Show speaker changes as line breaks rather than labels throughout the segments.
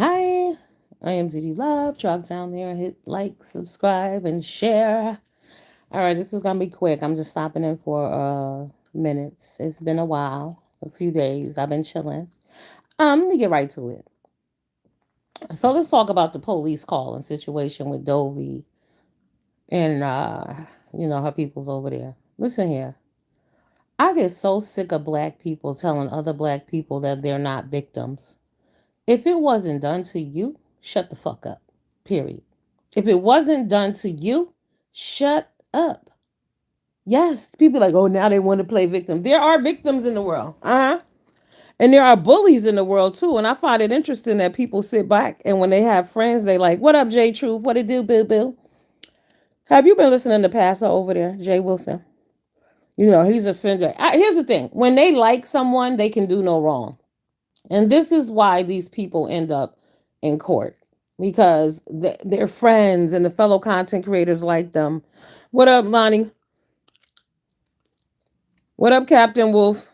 Hi, I am Didi Love. Drop down there, hit like, subscribe, and share. All right, this is gonna be quick. I'm just stopping in for minutes. It's been a while, a few days. I've been chilling. Let me get right to it. So let's talk about the police calling situation with Dovey and her people's over there. Listen here. I get so sick of black people telling other black people that they're not victims. If it wasn't done to you, shut the fuck up. Period. If it wasn't done to you, shut up. Yes, people are like, oh, now they want to play victim. There are victims in the world. Uh-huh. And there are bullies in the world too. And I find it interesting that people sit back and when they have friends, they like, what up, Jay Truth? What it do, Bill Bill? Have you been listening to Pastor over there, Jay Wilson? He's offended. Here's the thing. When they like someone, they can do no wrong. And this is why these people end up in court because their friends and the fellow content creators like them. What up, Lonnie? What up, Captain Wolf?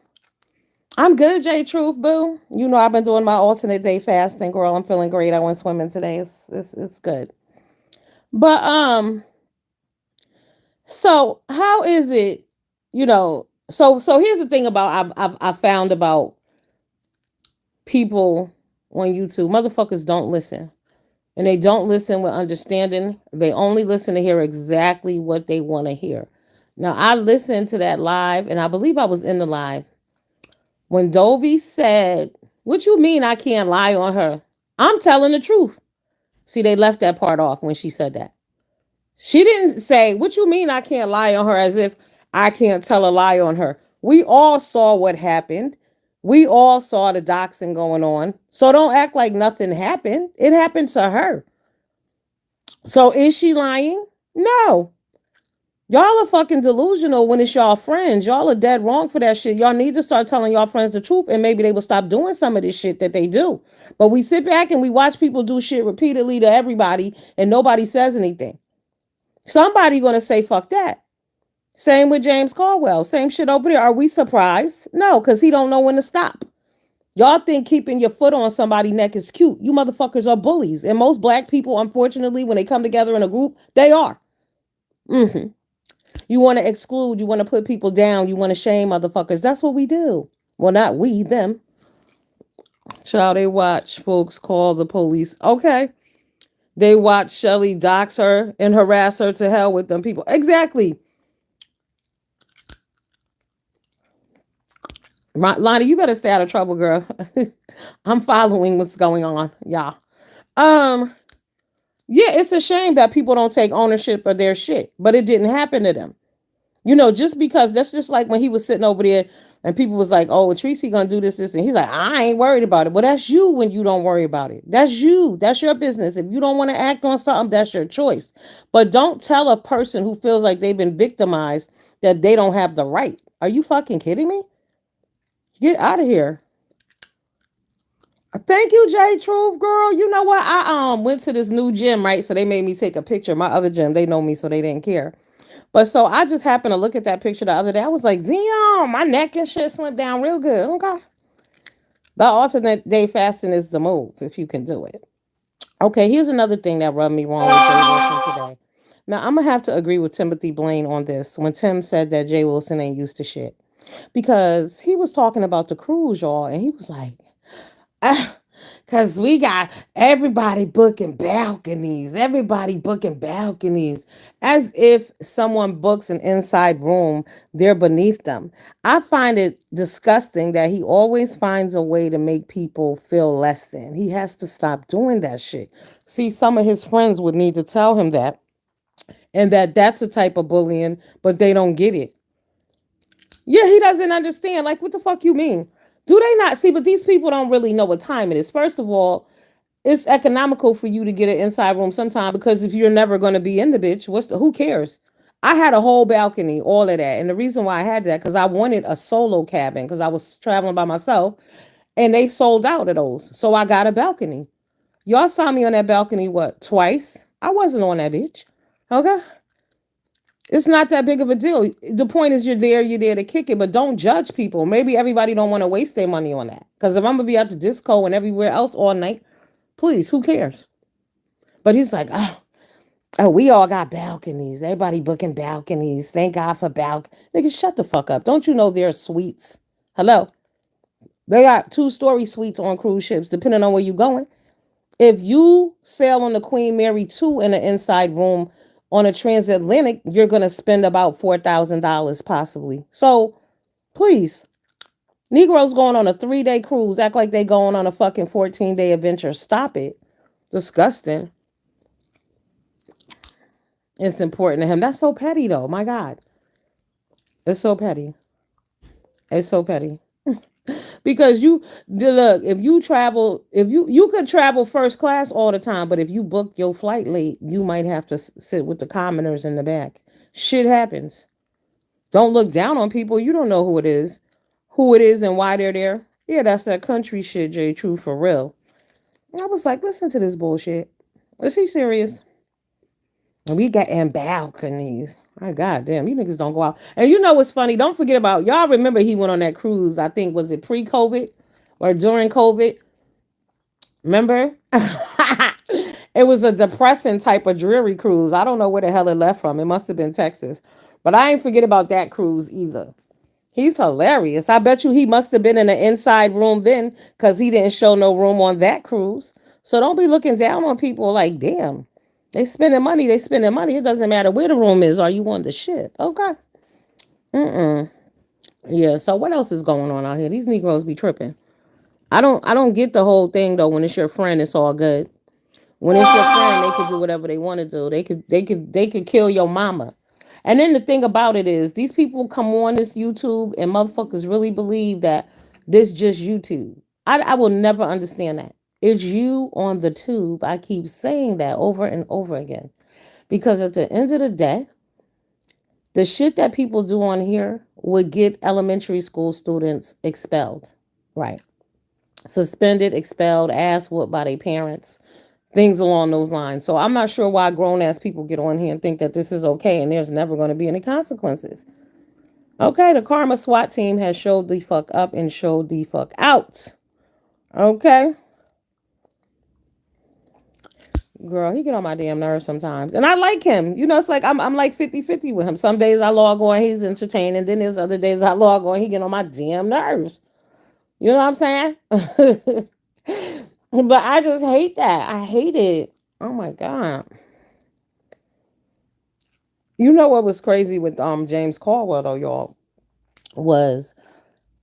I'm good, J Truth, boo. I've been doing my alternate day fasting, girl. I'm feeling great. I went swimming today. It's good. But so how is it? So here's the thing about I've found about people on YouTube. Motherfuckers don't listen. And they don't listen with understanding. They only listen to hear exactly what they want to hear. Now, I listened to that live, and I believe I was in the live when Dovey said, what you mean I can't lie on her? I'm telling the truth. See, they left that part off when she said that. She didn't say, what you mean I can't lie on her, as if I can't tell a lie on her. We all saw what happened. We all saw the doxing going on. So don't act like nothing happened. It happened to her. So is she lying? No. Y'all are fucking delusional when it's y'all friends. Y'all are dead wrong for that shit. Y'all need to start telling y'all friends the truth and maybe they will stop doing some of this shit that they do. But we sit back and we watch people do shit repeatedly to everybody and nobody says anything. Somebody gonna say fuck that. Same with James Caldwell. Same shit over there. Are we surprised? No, because he don't know when to stop. Y'all think keeping your foot on somebody's neck is cute. You motherfuckers are bullies. And most black people, unfortunately, when they come together in a group, they are. Mm-hmm. You want to exclude, you want to put people down, you want to shame motherfuckers. That's what we do. Well, not we, them. Child, they watch folks call the police. Okay. They watch Shelly dox her and harass her to hell with them people. Exactly. Lonnie, you better stay out of trouble, girl. I'm following what's going on, y'all. Yeah, it's a shame that people don't take ownership of their shit, but it didn't happen to them. Just because that's just like when he was sitting over there and people was like, oh, Tracy gonna do this, and he's like, I ain't worried about it. Well, that's you when you don't worry about it. That's you. That's your business. If you don't want to act on something, that's your choice. But don't tell a person who feels like they've been victimized that they don't have the right. Are you fucking kidding me? Get out of here. Thank you, Jay Truth, girl. You know what? I went to this new gym, right? So they made me take a picture of my other gym. They know me, so they didn't care. But so I just happened to look at that picture the other day. I was like, damn, my neck and shit slipped down real good. Okay. The alternate day fasting is the move if you can do it. Okay, here's another thing that rubbed me wrong with Jay Wilson today. Now, I'm going to have to agree with Timothy Blaine on this when Tim said that Jay Wilson ain't used to shit. Because he was talking about the cruise, y'all, and he was like, because we got everybody booking balconies, as if someone books an inside room, they're beneath them. I find it disgusting that he always finds a way to make people feel less than. He has to stop doing that shit. See, some of his friends would need to tell him that, and that's a type of bullying, but they don't get it. Yeah, he doesn't understand. Like, what the fuck you mean? Do they not see? But these people don't really know what time it is. First of all, it's economical for you to get an inside room sometime because if you're never going to be in the bitch, who cares? I had a whole balcony, all of that. And the reason why I had that, because I wanted a solo cabin because I was traveling by myself and they sold out of those. So I got a balcony. Y'all saw me on that balcony, what, twice? I wasn't on that bitch. Okay. It's not that big of a deal. The point is you're there to kick it, but don't judge people. Maybe everybody don't want to waste their money on that. Because if I'm going to be at the disco and everywhere else all night, Please, who cares? But he's like, oh, we all got balconies. Everybody booking balconies. Thank God for Nigga, shut the fuck up. Don't you know there are suites? Hello? They got 2-story suites on cruise ships, depending on where you're going. If you sail on the Queen Mary 2 in an inside room on a transatlantic, you're going to spend about $4,000 possibly. So please, Negroes going on a 3-day cruise act like they going on a fucking 14-day adventure. Stop it. Disgusting. It's important to him. That's so petty though. My God. It's so petty. It's so petty. Because you look, if you travel, if you could travel first class all the time, but if you book your flight late, you might have to sit with the commoners in the back. Shit happens. Don't look down on people. You don't know who it is, and why they're there. Yeah, that's that country shit, J. True, for real. I was like, listen to this bullshit. Is he serious? And we got in balconies. My God damn, you niggas don't go out. And you know what's funny? Don't forget about y'all. Remember he went on that cruise? I think was it pre-COVID or during COVID? Remember? It was a depressing type of dreary cruise. I don't know where the hell it left from. It must have been Texas. But I ain't forget about that cruise either. He's hilarious. I bet you he must have been in an inside room then because he didn't show no room on that cruise. So don't be looking down on people like, damn, they spending money. They spending money. It doesn't matter where the room is. Are you on the ship? Okay. Yeah. So what else is going on out here? These Negroes be tripping. I don't get the whole thing though. When it's your friend, it's all good. When it's your friend, they could do whatever they want to do. They could kill your mama. And then the thing about it is, these people come on this YouTube and motherfuckers really believe that this just YouTube. I will never understand that. It's you on the tube. I keep saying that over and over again. Because at the end of the day, the shit that people do on here would get elementary school students expelled. Right. Suspended, expelled, ass whooped by their parents, things along those lines. So I'm not sure why grown ass people get on here and think that this is okay and there's never going to be any consequences. Okay, the Karma SWAT team has showed the fuck up and showed the fuck out. Okay. Girl, he get on my damn nerves sometimes. And I like him. You know, it's like I'm like 50-50 with him. Some days I log on, he's entertaining. Then there's other days I log on, he get on my damn nerves. You know what I'm saying? But I just hate that. I hate it. Oh my God. You know what was crazy with James Caldwell though, y'all, was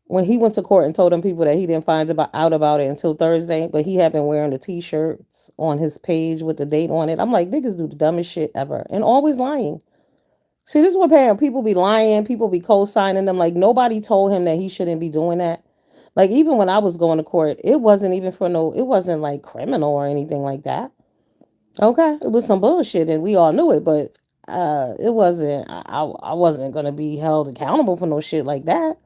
when he went to court and told them people that he didn't out about it until Thursday, but he had been wearing the t-shirts on his page with the date on it. I'm like, niggas do the dumbest shit ever and always lying. See, this is what people be lying, people be co-signing them. Like nobody told him that he shouldn't be doing that. Like even when I was going to court, it wasn't even it wasn't like criminal or anything like that. Okay, it was some bullshit and we all knew it, but it wasn't. I wasn't gonna be held accountable for no shit like that.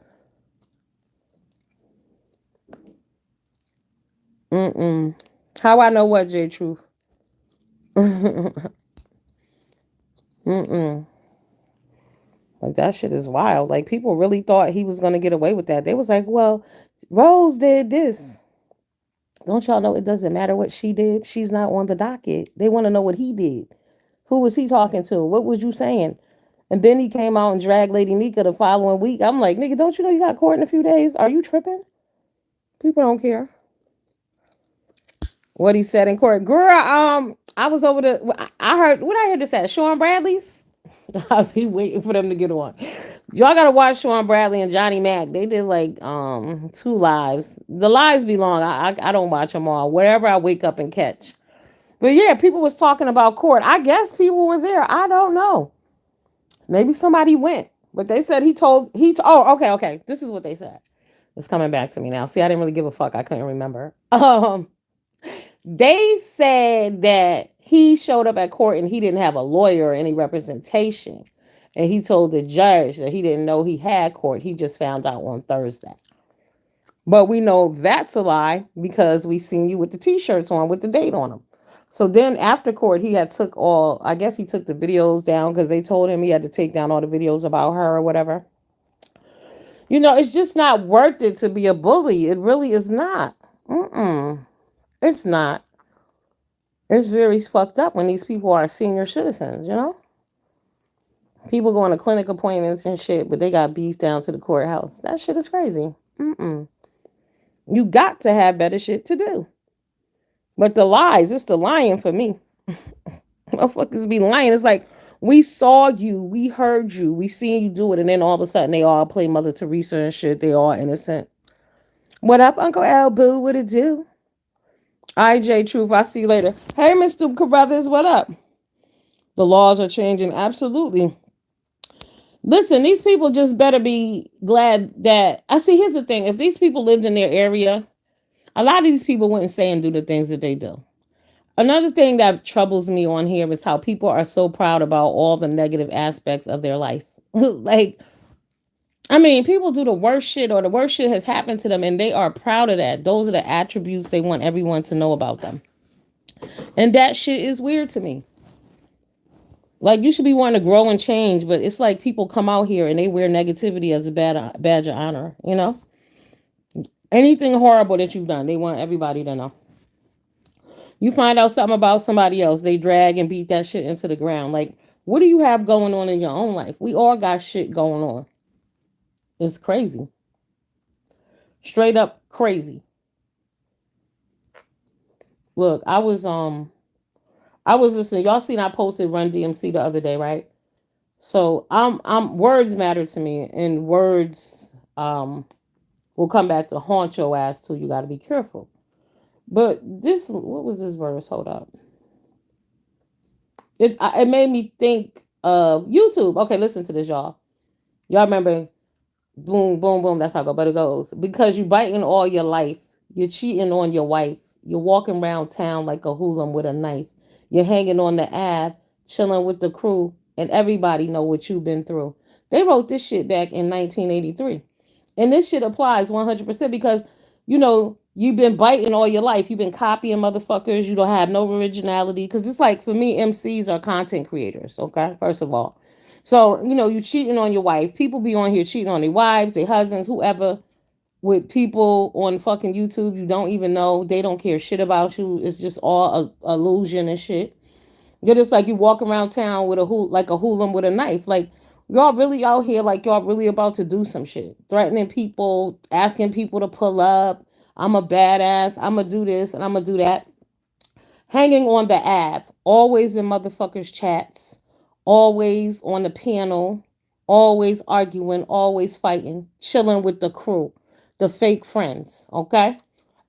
How I know what, J Truth? Like that shit is wild. Like people really thought he was gonna get away with that. They was like, well, Rose did this. Don't y'all know it doesn't matter what she did? She's not on the docket. They want to know what he did. Who was he talking to? What was you saying? And then he came out and dragged Lady Nika the following week. I'm like, nigga, don't you know you got court in a few days? Are you tripping? People don't care what he said in court. Girl, I was over the. I heard what I heard this at Sean Bradley's. I'll be waiting for them to get on. Y'all gotta watch Sean Bradley and Johnny Mac. They did like 2 lives. The lives be long. I don't watch them all. Wherever I wake up and catch. But yeah, people was talking about court. I guess people were there. I don't know. Maybe somebody went, but they said oh, okay. This is what they said. It's coming back to me now. See, I didn't really give a fuck. I couldn't remember. They said that he showed up at court and he didn't have a lawyer or any representation. And he told the judge that he didn't know he had court. He just found out on Thursday. But we know that's a lie because we seen you with the t-shirts on with the date on them. So then after court, he had I guess he took the videos down because they told him he had to take down all the videos about her or whatever. You know, it's just not worth it to be a bully. It really is not. It's not. It's very fucked up when these people are senior citizens, you know? People going to clinic appointments and shit, but they got beef down to the courthouse. That shit is crazy. Mm-mm. You got to have better shit to do. But the lies, it's the lying for me. Motherfuckers be lying. It's like, we saw you, we heard you, we seen you do it, and then all of a sudden they all play Mother Teresa and shit. They all innocent. What up, Uncle Al Boo? What it do? IJ Truth, I see you later. Hey, Mr. Carruthers, what up? The laws are changing. Absolutely. Listen, these people just better be glad that I see. Here's the thing: if these people lived in their area, a lot of these people wouldn't say and do the things that they do. Another thing that troubles me on here is how people are so proud about all the negative aspects of their life. Like, I mean, people do the worst shit or the worst shit has happened to them and they are proud of that. Those are the attributes they want everyone to know about them. And that shit is weird to me. Like, you should be wanting to grow and change, but it's like people come out here and they wear negativity as a badge of honor, you know? Anything horrible that you've done, they want everybody to know. You find out something about somebody else, they drag and beat that shit into the ground. Like, what do you have going on in your own life? We all got shit going on. It's crazy. Straight up crazy. Look, I was listening. Y'all seen I posted Run DMC the other day, right? So I'm words matter to me, and words will come back to haunt your ass too. You got to be careful. But this, what was this verse? Hold up. It made me think of YouTube. Okay, listen to this, y'all. Y'all remember boom, boom, boom. That's how it goes. But it goes because you biting all your life. You're cheating on your wife. You're walking around town like a hooligan with a knife. You're hanging on the Ave, chilling with the crew, and everybody know what you've been through. They wrote this shit back in 1983. And this shit applies 100% because, you've been biting all your life. You've been copying motherfuckers. You don't have no originality. Because it's like, for me, MCs are content creators, okay? First of all. So, you cheating on your wife. People be on here cheating on their wives, their husbands, whoever, with people on fucking YouTube you don't even know. They don't care shit about you. It's just all a illusion and shit. You're just like you walk around town with like a hooligan with a knife. Like, y'all really out here like y'all really about to do some shit. Threatening people, asking people to pull up. I'm a badass. I'm gonna do this and I'm gonna do that. Hanging on the app, always in motherfuckers' chats, always on the panel, always arguing, always fighting, chilling with the crew, the fake friends, okay?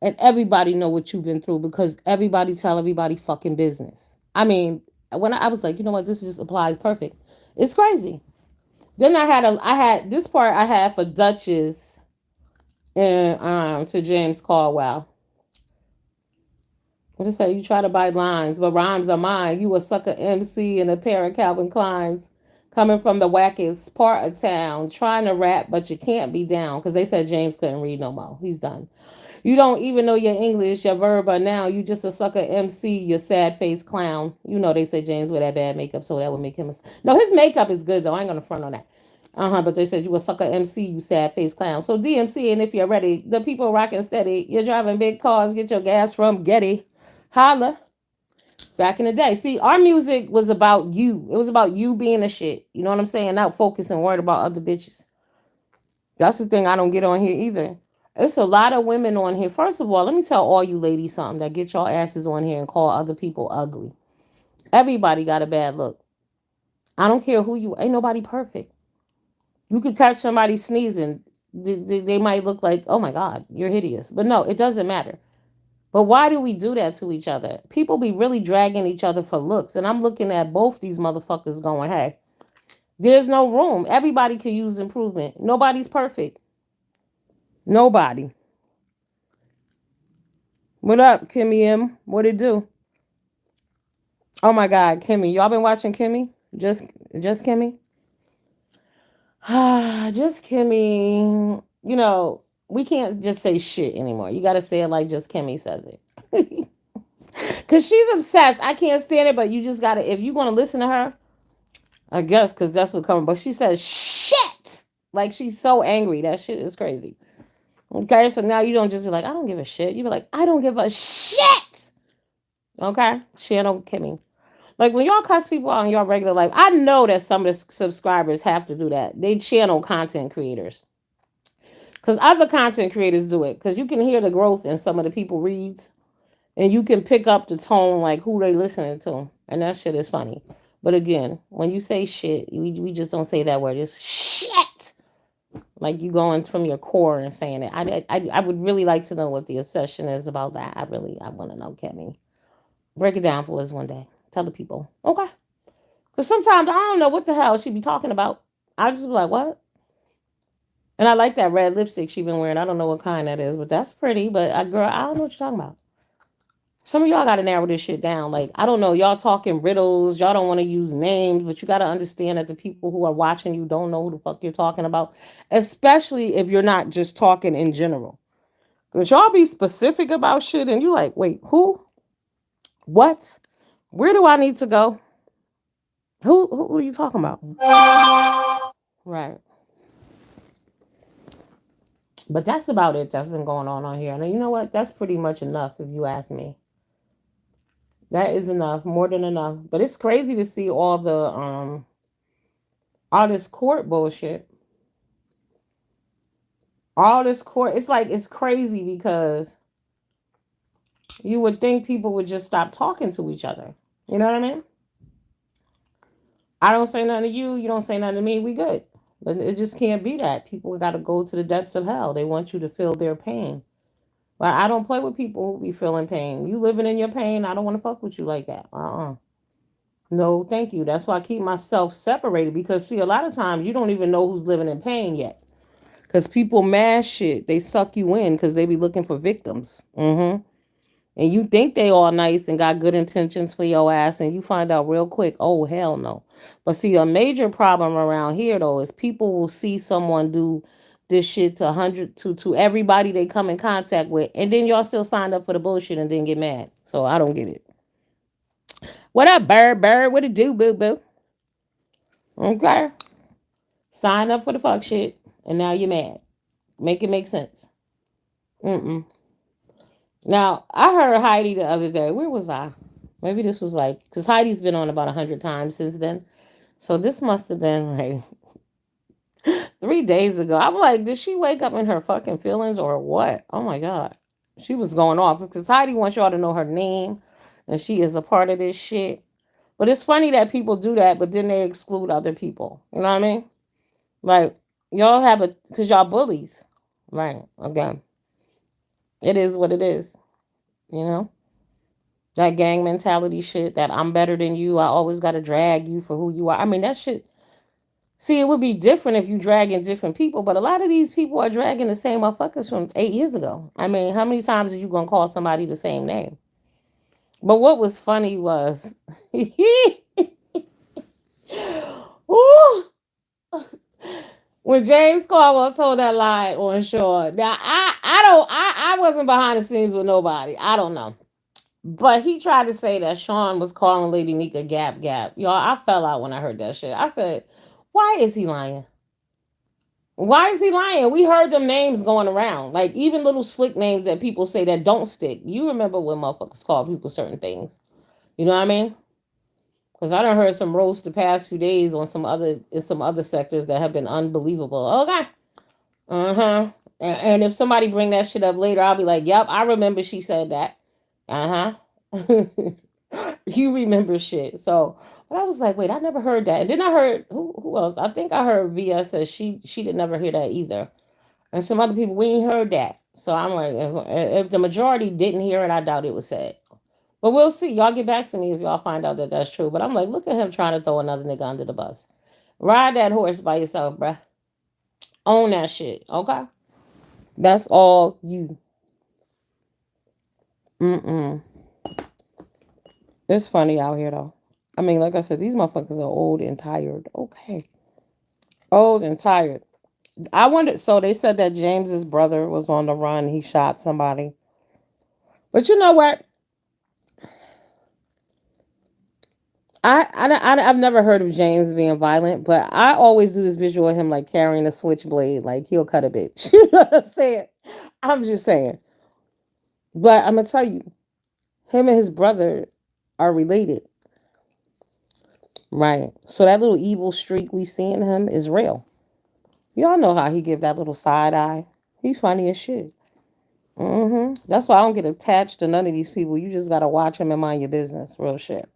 And everybody know what you've been through because everybody tell everybody fucking business. I mean, when I was like, you know what, this just applies perfect. It's crazy. Then I had this part I had for Duchess and to James Caldwell. What say? You try to buy lines, but rhymes are mine. You a sucker MC and a pair of Calvin Kleins coming from the wackest part of town, trying to rap, but you can't be down because they said James couldn't read no more. He's done. You don't even know your English, your verb are now. You just a sucker MC, you sad face clown. They say James wear that bad makeup, so that would make him no, his makeup is good though. I ain't gonna front on that. But they said you a sucker MC, you sad face clown. So DMC, and if you're ready, the people rocking steady. You're driving big cars, get your gas from Getty. Holla. Back in the day. See, our music was about you. It was about you being a shit. You know what I'm saying? Not focusing worried about other bitches. That's the thing I don't get on here either. It's a lot of women on here. First of all, let me tell all you ladies something that get your asses on here and call other people ugly. Everybody got a bad look. I don't care who you ain't nobody perfect. You could catch somebody sneezing. They might look like, oh my God, you're hideous. But no, it doesn't matter. But why do we do that to each other? People be really dragging each other for looks. And I'm looking at both these motherfuckers going, hey, there's no room. Everybody can use improvement. Nobody's perfect. Nobody. What up, Kimmy M? What it do? Oh my God, Kimmy. Y'all been watching Kimmy? Just Kimmy? Just Kimmy. We can't just say shit anymore. You gotta say it like just Kimmy says it. Cause she's obsessed. I can't stand it, but you just gotta if you wanna listen to her, I guess because that's what coming. But she says shit. Like she's so angry. That shit is crazy. Okay, so now you don't just be like, I don't give a shit. You be like, I don't give a shit. Okay? Channel Kimmy. Like when y'all cuss people out in your regular life, I know that some of the subscribers have to do that. They channel content creators. Because other content creators do it. Because you can hear the growth in some of the people reads. And you can pick up the tone, like who they listening to. And that shit is funny. But again, when you say shit, we just don't say that word. It's shit. Like you going from your core and saying it. I would really like to know what the obsession is about that. I want to know, Kemi. Break it down for us one day. Tell the people. Okay. Because sometimes I don't know what the hell she be talking about. I just be like, what? And I like that red lipstick she been wearing. I don't know what kind that is, but that's pretty. But girl, I don't know what you're talking about. Some of y'all got to narrow this shit down. Like, I don't know, y'all talking riddles. Y'all don't want to use names, but you got to understand that the people who are watching you don't know who the fuck you're talking about, especially if you're not just talking in general. Because y'all be specific about shit and you like, wait, who? What? Where do I need to go? Who are you talking about? Right. But that's about it that's been going on here. And you know what? That's pretty much enough if you ask me. That is enough, more than enough. But it's crazy to see all this court bullshit. All this court, it's like it's crazy because you would think people would just stop talking to each other. You know what I mean? I don't say nothing to you, you don't say nothing to me, we good. But it just can't be that. People got to go to the depths of hell. They want you to feel their pain. But I don't play with people who be feeling pain. You living in your pain, I don't want to fuck with you like that. No, thank you. That's why I keep myself separated because, see, a lot of times you don't even know who's living in pain yet. Because people mash shit. They suck you in because they be looking for victims. And you think they all nice and got good intentions for your ass, and you find out real quick, oh, hell no. But see, a major problem around here, though, is people will see someone do this shit to 100 to everybody they come in contact with, and then y'all still signed up for the bullshit and then get mad. So I don't get it. What up, bird? Bird, what it do, boo boo? Okay. Sign up for the fuck shit, and now you're mad. Make it make sense. Mm-mm. Now, I heard Heidi the other day. Where was I? Maybe this was like, because Heidi's been on about 100 times since then. So this must have been like 3 days ago. I'm like, did she wake up in her fucking feelings or what? Oh my God. She was going off because Heidi wants y'all to know her name and she is a part of this shit. But it's funny that people do that, but then they exclude other people. You know what I mean? Like, y'all have a, because y'all bullies. Right. Again, it is what it is. You know? That gang mentality shit, that I'm better than you. I always got to drag you for who you are. I mean, that shit. See, it would be different if you dragging different people, but a lot of these people are dragging the same motherfuckers from 8 years ago. I mean, how many times are you going to call somebody the same name? But what was funny was, ooh, when James Caldwell told that lie on Shaw. Now, I wasn't behind the scenes with nobody. I don't know. But he tried to say that Sean was calling Lady Nika Gap Gap. Y'all, I fell out when I heard that shit. I said, why is he lying? Why is he lying? We heard them names going around. Like, even little slick names that people say that don't stick. You remember when motherfuckers call people certain things. You know what I mean? Because I done heard some roast the past few days on some other sectors that have been unbelievable. Okay. Uh-huh. And if somebody bring that shit up later, I'll be like, yep, I remember she said that. Uh-huh. You remember shit. So, but I was like, wait, I never heard that. And then I heard who else? I think I heard VS says she did never hear that either. And some other people we ain't heard that. So I'm like, if the majority didn't hear it, I doubt it was said. But we'll see. Y'all get back to me if y'all find out that that's true. But I'm like, look at him trying to throw another nigga under the bus. Ride that horse by yourself, bruh. Own that shit, okay? That's all you. Mm-mm. It's funny out here though. I mean, like I said, these motherfuckers are old and tired. Okay. Old and tired. I wondered, so they said that James's brother was on the run. He shot somebody. But you know what? I've never heard of James being violent, but I always do this visual of him like carrying a switchblade, like he'll cut a bitch. You know what I'm saying? I'm just saying. But I'm gonna tell you, Him and his brother are related. Right. So that little evil streak we see in him is real. Y'all know how he give that little side eye. He funny as shit. That's why I don't get attached to none of these people. You just gotta watch him and mind your business. Real shit.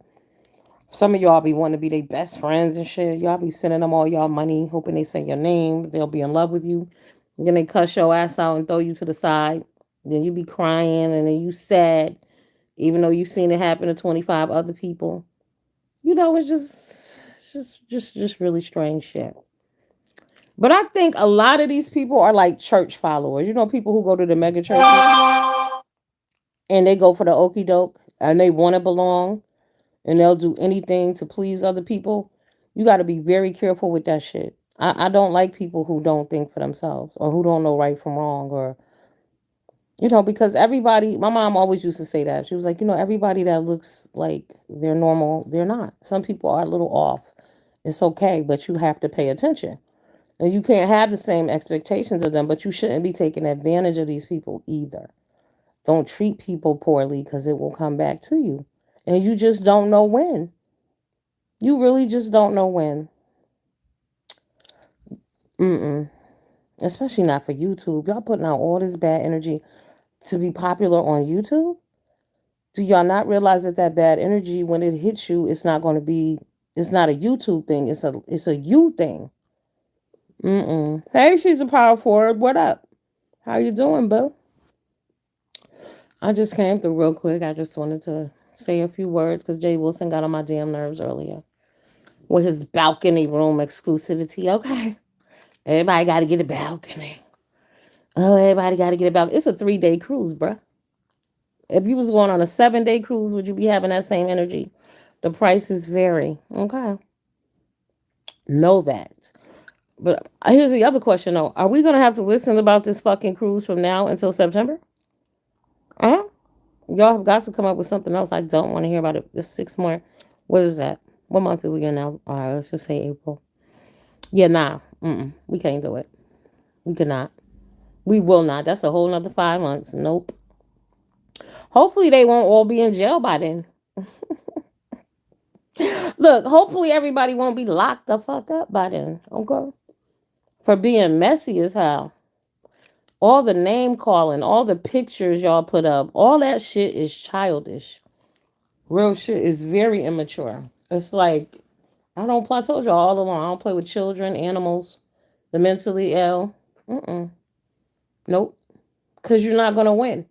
Some of y'all be wanting to be their best friends and shit. Y'all be sending them all y'all money, hoping they say your name. They'll be in love with you. Then they cuss your ass out and throw you to the side. Then you be crying and then you sad, even though you seen it happen to 25 other people. It's just really strange shit. But I think a lot of these people are like church followers. People who go to the mega churches and they go for the okey doke and they want to belong and they'll do anything to please other people. You got to be very careful with that shit. I don't like people who don't think for themselves or who don't know right from wrong or, because everybody, my mom always used to say that. She was like, everybody that looks like they're normal, they're not. Some people are a little off. It's okay, but you have to pay attention. And you can't have the same expectations of them, but you shouldn't be taking advantage of these people either. Don't treat people poorly because it will come back to you. And you just don't know when. You really just don't know when. Mm-mm. Especially not for YouTube. Y'all putting out all this bad energy to be popular on YouTube? Do y'all not realize that bad energy, when it hits you, it's not going to be, it's not a YouTube thing. It's a you thing. Mm-mm. Hey, she's a power forward. What up? How you doing, boo? I just came through real quick. I just wanted to say a few words because Jay Wilson got on my damn nerves earlier with his balcony room exclusivity. Okay. Everybody got to get a balcony. Oh, everybody got to get a balcony. It's a 3-day cruise, bruh. If you was going on a 7-day cruise, would you be having that same energy? The prices vary. Okay. Know that. But here's the other question, though. Are we going to have to listen about this fucking cruise from now until September? Huh? Y'all have got to come up with something else. I don't want to hear about it. Just 6 more. What is that? What month are we in now? All right, let's just say April. Yeah, nah. We can't do it. We cannot. We will not. That's a whole nother 5 months. Nope. Hopefully they won't all be in jail by then. Look, hopefully everybody won't be locked the fuck up by then. Okay. For being messy as hell. All the name calling, all the pictures y'all put up, all that shit is childish. Real shit is very immature. It's like, I told y'all all along, I don't play with children, animals, the mentally ill. Nope. Because you're not going to win.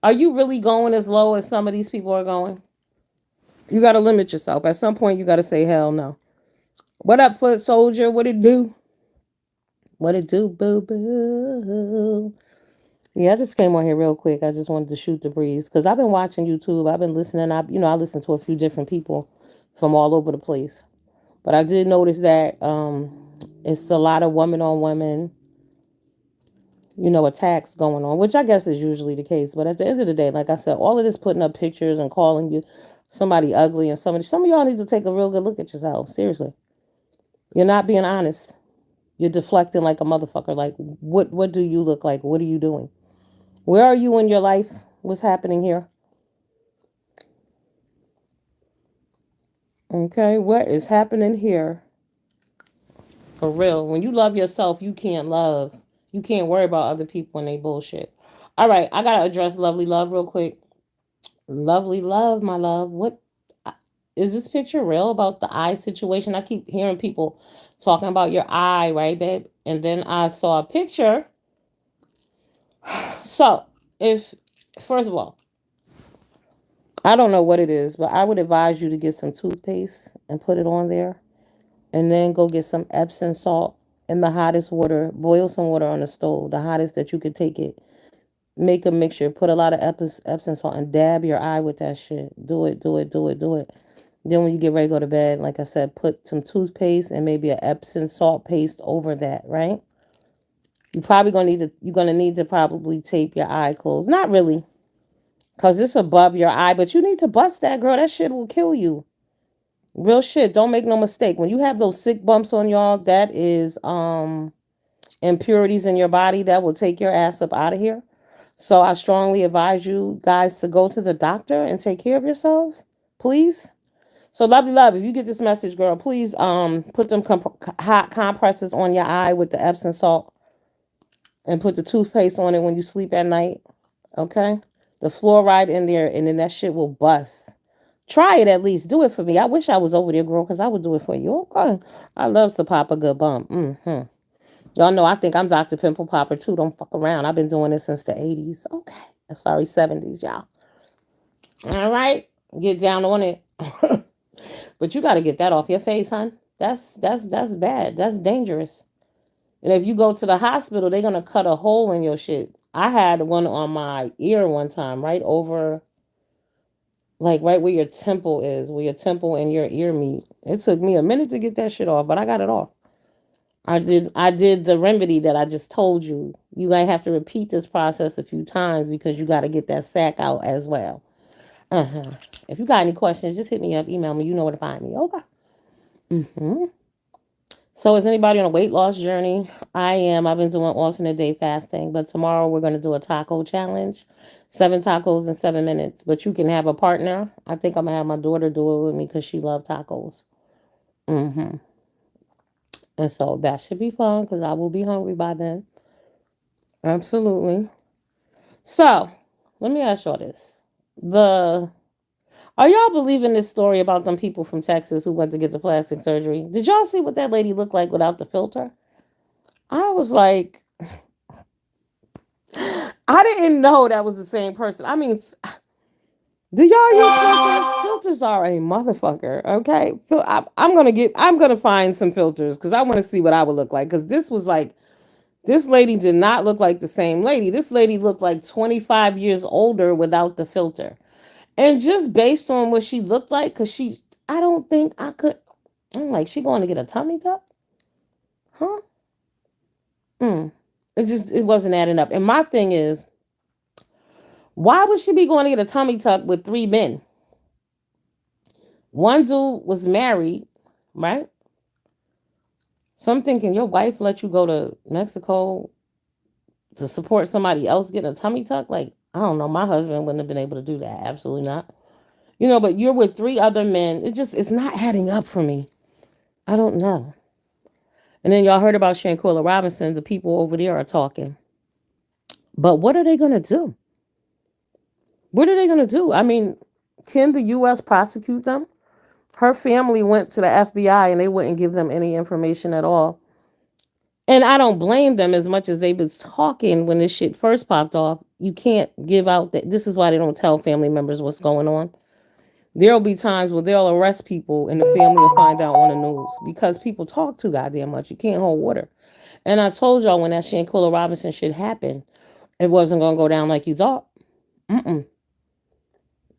Are you really going as low as some of these people are going? You got to limit yourself. At some point, you got to say, hell no. What up, foot soldier? What it do? What it do, boo boo? Yeah, I just came on here real quick. I just wanted to shoot the breeze because I've been watching YouTube. I've been listening. I listen to a few different people from all over the place. But I did notice that it's a lot of women on women, attacks going on, which I guess is usually the case. But at the end of the day, like I said, all of this putting up pictures and calling you somebody ugly and some of y'all need to take a real good look at yourself. Seriously. You're not being honest. You're deflecting like a motherfucker. Like, what do you look like? What are you doing? Where are you in your life? What's happening here? Okay, what is happening here? For real. When you love yourself, you can't love. You can't worry about other people and they bullshit. All right, I gotta address Lovely Love real quick. Lovely Love, my love. What is this picture real about the eye situation? I keep hearing people talking about your eye, right, babe? And then I saw a picture. So, if first of all, I don't know what it is, but I would advise you to get some toothpaste and put it on there. And then go get some Epsom salt in the hottest water. Boil some water on the stove, the hottest that you could take it. Make a mixture. Put a lot of Epsom salt and dab your eye with that shit. Do it, do it, do it, do it. Then when you get ready to go to bed, like I said, put some toothpaste and maybe an Epsom salt paste over that, right? You're gonna need to probably tape your eye closed. Not really, because it's above your eye, but you need to bust that, girl. That shit will kill you. Real shit. Don't make no mistake. When you have those sick bumps on y'all, that is impurities in your body that will take your ass up out of here. So I strongly advise you guys to go to the doctor and take care of yourselves, please. So lovely love, if you get this message, girl, please put them hot compresses on your eye with the Epsom salt and put the toothpaste on it when you sleep at night. Okay? The fluoride in there, and then that shit will bust. Try it at least. Do it for me. I wish I was over there, girl, because I would do it for you. Okay. I love to pop a good bump. Y'all know I think I'm Dr. Pimple Popper too. Don't fuck around. I've been doing this since the 80s. Okay. I'm sorry, 70s, y'all. All right. Get down on it. But you got to get that off your face, hon. That's bad. That's dangerous. And if you go to the hospital, they're gonna cut a hole in your shit. I had one on my ear one time, right over, like right where your temple is, where your temple and your ear meet. It took me a minute to get that shit off, but I got it off. I did the remedy that I just told you. You might have to repeat this process a few times because you got to get that sac out as well. Uh-huh. If you got any questions, just hit me up, email me. You know where to find me. Okay. So is anybody on a weight loss journey? I am. I've been doing alternate day fasting, but tomorrow we're going to do a taco challenge. 7 tacos in 7 minutes. But you can have a partner. I think I'm going to have my daughter do it with me because she loves tacos. And so that should be fun because I will be hungry by then. Absolutely. So let me ask y'all this. The Are y'all believing this story about them people from Texas who went to get the plastic surgery? Did y'all see what that lady looked like without the filter? I was like, I didn't know that was the same person. I mean, do y'all use filters? Filters are a motherfucker. Okay, I'm gonna find some filters because I want to see what I would look like. Because this was like, this lady did not look like the same lady. This lady looked like 25 years older without the filter. And just based on what she looked like, I don't think I could. I'm like, she going to get a tummy tuck? Huh? It wasn't adding up. And my thing is, why would she be going to get a tummy tuck with 3 men? One dude was married, right? So I'm thinking, your wife let you go to Mexico to support somebody else getting a tummy tuck? Like, I don't know. My husband wouldn't have been able to do that. Absolutely not. But you're with 3 other men. It's not adding up for me. I don't know. And then y'all heard about Shanquilla Robinson. The people over there are talking. But what are they going to do? What are they going to do? I mean, can the U.S. prosecute them? Her family went to the FBI and they wouldn't give them any information at all. And I don't blame them as much as they was talking when this shit first popped off. You can't give out that. This is why they don't tell family members what's going on. There'll be times where they'll arrest people and the family will find out on the news because people talk too goddamn much. You can't hold water. And I told y'all when that Shanquilla Robinson shit happened, it wasn't going to go down like you thought.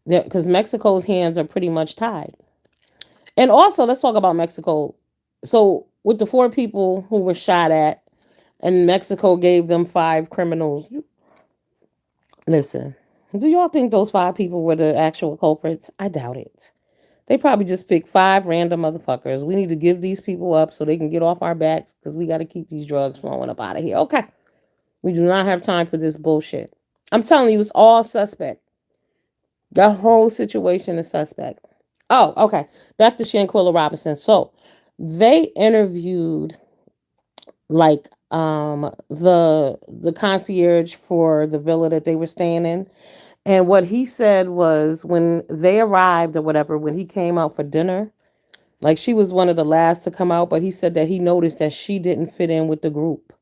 Because Mexico's hands are pretty much tied. And also, let's talk about Mexico. So, with the 4 people who were shot at, and Mexico gave them 5 criminals. Listen, do y'all think those 5 people were the actual culprits? I doubt it. They probably just picked 5 random motherfuckers. We need to give these people up so they can get off our backs because we got to keep these drugs flowing up out of here. Okay. We do not have time for this bullshit. I'm telling you, it's all suspect. The whole situation is suspect. Oh, okay. Back to Shanquilla Robinson. So they interviewed like the concierge for the villa that they were staying in. And what he said was when they arrived or whatever, when he came out for dinner, like she was one of the last to come out, but he said that he noticed that she didn't fit in with the group.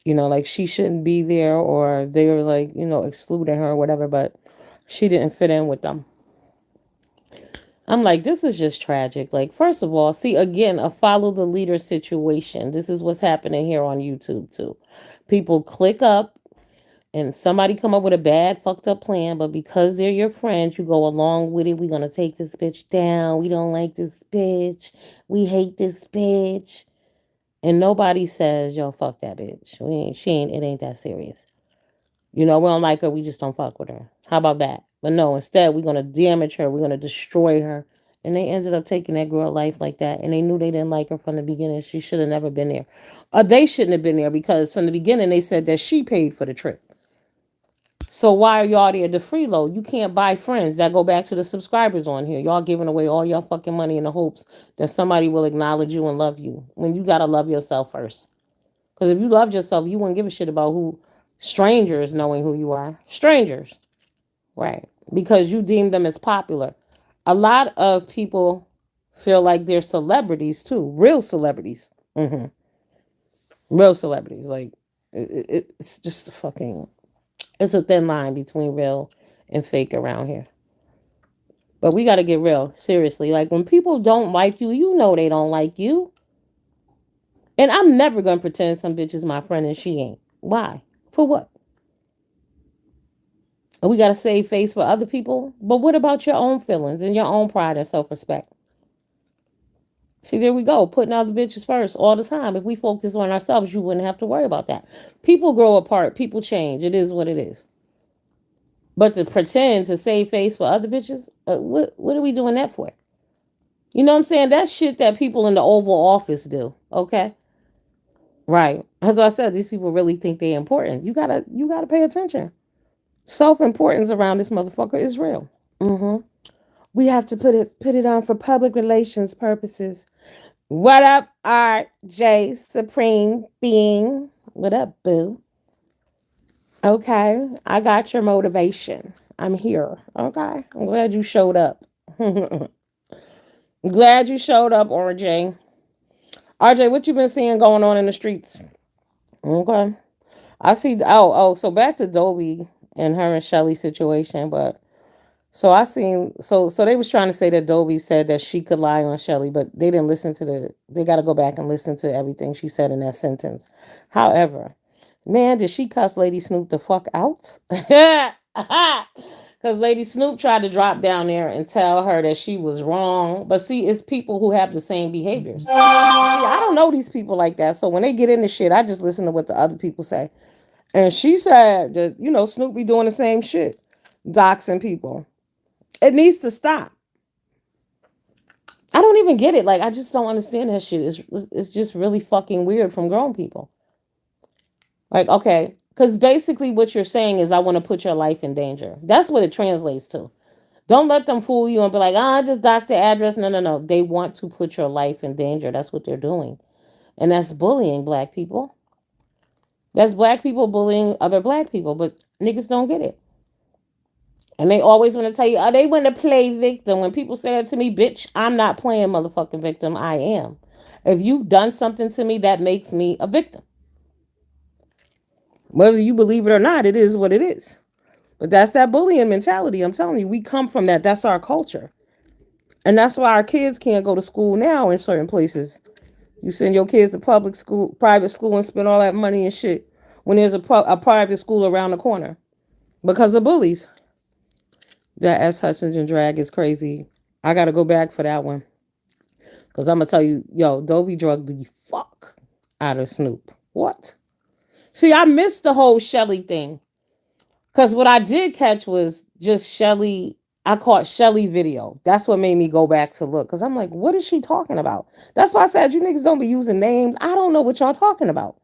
Like she shouldn't be there or they were like, excluding her or whatever, but she didn't fit in with them. I'm like, this is just tragic. Like, first of all, see, again, a follow the leader situation. This is what's happening here on YouTube, too. People click up and somebody come up with a bad, fucked up plan, but because they're your friends, you go along with it. We're going to take this bitch down. We don't like this bitch. We hate this bitch. And nobody says, yo, fuck that bitch. It ain't that serious. We don't like her. We just don't fuck with her. How about that? But no, instead, we're going to damage her. We're going to destroy her. And they ended up taking that girl life like that. And they knew they didn't like her from the beginning. She should have never been there. They shouldn't have been there because from the beginning, they said that she paid for the trip. So why are y'all there to freeload? You can't buy friends. That go back to the subscribers on here. Y'all giving away all your fucking money in the hopes that somebody will acknowledge you and love you. When you gotta love yourself first. Because if you loved yourself, you wouldn't give a shit about who strangers knowing who you are. Strangers. Right. Because you deem them as popular. A lot of people feel like they're celebrities too. Real celebrities. Real celebrities. Like, it's just a fucking. It's a thin line between real and fake around here. But we got to get real. Seriously. Like, when people don't like you, you know they don't like you. And I'm never going to pretend some bitch is my friend and she ain't. Why? For what? We got to save face for other people. But what about your own feelings and your own pride and self respect? See, there we go. Putting other bitches first all the time. If we focus on ourselves, you wouldn't have to worry about that. People grow apart. People change. It is what it is. But to pretend to save face for other bitches, what are we doing that for? You know what I'm saying? That's shit that people in the Oval Office do. Okay, right. As I said, these people really think they're important. You gotta pay attention. Self importance around this motherfucker is real. We have to put it on for public relations purposes. What up, RJ Supreme Being? What up, boo? Okay, I got your motivation. I'm here. Okay, I'm glad you showed up. Glad you showed up, RJ. RJ, what you been seeing going on in the streets? Okay, I see. Oh. So back to Dobie and her and Shelly situation, but so I seen so they was trying to say that Dobie said that she could lie on Shelly, but they didn't listen to they got to go back and listen to everything she said in that sentence. However, man, did she cuss Lady Snoop the fuck out? Because Lady Snoop tried to drop down there and tell her that she was wrong. But see, it's people who have the same behaviors. See, I don't know these people like that. So when they get into shit, I just listen to what the other people say. And she said that, Snoop be doing the same shit, doxing people. It needs to stop. I don't even get it. Like, I just don't understand that shit. It's just really fucking weird from grown people. Like, okay, because basically what you're saying is I want to put your life in danger. That's what it translates to. Don't let them fool you and be like, I just dox the address. No, no, no. They want to put your life in danger. That's what they're doing. And that's bullying black people. That's black people bullying other black people, but niggas don't get it. And they always want to tell you, oh, they want to play victim. When people say that to me, bitch, I'm not playing motherfucking victim. I am. If you've done something to me, that makes me a victim. Whether you believe it or not, it is what it is. But that's that bullying mentality. I'm telling you, we come from that. That's our culture. And that's why our kids can't go to school now in certain places. You send your kids to public school, private school, and spend all that money and shit when there's a private school around the corner because of bullies. That S. Hutchinson drag is crazy. I got to go back for that one. Because I'm going to tell you, yo, Dobie drugged the fuck out of Snoop. What? See, I missed the whole Shelly thing. Because what I did catch was just Shelly. I caught Shelly video. That's what made me go back to look. Because I'm like, what is she talking about? That's why I said, you niggas don't be using names. I don't know what y'all talking about.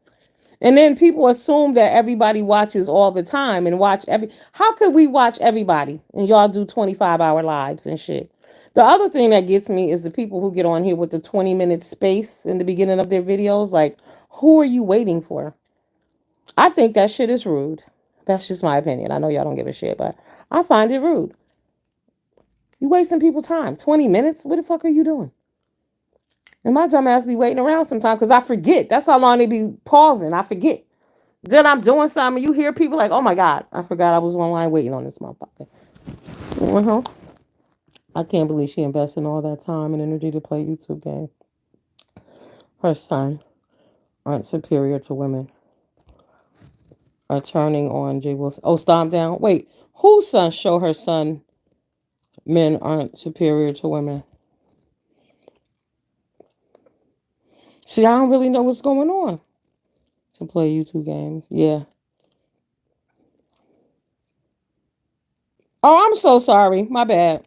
And then people assume that everybody watches all the time and watch every. How could we watch everybody and y'all do 25-hour lives and shit? The other thing that gets me is the people who get on here with the 20-minute space in the beginning of their videos. Like, who are you waiting for? I think that shit is rude. That's just my opinion. I know y'all don't give a shit, but I find it rude. You wasting people time. 20 minutes? What the fuck are you doing? And my dumb ass be waiting around sometimes because I forget. That's how long they be pausing. I forget. Then I'm doing something. You hear people like, oh my God, I forgot I was online waiting on this motherfucker. Uh-huh. I can't believe she invested all that time and energy to play YouTube game. Her son aren't superior to women. Are turning on Jay Wilson. Oh, stomp down. Wait, whose son show her son men aren't superior to women? See, I don't really know what's going on to play YouTube games. Yeah. Oh, I'm so sorry. My bad.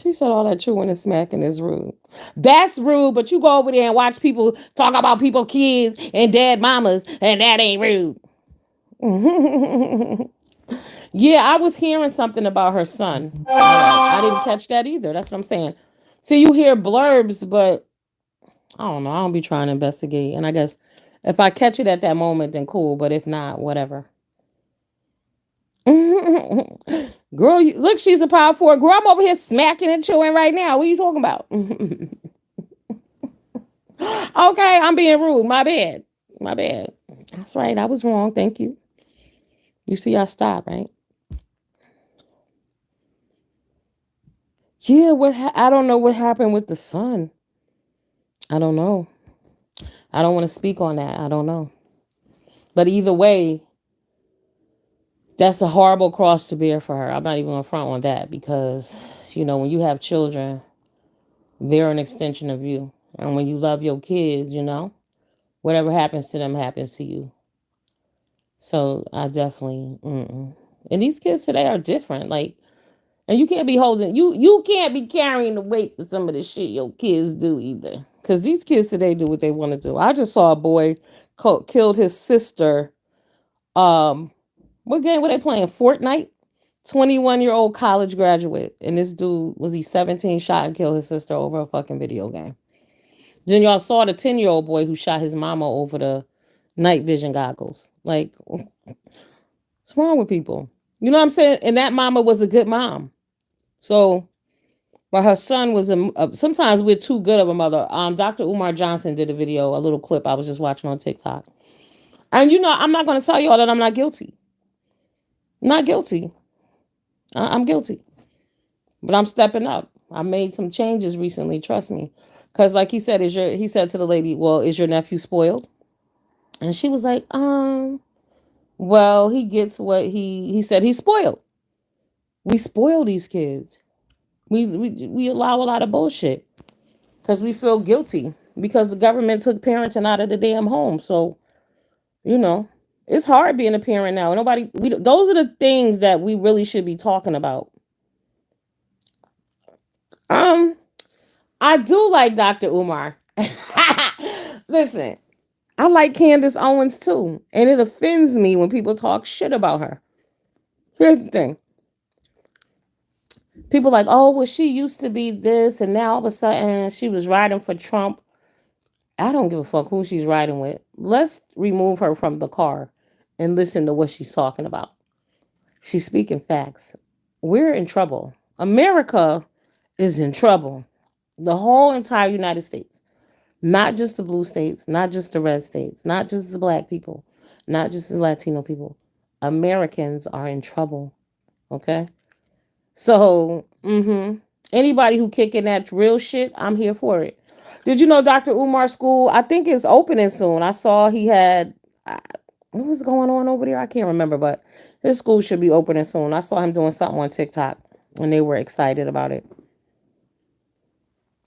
She said all that chewing and smacking is rude. That's rude, but you go over there and watch people talk about people, kids, and dead mamas, and that ain't rude. Yeah, I was hearing something about her son. I didn't catch that either. That's what I'm saying. See, you hear blurbs, but I don't know. I don't be trying to investigate. And I guess if I catch it at that moment, then cool. But if not, whatever. Girl, look, she's a power forward. Girl, I'm over here smacking and chewing right now. What are you talking about? Okay, I'm being rude. My bad. My bad. That's right. I was wrong. Thank you. You see, I stopped, right? Yeah, I don't know what happened with the son. I don't know. I don't want to speak on that. I don't know. But either way, that's a horrible cross to bear for her. I'm not even going to front on that because, when you have children, they're an extension of you. And when you love your kids, whatever happens to them happens to you. So I definitely, and these kids today are different. Like, and you can't be holding, you can't be carrying the weight for some of the shit your kids do either. Because these kids today do what they want to do. I just saw a boy killed his sister. What game were they playing? Fortnite? 21-year-old college graduate. And this dude, was he 17, shot and killed his sister over a fucking video game. Then y'all saw the 10-year-old boy who shot his mama over the night vision goggles. Like, what's wrong with people? You know what I'm saying? And that mama was a good mom. So, but her son was sometimes we're too good of a mother. Dr. Umar Johnson did a video, a little clip I was just watching on TikTok. And I'm not going to tell y'all that I'm not guilty. Not guilty. I'm guilty. But I'm stepping up. I made some changes recently, trust me. Cause like he said, he said to the lady, well, is your nephew spoiled? And she was like, well, he gets what he said he's spoiled. We spoil these kids. We allow a lot of bullshit because we feel guilty because the government took parenting out of the damn home. So, it's hard being a parent now. Those are the things that we really should be talking about. I do like Dr. Umar. Listen, I like Candace Owens too. And it offends me when people talk shit about her. Here's the thing. People like, oh, well, she used to be this, and now all of a sudden she was riding for Trump. I don't give a fuck who she's riding with. Let's remove her from the car and listen to what she's talking about. She's speaking facts. We're in trouble. America is in trouble. The whole entire United States. Not just the blue states, not just the red states, not just the black people, not just the Latino people. Americans are in trouble. Okay? So, anybody who kicking that real shit, I'm here for it. Did you know Dr. Umar School, I think is opening soon. I saw he had, what was going on over there? I can't remember, but his school should be opening soon. I saw him doing something on TikTok and they were excited about it.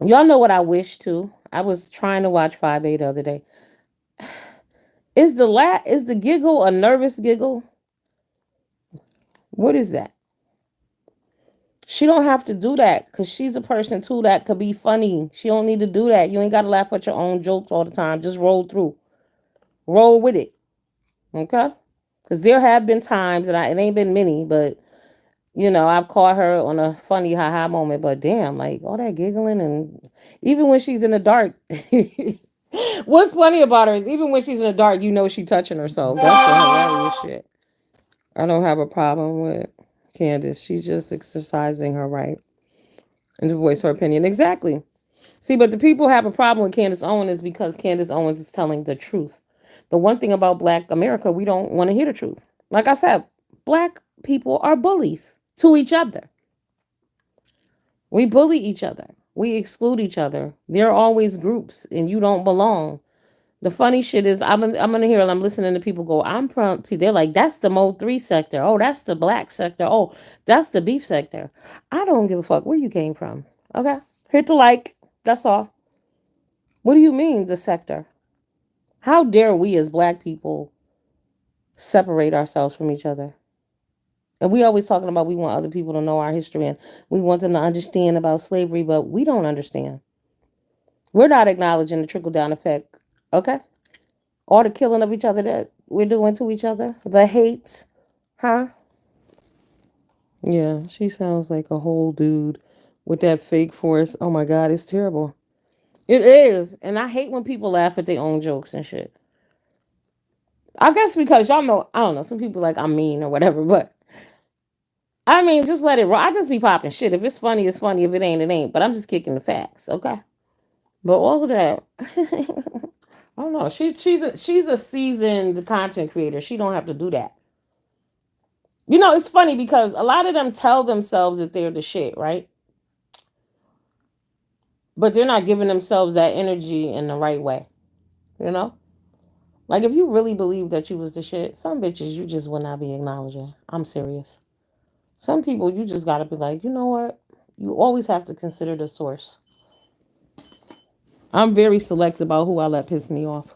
Y'all know what I wish too. I was trying to watch 5A the other day. Is the giggle a nervous giggle? What is that? She don't have to do that because she's a person too that could be funny. She don't need to do that. You ain't got to laugh at your own jokes all the time. Just roll through. Roll with it. Okay? Because there have been times, and it ain't been many, but, I've caught her on a funny ha-ha moment. But damn, like all that giggling and even when she's in the dark. What's funny about her is even when she's in the dark, she touching herself. That's the hilarious shit. I don't have a problem with Candace. She's just exercising her right and to voice her opinion. Exactly. See, but the people have a problem with Candace Owens is because Candace Owens is telling the truth. The one thing about Black America, we don't want to hear the truth. Like I said, Black people are bullies to each other. We bully each other. We exclude each other. There are always groups, and you don't belong. The funny shit is, I'm gonna hear. I'm listening to people go. I'm from. They're like, that's the Mo 3 sector. Oh, that's the black sector. Oh, that's the beef sector. I don't give a fuck where you came from. Okay, hit the like. That's all. What do you mean the sector? How dare we as Black people separate ourselves from each other? And we always talking about we want other people to know our history and we want them to understand about slavery, but we don't understand. We're not acknowledging the trickle down effect. Okay, or the killing of each other that we're doing to each other? The hate, huh? Yeah, she sounds like a whole dude with that fake voice. Oh my god, it's terrible. It is, and I hate when people laugh at their own jokes and shit. I guess because y'all know, I don't know, some people like I'm mean or whatever, but I mean, just let it roll. I just be popping shit. If it's funny, it's funny. If it ain't, it ain't. But I'm just kicking the facts, okay? But all of that, I don't know. She's a seasoned content creator. She don't have to do that. You know, it's funny because a lot of them tell themselves that they're the shit, right? But they're not giving themselves that energy in the right way. You know, like if you really believe that you was the shit, some bitches you just would not be acknowledging. I'm serious. Some people you just gotta be like, you know what? You always have to consider the source. I'm very select about who I let piss me off.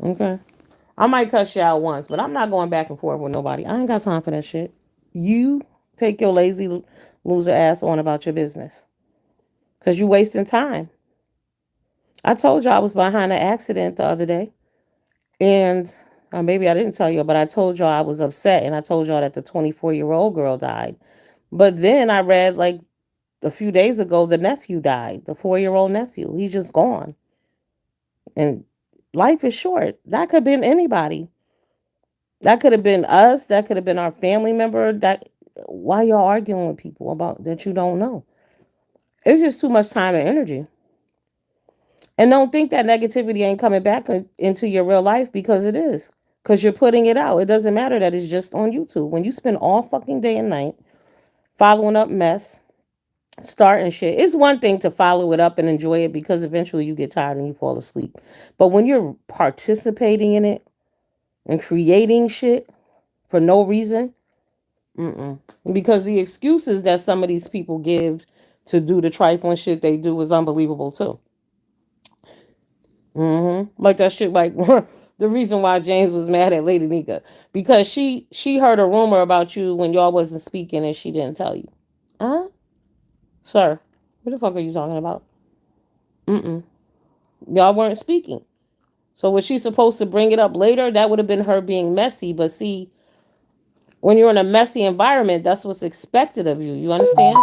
Okay. I might cuss you out once, but I'm not going back and forth with nobody. I ain't got time for that shit. You take your lazy loser ass on about your business. Cause you wasting time. I told you I was behind an accident the other day. And maybe I didn't tell you, but I told y'all I was upset and I told y'all that the 24-year-old girl died. But then I read like a few days ago the nephew died, the 4-year-old nephew. He's just gone. And life is short. That could have been anybody. That could have been us. That could have been our family member. That why y'all arguing with people about that you don't know? It's just too much time and energy. And don't think that negativity ain't coming back into your real life because it is. Because you're putting it out. It doesn't matter that it's just on YouTube. When you spend all fucking day and night following up mess, starting shit, it's one thing to follow it up and enjoy it because eventually you get tired and you fall asleep. But when you're participating in it and creating shit for no reason, mm-mm. Because the excuses that some of these people give to do the trifling shit they do is unbelievable too. Like that shit. Like the reason why James was mad at Lady Nika because she heard a rumor about you when y'all wasn't speaking and she didn't tell you. Huh, sir? What the fuck are you talking about? Mm-mm. Y'all weren't speaking. So was she supposed to bring it up later? That would have been her being messy. But see, when you're in a messy environment, that's what's expected of you. You understand?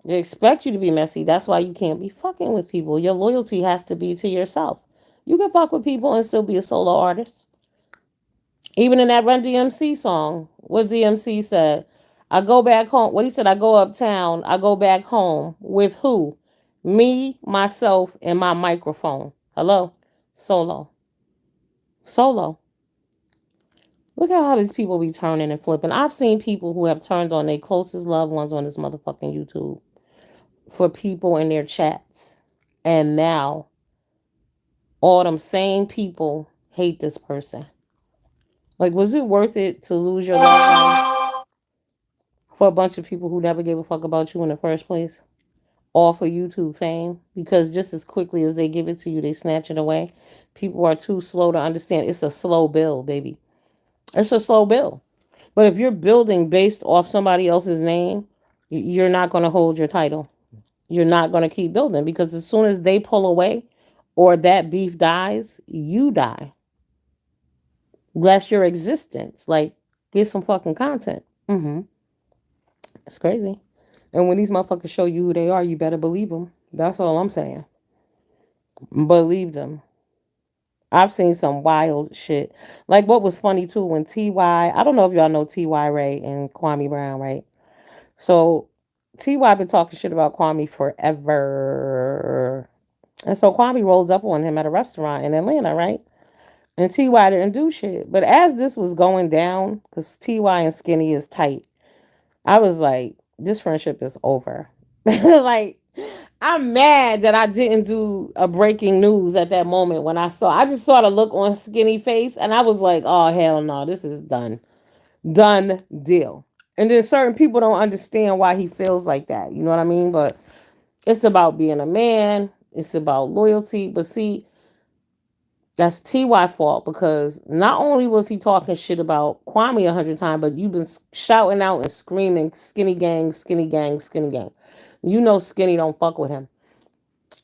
They expect you to be messy. That's why you can't be fucking with people. Your loyalty has to be to yourself. You can fuck with people and still be a solo artist. Even in that Run DMC song, what DMC said, I go back home. What he said, I go uptown. I go back home with who? Me, myself, and my microphone. Hello? Solo. Solo. Look at how these people be turning and flipping. I've seen people who have turned on their closest loved ones on this motherfucking YouTube for people in their chats. And now all them same people hate this person. Like, was it worth it to lose your loved one for a bunch of people who never gave a fuck about you in the first place? All for YouTube fame? Because just as quickly as they give it to you, they snatch it away. People are too slow to understand. It's a slow build, baby. It's a slow build. But if you're building based off somebody else's name, you're not going to hold your title. You're not going to keep building because as soon as they pull away or that beef dies, you die. Bless your existence. Like, get some fucking content. It's crazy. And when these motherfuckers show you who they are, you better believe them. That's all I'm saying. Believe them. I've seen some wild shit. Like what was funny too when Ty, I don't know if y'all know Ty Ray and Kwame Brown, right? So Ty been talking shit about Kwame forever. And so Kwame rolls up on him at a restaurant in Atlanta, right? And Ty didn't do shit. But as this was going down, because Ty and Skinny is tight, I was like, this friendship is over. Like, I'm mad that I didn't do a breaking news at that moment when I just saw the look on Skinny face and I was like, oh hell no, this is done. Done deal. And then certain people don't understand why he feels like that. You know what I mean? But it's about being a man. It's about loyalty. But see, that's Ty fault because not only was he talking shit about Kwame 100 times, but you've been shouting out and screaming skinny gang, skinny gang, skinny gang. You know Skinny don't fuck with him.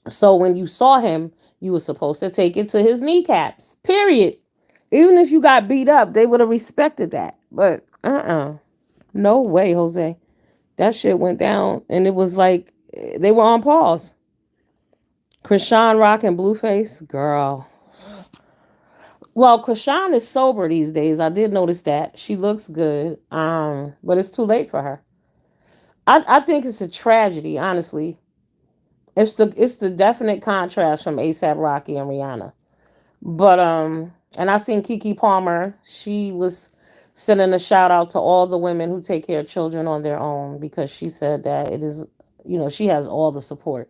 So when you saw him, you were supposed to take it to his kneecaps. Period. Even if you got beat up, they would have respected that. But no way, Jose. That shit went down, and it was like they were on pause. Krishan Rock and Blueface, girl. Well, Krishan is sober these days. I did notice that. She looks good. But it's too late for her. I think it's a tragedy, honestly. It's the definite contrast from ASAP Rocky and Rihanna. But and I seen Kiki Palmer. She was sending a shout out to all the women who take care of children on their own because she said that it is, she has all the support,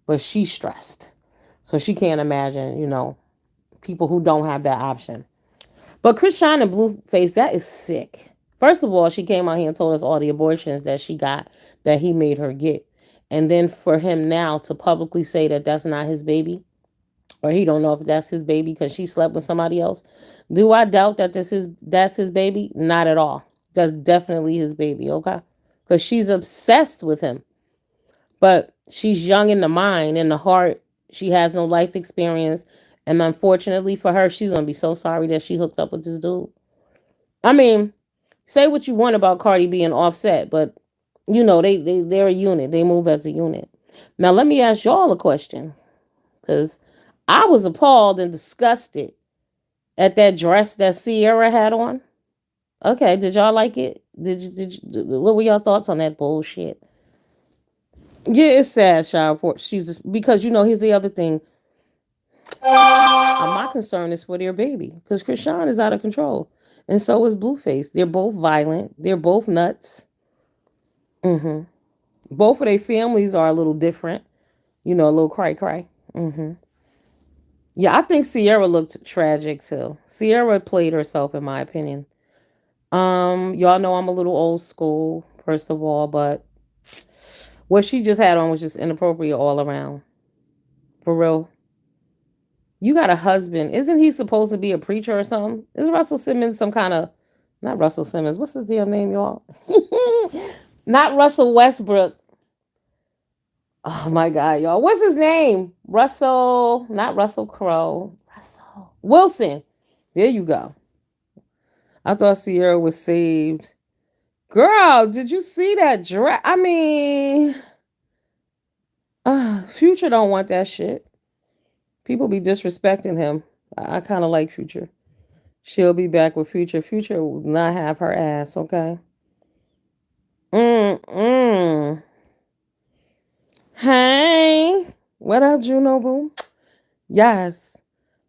but she's stressed. So she can't imagine, people who don't have that option. But Chris Shine and Blueface, that is sick. First of all, she came out here and told us all the abortions that she got, that he made her get. And then for him now to publicly say that that's not his baby, or he don't know if that's his baby because she slept with somebody else. Do I doubt that that's his baby? Not at all. That's definitely his baby, okay? Because she's obsessed with him. But she's young in the mind, in the heart. She has no life experience. And unfortunately for her, she's gonna be so sorry that she hooked up with this dude. I mean, say what you want about Cardi B and Offset, but they're a unit. They move as a unit. Now let me ask y'all a question. Because I was appalled and disgusted at that dress that Sierra had on. Okay, did y'all like it? What were y'all thoughts on that bullshit? Yeah, it's sad, Shire. She's just, because here's the other thing. My concern is for their baby because Krishan is out of control, and so is Blueface. They're both violent. They're both nuts. hmm Both of their families are a little different. A little cry cry. Yeah, I think Sierra looked tragic too. Sierra played herself, in my opinion. Y'all know I'm a little old school, first of all, but what she just had on was just inappropriate all around. For real. You got a husband. Isn't he supposed to be a preacher or something? Is Russell Simmons some kind of, not Russell Simmons, what's his damn name, y'all? Not Russell Westbrook. Oh my God, y'all. What's his name? Russell, not Russell Crowe. Russell Wilson. There you go. I thought Sierra was saved. Girl, did you see that dress? I mean, Future don't want that shit. People be disrespecting him. I kind of like Future. She'll be back with Future. Future will not have her ass, okay? Mm-mm. Hey. What up, Juno Boo? Yes.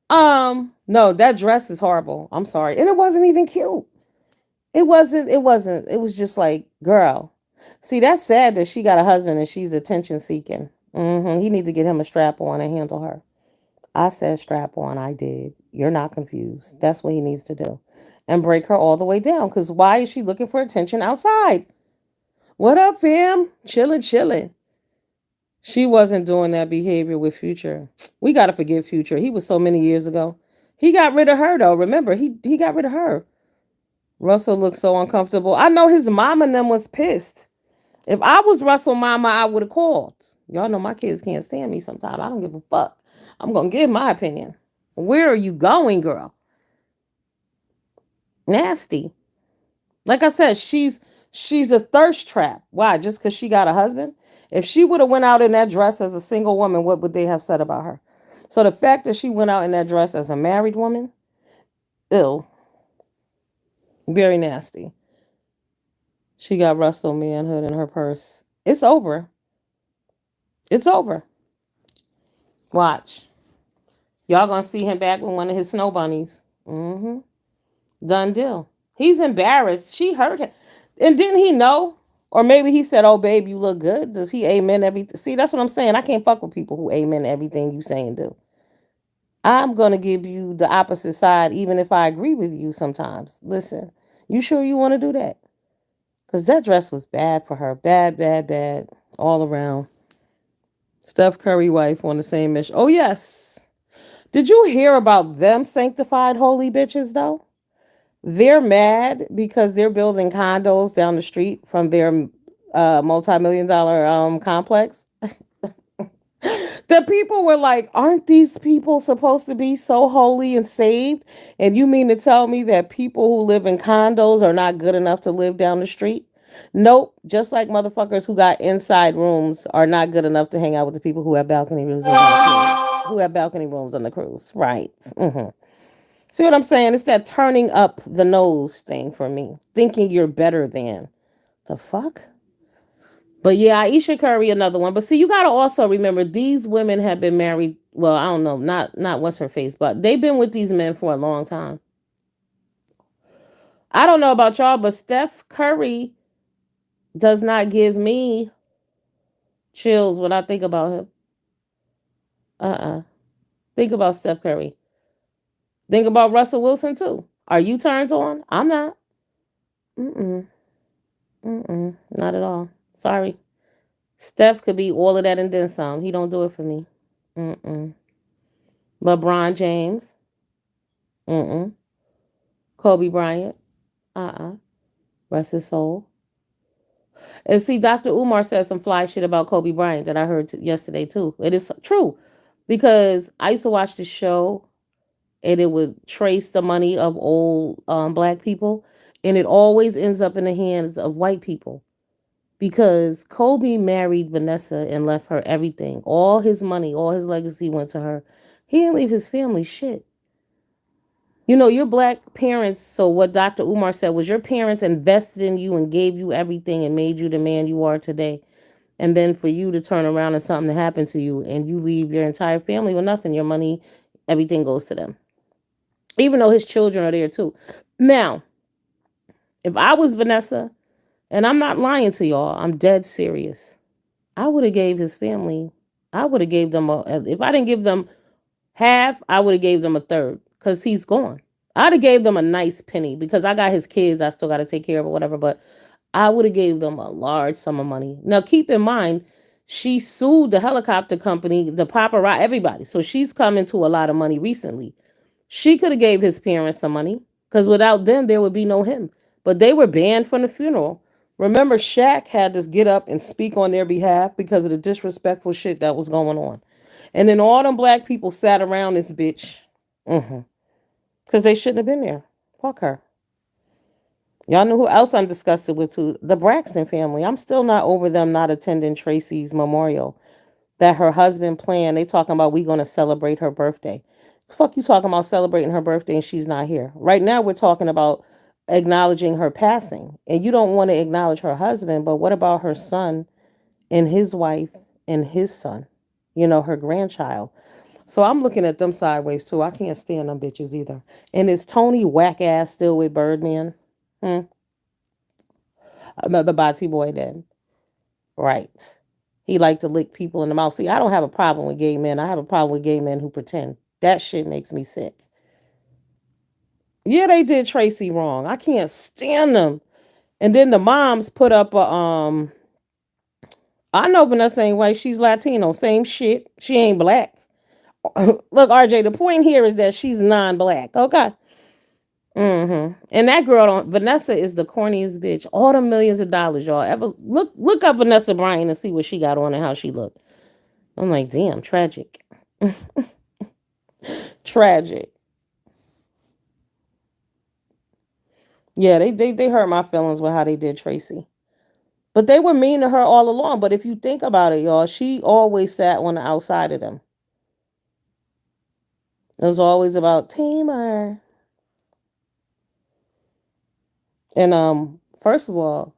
No, that dress is horrible. I'm sorry. And it wasn't even cute. It was just like, girl. See, that's sad that she got a husband and she's attention seeking. He need to get him a strap on and handle her. I said strap on, I did. You're not confused. That's what he needs to do. And break her all the way down. Because why is she looking for attention outside? What up, fam? Chilling, chilling. She wasn't doing that behavior with Future. We gotta forgive Future. He was so many years ago. He got rid of her though. Remember, he got rid of her. Russell looked so uncomfortable. I know his mom and them was pissed. If I was Russell mama, I would have called. Y'all know my kids can't stand me sometimes. I don't give a fuck. I'm gonna give my opinion. Where are you going, girl? Nasty. Like I said, she's a thirst trap. Why? Just because she got a husband? If she would have went out in that dress as a single woman, what would they have said about her? So the fact that she went out in that dress as a married woman, ill, very nasty. She got Russell manhood in her purse. It's over. It's over. Watch. Y'all gonna see him back with one of his snow bunnies. Done deal. He's embarrassed. She hurt him. And didn't he know? Or maybe he said, "Oh, babe, you look good." Does he amen everything? See, that's what I'm saying. I can't fuck with people who amen everything you say and do. I'm going to give you the opposite side, even if I agree with you sometimes. Listen, you sure you want to do that? Because that dress was bad for her. Bad, bad, bad. All around. Steph Curry wife on the same mission. Oh, yes. Did you hear about them sanctified holy bitches, though? They're mad because they're building condos down the street from their multi-million dollar complex. The people were like, aren't these people supposed to be so holy and saved? And you mean to tell me that people who live in condos are not good enough to live down the street? Nope. Just like motherfuckers who got inside rooms are not good enough to hang out with the people who have balcony rooms on the cruise. Who have balcony rooms on the cruise. Right. See what I'm saying? It's that turning up the nose thing for me. Thinking you're better than. The fuck? But yeah, Aisha Curry, another one. But see, you gotta also remember these women have been married. Well, I don't know, not what's her face, but they've been with these men for a long time. I don't know about y'all, but Steph Curry does not give me chills when I think about him. Think about Steph Curry. Think about Russell Wilson too. Are you turned on? I'm not. Mm-mm. Mm-mm. Not at all. Sorry. Steph could be all of that and then some. He don't do it for me. Mm-mm. LeBron James. Mm-mm. Kobe Bryant. Uh-uh. Rest his soul. And see, Dr. Umar said some fly shit about Kobe Bryant that I heard yesterday too. It is true. Because I used to watch the show and it would trace the money of old black people. And it always ends up in the hands of white people. Because Kobe married Vanessa and left her everything. All his money, all his legacy went to her. He didn't leave his family shit. You know, your black parents, so what Dr. Umar said was your parents invested in you and gave you everything and made you the man you are today. And then for you to turn around and something to happen to you and you leave your entire family with nothing, your money, everything goes to them. Even though his children are there too. Now, if I was Vanessa, and I'm not lying to y'all, I'm dead serious. I would have gave his family, I would have gave them if I didn't give them half, I would have gave them a third because he's gone. I'd have gave them a nice penny because I got his kids. I still got to take care of or whatever. But I would have gave them a large sum of money. Now, keep in mind, she sued the helicopter company, the paparazzi, everybody. So she's come into a lot of money recently. She could have gave his parents some money because without them, there would be no him. But they were banned from the funeral. Remember, Shaq had to get up and speak on their behalf because of the disrespectful shit that was going on. And then all them black people sat around this bitch. Because they shouldn't have been there. Fuck her. Y'all know who else I'm disgusted with too? The Braxton family. I'm still not over them not attending Tracy's memorial that her husband planned. They talking about we gonna celebrate her birthday. Fuck you talking about celebrating her birthday and she's not here. Right now we're talking about acknowledging her passing. And you don't want to acknowledge her husband, but what about her son and his wife and his son? You know, her grandchild. So I'm looking at them sideways too. I can't stand them bitches either. And is Tony whack ass still with Birdman? Hmm. The Bati boy then. Right. He liked to lick people in the mouth. See, I don't have a problem with gay men. I have a problem with gay men who pretend. That shit makes me sick. Yeah, they did Tracy wrong. I can't stand them. And then the moms put up a I know Vanessa ain't white. She's Latino. Same shit. She ain't black. Look, RJ, the point here is that she's non-black. Okay. And that girl don't Vanessa is the corniest bitch. All the millions of dollars, y'all. Ever look up Vanessa Bryant and see what she got on and how she looked. I'm like, damn, tragic. Tragic. Yeah, they hurt my feelings with how they did Tracy. But they were mean to her all along. But if you think about it, y'all, she always sat on the outside of them. It was always about Tamer. And first of all,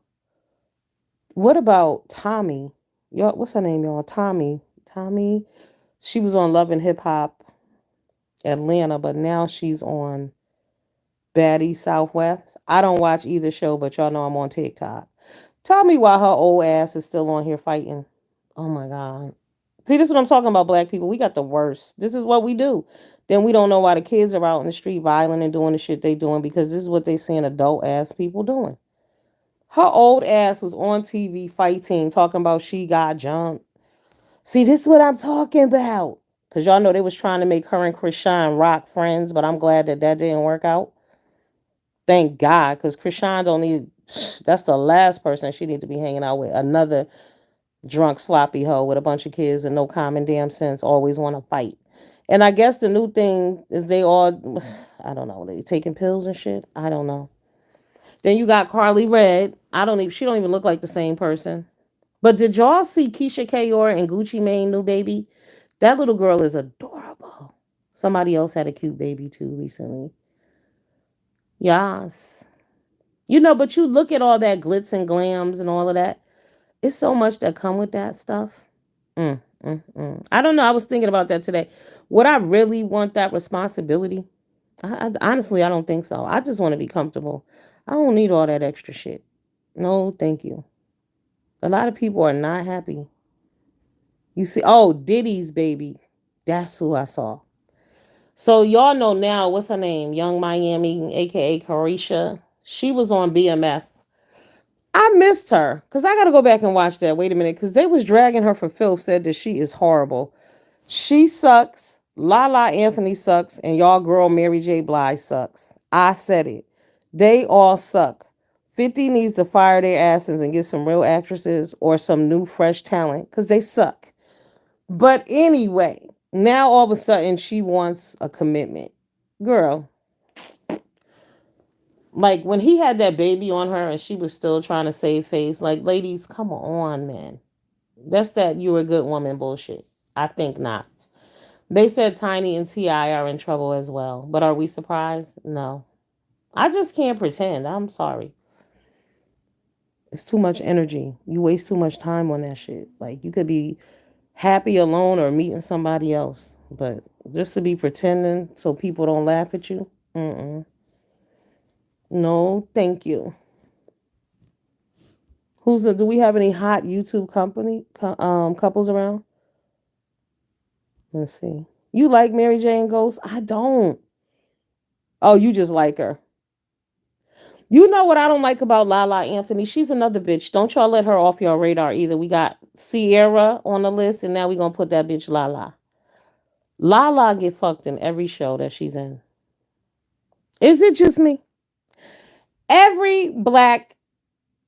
what about Tommy? Y'all, what's her name, y'all? Tommy. Tommy. She was on Love and Hip Hop Atlanta, but now she's on Baddie Southwest. I don't watch either show, but y'all know I'm on TikTok. Tell me why her old ass is still on here fighting. Oh my God. See, this is what I'm talking about, black people. We got the worst. This is what we do. Then we don't know why the kids are out in the street violent and doing the shit they doing because this is what they seeing adult ass people doing. Her old ass was on TV fighting, talking about she got jumped. See, this is what I'm talking about. Because y'all know they was trying to make her and Krishan Rock friends, but I'm glad that didn't work out. Thank God, because Krishan don't need, that's the last person she need to be hanging out with. Another Drunk, sloppy hoe with a bunch of kids and no common damn sense, always want to fight. And I guess the new thing is they all, I don't know, they taking pills and shit. I don't know. Then you got Carly Red. I don't even, she don't even look like the same person. But did y'all see Keisha Kayor and Gucci Mane new baby? That little girl is adorable. Somebody else had a cute baby too recently. Yes. But you look at all that glitz and glams and all of that. It's so much that come with that stuff. I don't know. I was thinking about that today. Would I really want that responsibility? Honestly, I don't think so. I just want to be comfortable. I don't need all that extra shit. No, thank you. A lot of people are not happy. You see, oh, Diddy's baby. That's who I saw. So y'all know now, what's her name? Young Miami, aka Carisha. She was on BMF. I missed her because I got to go back and watch that. Wait a minute, because they was dragging her for filth. Said that she is horrible. She sucks. Lala Anthony sucks, and y'all girl Mary J. Blige sucks. I said it. They all suck. 50 needs to fire their asses and get some real actresses or some new fresh talent because they suck. But anyway, now all of a sudden she wants a commitment. Girl, like when he had that baby on her and she was still trying to save face, like, ladies, come on, man. That's that you're a good woman bullshit. I think not. They said Tiny and T.I. are in trouble as well. But are we surprised? No. I just can't pretend. I'm sorry. It's too much energy. You waste too much time on that shit. Like, you could be happy alone or meeting somebody else. But just to be pretending so people don't laugh at you? No, thank you. Do we have any hot YouTube couples around? Let's see. You like Mary Jane Ghost? I don't. Oh, you just like her. You know what I don't like about Lala Anthony? She's another bitch. Don't y'all let her off your radar either. We got Sierra on the list, and now we gonna put that bitch Lala. Lala get fucked in every show that she's in. Is it just me? Every black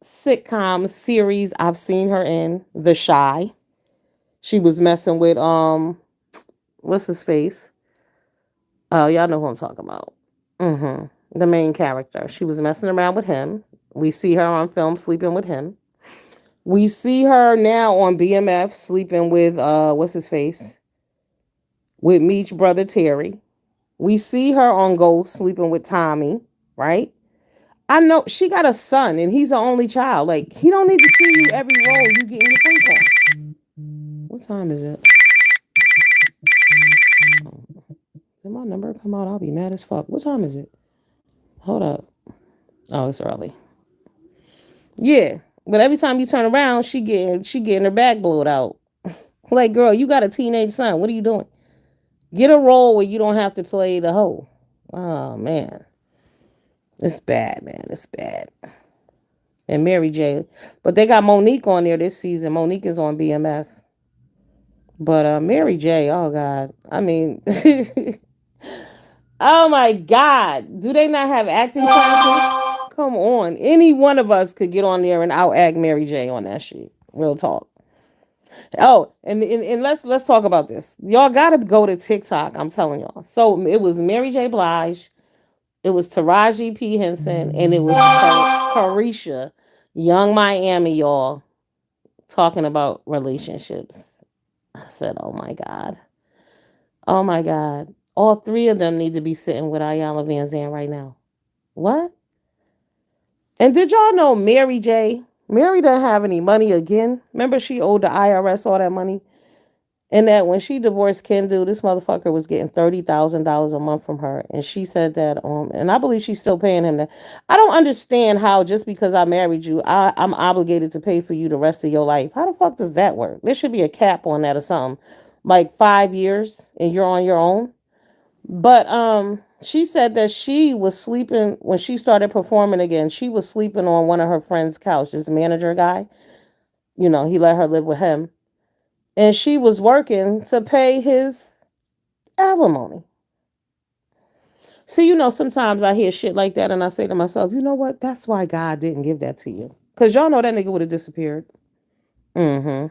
sitcom series I've seen her in, The Shy. She was messing with what's his face? Oh, y'all know who I'm talking about. The main character. She was messing around with him. We see her on film sleeping with him. We see her now on BMF sleeping with what's his face? With Meech's brother Terry. We see her on Ghost sleeping with Tommy, right? I know she got a son and he's the only child. Like, he don't need to see you every role you get in your freak on. What time is it? Did my number come out? I'll be mad as fuck. What time is it? Hold up. Oh, it's early. Yeah. But every time you turn around, she getting her back blowed out. Like, girl, you got a teenage son. What are you doing? Get a role where you don't have to play the hoe. Oh man. It's bad, man. It's bad. And Mary J. But they got Monique on there this season. Monique is on BMF. But Mary J, oh God. I mean oh my God. Do they not have acting classes? Come on. Any one of us could get on there and out act Mary J on that shit. Real talk. Oh, and let's talk about this. Y'all gotta go to TikTok. I'm telling y'all. So it was Mary J. Blige, it was Taraji P. Henson, and it was Carisha, Young Miami, y'all, talking about relationships. I said, oh my God. Oh my God. All three of them need to be sitting with Ayala Van Zandt right now. What? And did y'all know Mary J? Mary doesn't have any money again. Remember she owed the IRS all that money? And that when she divorced Kendu, this motherfucker was getting $30,000 a month from her. And she said that, and I believe she's still paying him that. I don't understand how just because I married you, I'm obligated to pay for you the rest of your life. How the fuck does that work? There should be a cap on that or something. Like 5 years and you're on your own. But she said that she was sleeping when she started performing again. She was sleeping on one of her friend's couch, this manager guy. He let her live with him. And she was working to pay his alimony. See, sometimes I hear shit like that and I say to myself, you know what? That's why God didn't give that to you. Because y'all know that nigga would have disappeared. Mm-hmm.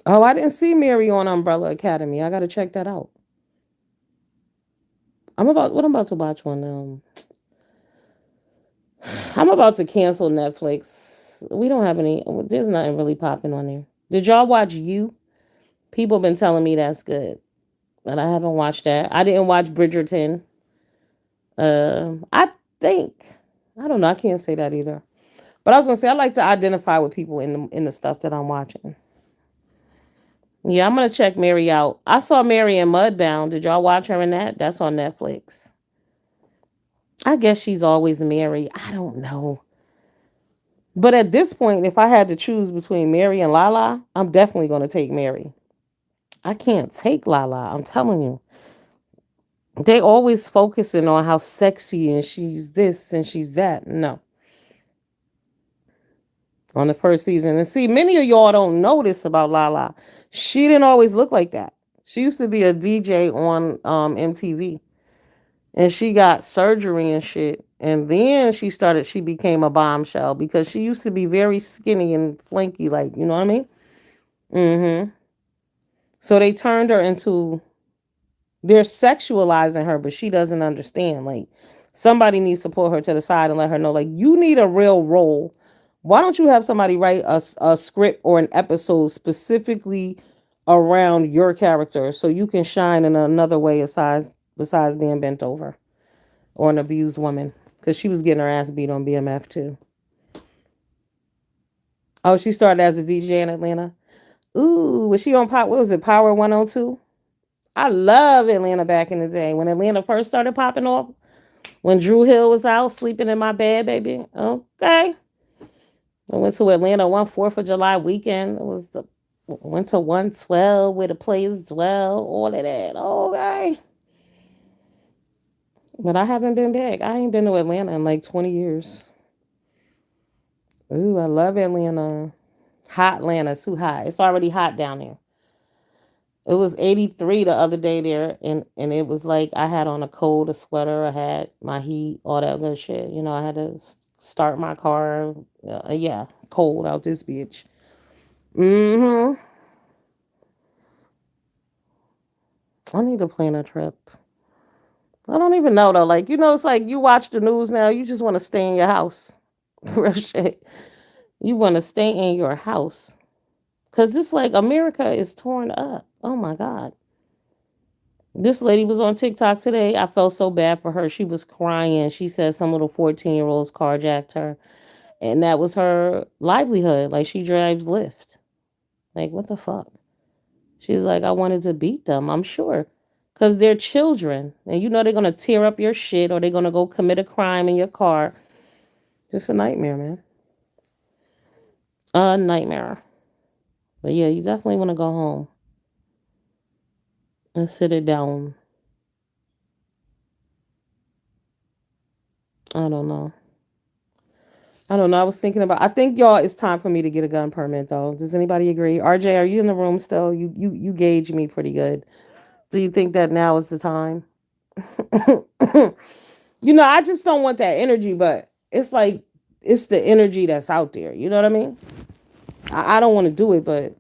Oh, I didn't see Mary on Umbrella Academy. I gotta check that out. I'm about to watch one. I'm about to cancel Netflix. We don't have any. There's nothing really popping on there. Did y'all watch You? People been telling me that's good, and I haven't watched that. I didn't watch Bridgerton. I think I don't know. I can't say that either. But I was gonna say I like to identify with people in the stuff that I'm watching. Yeah, I'm gonna check Mary out. I saw Mary in Mudbound. Did y'all watch her in that? That's on Netflix. I guess she's always Mary. I don't know. But at this point, if I had to choose between Mary and Lala, I'm definitely gonna take Mary. I can't take Lala. I'm telling you. They always focusing on how sexy and she's this and she's that. No. On the first season. And see, many of y'all don't know this about Lala. She didn't always look like that. She used to be a VJ on MTV. And she got surgery and shit. And then she became a bombshell because she used to be very skinny and flanky, like, you know what I mean? Mm-hmm. So they turned her into, they're sexualizing her, but she doesn't understand. Like, somebody needs to pull her to the side and let her know, like, you need a real role. Why don't you have somebody write a script or an episode specifically around your character so you can shine in another way besides being bent over or an abused woman? Because she was getting her ass beat on BMF too. Oh, she started as a DJ in Atlanta. Ooh, was she on Pop? What was it? Power 102? I love Atlanta back in the day when Atlanta first started popping off. When Drew Hill was out sleeping in my bed, baby. Okay. I went to Atlanta one 4th of July weekend. It was the went to 112 where the players dwell, all of that. Okay. But I haven't been back. I ain't been to Atlanta in like 20 years. Ooh, I love Atlanta. Hot Atlanta. It's too hot. It's already hot down there. It was 83 the other day there, and it was like I had on a coat, a sweater, I had my heat, all that good shit. You know, I had to start my car. Yeah, cold out this bitch. Mm-hmm. I need to plan a trip. I don't even know though. Like, it's like you watch the news now, you just want to stay in your house. Real shit. You want to stay in your house. Cause it's like America is torn up. Oh my God. This lady was on TikTok today. I felt so bad for her. She was crying. She said some little 14-year-olds carjacked her. And that was her livelihood. Like she drives Lyft. Like, what the fuck? She's like, I wanted to beat them, I'm sure. Because they're children. And they're going to tear up your shit or they're going to go commit a crime in your car. Just a nightmare, man. A nightmare. But yeah, you definitely want to go home and sit it down. I don't know. I don't know. I was thinking about. I think y'all, it's time for me to get a gun permit, though. Does anybody agree? RJ, are you in the room still? You gauge me pretty good. Do you think that now is the time? I just don't want that energy, but it's like it's the energy that's out there. You know what I mean? I don't want to do it, but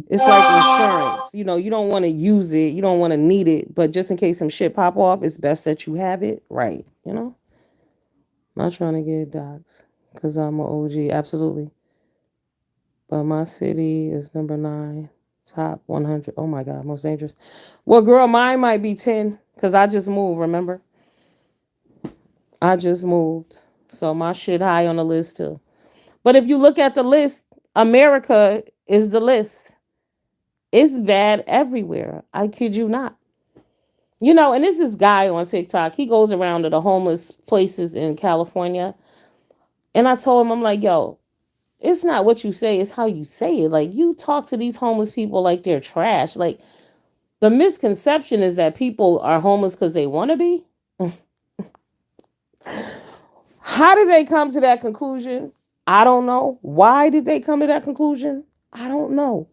it's like insurance. You don't want to use it, you don't want to need it, but just in case some shit pop off, it's best that you have it, right? Not trying to get dogs because I'm an OG, absolutely. But my city is number 9, top 100. Oh my God, most dangerous. Well, girl, mine might be 10 because I just moved. Remember, I just moved, so my shit high on the list too. But if you look at the list, America is the list. It's bad everywhere. I kid you not. And this is guy on TikTok. He goes around to the homeless places in California. And I told him, I'm like, yo, it's not what you say, it's how you say it. Like, you talk to these homeless people like they're trash. Like, the misconception is that people are homeless because they want to be. How did they come to that conclusion? I don't know. Why did they come to that conclusion? I don't know.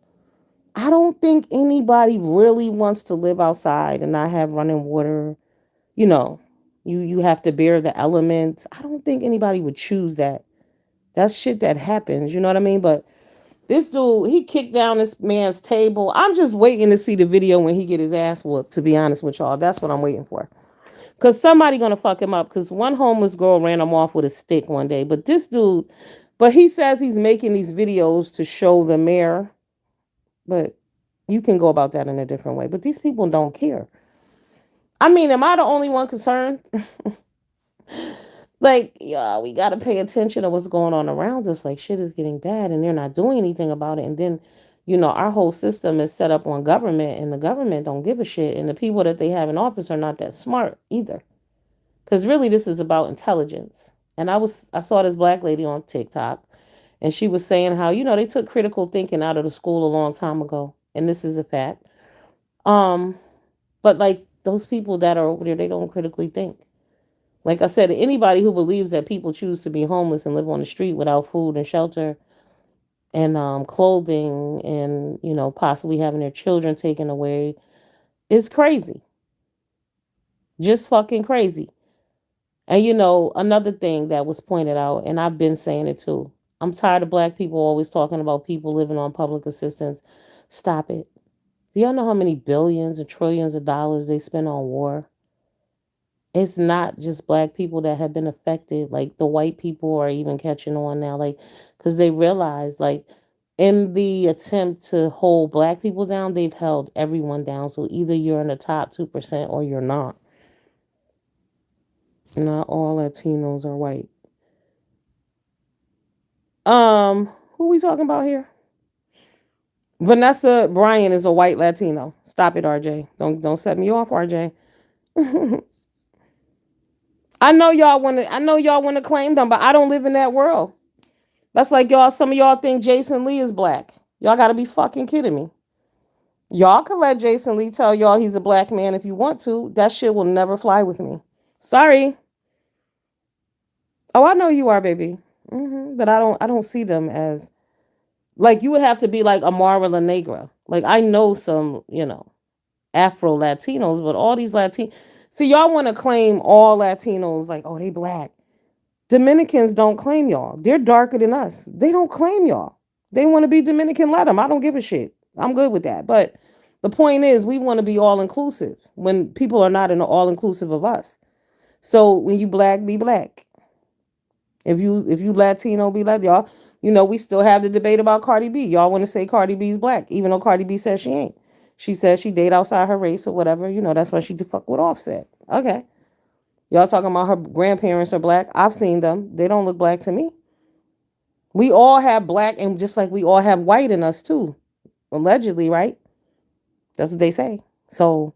I don't think anybody really wants to live outside and not have running water. You know, you have to bear the elements. I don't think anybody would choose that. That's shit that happens, you know what I mean? But This dude, he kicked down this man's table. I'm just waiting to see the video when he get his ass whooped, to be honest with y'all. That's what I'm waiting for. Because somebody gonna fuck him up. Because one homeless girl ran him off with a stick one day. But this dude, but he says he's making these videos to show the mayor. But you can go about that in a different way. But these people don't care. I mean, am I the only one concerned? Like, yeah, we got to pay attention to what's going on around us. Like, shit is getting bad and they're not doing anything about it. And then, our whole system is set up on government and the government don't give a shit. And the people that they have in office are not that smart either. Because really, this is about intelligence. And I saw this black lady on TikTok and she was saying how, they took critical thinking out of the school a long time ago. And this is a fact. Um, but like those people that are over there, they don't critically think. Like I said, anybody who believes that people choose to be homeless and live on the street without food and shelter and clothing and, possibly having their children taken away is crazy. Just fucking crazy. And, another thing that was pointed out, and I've been saying it too, I'm tired of black people always talking about people living on public assistance. Stop it. Do y'all know how many billions and trillions of dollars they spend on war? It's not just black people that have been affected. Like the white people are even catching on now, like, because they realize, like, in the attempt to hold black people down, they've held everyone down. So either you're in the top 2% or you're not. Not all Latinos are white. Who we talking about here? Vanessa Bryan is a white Latino. Stop it, RJ. Don't set me off, RJ. I know y'all want to claim them, but I don't live in that world. That's like y'all. Some of y'all think Jason Lee is black. Y'all gotta be fucking kidding me. Y'all can let Jason Lee tell y'all he's a black man if you want to. That shit will never fly with me. Sorry. Oh, I know you are, baby. But I don't see them as like you would have to be like Amara La Negra. Like I know some, Afro Latinos, but all these Latinos. See, y'all want to claim all Latinos like, oh, they black. Dominicans don't claim y'all. They're darker than us. They don't claim y'all. They want to be Dominican, let them. I don't give a shit. I'm good with that. But the point is, we want to be all inclusive when people are not in all inclusive of us. So when you black, be black. If you Latino, be like y'all. We still have the debate about Cardi B. Y'all want to say Cardi B's black, even though Cardi B says she ain't. She says she date outside her race or whatever. That's why she fuck with Offset. Okay. Y'all talking about her grandparents are black. I've seen them. They don't look black to me. We all have black, and just like we all have white in us too. Allegedly, right? That's what they say. So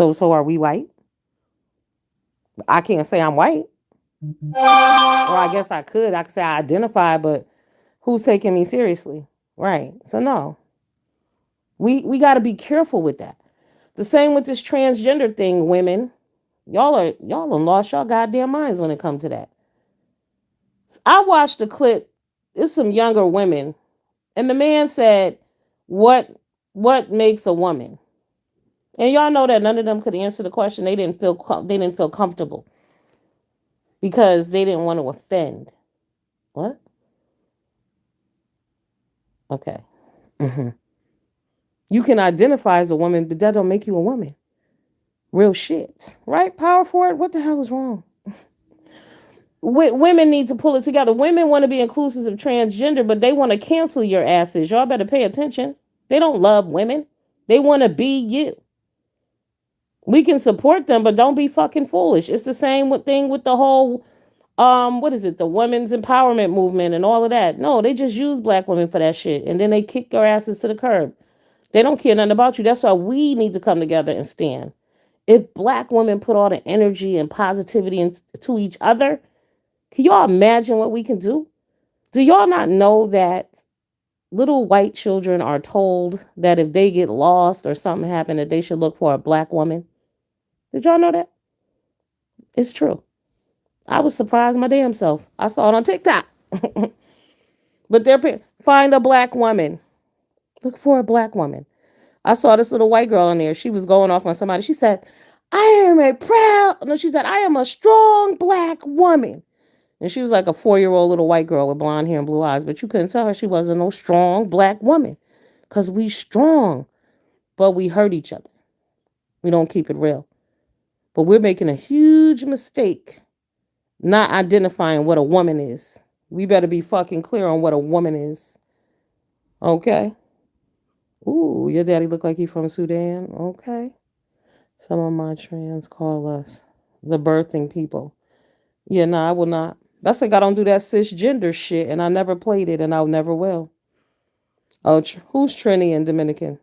are we white? I can't say I'm white. Or I guess I could. I could say I identify, but who's taking me seriously? Right. So no. We got to be careful with that. The same with this transgender thing, women. Y'all lost y'all goddamn minds when it comes to that. I watched a clip. It's some younger women, and the man said, "What makes a woman?" And y'all know that none of them could answer the question. They didn't feel comfortable because they didn't want to offend. What? Okay. Mm-hmm. You can identify as a woman, but that don't make you a woman. Real shit, right? Power forward. What the hell is wrong? Women need to pull it together. Women want to be inclusive of transgender, but they want to cancel your asses. Y'all better pay attention. They don't love women. They want to be you. We can support them, but don't be fucking foolish. It's the same thing with the whole what is it, the women's empowerment movement and all of that. No, they just use black women for that shit, and then they kick your asses to the curb. They don't care nothing about you. That's why we need to come together and stand. If black women put all the energy and positivity into each other, can y'all imagine what we can do? Do y'all not know that little white children are told that if they get lost or something happened, that they should look for a black woman? Did y'all know that? It's true. I was surprised my damn self. I saw it on TikTok. But find a black woman. Look for a black woman. I saw this little white girl in there. She was going off on somebody. She said, I am a strong black woman. And she was like a 4-year-old little white girl with blonde hair and blue eyes, but you couldn't tell her she wasn't no strong black woman. Because we strong, but we hurt each other. We don't keep it real. But we're making a huge mistake not identifying what a woman is. We better be fucking clear on what a woman is. Okay? Ooh, your daddy look like he from Sudan. Okay. Some of my trans call us the birthing people. Yeah, no, I will not. That's like I don't do that cisgender shit, and I never played it, and I never will. Oh, who's Trini and Dominican?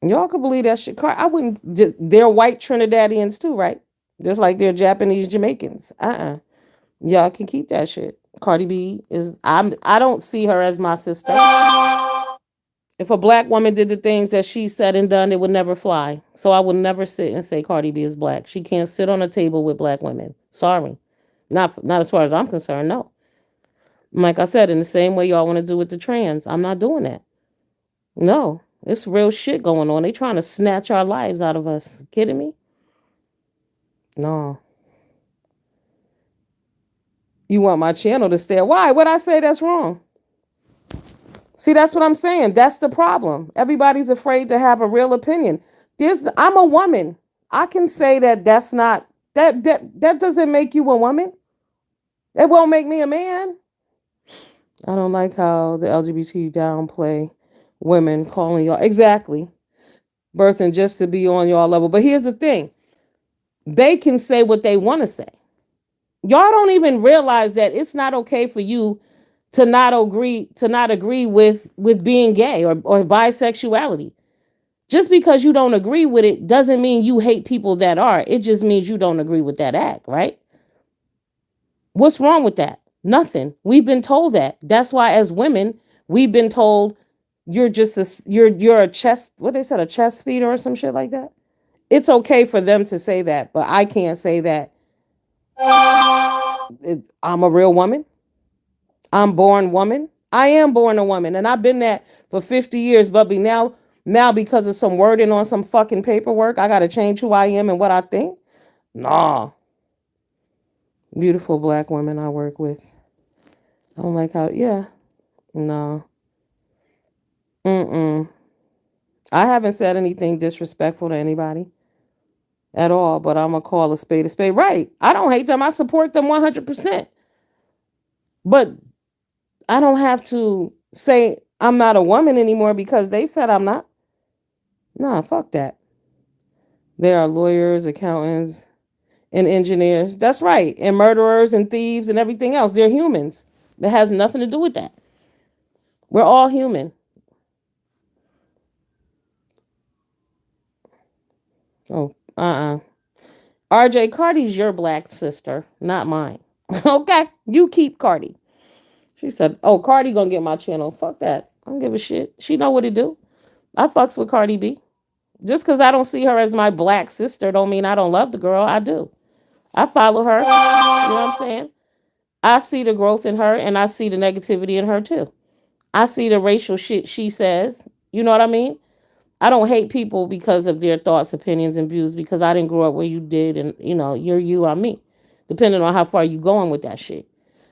Y'all can believe that shit. I wouldn't. They're white Trinidadians too, right? Just like they're Japanese Jamaicans. Y'all can keep that shit. Cardi B is. I don't see her as my sister. If a black woman did the things that she said and done, it would never fly. So I would never sit and say Cardi B is black. She can't sit on a table with black women. Sorry. Not as far as I'm concerned, no. Like I said, in the same way y'all want to do with the trans, I'm not doing that. No. It's real shit going on. They trying to snatch our lives out of us. Kidding me? No. You want my channel to stay? Why? What I say that's wrong? See, that's what I'm saying. That's the problem. Everybody's afraid to have a real opinion. I'm a woman. I can say that's not that doesn't make you a woman. It won't make me a man. I don't like how the LGBT downplay women calling y'all exactly birthing just to be on y'all level. But here's the thing. They can say what they want to say. Y'all don't even realize that it's not okay for you to not agree with being gay or bisexuality. Just because you don't agree with it doesn't mean you hate people that are. It just means you don't agree with that act, right? What's wrong with that? Nothing. We've been told that. That's why as women, we've been told you're just you're a chest, what they said, a chest feeder or some shit like that. It's okay for them to say that, but I can't say that. I'm a real woman. I'm born woman. I am born a woman, and I've been that for 50 years. But now because of some wording on some fucking paperwork, I gotta change who I am and what I think. Nah. Beautiful black women I work with. I don't like how. Yeah. No. Mm-mm. I haven't said anything disrespectful to anybody at all, but I'm gonna call a spade a spade. Right. I don't hate them. I support them 100%. But I don't have to say I'm not a woman anymore because they said I'm not. Nah, fuck that. There are lawyers, accountants, and engineers. That's right. And murderers and thieves and everything else. They're humans. That has nothing to do with that. We're all human. Oh, RJ, Cardi's your black sister, not mine. Okay? You keep Cardi. She said, oh, Cardi gonna get my channel. Fuck that. I don't give a shit. She know what to do. I fucks with Cardi B. Just because I don't see her as my black sister don't mean I don't love the girl. I do. I follow her. You know what I'm saying? I see the growth in her and I see the negativity in her too. I see the racial shit she says. You know what I mean? I don't hate people because of their thoughts, opinions, and views because I didn't grow up where you did. And, you're you, I'm me. Depending on how far you going with that shit.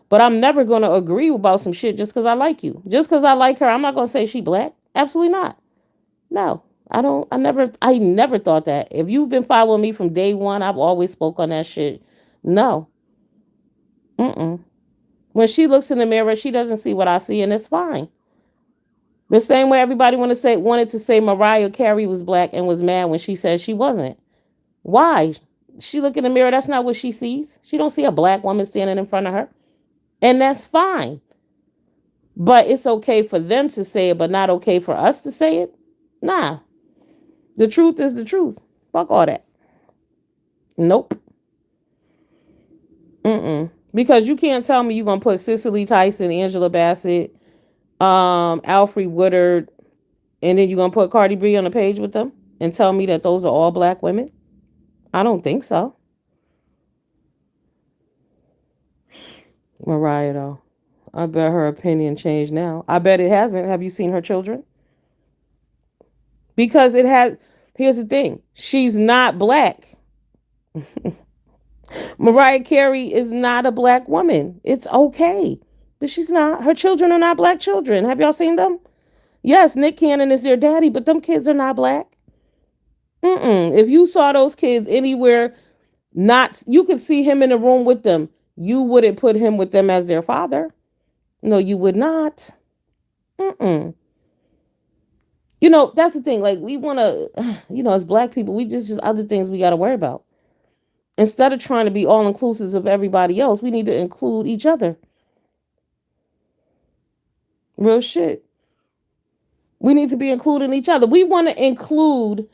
But I'm never going to agree about some shit just because I like you. Just because I like her, I'm not going to say she black. Absolutely not. No. I never thought that. If you've been following me from day one, I've always spoke on that shit. No. Mm-mm. When she looks in the mirror, she doesn't see what I see, and it's fine. The same way everybody wanted to say Mariah Carey was black and was mad when she said she wasn't. Why? She look in the mirror, that's not what she sees. She don't see a black woman standing in front of her. And that's fine. But it's okay for them to say it, but not okay for us to say it? Nah. The truth is the truth. Fuck all that. Nope. Because you can't tell me you're going to put Cicely Tyson, Angela Bassett, Alfre Woodard, and then you're going to put Cardi B on the page with them and tell me that those are all black women? I don't think so. Mariah, though. I bet her opinion changed now. I bet it hasn't. Have you seen her children? Because it has. Here's the thing. She's not black. Mariah Carey is not a black woman. It's okay. But she's not. Her children are not black children. Have y'all seen them? Yes, Nick Cannon is their daddy, but them kids are not black. Mm-mm. If you saw those kids anywhere, not you could see him in a room with them, you wouldn't put him with them as their father. No, you would not. Mm-mm. That's the thing. Like we want to, as black people, we just other things we got to worry about. Instead of trying to be all inclusive of everybody else, we need to include each other. Real shit. We need to be including each other. We want to include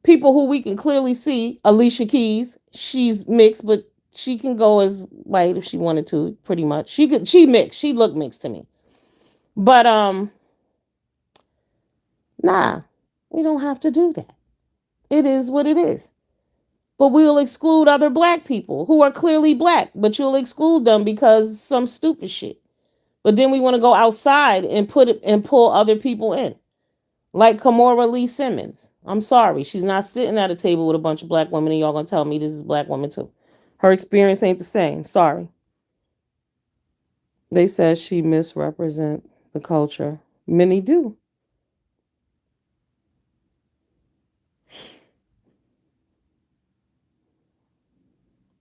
people who we can clearly see. Alicia Keys, she's mixed, but she can go as white if she wanted to. Pretty much, she mixed. She looked mixed to me, but nah, we don't have to do that. It is what it is. But we'll exclude other black people who are clearly black, but you'll exclude them because some stupid shit. But then we want to go outside and put it and pull other people in. Like Kamora Lee Simmons. I'm sorry. She's not sitting at a table with a bunch of black women and y'all gonna tell me this is a black woman too. Her experience ain't the same. Sorry. They said she misrepresent the culture. Many do.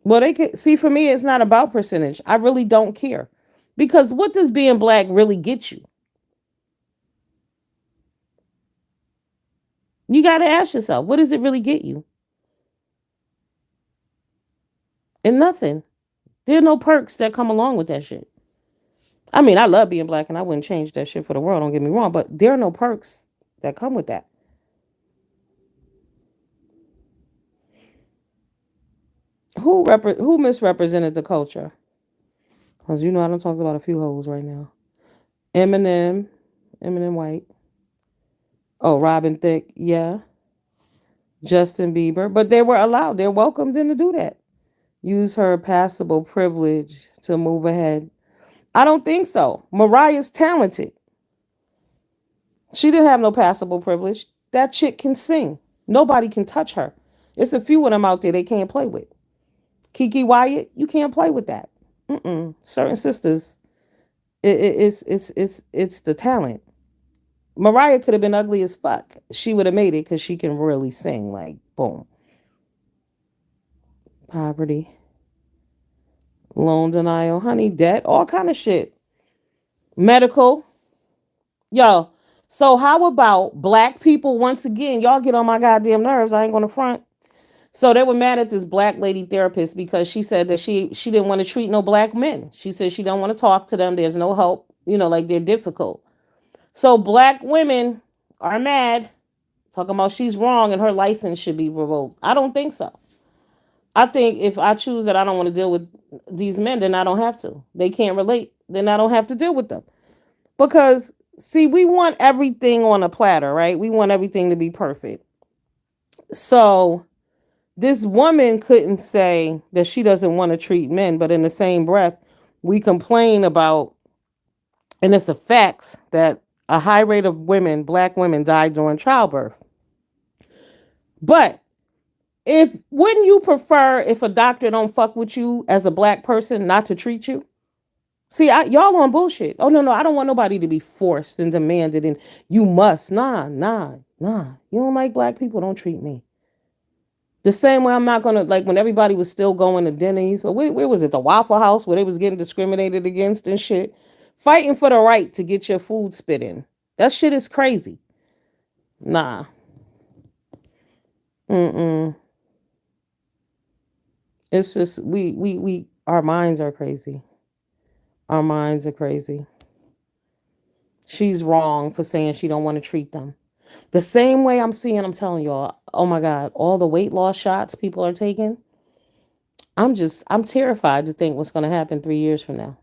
Well, they can see for me it's not about percentage. I really don't care. Because what does being black really get you? You gotta ask yourself, what does it really get you? And nothing. There are no perks that come along with that shit. I mean, I love being black and I wouldn't change that shit for the world, don't get me wrong, but there are no perks that come with that. Who misrepresented the culture? Because I don't talk about a few hoes right now. Eminem, Eminem White. Oh, Robin Thicke, yeah. Justin Bieber. But they were allowed. They're welcomed in to do that. Use her passable privilege to move ahead. I don't think so. Mariah's talented. She didn't have no passable privilege. That chick can sing. Nobody can touch her. It's a few of them out there they can't play with. Kiki Wyatt, you can't play with that. Certain sisters, it's the talent. Mariah could have been ugly as fuck. She would have made it because she can really sing. Like boom, poverty, loan denial, honey, debt, all kind of shit. Medical, yo. So how about black people once again? Y'all get on my goddamn nerves. I ain't gonna front. So they were mad at this black lady therapist because she said that she didn't want to treat no black men. She said she don't want to talk to them. There's no help. Like they're difficult. So black women are mad, talking about she's wrong and her license should be revoked. I don't think so. I think if I choose that I don't want to deal with these men, then I don't have to. They can't relate, then I don't have to deal with them. Because see, we want everything on a platter, right? We want everything to be perfect. So this woman couldn't say that she doesn't want to treat men, but in the same breath, we complain about, and it's a fact that a high rate of women, black women, die during childbirth. But if wouldn't you prefer if a doctor don't fuck with you as a black person not to treat you? See, y'all on bullshit. Oh no, I don't want nobody to be forced and demanded, and you must. Nah. You don't like black people? Don't treat me. The same way I'm not gonna like when everybody was still going to Denny's or where was it, the Waffle House, where they was getting discriminated against and shit, fighting for the right to get your food spit in. That shit is crazy. Nah. Mm-mm. It's just we our minds are crazy. Our minds are crazy. She's wrong for saying she don't want to treat them. The same way I'm telling y'all, oh my God, all the weight loss shots people are taking. I'm terrified to think what's gonna happen 3 years from now.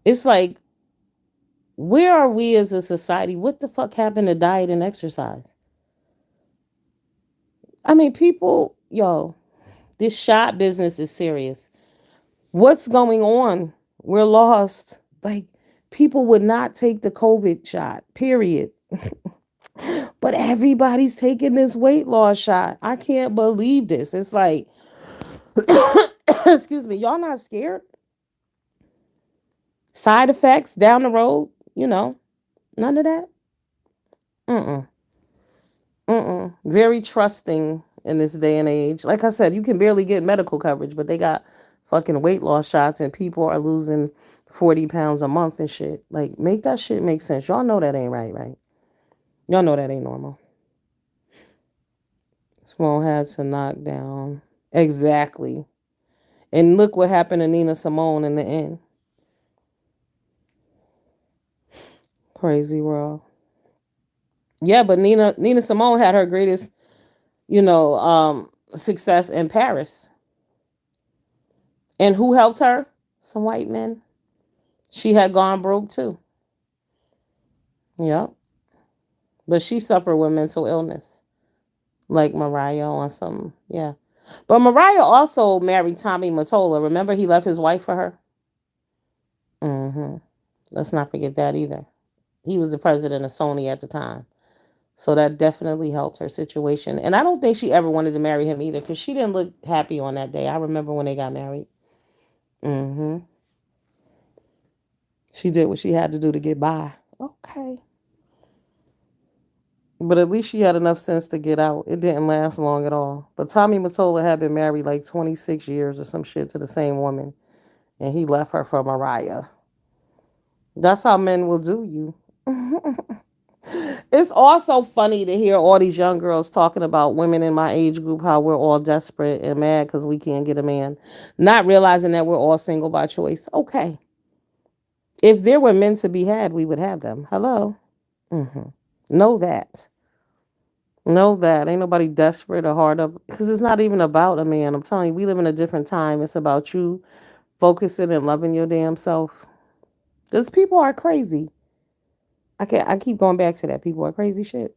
It's like, where are we as a society? What the fuck happened to diet and exercise? I mean, people, yo, this shot business is serious. What's going on? We're lost. Like, people would not take the COVID shot, period. But everybody's taking this weight loss shot. I can't believe this. It's like, Excuse me. Y'all not scared? Side effects down the road? None of that? Mm-mm. Mm-mm. Very trusting in this day and age. Like I said, you can barely get medical coverage, but they got fucking weight loss shots and people are losing 40 pounds a month and shit. Like, make that shit make sense. Y'all know that ain't right, right? Y'all know that ain't normal. Small had to knock down. Exactly. And look what happened to Nina Simone in the end. Crazy world. Yeah, but Nina Simone had her greatest, success in Paris. And who helped her? Some white men. She had gone broke too. Yep. But she suffered with mental illness, like Mariah or something. Yeah. But Mariah also married Tommy Mottola. Remember, he left his wife for her? Mm-hmm. Let's not forget that either. He was the president of Sony at the time. So that definitely helped her situation. And I don't think she ever wanted to marry him either because she didn't look happy on that day. I remember when they got married. Mm-hmm. She did what she had to do to get by. Okay. But at least she had enough sense to get out. It didn't last long at all. But Tommy Mottola had been married like 26 years or some shit to the same woman. And he left her for Mariah. That's how men will do you. It's also funny to hear all these young girls talking about women in my age group, how we're all desperate and mad because we can't get a man. Not realizing that we're all single by choice. Okay. If there were men to be had, we would have them. Hello? Mm-hmm. Know that. Know that. Ain't nobody desperate or hard up because it's not even about a man. I'm telling you, we live in a different time. It's about you focusing and loving your damn self. Because people are crazy. I keep going back to that. People are crazy shit.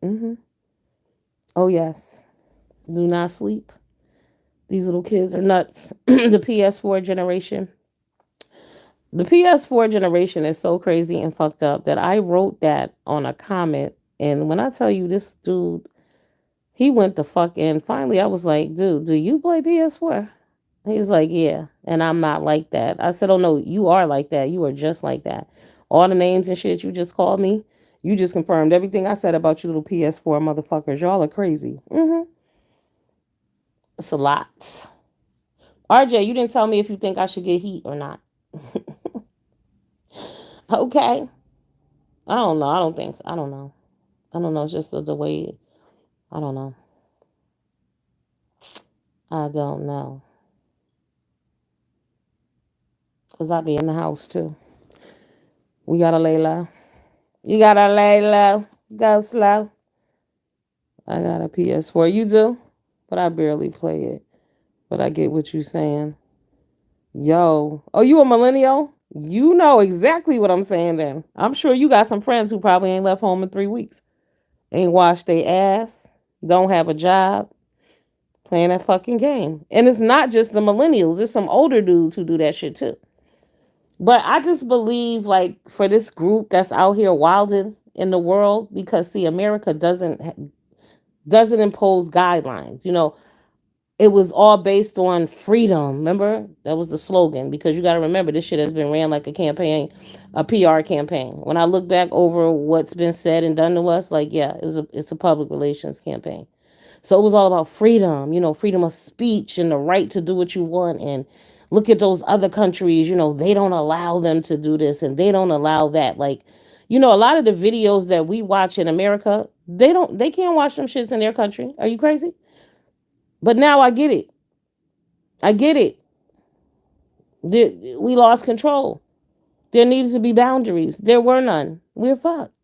Oh, yes. Do not sleep. These little kids are nuts. The PS4 generation. The PS4 generation is so crazy and fucked up that I wrote that on a comment. And when I tell you this dude, he went the fuck in. Finally, I was like, dude, do you play PS4? He was like, yeah. And I'm not like that. I said, oh no, you are like that. You are just like that. All the names and shit you just called me, you just confirmed everything I said about you little PS4 motherfuckers. Y'all are crazy. It's a lot. RJ, you didn't tell me if you think I should get heat or not. Okay. I don't know. I don't think so. I don't know. I don't know. It's just the way. I don't know. I don't know. Because I be in the house too. We gotta lay low. You gotta lay low. Go slow. I got a PS4. You do? But I barely play it. But I get what you saying. Yo. Oh, you a millennial? You know exactly what I'm saying then. I'm sure you got some friends who probably ain't left home in 3 weeks. Ain't washed their ass. Don't have a job. Playing that fucking game. And it's not just the millennials. There's some older dudes who do that shit too. But I just believe like for this group that's out here wilding in the world because see America doesn't impose guidelines. It was all based on freedom. Remember? That was the slogan because you got to remember this shit has been ran like a campaign, a PR campaign. When I look back over what's been said and done to us, like yeah, it's a public relations campaign. So it was all about freedom, freedom of speech and the right to do what you want. And look at those other countries, they don't allow them to do this and they don't allow that. Like, a lot of the videos that we watch in America, they can't watch them shits in their country. Are you crazy? But now I get it. I get it. We lost control. There needed to be boundaries. There were none. We're fucked.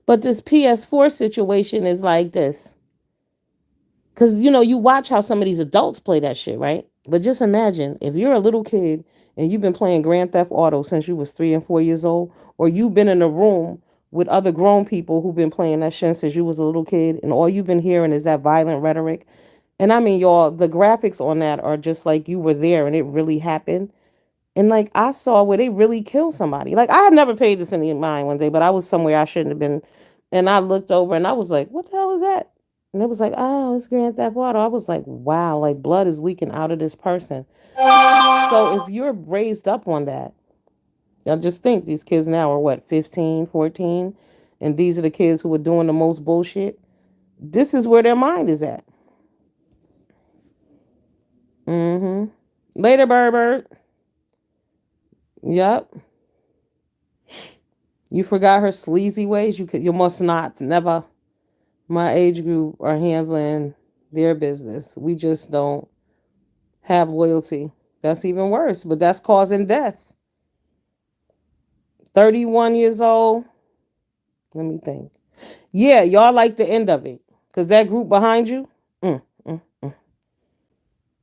But this PS4 situation is like this. Because, you watch how some of these adults play that shit, right? But just imagine if you're a little kid and you've been playing Grand Theft Auto since you was 3 and 4 years old, or you've been in a room with other grown people who've been playing that shit since you was a little kid, and all you've been hearing is that violent rhetoric. And I mean, y'all, the graphics on that are just like you were there and it really happened. And like I saw where they really killed somebody. Like I had never paid this any mind one day, but I was somewhere I shouldn't have been. And I looked over and I was like, what the hell is that? And it was like, oh, it's Grand Theft Auto. I was like, wow, like blood is leaking out of this person. So if you're raised up on that, now just think these kids now are what, 15, 14, and these are the kids who are doing the most bullshit. This is where their mind is at. Mm-hmm. Later, Burbert. Yep. You forgot her sleazy ways. You must not. Never. My age group are handling their business. We just don't have loyalty. That's even worse, but that's causing death. 31 years old. Let me think. Yeah, y'all like the end of it. Because that group behind you. Mm, mm, mm,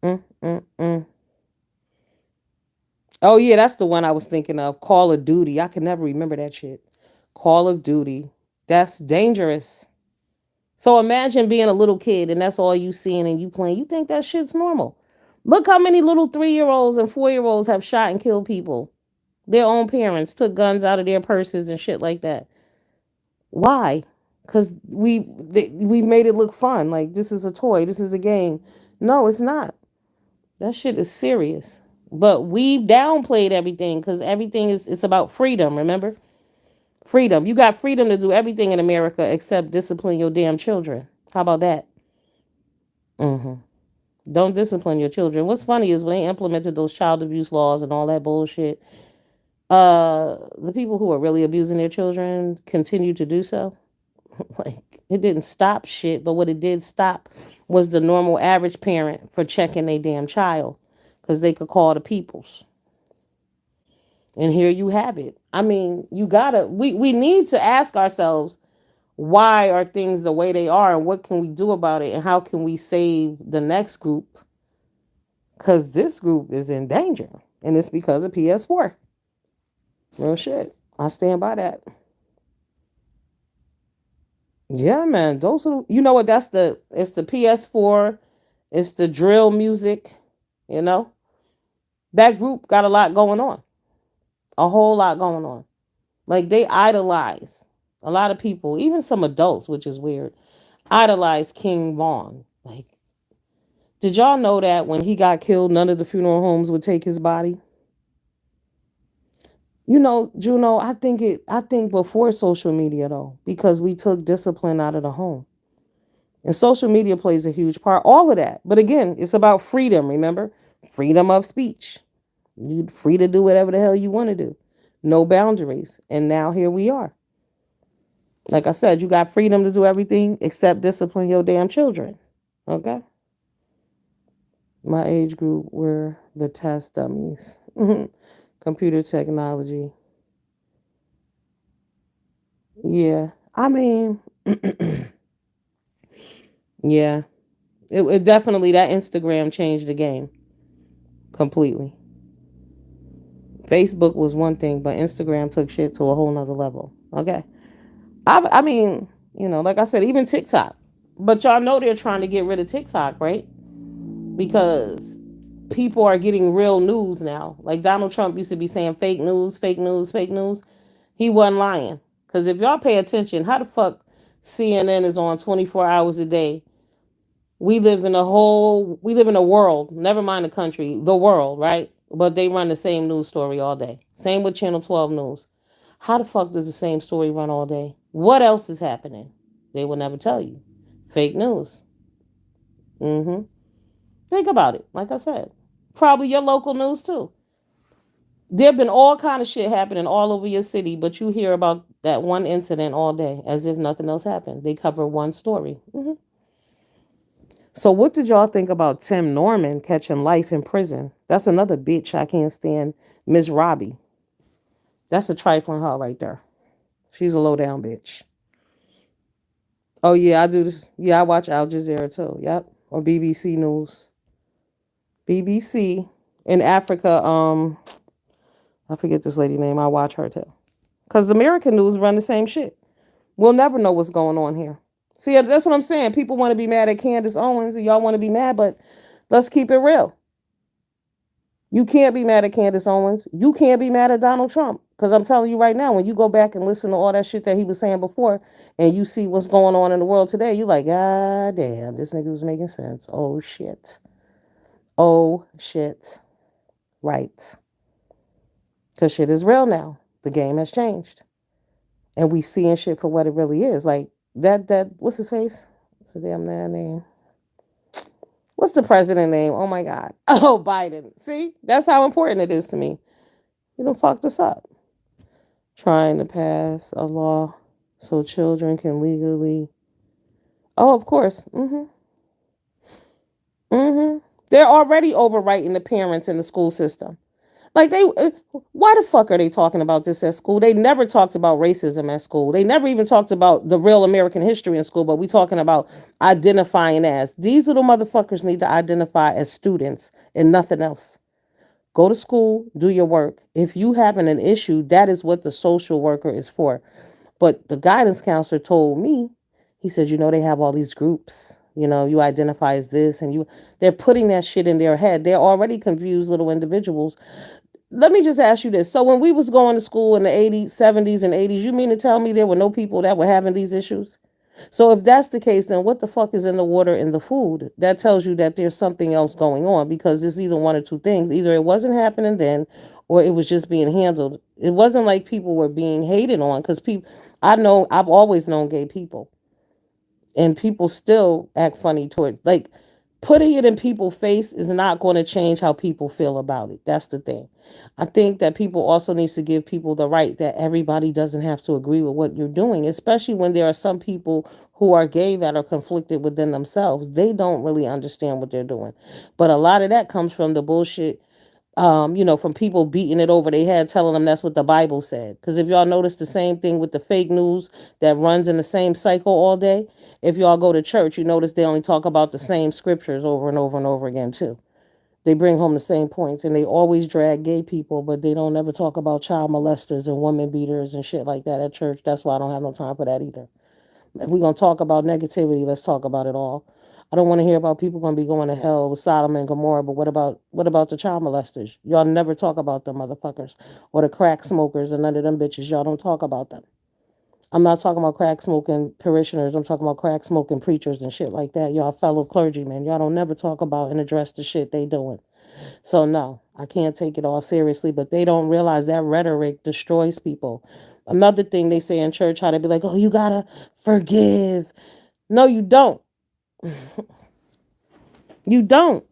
mm, mm, mm. Oh, yeah, that's the one I was thinking of. Call of Duty. I can never remember that shit. Call of Duty. That's dangerous. So imagine being a little kid and that's all you seeing and you playing. You think that shit's normal. Look how many little 3-year-olds and 4-year-olds have shot and killed people. Their own parents took guns out of their purses and shit like that. Why? Because we made it look fun. Like this is a toy. This is a game. No, it's not. That shit is serious. But we downplayed everything because everything is it's about freedom. Remember, freedom. You got freedom to do everything in America except discipline your damn children. How about that? Mm-hmm. Don't discipline your children. What's funny is when they implemented those child abuse laws and all that bullshit, the people who are really abusing their children continue to do so. Like it didn't stop shit, but what it did stop was the normal average parent for checking their damn child because they could call the peoples. And here you have it. I mean, you gotta we need to ask ourselves why are things the way they are and what can we do about it and how can we save the next group because this group is in danger and it's because of PS4. Real shit. I stand by that. Yeah, man. Those are you know what? That's the it's the PS4. It's the drill music. You know that group got a lot going on. A whole lot going on. Like they idolize a lot of people, even some adults, which is weird. Idolize King Vaughn. Like, did y'all know that when he got killed, none of the funeral homes would take his body? You know, Juno, I think before social media though, because we took discipline out of the home. And social media plays a huge part, all of that. But again, it's about freedom, remember? Freedom of speech. You're free to do whatever the hell you want to do. No boundaries. And now here we are. Like I said, you got freedom to do everything except discipline your damn children. Okay? My age group were the test dummies. Computer technology. Yeah. I mean, yeah. It definitely, that Instagram changed the game completely. Facebook was one thing, but Instagram took shit to a whole nother level. Okay. I mean, you know, like I said, even TikTok. But y'all know they're trying to get rid of TikTok, right? Because people are getting real news now. Like Donald Trump used to be saying fake news, fake news, fake news. He wasn't lying. Because if y'all pay attention, how the fuck CNN is on 24 hours a day? We live in a world, never mind the country, the world, right? But they run the same news story all day. Same with Channel 12 News. How the fuck does the same story run all day? What else is happening? They will never tell you. Fake news. Mm-hmm. Think about it. Like I said, probably your local news too. There have been all kind of shit happening all over your city, but you hear about that one incident all day as if nothing else happened. They cover one story. Mm-hmm. So, what did y'all think about Tim Norman catching life in prison? That's another bitch I can't stand. Miss Robbie. That's a trifling hoe right there. She's a low down bitch. Oh yeah, I do this. Yeah, I watch Al Jazeera too. Yep, or BBC News. BBC in Africa. I forget this lady name. I watch her too. Cause American news run the same shit. We'll never know what's going on here. See, that's what I'm saying. People want to be mad at Candace Owens, and y'all want to be mad, but let's keep it real. You can't be mad at Candace Owens. You can't be mad at Donald Trump. Because I'm telling you right now, when you go back and listen to all that shit that he was saying before and you see what's going on in the world today, you like, God damn, this nigga was making sense. Oh shit. Oh shit. Right. Because shit is real now. The game has changed. And we seeing shit for what it really is. Like what's his face? What's the damn man name? What's the president name? Oh my God. Oh, Biden. See? That's how important it is to me. You don't fuck this up. Trying to pass a law so children can legally. Oh, of course. They're already overwriting the parents in the school system. Like why the fuck are they talking about this at school? They never talked about racism at school. They never even talked about the real American history in school. But we talking about identifying as these little motherfuckers need to identify as students and nothing else. Go to school, do your work. If you having an issue, that is what the social worker is for. But the guidance counselor told me, he said, they have all these groups. You identify as this and they're putting that shit in their head. They're already confused little individuals. Let me just ask you this. So when we was going to school in the 80s, 70s and 80s, you mean to tell me there were no people that were having these issues? So if that's the case, then what the fuck is in the water and the food? That tells you that there's something else going on because it's either one or two things. Either it wasn't happening then or it was just being handled. It wasn't like people were being hated on because I've always known gay people and people still act funny towards like putting it in people's face is not going to change how people feel about it. That's the thing. I think that people also needs to give people the right that everybody doesn't have to agree with what you're doing, especially when there are some people who are gay that are conflicted within themselves. They don't really understand what they're doing. But a lot of that comes from the bullshit from people beating it over their head, telling them that's what the Bible said. Because if y'all notice the same thing with the fake news that runs in the same cycle all day, if y'all go to church, you notice they only talk about the same scriptures over and over and over again, too. They bring home the same points and they always drag gay people, but they don't ever talk about child molesters and woman beaters and shit like that at church. That's why I don't have no time for that either. If we're going to talk about negativity, let's talk about it all. I don't want to hear about people going to be going to hell with Sodom and Gomorrah, but what about the child molesters? Y'all never talk about them motherfuckers or the crack smokers and none of them bitches. Y'all don't talk about them. I'm not talking about crack smoking parishioners. I'm talking about crack smoking preachers and shit like that. Y'all fellow clergymen. Y'all don't never talk about and address the shit they doing. So no, I can't take it all seriously, but they don't realize that rhetoric destroys people. Another thing they say in church, how they be like, oh, you gotta forgive. No, you don't. You don't.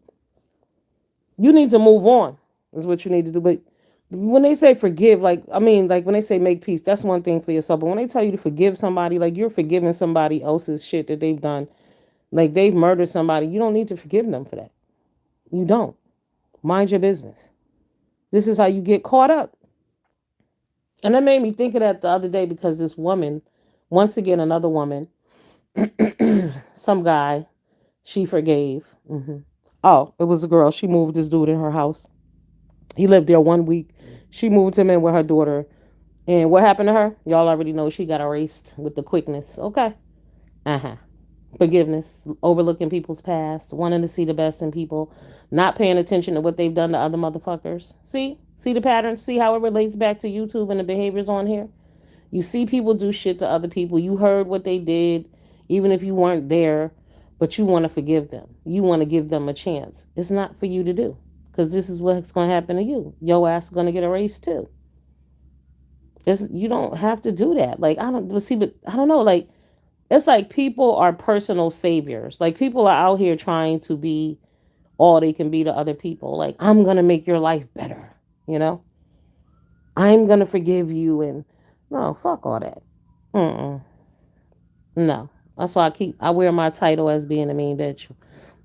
You need to move on, is what you need to do. But when they say forgive, like when they say make peace, that's one thing for yourself. But when they tell you to forgive somebody, like you're forgiving somebody else's shit that they've done, like they've murdered somebody, you don't need to forgive them for that. You don't. Mind your business. This is how you get caught up. And that made me think of that the other day because this woman, once again, another woman, some guy, she forgave. Oh, it was a girl. She moved this dude in her house. He lived there 1 week. She moved him in with her daughter. And what happened to her? Y'all already know she got erased with the quickness. Okay. Forgiveness, overlooking people's past, wanting to see the best in people, not paying attention to what they've done to other motherfuckers. See the patterns? See how it relates back to YouTube and the behaviors on here? You see people do shit to other people. You heard what they did, even if you weren't there, but you want to forgive them. You want to give them a chance. It's not for you to do because this is what's going to happen to you. Your ass is going to get erased too. You don't have to do that. Like, I don't see, but I don't know. Like, it's like people are personal saviors. Like, people are out here trying to be all they can be to other people. Like, I'm going to make your life better. You know, I'm going to forgive you. And no, fuck all that. Mm-mm. No. That's why I wear my title as being a mean bitch.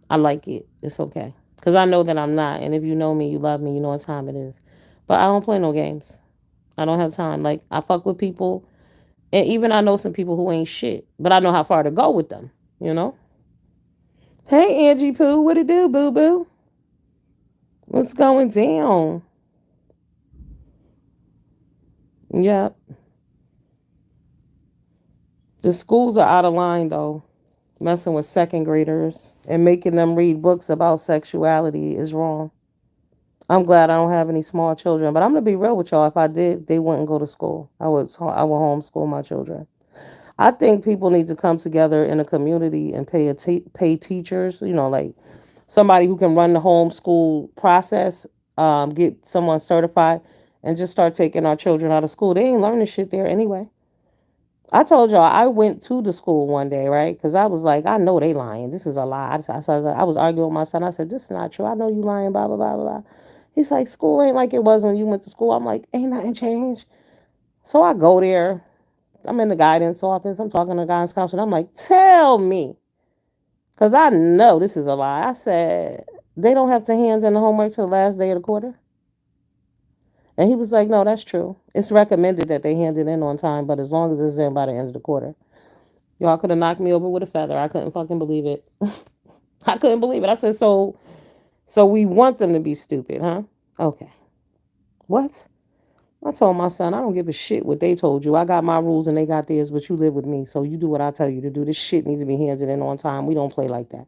I like it. It's okay. Because I know that I'm not. And if you know me, you love me, you know what time it is. But I don't play no games. I don't have time. Like, I fuck with people. And even I know some people who ain't shit. But I know how far to go with them. You know? Hey, Angie Pooh. What it do, boo boo? What's going down? Yep. The schools are out of line, though. Messing with second graders and making them read books about sexuality is wrong. I'm glad I don't have any small children, but I'm gonna be real with y'all. If I did, they wouldn't go to school. I would homeschool my children. I think people need to come together in a community and pay teachers. Like somebody who can run the homeschool process, get someone certified, and just start taking our children out of school. They ain't learning shit there anyway. I told y'all I went to the school one day, right? Because I was like, I know they lying. This is a lie. I was arguing with my son. I said, this is not true. I know you lying, blah, blah, blah, blah, blah. He's like, school ain't like it was when you went to school. I'm like, ain't nothing changed. So I go there. I'm in the guidance office. I'm talking to the guidance counselor. I'm like, tell me. Because I know this is a lie. I said, they don't have to hand in the homework till the last day of the quarter. And he was like, no, that's true. It's recommended that they hand it in on time, but as long as it's in by the end of the quarter. Y'all could have knocked me over with a feather. I couldn't fucking believe it. I couldn't believe it. I said, so we want them to be stupid, huh? Okay. What? I told my son, I don't give a shit what they told you. I got my rules and they got theirs, but you live with me, so you do what I tell you to do. This shit needs to be handed in on time. We don't play like that.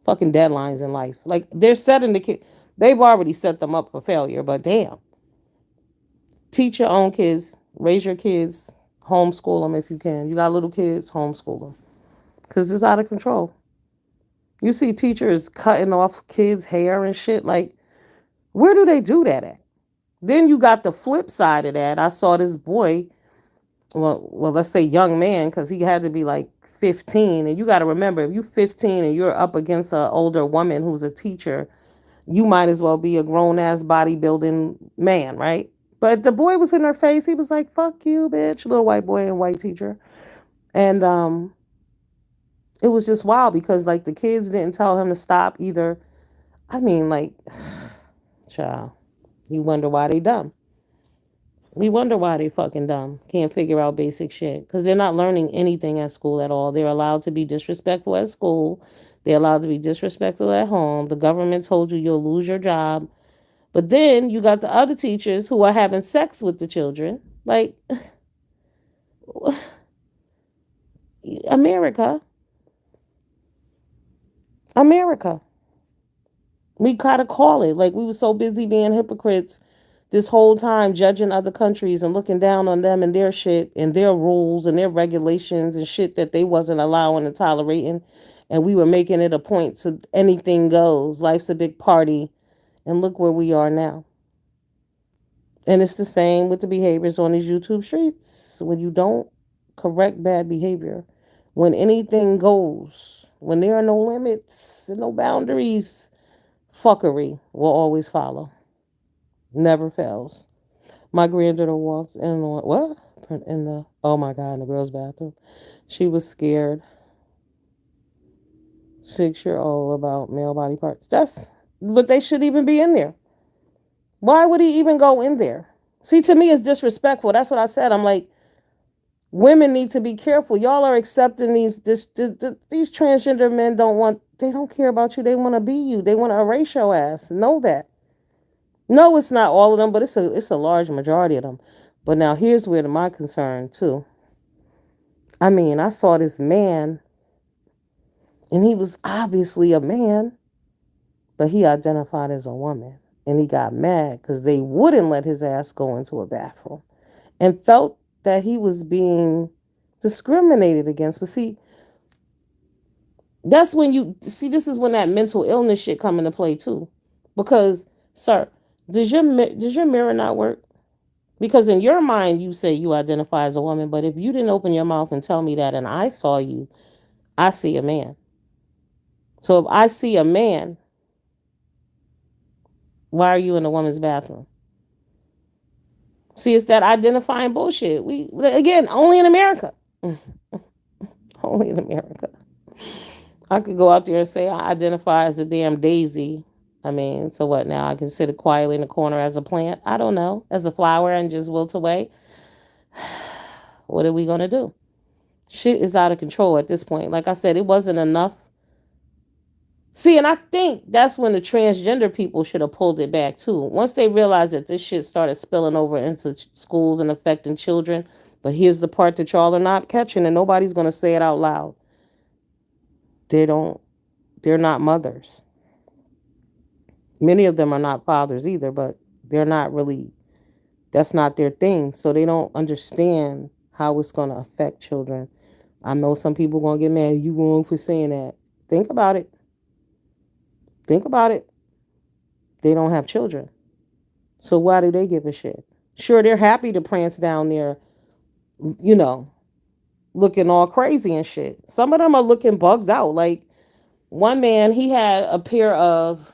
Fucking deadlines in life. Like they're setting the kid. They've already set them up for failure, but damn. Teach your own kids. Raise your kids. Homeschool them if you can. You got little kids, homeschool them. Because it's out of control. You see teachers cutting off kids' hair and shit. Like, where do they do that at? Then you got the flip side of that. I saw this boy, well, let's say young man, because he had to be like 15. And you got to remember, if you're 15 and you're up against an older woman who's a teacher, you might as well be a grown ass bodybuilding man, right? But the boy was in her face. He was like, fuck you, bitch, little white boy and white teacher. And it was just wild because like the kids didn't tell him to stop either. I mean, like, child, you wonder why they dumb. We wonder why they fucking dumb. Can't figure out basic shit. Because they're not learning anything at school at all. They're allowed to be disrespectful at school. They're allowed to be disrespectful at home. The government told you you'll lose your job. But then you got the other teachers who are having sex with the children. Like, America. America. We gotta call it. Like, we were so busy being hypocrites this whole time, judging other countries and looking down on them and their shit and their rules and their regulations and shit that they wasn't allowing and tolerating. And we were making it a point to anything goes. Life's a big party. And look where we are now. And it's the same with the behaviors on these YouTube streets. When you don't correct bad behavior, when anything goes, when there are no limits and no boundaries, fuckery will always follow. Never fails. My granddaughter walked in the what? In the oh my god, in the girls' bathroom. She was scared. 6-year-old about male body parts. But they should even be in there. Why would he even go in there? See, to me, it's disrespectful. That's what I said. I'm like, women need to be careful. Y'all are accepting these transgender men they don't care about you. They want to be you. They want to erase your ass. Know that. No, it's not all of them, but it's a large majority of them. But now here's where my concern too. I mean, I saw this man, and he was obviously a man, but he identified as a woman. And he got mad because they wouldn't let his ass go into a bathroom and felt that he was being discriminated against. But see, that's when this is when that mental illness shit come into play too. Because, sir, does your mirror not work? Because in your mind, you say you identify as a woman, but if you didn't open your mouth and tell me that and I saw you, I see a man. So if I see a man, why are you in a woman's bathroom? See, it's that identifying bullshit. We again only in America. Only in America. I could go out there and say I identify as a damn daisy. I mean, so what now? I can sit quietly in the corner as a plant. I don't know, as a flower and just wilt away. What are we gonna do? Shit is out of control at this point. Like I said, it wasn't enough. See, and I think that's when the transgender people should have pulled it back too. Once they realized that this shit started spilling over into schools and affecting children. But here's the part that y'all are not catching, and nobody's going to say it out loud. They're not mothers. Many of them are not fathers either, but they're not really, that's not their thing. So they don't understand how it's going to affect children. I know some people going to get mad. You wrong for saying that. Think about it. Think about it. They don't have children. So why do they give a shit? Sure, they're happy to prance down there, you know, looking all crazy and shit. Some of them are looking bugged out. Like one man, he had a pair of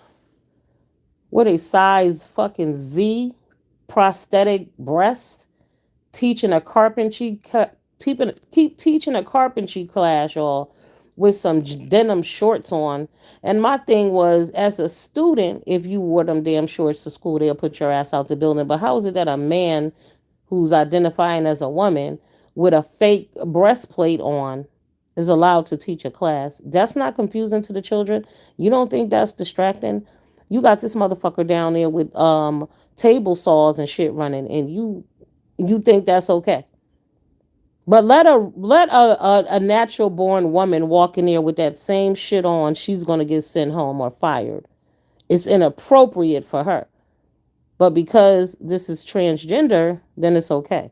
what a size fucking Z prosthetic breasts, teaching a carpentry keep teaching a carpentry class, y'all, with some denim shorts on. And my thing was, as a student, if you wore them damn shorts to school, they'll put your ass out the building. But how is it that a man who's identifying as a woman with a fake breastplate on is allowed to teach a class? That's not confusing to the children. You don't think that's distracting? You got this motherfucker down there with table saws and shit running, and you think that's okay? But let a natural born woman walk in there with that same shit on, she's gonna get sent home or fired. It's inappropriate for her. But because this is transgender, then it's okay.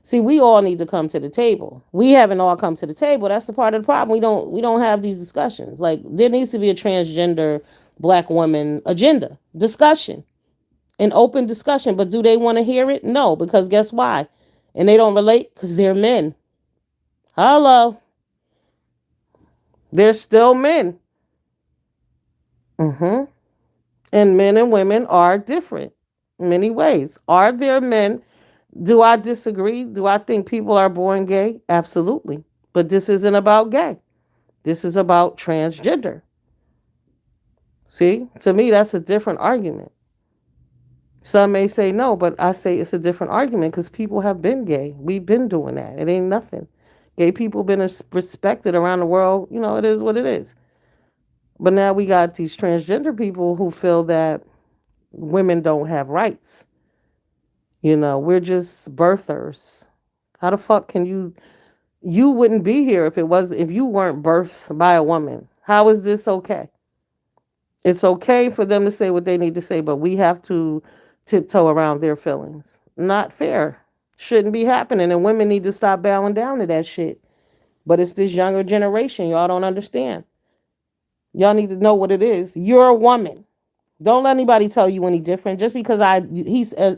See, we all need to come to the table. We haven't all come to the table. That's the part of the problem. We don't have these discussions. Like there needs to be a transgender black woman agenda discussion, an open discussion. But do they want to hear it? No, because guess why? And they don't relate because they're men. Hello, they're still men. Mm-hmm. And men and women are different in many ways. Are there men? Do I disagree? Do I think people are born gay? Absolutely. But this isn't about gay. This is about transgender. See, to me, that's a different argument. Some may say no, but I say it's a different argument because people have been gay. We've been doing that. It ain't nothing. Gay people been respected around the world. You know, it is what it is. But now we got these transgender people who feel that women don't have rights. You know, we're just birthers. How the fuck can you wouldn't be here if you weren't birthed by a woman? How is this okay? It's okay for them to say what they need to say, but we have to tiptoe around their feelings. Not fair. Shouldn't be happening, and women need to stop bowing down to that shit. But it's this younger generation. Y'all don't understand. Y'all need to know what it is. You're a woman. Don't let anybody tell you any different. Just because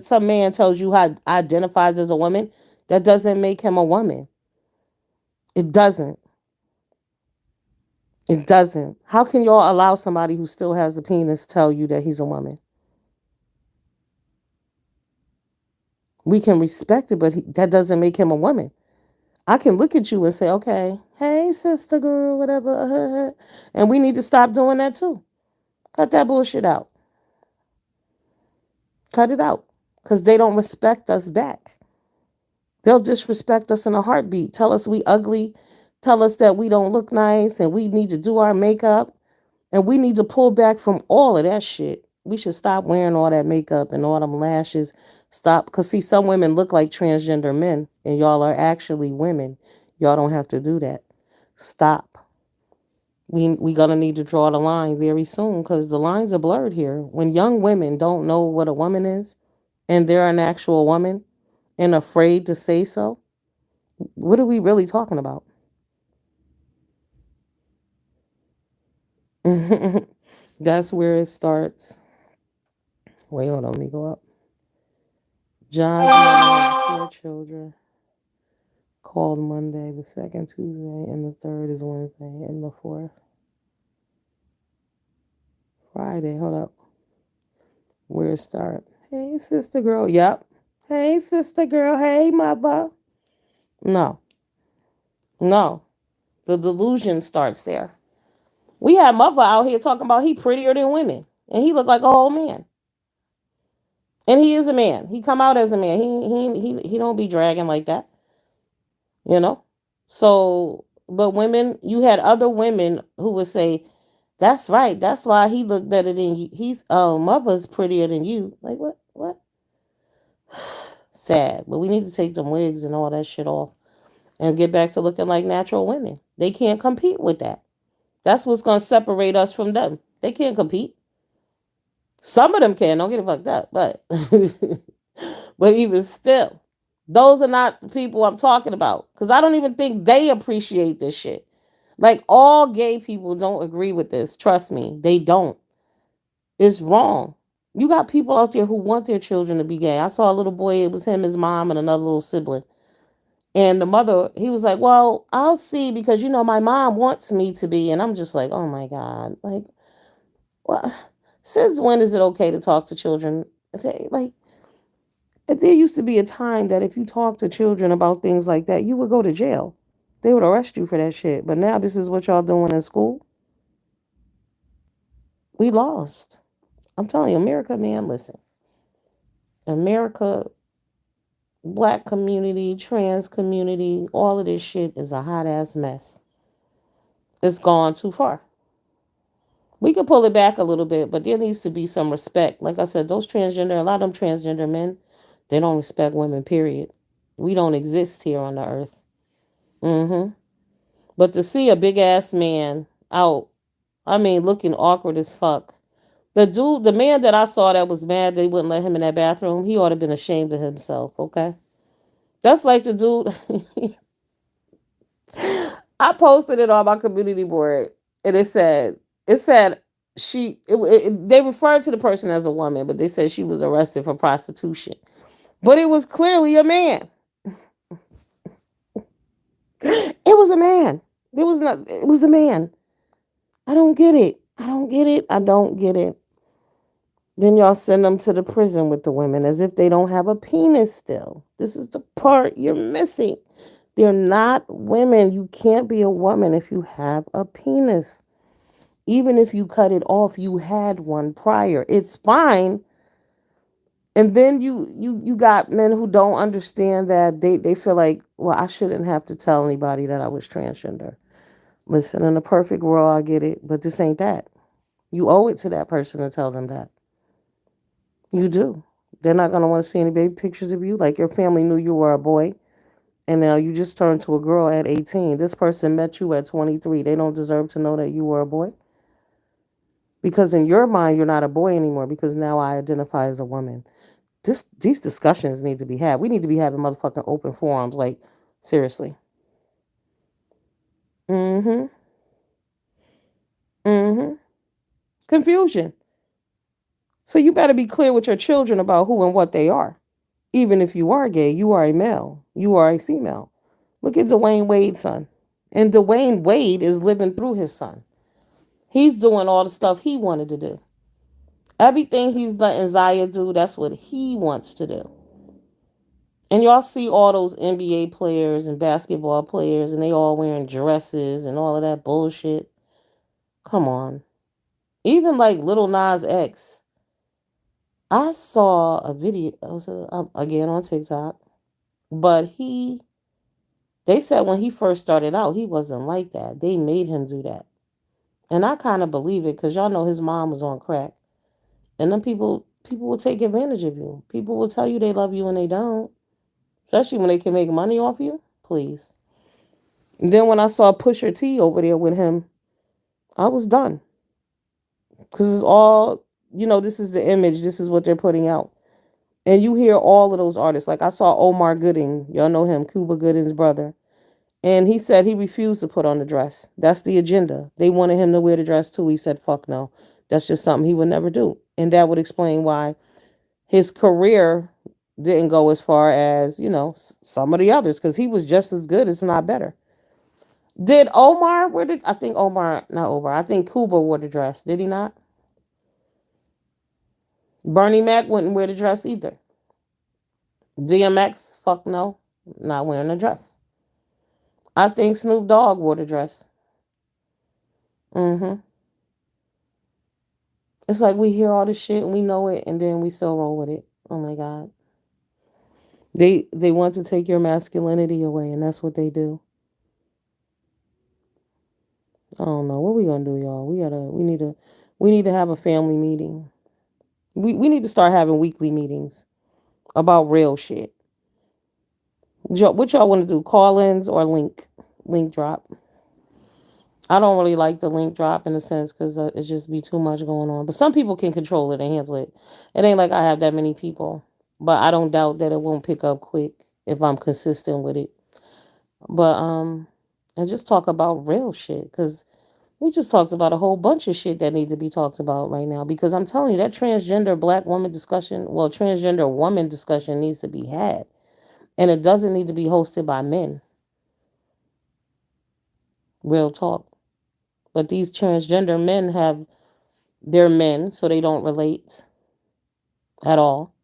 some man tells you how identifies as a woman, that doesn't make him a woman. It doesn't. It doesn't. How can y'all allow somebody who still has a penis tell you that he's a woman? We can respect it, but that doesn't make him a woman. I can look at you and say, okay, hey, sister girl, whatever. And we need to stop doing that too. Cut that bullshit out. Cut it out. Because they don't respect us back. They'll disrespect us in a heartbeat. Tell us we ugly. Tell us that we don't look nice and we need to do our makeup. And we need to pull back from all of that shit. We should stop wearing all that makeup and all them lashes. Stop. Because, see, some women look like transgender men, and y'all are actually women. Y'all don't have to do that. Stop. We gonna need to draw the line very soon because the lines are blurred here. When young women don't know what a woman is, and they're an actual woman and afraid to say so, what are we really talking about? That's where it starts. Wait, hold on, let me go up. John's mother had 4 children. Called Monday, the second Tuesday, and the third is Wednesday, and the fourth Friday. Hold up. Where it start? Hey, sister girl. Yep. Hey, sister girl. Hey, mother. No. No. The delusion starts there. We had mother out here talking about he prettier than women, and he looked like a whole man. And he is a man. He come out as a man. He don't be dragging like that. You know? So, but women, you had other women who would say, that's right. That's why he looked better than you. He's mother's prettier than you. Like what? What? Sad. But we need to take them wigs and all that shit off and get back to looking like natural women. They can't compete with that. That's what's gonna separate us from them. They can't compete. Some of them can, don't get it fucked up, but but even still, those are not the people I'm talking about. Because I don't even think they appreciate this shit. Like all gay people don't agree with this. Trust me, they don't. It's wrong. You got people out there who want their children to be gay. I saw a little boy, it was him, his mom, and another little sibling. And the mother, he was like, well, I'll see because, my mom wants me to be. And I'm just like, oh my God. Like, well, since when is it okay to talk to children? Like, there used to be a time that if you talk to children about things like that, you would go to jail. They would arrest you for that shit. But now this is what y'all doing in school. We lost. I'm telling you, America, man, listen. America, black community, trans community, all of this shit is a hot ass mess. It's gone too far. We can pull it back a little bit, but there needs to be some respect. Like I said, those transgender, a lot of them transgender men, they don't respect women, period. We don't exist here on the earth. Mm-hmm. But to see a big ass man out, I mean, looking awkward as fuck. The man that I saw that was mad they wouldn't let him in that bathroom, he ought to have been ashamed of himself, okay? That's like the dude. I posted it on my community board, and it said they referred to the person as a woman, but they said she was arrested for prostitution. But it was clearly a man. It was a man. It was a man. I don't get it. I don't get it. I don't get it. Then y'all send them to the prison with the women as if they don't have a penis still. This is the part you're missing. They're not women. You can't be a woman if you have a penis. Even if you cut it off, you had one prior. It's fine. And then you got men who don't understand that they feel like, well, I shouldn't have to tell anybody that I was transgender. Listen, in a perfect world, I get it, but this ain't that. You owe it to that person to tell them that. You do. They're not gonna want to see any baby pictures of you. Like your family knew you were a boy, and now you just turned to a girl at 18. This person met you at 23. They don't deserve to know that you were a boy. Because in your mind, you're not a boy anymore because now I identify as a woman. These discussions need to be had. We need to be having motherfucking open forums. Like, seriously. Mm-hmm. Mm-hmm. Confusion. So you better be clear with your children about who and what they are. Even if you are gay, you are a male. You are a female. Look at Dwayne Wade's son. And Dwayne Wade is living through his son. He's doing all the stuff he wanted to do. Everything he's letting Zaya do, that's what he wants to do. And y'all see all those NBA players and basketball players, and they all wearing dresses and all of that bullshit. Come on. Even like Little Nas X. I saw a video, again on TikTok, but they said when he first started out, he wasn't like that. They made him do that. And I kind of believe it because y'all know his mom was on crack. And then people will take advantage of you. People will tell you they love you and they don't. Especially when they can make money off you. Please. And then when I saw Pusher T over there with him, I was done. Because it's all, this is the image. This is what they're putting out. And you hear all of those artists. Like I saw Omar Gooding. Y'all know him, Cuba Gooding's brother. And he said he refused to put on the dress. That's the agenda. They wanted him to wear the dress too. He said, fuck no. That's just something he would never do. And that would explain why his career didn't go as far as, some of the others, because he was just as good, if not better. Did Omar wear the, I think Omar, not Omar, I think Cuba wore the dress. Did he not? Bernie Mac wouldn't wear the dress either. DMX, fuck no, not wearing a dress. I think Snoop Dogg wore the dress. Mm-hmm. It's like we hear all this shit and we know it and then we still roll with it. Oh my God. They want to take your masculinity away and that's what they do. I don't know. What we gonna do, y'all? We need to have a family meeting. We need to start having weekly meetings about real shit. What y'all want to do? Call ins or link drop? I don't really like the link drop in a sense because it's just be too much going on. But some people can control it and handle it. It ain't like I have that many people, but I don't doubt that it won't pick up quick if I'm consistent with it. But and just talk about real shit because we just talked about a whole bunch of shit that need to be talked about right now. Because I'm telling you, that transgender black woman discussion, well, transgender woman discussion needs to be had, and it doesn't need to be hosted by men. Real talk. But these transgender men have they're men, so they don't relate at all.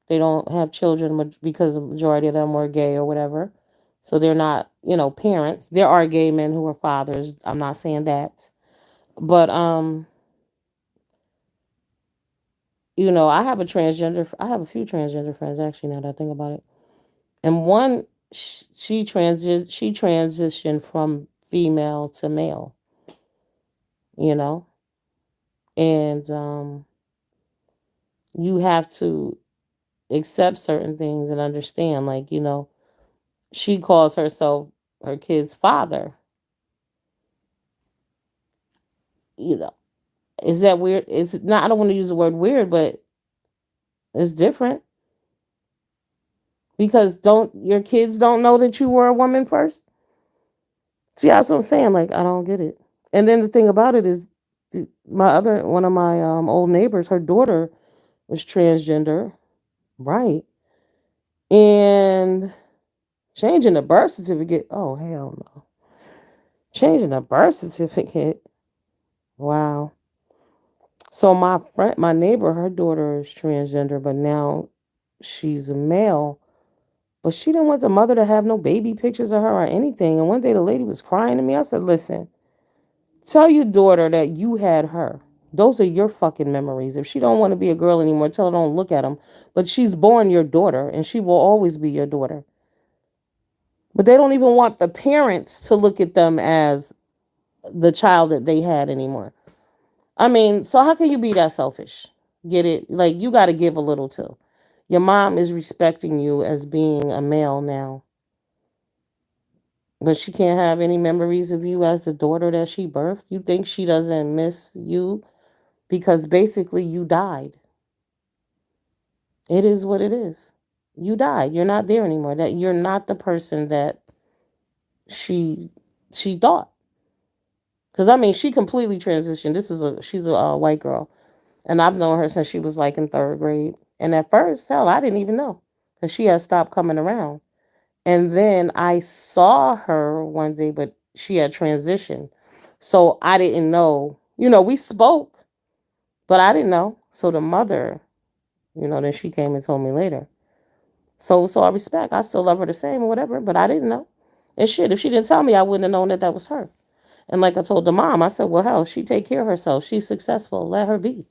They don't have children because the majority of them were gay or whatever. So they're not, parents. There are gay men who are fathers. I'm not saying that. But I have a few transgender friends actually now that I think about it. And one she transitioned from female to male, you know? And you have to accept certain things and understand like, she calls herself her kid's father. You know, is that weird? It's not. I don't want to use the word weird, but it's different because don't your kids don't know that you were a woman first? See, that's what I'm saying. Like, I don't get it. And then the thing about it is, my other one of my old neighbors, her daughter was transgender, right? And changing the birth certificate. Oh hell no! Changing the birth certificate. Wow. So my neighbor, her daughter is transgender, but now she's a male. But she didn't want the mother to have no baby pictures of her or anything. And one day the lady was crying to me. I said, "Listen, tell your daughter that you had her. Those are your fucking memories. If she don't want to be a girl anymore, tell her don't look at them. But she's born your daughter, and she will always be your daughter. But they don't even want the parents to look at them as the child that they had anymore. I mean, so how can you be that selfish? Get it? Like you got to give a little too. Your mom is respecting you as being a male now, but she can't have any memories of you as the daughter that she birthed. You think she doesn't miss you because basically you died. It is what it is. You died. You're not there anymore. That you're not the person that she she thought. Because I mean, she completely transitioned. She's a white girl, and I've known her since she was like in third grade. And at first, hell, I didn't even know because she had stopped coming around. And then I saw her one day, but she had transitioned. So I didn't know. We spoke, but I didn't know. So the mother, then she came and told me later. So I respect. I still love her the same or whatever, but I didn't know. And shit, if she didn't tell me, I wouldn't have known that was her. And like I told the mom, I said, well, hell, she take care of herself. She's successful. Let her be.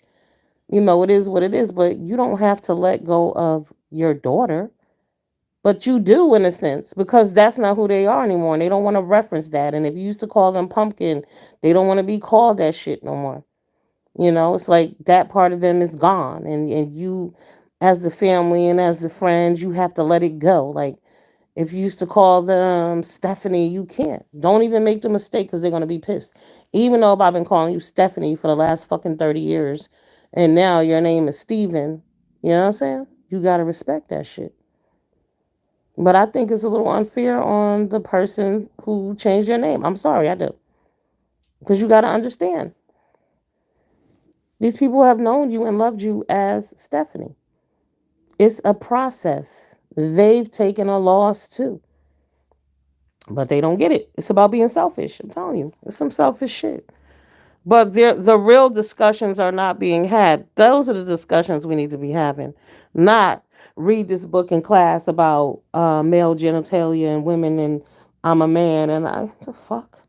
It is what it is, but you don't have to let go of your daughter. But you do in a sense because that's not who they are anymore. And they don't want to reference that. And if you used to call them pumpkin, they don't want to be called that shit no more. It's like that part of them is gone. And you, as the family and as the friends, you have to let it go. Like if you used to call them Stephanie, you can't. Don't even make the mistake because they're going to be pissed. Even though I've been calling you Stephanie for the last fucking 30 years and now your name is Steven, you know what I'm saying? You got to respect that shit. But I think it's a little unfair on the person who changed your name. I'm sorry, I do. Because you got to understand. These people have known you and loved you as Stephanie. It's a process. They've taken a loss too. But they don't get it. It's about being selfish. I'm telling you. It's some selfish shit. But the real discussions are not being had. Those are the discussions we need to be having. Not read this book in class about male genitalia and women and I'm a man and the fuck.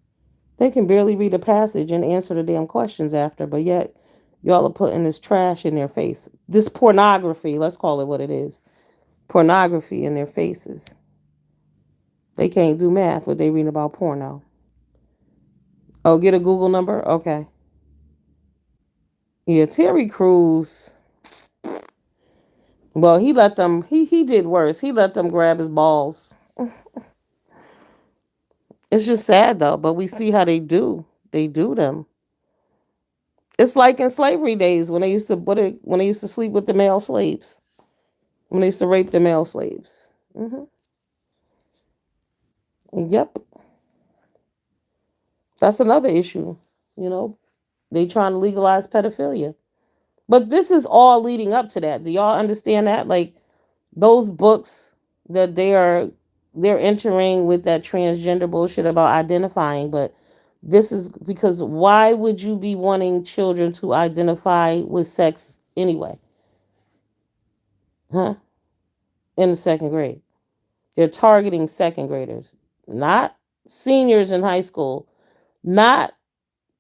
They can barely read a passage and answer the damn questions after, but yet y'all are putting this trash in their face. This pornography, let's call it what it is. Pornography in their faces. They can't do math, but they read about porno. Oh, get a Google number? Okay. Yeah, Terry Crews. Well, he did worse. He let them grab his balls. It's just sad though, but we see how they do. They do them. It's like in slavery days when they used to when they used to sleep with the male slaves. When they used to rape the male slaves. Yep. That's another issue. You know, they trying to legalize pedophilia. But this is all leading up to that. Do y'all understand that? Like those books that they're entering with that transgender bullshit about identifying, but this is because why would you be wanting children to identify with sex anyway? Huh? In the second grade. They're targeting second graders, not seniors in high school, not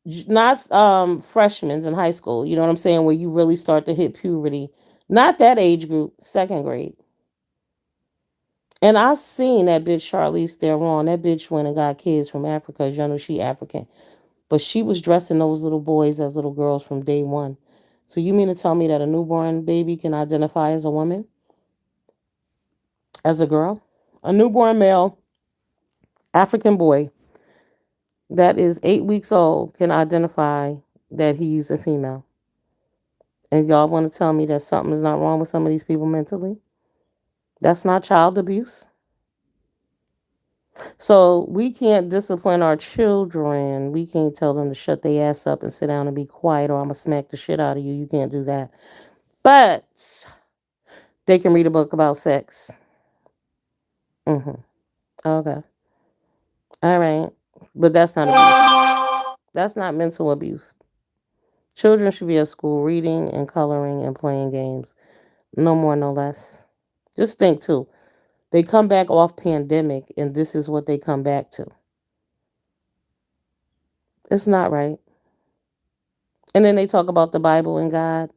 freshmen in high school. You know what I'm saying? Where you really start to hit puberty. Not that age group, second grade. And I've seen that bitch Charlize Theron. That bitch went and got kids from Africa. You know she African, but she was dressing those little boys as little girls from day one. So you mean to tell me that a newborn baby can identify as a woman, as a girl? A newborn male African boy that is 8 weeks old can identify that he's a female. And y'all want to tell me that something is not wrong with some of these people mentally? That's not child abuse. So we can't discipline our children. We can't tell them to shut their ass up and sit down and be quiet or I'm going to smack the shit out of you. You can't do that. But they can read a book about sex. Mm-hmm. Okay. All right. But that's not abuse. That's not mental abuse. Children should be at school reading and coloring and playing games. No more, no less. Just think too. They come back off pandemic and this is what they come back to. It's not right. And then they talk about the Bible and God.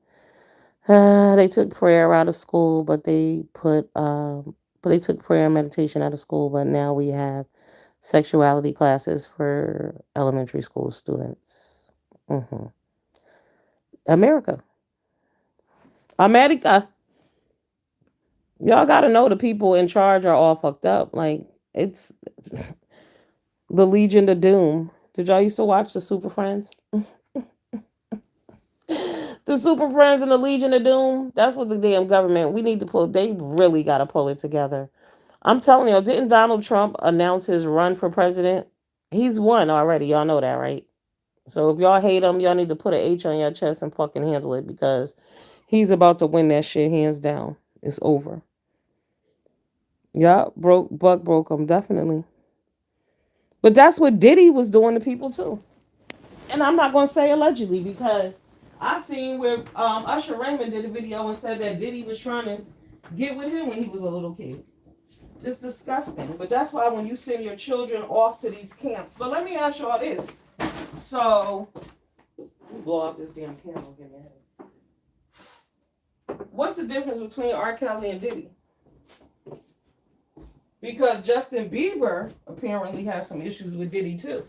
They took prayer out of school, but they took prayer and meditation out of school. But now we have sexuality classes for elementary school students. hmm America, America. Y'all got to know the people in charge are all fucked up. Like it's the Legion of Doom. Did y'all used to watch the Super Friends? The Super Friends and the Legion of Doom. That's what the damn government. We need to pull. They really got to pull it together. I'm telling you, didn't Donald Trump announce his run for president? He's won already. Y'all know that, right? So if y'all hate him, y'all need to put an H on your chest and fucking handle it because he's about to win that shit hands down. It's over. Yeah, broke him definitely. But that's what Diddy was doing to people too. And I'm not gonna say allegedly because I seen where Usher Raymond did a video and said that Diddy was trying to get with him when he was a little kid. It's disgusting. But that's why when you send your children off to these camps. But let me ask you all this. So, let me blow off this damn candle. Give me a head. What's the difference between R. Kelly and Diddy? Because Justin Bieber apparently has some issues with Diddy too.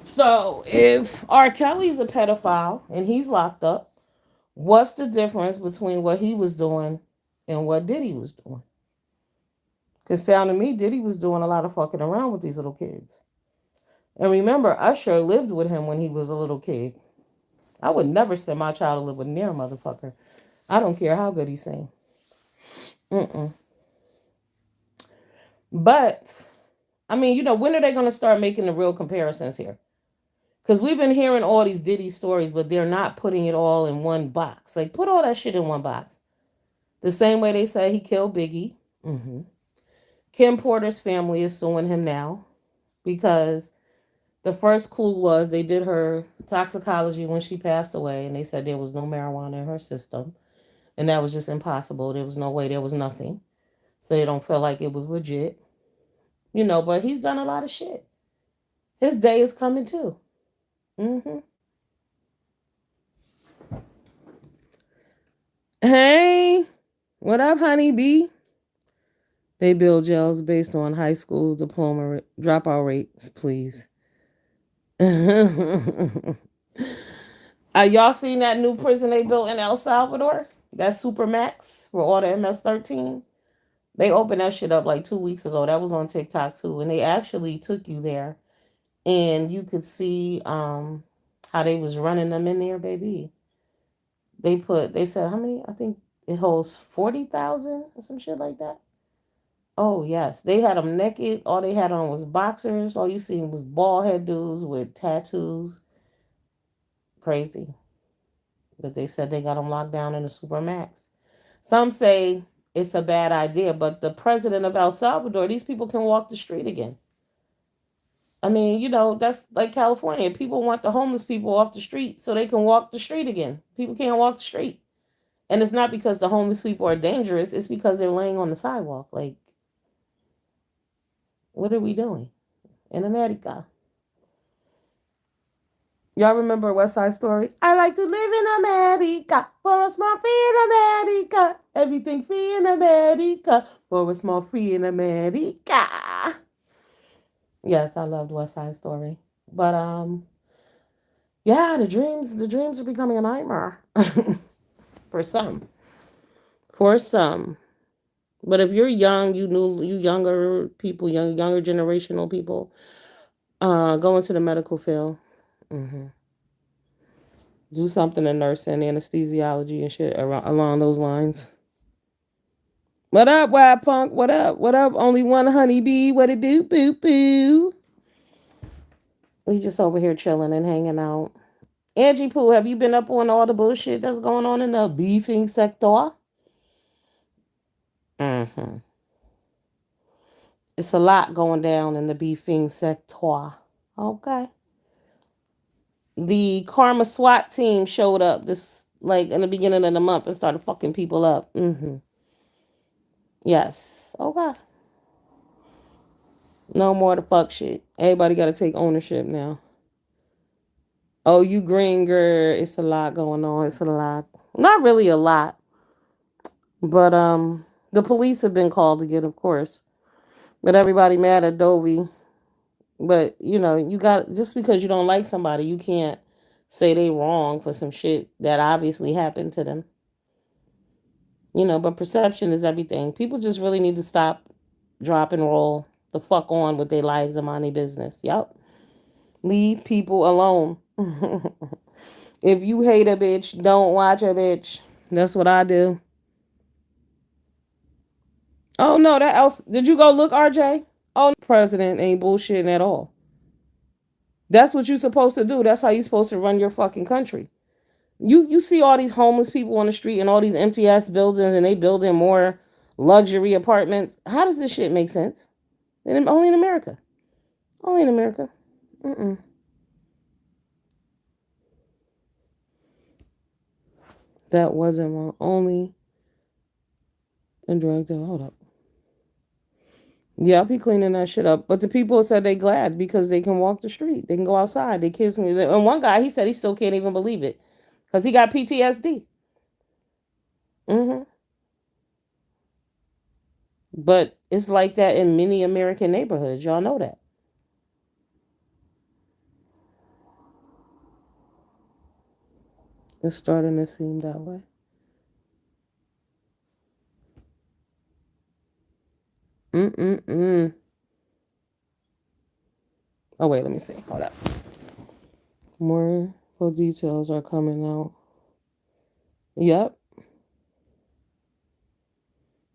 So, if R. Kelly's a pedophile and he's locked up, what's the difference between what he was doing and what Diddy was doing? Because sound to me, Diddy was doing a lot of fucking around with these little kids. And remember, Usher lived with him when he was a little kid. I would never send my child to live with near a motherfucker. I don't care how good he sing. Mm-mm. But, I mean, when are they going to start making the real comparisons here? Because we've been hearing all these Diddy stories, but they're not putting it all in one box. Like, put all that shit in one box. The same way they say he killed Biggie. Mm-hmm. Kim Porter's family is suing him now because the first clue was they did her toxicology when she passed away, and they said there was no marijuana in her system. And that was just impossible. There was no way. There was nothing. So they don't feel like it was legit. But he's done a lot of shit. His day is coming too. Mm-hmm. Hey, what up, honey bee? They build jails based on high school diploma dropout rates, please. Y'all seen that new prison they built in El Salvador? That Supermax for all the MS-13? They opened that shit up like 2 weeks ago. That was on TikTok too. And they actually took you there And you could see how they was running them in there, baby. They said how many? I think it holds 40,000 or some shit like that. Oh yes, they had them naked. All they had on was boxers. All you seen was bald head dudes with tattoos. Crazy. But they said they got them locked down in the supermax. Some say it's a bad idea, but the president of El Salvador, these people can walk the street again. I mean, that's like California. People want the homeless people off the street so they can walk the street again. People can't walk the street. And it's not because the homeless people are dangerous, it's because they're laying on the sidewalk. Like, what are we doing in America? Y'all remember West Side Story? I like to live in America for a small fee in America. Everything free in America for a small free in America. Yes, I loved West Side Story. But yeah, the dreams are becoming a nightmare for some. For some. But if you're young, you younger people, younger generational people, go into the medical field. Hmm. Do something in nursing, anesthesiology, and shit along those lines. What up, Wild Punk? What up? What up? Only one honeybee. What it do? Boo boo. We just over here chilling and hanging out. Angie Pooh, have you been up on all the bullshit that's going on in the beefing sector? Mm-hmm. It's a lot going down in the beefing sector. Okay. The Karma SWAT team showed up this like in the beginning of the month and started fucking people up. Mm-hmm. Yes. Okay. No more to fuck shit. Everybody got to take ownership now. Oh, you green girl. It's a lot going on. It's a lot. Not really a lot, but the police have been called to get, of course. But everybody mad at Dovey. But you got just because you don't like somebody, you can't say they wrong for some shit that obviously happened to them. But perception is everything. People just really need to stop, drop, and roll the fuck on with their lives and mind their business. Yep. Leave people alone. If you hate a bitch, don't watch a bitch. That's what I do. Oh no, that else. Did you go look, RJ? Oh, president ain't bullshitting at all. That's what you're supposed to do. That's how you're supposed to run your fucking country. You see all these homeless people on the street and all these empty ass buildings, and they building more luxury apartments. How does this shit make sense? Only in America. Only in America. Mm-mm. That wasn't my only indirect. Hold up. Yeah, I'll be cleaning that shit up. But the people said they glad because they can walk the street. They can go outside. They kiss me. And one guy, he said he still can't even believe it because he got PTSD. Hmm. But it's like that in many American neighborhoods. Y'all know that. It's starting to seem that way. Mm-mm-mm. Oh, wait, let me see. Hold up. More full details are coming out. Yep.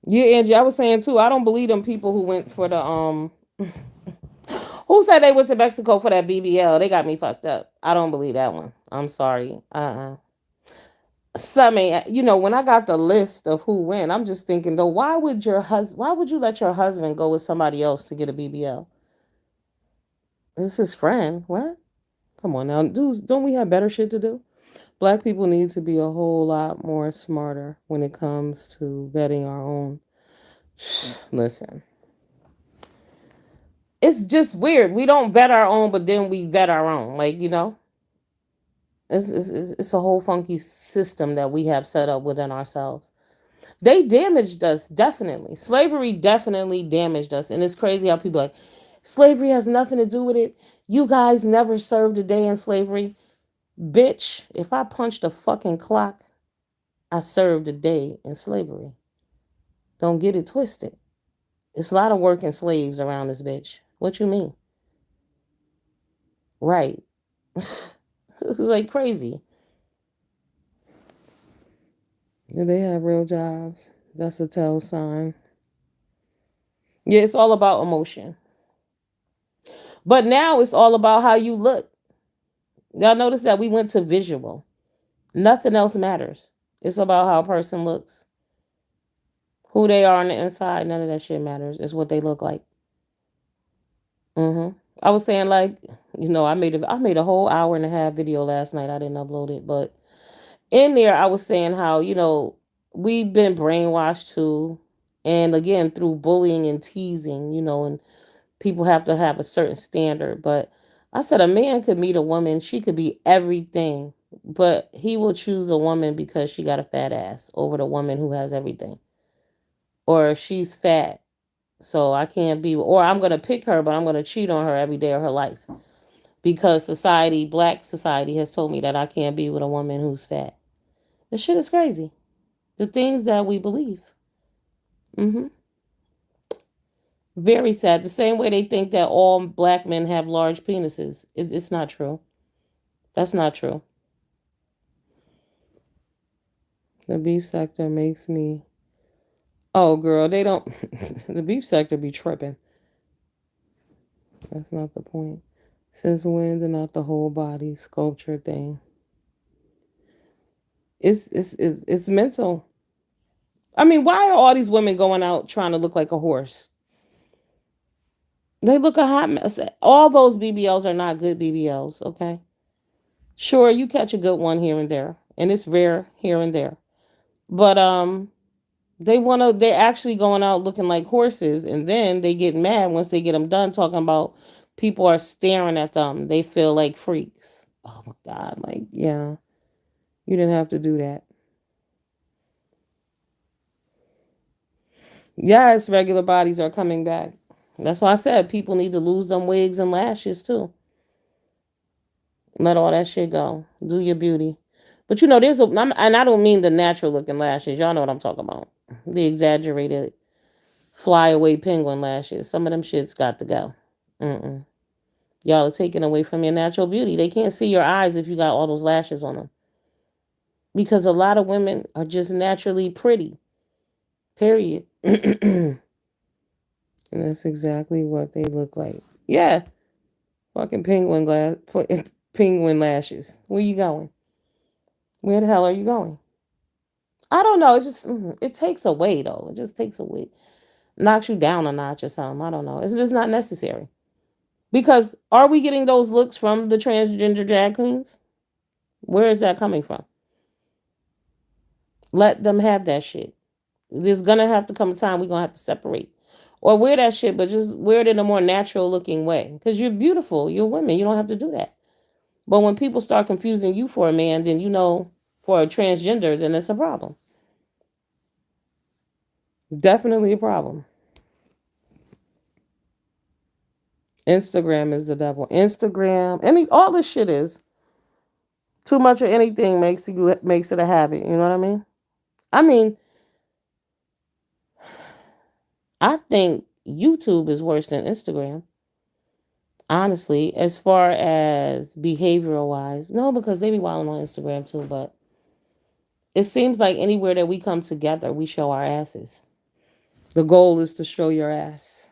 Yeah, Angie, I was saying too, I don't believe them people who went for the who said they went to Mexico for that BBL. They got me fucked up. I don't believe that one. I'm sorry. Some, when I got the list of who went, I'm just thinking though, why would you let your husband go with somebody else to get a BBL? This is his friend. What? Come on now, dudes, don't we have better shit to do? Black people need to be a whole lot more smarter when it comes to vetting our own. Listen, it's just weird. We don't vet our own, but then we vet our own. Like, it's a whole funky system that we have set up within ourselves. They damaged us, definitely. Slavery definitely damaged us. And it's crazy how people are like, slavery has nothing to do with it. You guys never served a day in slavery. Bitch, if I punched a fucking clock, I served a day in slavery. Don't get it twisted. It's a lot of working slaves around this bitch. What you mean? Right. It's like crazy. Do they have real jobs? That's a tell sign. Yeah, it's all about emotion. But now it's all about how you look. Y'all notice that we went to visual. Nothing else matters. It's about how a person looks. Who they are on the inside, none of that shit matters. It's what they look like. I was saying like, I made a whole hour and a half video last night. I didn't upload it, but in there I was saying how, we've been brainwashed too. And again, through bullying and teasing, and people have to have a certain standard. But I said a man could meet a woman, she could be everything, but he will choose a woman because she got a fat ass over the woman who has everything. Or she's fat, so I can't be, or I'm going to pick her, but I'm going to cheat on her every day of her life. Because society, black society, has told me that I can't be with a woman who's fat. This shit is crazy. The things that we believe. hmm Very sad. The same way they think that all black men have large penises. It's not true. That's not true. The beef sector makes me. Oh, girl, they don't. The beef sector be tripping. That's not the point. Since when did not the whole body sculpture thing? It's mental. I mean, why are all these women going out trying to look like a horse? They look a hot mess. All those BBLs are not good BBLs, okay? Sure, you catch a good one here and there, and it's rare here and there. But they're actually going out looking like horses, and then they get mad once they get them done talking about people are staring at them. They feel like freaks. Oh my god, like, yeah, you didn't have to do that. Yes, regular bodies are coming back. That's why I said people need to lose them wigs and lashes too. Let all that shit go. Do your beauty. But and I don't mean the natural looking lashes. Y'all know what I'm talking about. The exaggerated flyaway penguin lashes. Some of them shits got to go. Mm-mm. Y'all are taking away from your natural beauty. They can't see your eyes if you got all those lashes on them. Because a lot of women are just naturally pretty. Period. And that's exactly what they look like. Yeah. Fucking penguin lashes. Where you going? Where the hell are you going? I don't know. It just it takes away though. It just takes away, knocks you down a notch or something. I don't know. It's just not necessary. Because are we getting those looks from the transgender drag queens? Where is that coming from? Let them have that shit. There's gonna have to come a time we're gonna have to separate. Or wear that shit, but just wear it in a more natural looking way. Because you're beautiful. You're women. You don't have to do that. But when people start confusing you for a man, then for a transgender, then it's a problem. Definitely a problem. Instagram is the devil. Instagram, all this shit is too much of anything makes it a habit. You know what I mean? I mean, I think YouTube is worse than Instagram. Honestly, as far as behavioral wise, no, because they be wilding on Instagram too. But it seems like anywhere that we come together, we show our asses. The goal is to show your ass.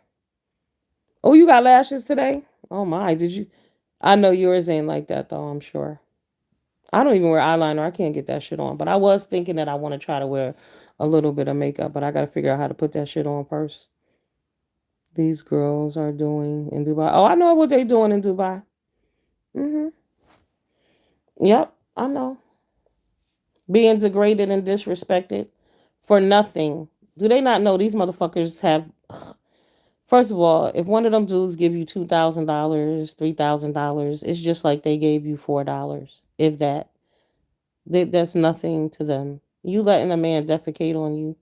Oh, you got lashes today? Oh my, did you? I know yours ain't like that though, I'm sure. I don't even wear eyeliner. I can't get that shit on. But I was thinking that I want to try to wear a little bit of makeup, but I got to figure out how to put that shit on first. These girls are doing in Dubai. Oh, I know what they doing in Dubai. Mhm. Yep, I know. Being degraded and disrespected for nothing. Do they not know these motherfuckers have? First of all, if one of them dudes give you $2,000, $3,000, it's just like they gave you $4, if that. That's nothing to them. You letting a man defecate on you,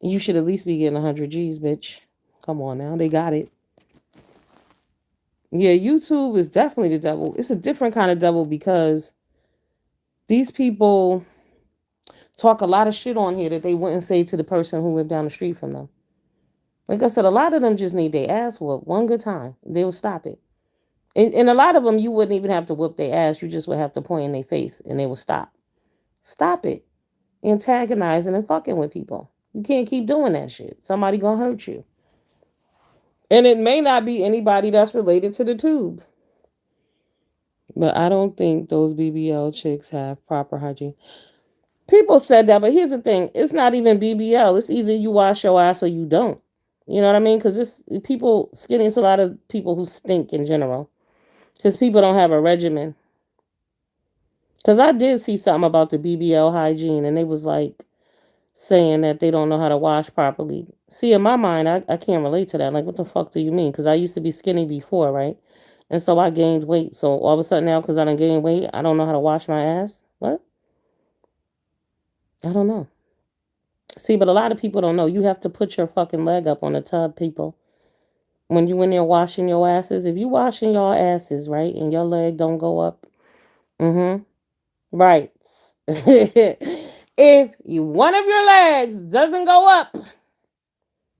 you should at least be getting 100 G's, bitch. Come on now, they got it. Yeah, YouTube is definitely the devil. It's a different kind of devil because these people talk a lot of shit on here that they wouldn't say to the person who lived down the street from them. Like I said, a lot of them just need their ass whooped one good time. They'll stop it. And a lot of them, you wouldn't even have to whoop their ass. You just would have to point in their face and they would stop. Stop it. Antagonizing and fucking with people. You can't keep doing that shit. Somebody gonna hurt you. And it may not be anybody that's related to the tube. But I don't think those BBL chicks have proper hygiene. People said that, but here's the thing: it's not even BBL. It's either you wash your ass or you don't. You know what I mean? Because this people skinny. It's a lot of people who stink in general. Because people don't have a regimen. Because I did see something about the BBL hygiene, and they was like saying that they don't know how to wash properly. See, in my mind, I can't relate to that. Like, what the fuck do you mean? Because I used to be skinny before, right? And so I gained weight. So all of a sudden now, because I done gained weight, I don't know how to wash my ass. What? I don't know. See, but a lot of people don't know. You have to put your fucking leg up on the tub, people. When you in there washing your asses, if you washing your asses, right, and your leg don't go up, mm-hmm, right. If one of your legs doesn't go up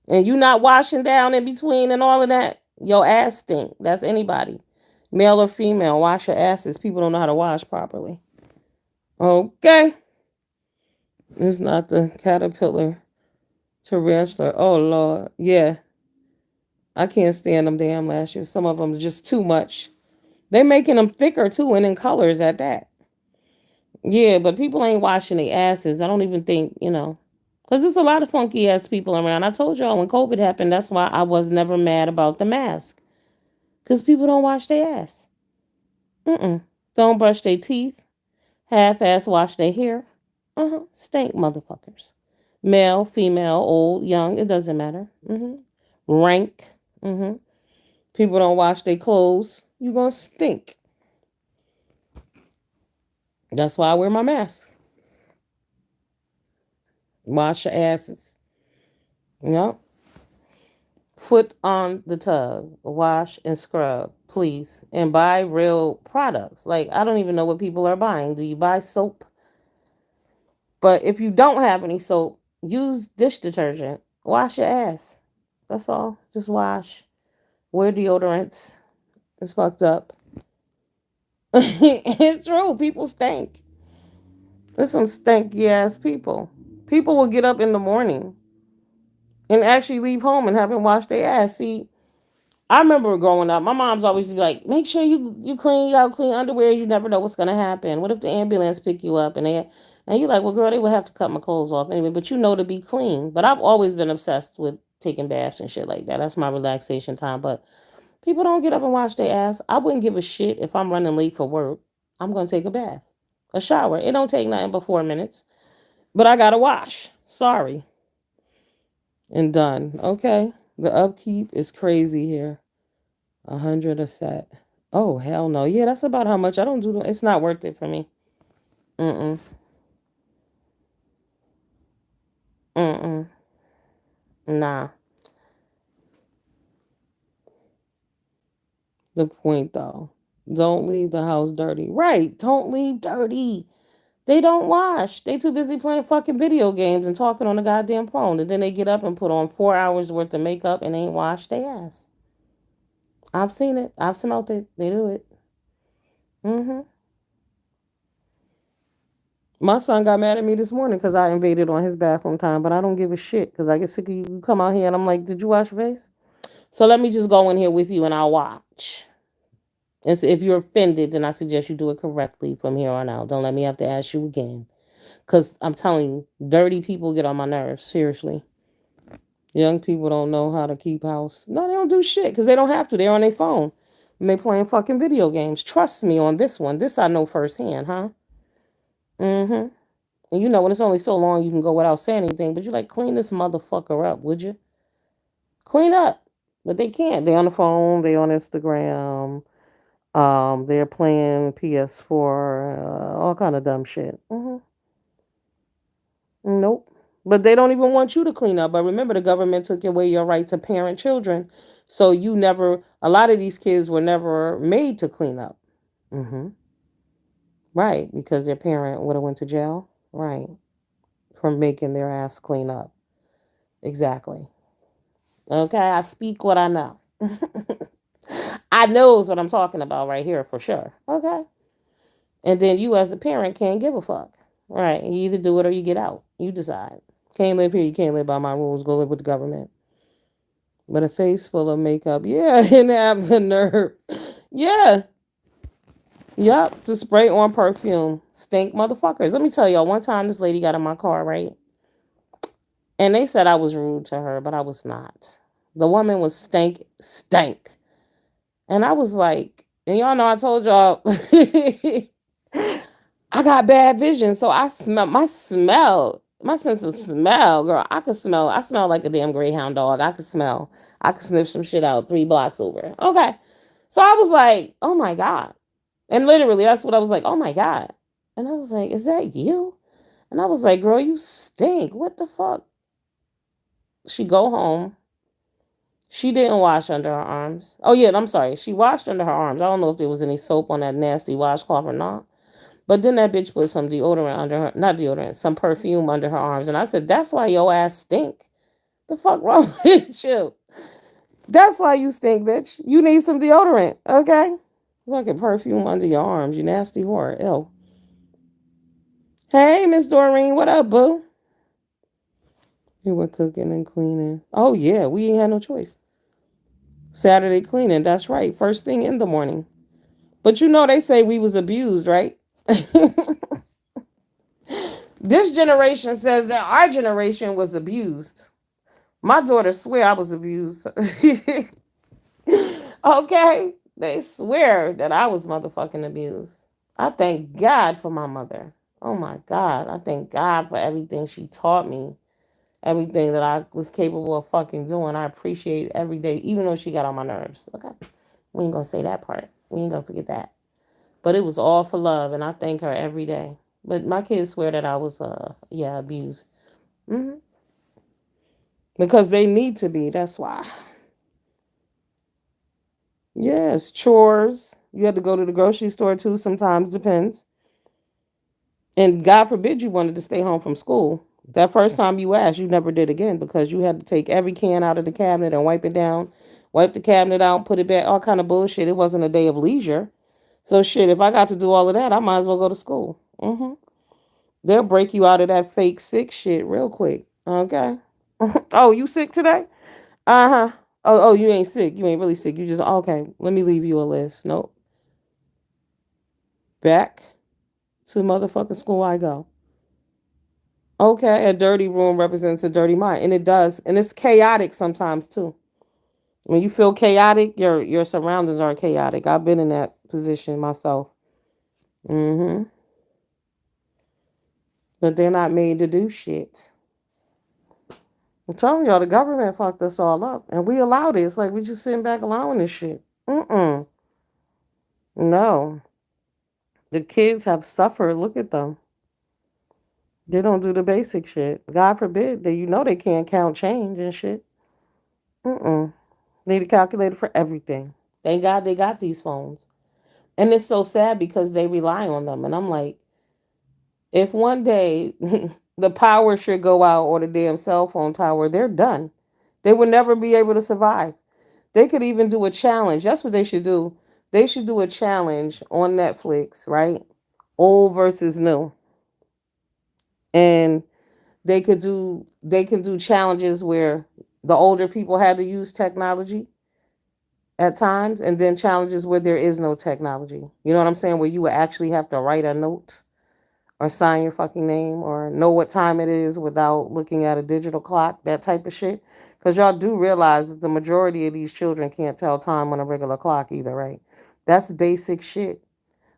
and you not washing down in between and all of that, your ass stink. That's anybody, male or female. Wash your asses. People don't know how to wash properly. Okay, it's not the caterpillar tarantula. Oh Lord, yeah. I can't stand them damn lashes. Some of them are just too much. They're making them thicker too, and in colors at that. Yeah, but people ain't washing their asses. I don't even think, because there's a lot of funky ass people around. I told y'all when COVID happened, that's why I was never mad about the mask. Because people don't wash their ass. Mm-mm. Don't brush their teeth. Half ass wash their hair. Stink motherfuckers. Male, female, old, young, it doesn't matter. Rank. People don't wash their clothes. You gonna stink. That's why I wear my mask. Wash your asses. Yep. Foot on the tub. Wash and scrub, please. And buy real products. Like, I don't even know what people are buying. Do you buy soap? But if you don't have any soap, use dish detergent. Wash your ass. That's all. Just wash. Wear deodorants. It's fucked up. It's true. People stink. There's some stanky ass people. People will get up in the morning and actually leave home and haven't washed their ass. See, I remember growing up, my mom's always be like, make sure you clean, you got clean underwear. You never know what's gonna happen. What if the ambulance pick you up and you're like, well, girl, they would have to cut my clothes off anyway. But you know to be clean. But I've always been obsessed with taking baths and shit like that. That's my relaxation time. But people don't get up and wash their ass. I wouldn't give a shit if I'm running late for work. I'm gonna take a bath, a shower. It don't take nothing but 4 minutes. But I gotta wash. Sorry. And done. Okay. The upkeep is crazy here. 100 a set. Oh hell no. Yeah, that's about how much I don't do. It's not worth it for me. Mm-mm. Mm-mm. Nah. The point though. Don't leave the house dirty. Right. Don't leave dirty. They don't wash. They too busy playing fucking video games and talking on the goddamn phone. And then they get up and put on 4 hours worth of makeup and ain't washed their ass. I've seen it. I've smelt it. They do it. Mm-hmm. My son got mad at me this morning because I invaded on his bathroom time, but I don't give a shit because I get sick of you. You come out here and I'm like, did you wash your face? So let me just go in here with you and I'll watch. And so if you're offended, then I suggest you do it correctly from here on out. Don't let me have to ask you again. Because I'm telling you, dirty people get on my nerves. Seriously. Young people don't know how to keep house. No, they don't do shit because they don't have to. They're on their phone. And they playing fucking video games. Trust me on this one. This I know firsthand, huh? Mm-hmm. And when it's only so long you can go without saying anything, but you're like, clean this motherfucker up, would you? Clean up. But they can't. They on the phone, they on Instagram, they're playing PS4, all kind of dumb shit. Nope. But they don't even want you to clean up. But remember, the government took away your right to parent children. So a lot of these kids were never made to clean up. hmm Right. Because their parent would have went to jail. Right. For making their ass clean up. Exactly. Okay, I speak what I know. I God knows what I'm talking about right here for sure. Okay. And then you as a parent can't give a fuck. Right. You either do it or you get out. You decide. Can't live here, you can't live by my rules. Go live with the government. But a face full of makeup, yeah, and have the nerve. Yeah. Yep. To spray on perfume. Stink motherfuckers. Let me tell y'all, one time this lady got in my car, right? And they said I was rude to her, but I was not. The woman was stank. And I was like, and y'all know I told y'all I got bad vision, so my sense of smell, girl. I smell like a damn greyhound dog. I could sniff some shit out 3 blocks over. Okay. So I was like, oh my God. And literally that's what I was like, oh my God. And I was like, is that you? And I was like, girl, you stink. What the fuck? She go home. She didn't wash under her arms. Oh yeah, I'm sorry. She washed under her arms. I don't know if there was any soap on that nasty washcloth or not. But then that bitch put some deodorant under her, not deodorant, some perfume under her arms. And I said, that's why your ass stink. The fuck wrong with you? That's why you stink, bitch. You need some deodorant, okay? Fucking perfume under your arms, you nasty whore. Ew. Hey, Miss Doreen, what up, boo? We were cooking and cleaning. Oh, yeah, we ain't had no choice. Saturday cleaning, that's right. First thing in the morning. But you know they say we was abused, right? This generation says that our generation was abused. My daughter swear I was abused. Okay? They swear that I was motherfucking abused. I thank God for my mother. Oh my God. I thank God for everything she taught me. Everything that I was capable of fucking doing. I appreciate every day, even though she got on my nerves. Okay? We ain't gonna say that part. We ain't gonna forget that. But it was all for love, and I thank her every day. But my kids swear that I was, abused. Hmm. Because they need to be. That's why. Yes, chores. You had to go to the grocery store too. Sometimes depends. And God forbid you wanted to stay home from school. That first time you asked, you never did again because you had to take every can out of the cabinet and wipe it down, wipe the cabinet out, put it back, all kind of bullshit. It wasn't a day of leisure. So shit, if I got to do all of that, I might as well go to school. They'll break you out of that fake sick shit real quick. Okay. Oh, you sick today? Uh huh. Oh, you ain't sick. You ain't really sick. You just okay. Let me leave you a list. Nope. Back to motherfucking school I go. Okay, a dirty room represents a dirty mind, and it does, and it's chaotic sometimes too. When you feel chaotic, your surroundings are chaotic. I've been in that position myself. Mm-hmm. But they're not made to do shit. I'm telling y'all, the government fucked us all up, and we allowed it. It's like we just sitting back allowing this shit. Mm-mm. No, the kids have suffered. Look at them. They don't do the basic shit. God forbid that they can't count change and shit. Mm-mm. Need a calculator for everything. Thank God they got these phones. And it's so sad because they rely on them. And I'm like, if one day the power should go out or the damn cell phone tower, they're done. They would never be able to survive. They could even do a challenge. That's what they should do. They should do a challenge on Netflix, right? Old versus new. And they can do challenges where the older people had to use technology at times, and then challenges where there is no technology. You know what I'm saying? Where you would actually have to write a note or sign your fucking name or know what time it is without looking at a digital clock, that type of shit. Because y'all do realize that the majority of these children can't tell time on a regular clock either, right? That's basic shit.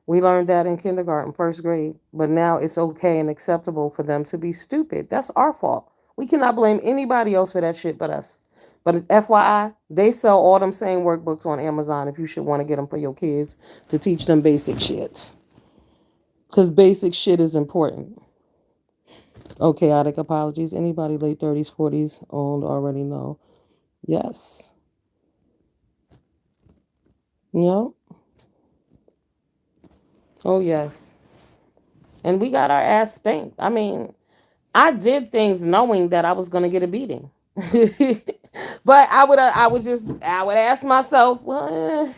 We learned that in kindergarten, first grade, but now it's okay and acceptable for them to be stupid. That's our fault. We cannot blame anybody else for that shit but us. But FYI, they sell all them same workbooks on Amazon if you should want to get them for your kids to teach them basic shit. Because basic shit is important. Oh, chaotic apologies. Anybody late 30s, 40s owned already know. Yes. Yep. Oh, yes. And we got our ass spanked. I mean, I did things knowing that I was going to get a beating. But I would ask myself, well,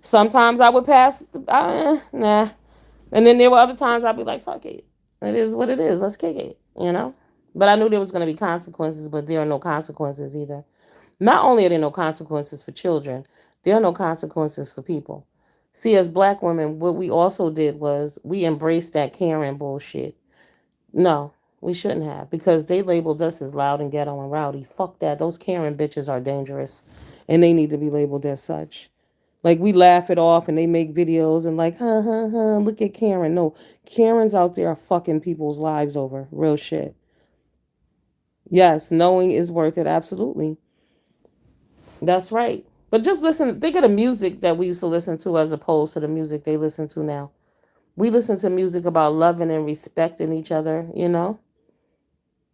Sometimes I would pass, nah. And then there were other times I'd be like, fuck it. It is what it is. Let's kick it, you know? But I knew there was going to be consequences, but there are no consequences either. Not only are there no consequences for children, there are no consequences for people. See, as black women, what we also did was we embraced that Karen bullshit. No, we shouldn't have because they labeled us as loud and ghetto and rowdy. Fuck that. Those Karen bitches are dangerous and they need to be labeled as such. Like we laugh it off and they make videos and like, look at Karen. No, Karens out there are fucking people's lives over. Real shit. Yes, knowing is worth it. Absolutely. That's right. But just listen, think of the music that we used to listen to as opposed to the music they listen to now. We listen to music about loving and respecting each other,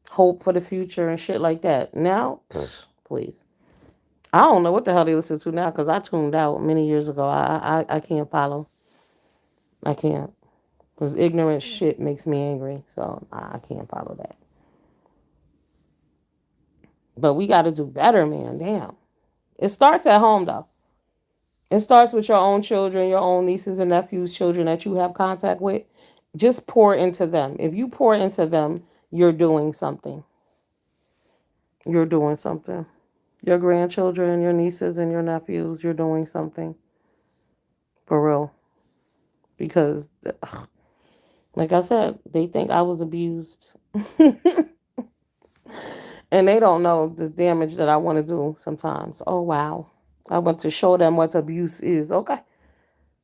hope for the future and shit like that. Now, please. I don't know what the hell they listen to now because I tuned out many years ago. I can't follow. I can't. Because ignorant shit makes me angry. So I can't follow that. But we got to do better, man. Damn. It starts at home, though. It starts with your own children, your own nieces and nephews, children that you have contact with. Just pour into them. If you pour into them, you're doing something. You're doing something. Your grandchildren, your nieces, and your nephews, you're doing something. For real. Because, like I said, they think I was abused. And they don't know the damage that I want to do sometimes. Oh, wow. I want to show them what abuse is. Okay.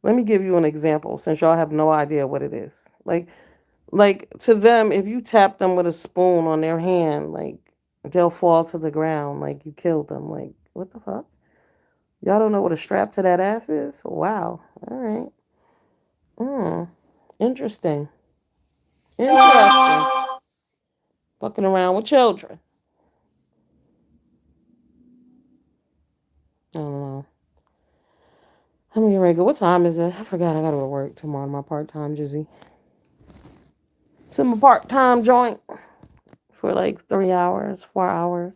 Let me give you an example since y'all have no idea what it is. Like to them, if you tap them with a spoon on their hand, like they'll fall to the ground like you killed them. Like, what the fuck? Y'all don't know what a strap to that ass is? Wow. All right. Hmm. Interesting. Interesting. Fucking around with children. I don't know. I'm getting ready to go. What time is it? I forgot I gotta go to work tomorrow. My part time Jizzy. It's in my part time joint for like 3 hours, 4 hours.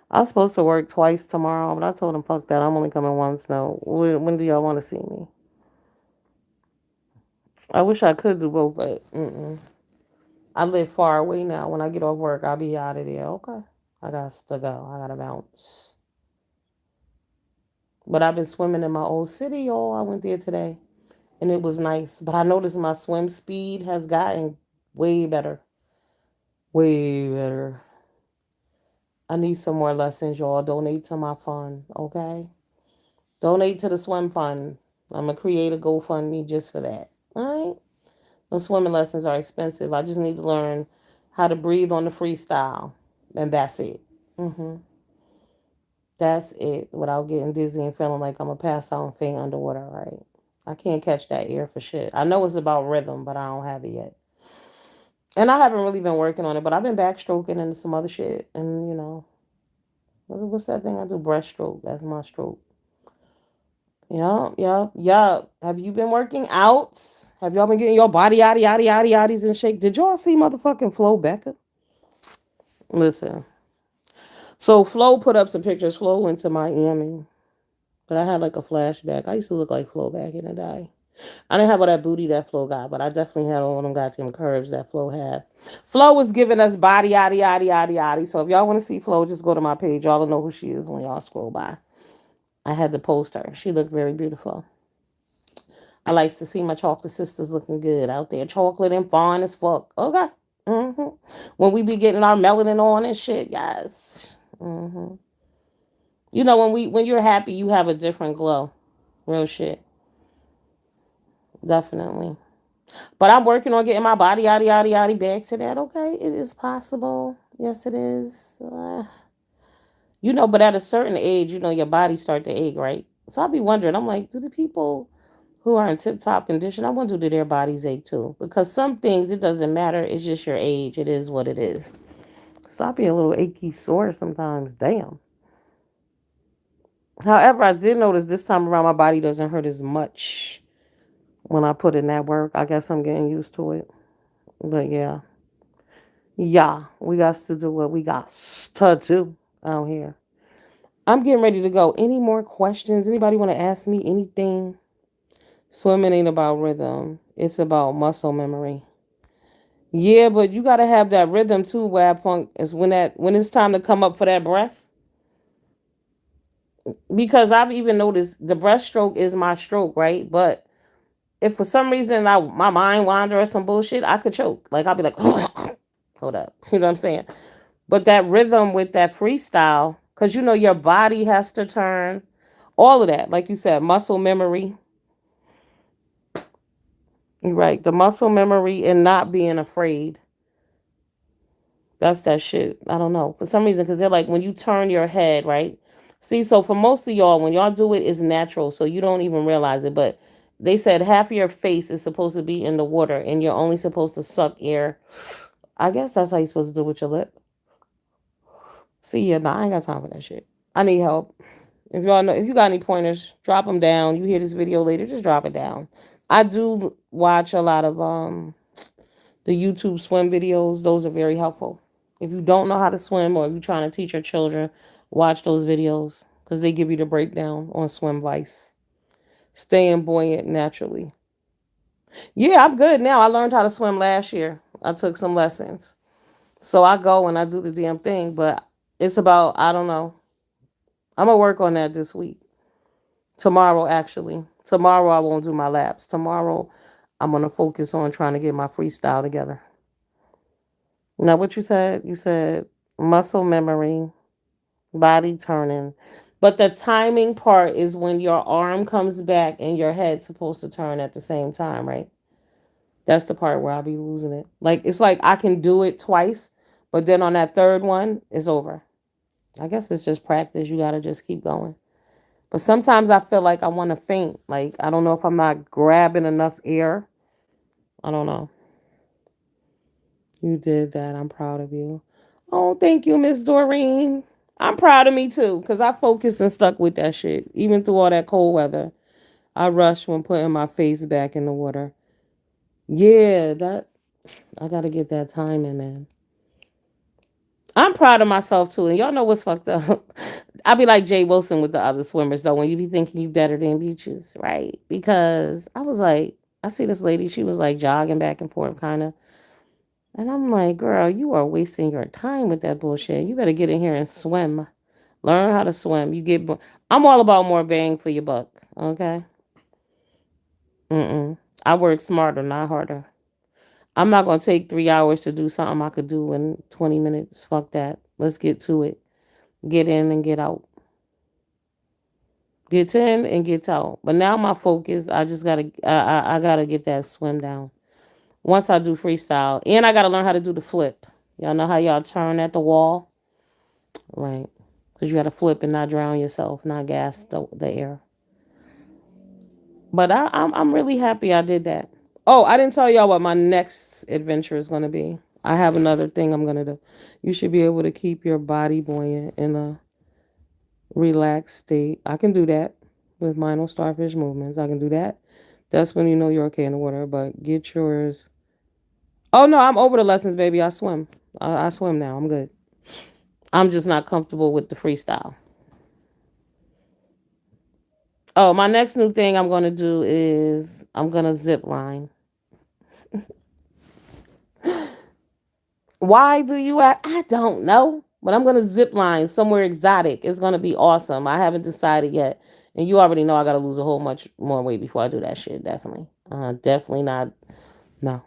I was supposed to work twice tomorrow, but I told him fuck that. I'm only coming once now. When do y'all want to see me? I wish I could do both, but I live far away now. When I get off work, I'll be out of there. Okay. I got to go. I got to bounce. But I've been swimming in my old city, y'all. I went there today and it was nice. But I noticed my swim speed has gotten way better. Way better. I need some more lessons, y'all. Donate to my fund, okay? Donate to the swim fund. I'm going to create a GoFundMe just for that. All right? Those swimming lessons are expensive. I just need to learn how to breathe on the freestyle. And that's it. hmm That's it. Without getting dizzy and feeling like I'm going to pass out and faint underwater, right? I can't catch that air for shit. I know it's about rhythm, but I don't have it yet. And I haven't really been working on it, but I've been backstroking and some other shit. And, what's that thing I do? Breaststroke. That's my stroke. Yeah, yeah, yeah. Have you been working out? Have y'all been getting your body yaddy yaddy yaddy yaddies in shape? Did y'all see motherfucking Flo Becca? Listen. So Flo put up some pictures. Flo went to Miami. But I had like a flashback. I used to look like Flo back in the day. I didn't have all that booty that Flo got, but I definitely had all them goddamn curves that Flo had. Flo was giving us body yaddy yaddy yaddy yaddy. So if y'all want to see Flo, just go to my page. Y'all will know who she is when y'all scroll by. I had to post her. She looked very beautiful. I likes to see my chocolate sisters looking good out there. Chocolate and fine as fuck. Okay. hmm When we be getting our melanin on and shit, yes. When you're happy, you have a different glow. Real shit. Definitely. But I'm working on getting my body yaddy yaddy yaddy back to that. Okay, it is possible. Yes, it is. But at a certain age, your body start to ache, right? So I'll be wondering. I'm like, do the people who are in tip top condition, I wonder do their bodies ache too? Because some things it doesn't matter. It's just your age. It is what it is. So I'll be a little achy sore sometimes. Damn. However, I did notice this time around my body doesn't hurt as much when I put in that work. I guess I'm getting used to it. But yeah. Yeah, we got to do what we got to do out here. I'm getting ready to go. Any more questions? Anybody want to ask me anything? Swimming ain't about rhythm. It's about muscle memory. Yeah, but you gotta have that rhythm too, Wab Funk. Is when it's time to come up for that breath. Because I've even noticed the breaststroke is my stroke, right? But if for some reason my mind wander or some bullshit, I could choke. Like I'll be like, hold up. You know what I'm saying? But that rhythm with that freestyle, because you know your body has to turn, all of that. Like you said, muscle memory. Right. The muscle memory and not being afraid. That's that shit. I don't know. For some reason, because they're like, when you turn your head, right? See, so for most of y'all, when y'all do it, it's natural. So you don't even realize it. But they said half of your face is supposed to be in the water and you're only supposed to suck air. I guess that's how you're supposed to do with your lip. See, yeah, nah, I ain't got time for that shit. I need help. If y'all know, if you got any pointers, drop them down. You hear this video later, just drop it down. I do watch a lot of the YouTube swim videos. Those are very helpful. If you don't know how to swim or if you're trying to teach your children, watch those videos because they give you the breakdown on swim vice. Staying buoyant naturally. Yeah, I'm good now. I learned how to swim last year. I took some lessons. So I go and I do the damn thing, but it's about, I don't know. I'm going to work on that this week. Tomorrow, actually. Tomorrow, I won't do my laps. Tomorrow, I'm going to focus on trying to get my freestyle together. Now, what you said? You said muscle memory, body turning. But the timing part is when your arm comes back and your head's supposed to turn at the same time, right? That's the part where I'll be losing it. Like, it's like I can do it twice, but then on that third one, it's over. I guess it's just practice. You got to just keep going. But sometimes I feel like I want to faint. Like, I don't know if I'm not grabbing enough air. I don't know. You did that. I'm proud of you. Oh, thank you, Miss Doreen. I'm proud of me too, because I focused and stuck with that shit. Even through all that cold weather. I rushed when putting my face back in the water. Yeah, that I gotta get that time in, man. I'm proud of myself too. And y'all know what's fucked up. I'll be like Jay Wilson with the other swimmers though, when you be thinking you better than beaches, right? Because I was like, I see this lady, she was like jogging back and forth kind of. And I'm like, girl, you are wasting your time with that bullshit. You better get in here and swim. Learn how to swim. I'm all about more bang for your buck. Okay. Mm-mm. I work smarter, not harder. I'm not gonna take 3 hours to do something I could do in 20 minutes. Fuck that. Let's get to it. Get in and get out. Get in and get out. But now my focus, I just gotta, I gotta get that swim down. Once I do freestyle, and I gotta learn how to do the flip. Y'all know how y'all turn at the wall, right? Because you gotta flip and not drown yourself, not gas the air. But I'm really happy I did that. Oh, I didn't tell y'all what my next adventure is gonna be. I have another thing I'm gonna do. You should be able to keep your body buoyant in a relaxed state. I can do that with mindful starfish movements. I can do that. That's when you know you're okay in the water. But get yours. Oh no, I'm over the lessons, baby. I swim. I swim now. I'm good. I'm just not comfortable with the freestyle. Oh, my next new thing I'm gonna do is I'm gonna zip line. Why do you ask? I don't know. But I'm gonna zip line somewhere exotic. It's gonna be awesome. I haven't decided yet. And you already know I gotta lose a whole much more weight before I do that shit. Definitely. Definitely not. No.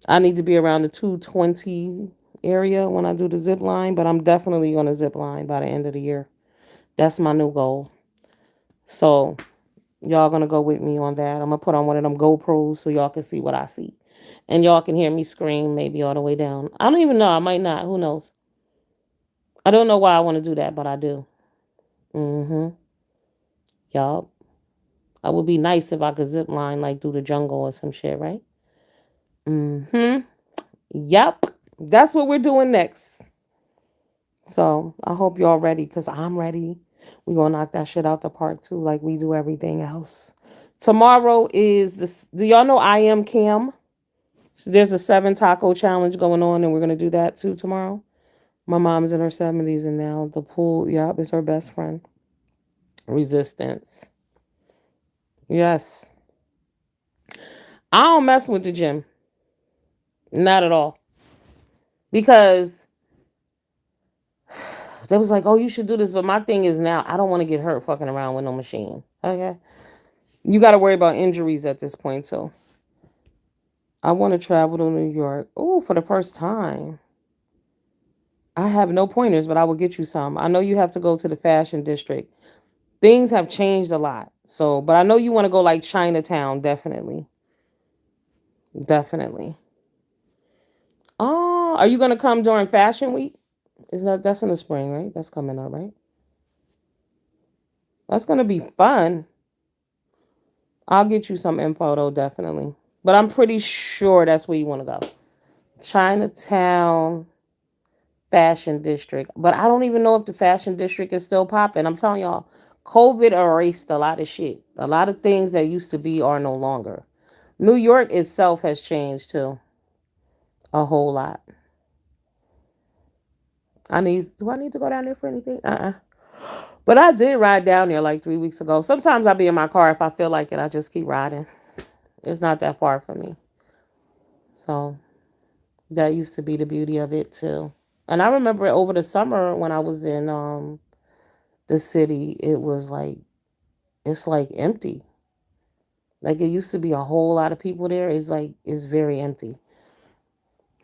I need to be around the 220 area when I do the zip line, but I'm definitely gonna zip line by the end of the year. That's my new goal. So y'all gonna go with me on that. I'm gonna put on one of them GoPros so y'all can see what I see. And y'all can hear me scream maybe all the way down. I don't even know. I might not. Who knows? I don't know why I want to do that, but I do. Mm-hmm. Y'all. I would be nice if I could zip line like through the jungle or some shit, right? Mm-hmm. Yep. That's what we're doing next. So I hope y'all ready because I'm ready. We gonna knock that shit out the park too, like we do everything else. Tomorrow is this. Do y'all know I am Cam? So there's a 7 taco challenge going on, and we're gonna do that too tomorrow. My mom's in her 70s, and now the pool, yep, is her best friend. Resistance. Yes. I don't mess with the gym. Not at all. Because they was like, oh, you should do this. But my thing is now, I don't want to get hurt fucking around with no machine. Okay. You got to worry about injuries at this point, too. I want to travel to New York. Oh, for the first time. I have no pointers, but I will get you some. I know you have to go to the fashion district. Things have changed a lot. So, but I know you want to go like Chinatown, definitely. Definitely. Oh, are you going to come during Fashion Week? Is that's in the spring, right? That's coming up, right? That's going to be fun. I'll get you some info though, definitely. But I'm pretty sure that's where you want to go. Chinatown Fashion District. But I don't even know if the Fashion District is still popping. I'm telling y'all, COVID erased a lot of shit. A lot of things that used to be are no longer. New York itself has changed too. A whole lot. Do I need to go down there for anything? But I did ride down there like 3 weeks ago. Sometimes I'll be in my car if I feel like it. I just keep riding. It's not that far from me. So that used to be the beauty of it too. And I remember over the summer when I was in the city, it was like it's like empty. Like it used to be a whole lot of people there. It's very empty.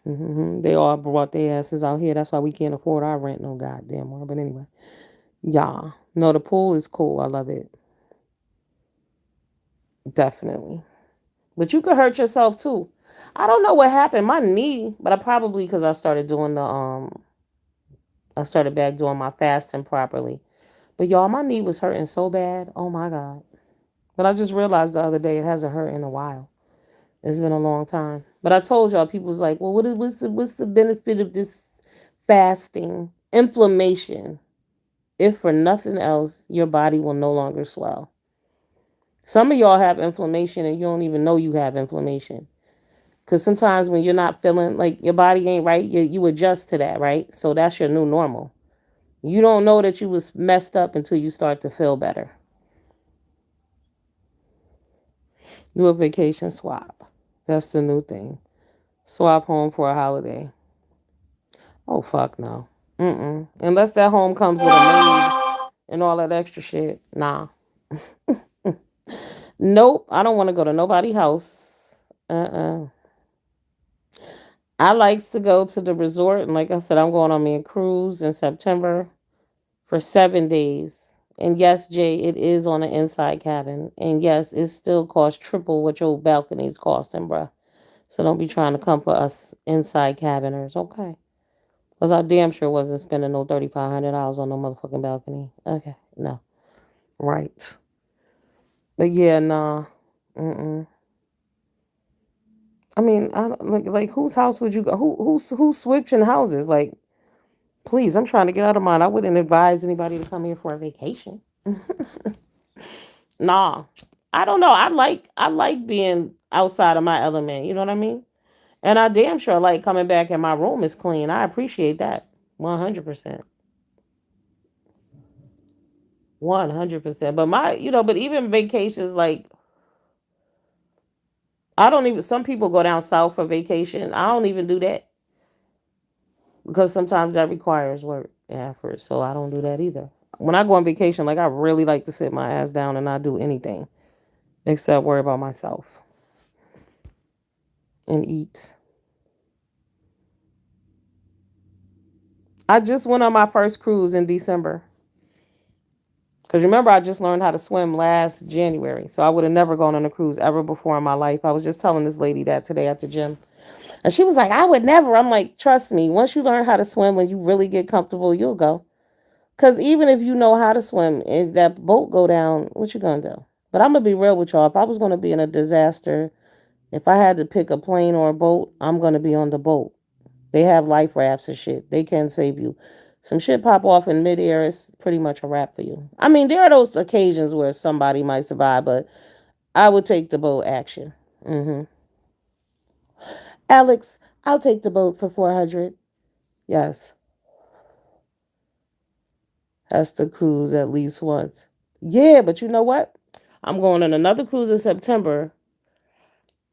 They all brought their asses out here. That's why we can't afford our rent no goddamn more. But anyway, yeah. No, the pool is cool. I love it. Definitely. But you could hurt yourself too. I don't know what happened. My knee, but I probably because I started back doing my fasting properly. But y'all, my knee was hurting so bad. Oh my God. But I just realized the other day it hasn't hurt in a while. It's been a long time. But I told y'all, people was like, well, what's the benefit of this fasting? Inflammation. If for nothing else, your body will no longer swell. Some of y'all have inflammation and you don't even know you have inflammation. Because sometimes when you're not feeling like your body ain't right, you adjust to that, right? So that's your new normal. You don't know that you was messed up until you start to feel better. Do a vacation swap. That's the new thing. Swap home for a holiday. Oh fuck no. Unless that home comes with a maid and all that extra shit. Nah. Nope. I don't want to go to nobody's house. Uh. I likes to go to the resort, and like I said, I'm going on me a cruise in September for 7 days. And yes, Jay, it is on an inside cabin. And yes, it still costs triple what your balcony's costing, bruh. So don't be trying to come for us inside cabiners, okay? Because I damn sure wasn't spending no $3,500 on no motherfucking balcony. Okay, no. Right. But yeah, nah. Mm-mm. I mean, I don't, like whose house would you go? Who's switching houses? Like, please, I'm trying to get out of mine. I wouldn't advise anybody to come here for a vacation. Nah. I don't know. I like being outside of my element. You know what I mean? And I damn sure like coming back and my room is clean. I appreciate that. 100%. 100%. But but even vacations, like, I don't even, some people go down south for vacation. I don't even do that because sometimes that requires work and effort. So I don't do that either. When I go on vacation, like, I really like to sit my ass down and not do anything except worry about myself and eat. I just went on my first cruise in December. Because remember, I just learned how to swim last January. So I would have never gone on a cruise ever before in my life. I was just telling this lady that today at the gym. And she was like, I would never. I'm like, trust me, once you learn how to swim, when you really get comfortable, you'll go. Because even if you know how to swim and that boat go down, what you going to do? But I'm going to be real with y'all. If I was going to be in a disaster, if I had to pick a plane or a boat, I'm going to be on the boat. They have life rafts and shit. They can save you. Some shit pop off in midair, it's pretty much a wrap for you. I mean, there are those occasions where somebody might survive, but I would take the boat action. Alex, I'll take the boat for 400. Yes, has to cruise at least once. Yeah, but you know what? I'm going on another cruise in September,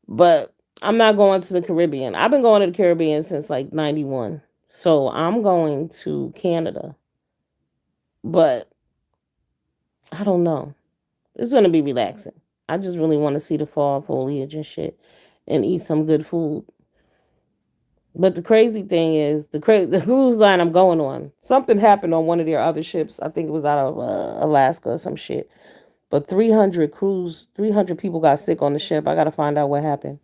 but I'm not going to the Caribbean. I've been going to the Caribbean since like 91. So I'm going to Canada. But I don't know. It's going to be relaxing. I just really want to see the fall foliage and shit and eat some good food. But the crazy thing is, the cruise line I'm going on, something happened on one of their other ships. I think it was out of Alaska or some shit. But 300 people got sick on the ship. I got to find out what happened.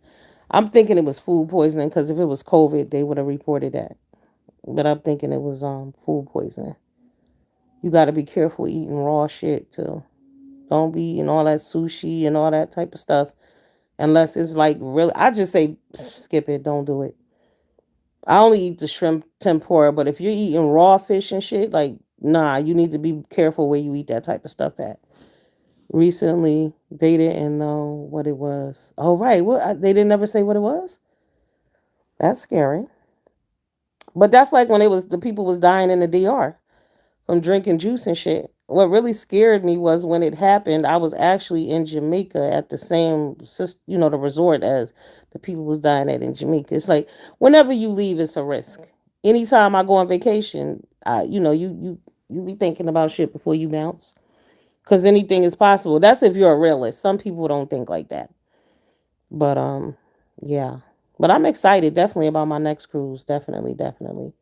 I'm thinking it was food poisoning because if it was COVID, they would have reported that. But I'm thinking it was food poisoning. You got to be careful eating raw shit too. Don't be eating all that sushi and all that type of stuff unless it's like really. I just say skip it. Don't do it. I only eat the shrimp tempura, but if you're eating raw fish and shit, like nah, you need to be careful where you eat that type of stuff at. Recently, they didn't know what it was. Oh right, what they didn't ever say what it was. That's scary. But that's like when it was the people was dying in the DR from drinking juice and shit. What really scared me was when it happened. I was actually in Jamaica at the same, the resort as the people was dying at in Jamaica. It's like whenever you leave, it's a risk. Anytime I go on vacation, you be thinking about shit before you bounce because anything is possible. That's if you're a realist. Some people don't think like that, but yeah. But I'm excited definitely about my next cruise. Definitely, definitely.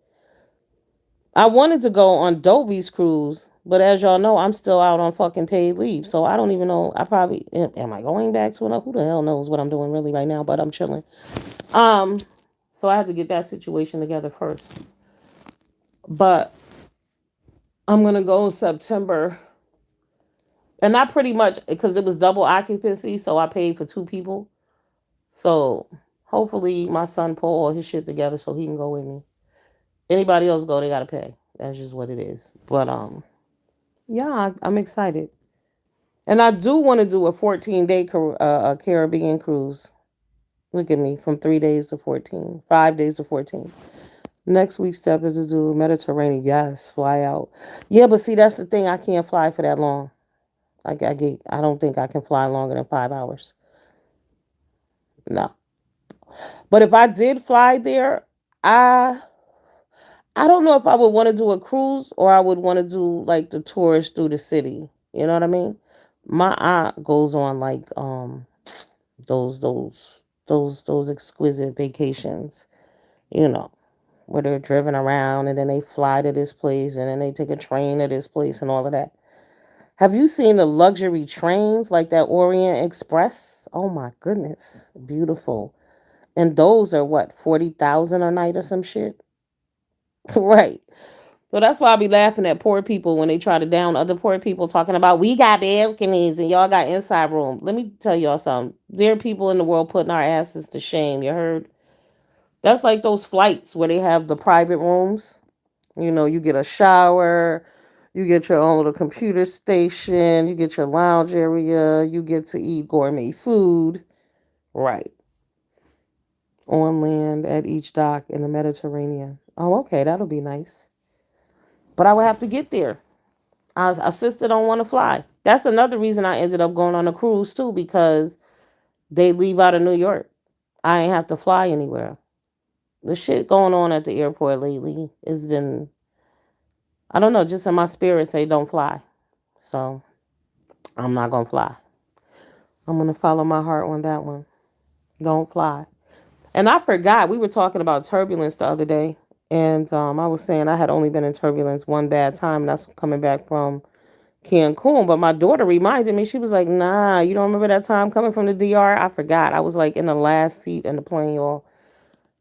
I wanted to go on Dovey's cruise, but as y'all know, I'm still out on fucking paid leave. So I don't even know. I probably am I going back to another? Who the hell knows what I'm doing really right now? But I'm chilling. Um, so I have to get that situation together first. But I'm gonna go in September, and not pretty much because it was double occupancy, so I paid for two people. So hopefully my son pull all his shit together so he can go with me. Anybody else go, they gotta pay. That's just what it is. But yeah, I'm excited. And I do want to do a 14-day Caribbean cruise. Look at me, from 3 days to 14, 5 days to 14. Next week's step is to do Mediterranean. Yes, fly out. Yeah, but see, that's the thing. I can't fly for that long. I don't think I can fly longer than 5 hours. No. But if I did fly there, I I don't know if I would want to do a cruise or I would want to do like the tours through the city. You know what I mean? My aunt goes on like those those those exquisite vacations, you know, where they're driven around and then they fly to this place and then they take a train to this place and all of that. Have you seen the luxury trains like that Orient Express? Oh my goodness, beautiful. And those are what, 40,000 a night or some shit? Right. So that's why I be laughing at poor people when they try to down other poor people talking about we got balconies and y'all got inside room. Let me tell y'all something. There are people in the world putting our asses to shame. You heard? That's like those flights where they have the private rooms. You know, you get a shower, you get your own little computer station, you get your lounge area, you get to eat gourmet food. Right. On land at each dock in the Mediterranean. Oh, okay, that'll be nice. But I would have to get there. Our sister don't want to fly. That's another reason I ended up going on a cruise too, because they leave out of New York. I ain't have to fly anywhere. The shit going on at the airport lately has been, I don't know, just in my spirit say don't fly. So I'm not gonna fly. I'm gonna follow my heart on that one. Don't fly. And I forgot we were talking about turbulence the other day, and I was saying I had only been in turbulence one bad time, and that's coming back from Cancun. But my daughter reminded me, she was like, nah, you don't remember that time coming from the DR? I forgot. I was like in the last seat in the plane, y'all.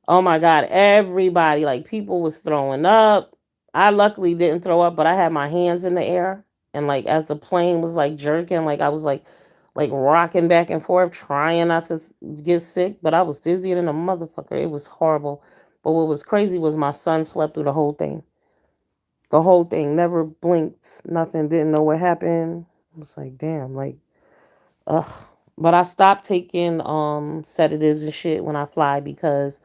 Oh my God, everybody, like people was throwing up. I luckily didn't throw up, but I had my hands in the air. And like as the plane was like jerking, like I was like rocking back and forth, trying not to get sick, but I was dizzier than a motherfucker. It was horrible. But what was crazy was my son slept through the whole thing. The whole thing, never blinked, nothing, didn't know what happened. I was like, damn, like, ugh. But I stopped taking sedatives and shit when I fly because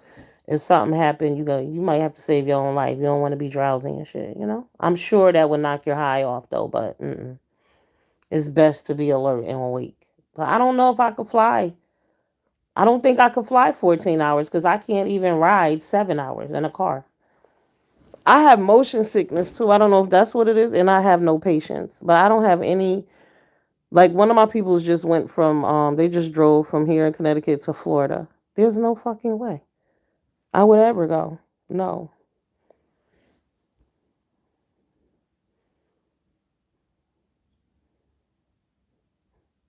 if something happened, you might have to save your own life. You don't want to be drowsy and shit, you know? I'm sure that would knock your high off though, but it's best to be alert and awake. But I don't know if I could fly. I don't think I could fly 14 hours because I can't even ride 7 hours in a car. I have motion sickness too. I don't know if that's what it is. And I have no patience. But I don't have any. Like one of my peoples just went from, they just drove from here in Connecticut to Florida. There's no fucking way I would ever go. No.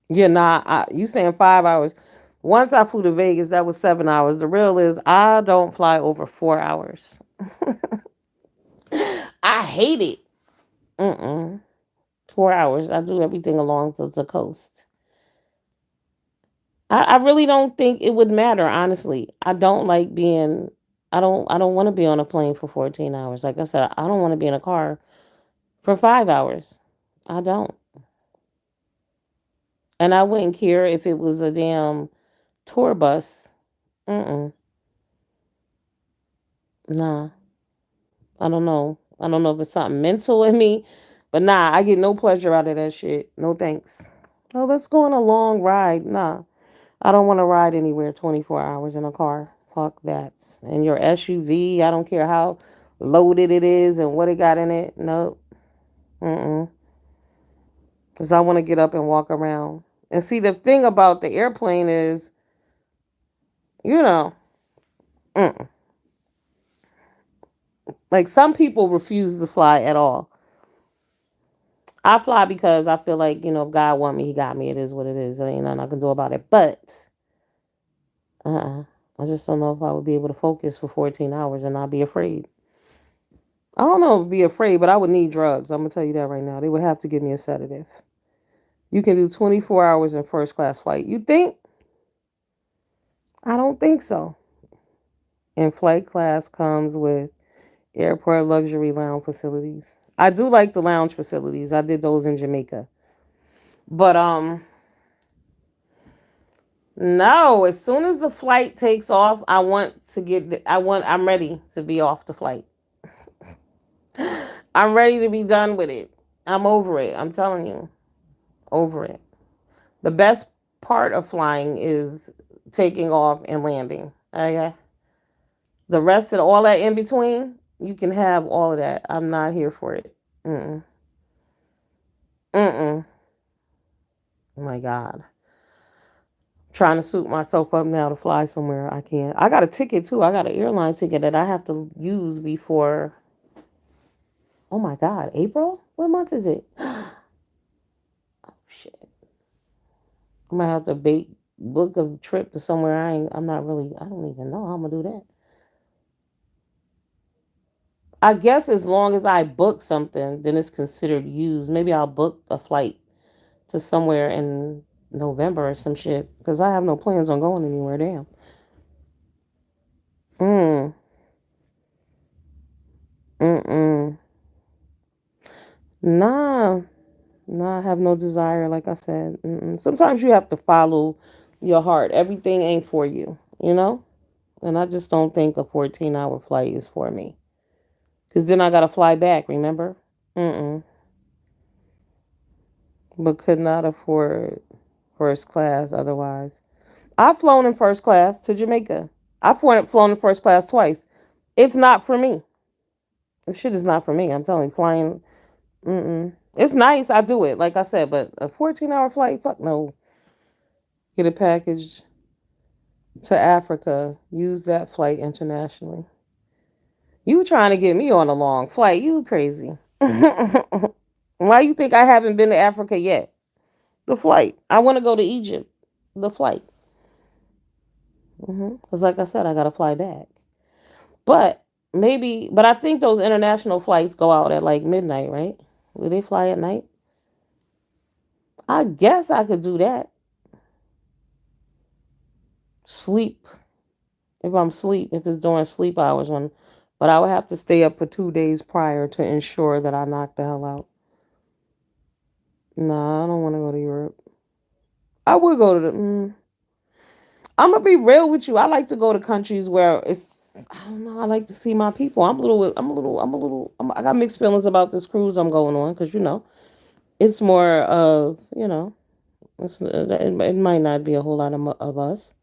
Yeah, nah, you saying 5 hours. Once I flew to Vegas, that was 7 hours. The real is I don't fly over 4 hours. I hate it. Mm-mm. 4 hours. I do everything along the coast. I really don't think it would matter, honestly. I don't like being I don't want to be on a plane for 14 hours. Like I said, I don't want to be in a car for 5 hours. I don't. And I wouldn't care if it was a damn tour bus. Mm-mm. Nah. I don't know. I don't know if it's something mental in me, but nah, I get no pleasure out of that shit. No thanks. Oh, let's go on a long ride. Nah, I don't want to ride anywhere 24 hours in a car. Fuck that. And your SUV, I don't care how loaded it is and what it got in it. No. Mm-mm. Because I want to get up and walk around. And see, the thing about the airplane is, you know, mm, like some people refuse to fly at all. I fly because I feel like, if God want me, he got me. It is what it is. There ain't nothing I can do about it. But uh I just don't know if I would be able to focus for 14 hours and not be afraid. I don't know if be afraid, but I would need drugs. I'm gonna tell you that right now. They would have to give me a sedative. You can do 24 hours in first class flight. You think? I don't think so. And flight class comes with airport luxury lounge facilities. I do like the lounge facilities. I did those in Jamaica. But no, as soon as the flight takes off, I want to I'm ready to be off the flight. I'm ready to be done with it. I'm over it. I'm telling you, over it. The best part of flying is taking off and landing. Okay. The rest of all that in between, you can have all of that. I'm not here for it. Mm-mm. Mm-mm. Oh my God. Trying to suit myself up now to fly somewhere. I can't. I got a ticket too. I got an airline ticket that I have to use before. Oh my God, April? What month is it? Oh shit. I might have to book a trip to somewhere I'm not really, I don't even know how I'm gonna do that. I guess as long as I book something, then it's considered used. Maybe I'll book a flight to somewhere in November or some shit. Because I have no plans on going anywhere. Damn. Mm. Mm-mm. Nah. Nah, I have no desire, like I said. Mm-mm. Sometimes you have to follow your heart. Everything ain't for you, you know? And I just don't think a 14-hour flight is for me. Because then I got to fly back, remember? Mm-mm. But could not afford first class otherwise. I've flown in first class to Jamaica. I've flown in first class twice. It's not for me. The shit is not for me. I'm telling you, flying. Mm-mm. It's nice. I do it, like I said, but a 14-hour flight, fuck no. Get a package to Africa. Use that flight internationally. You trying to get me on a long flight? You crazy? Why you think I haven't been to Africa yet? The flight. I want to go to Egypt. The flight. Because, like I said, I got to fly back. But but I think those international flights go out at like midnight, right? Will they fly at night? I guess I could do that. Sleep. If I'm sleep, if it's during sleep hours when, but I would have to stay up for 2 days prior to ensure that I knock the hell out. Nah, I don't want to go to Europe. I would go to I'm gonna be real with you. I like to go to countries where it's. I don't know. I like to see my people. I'm a little. I got mixed feelings about this cruise I'm going on because. It's more of, it might not be a whole lot of us,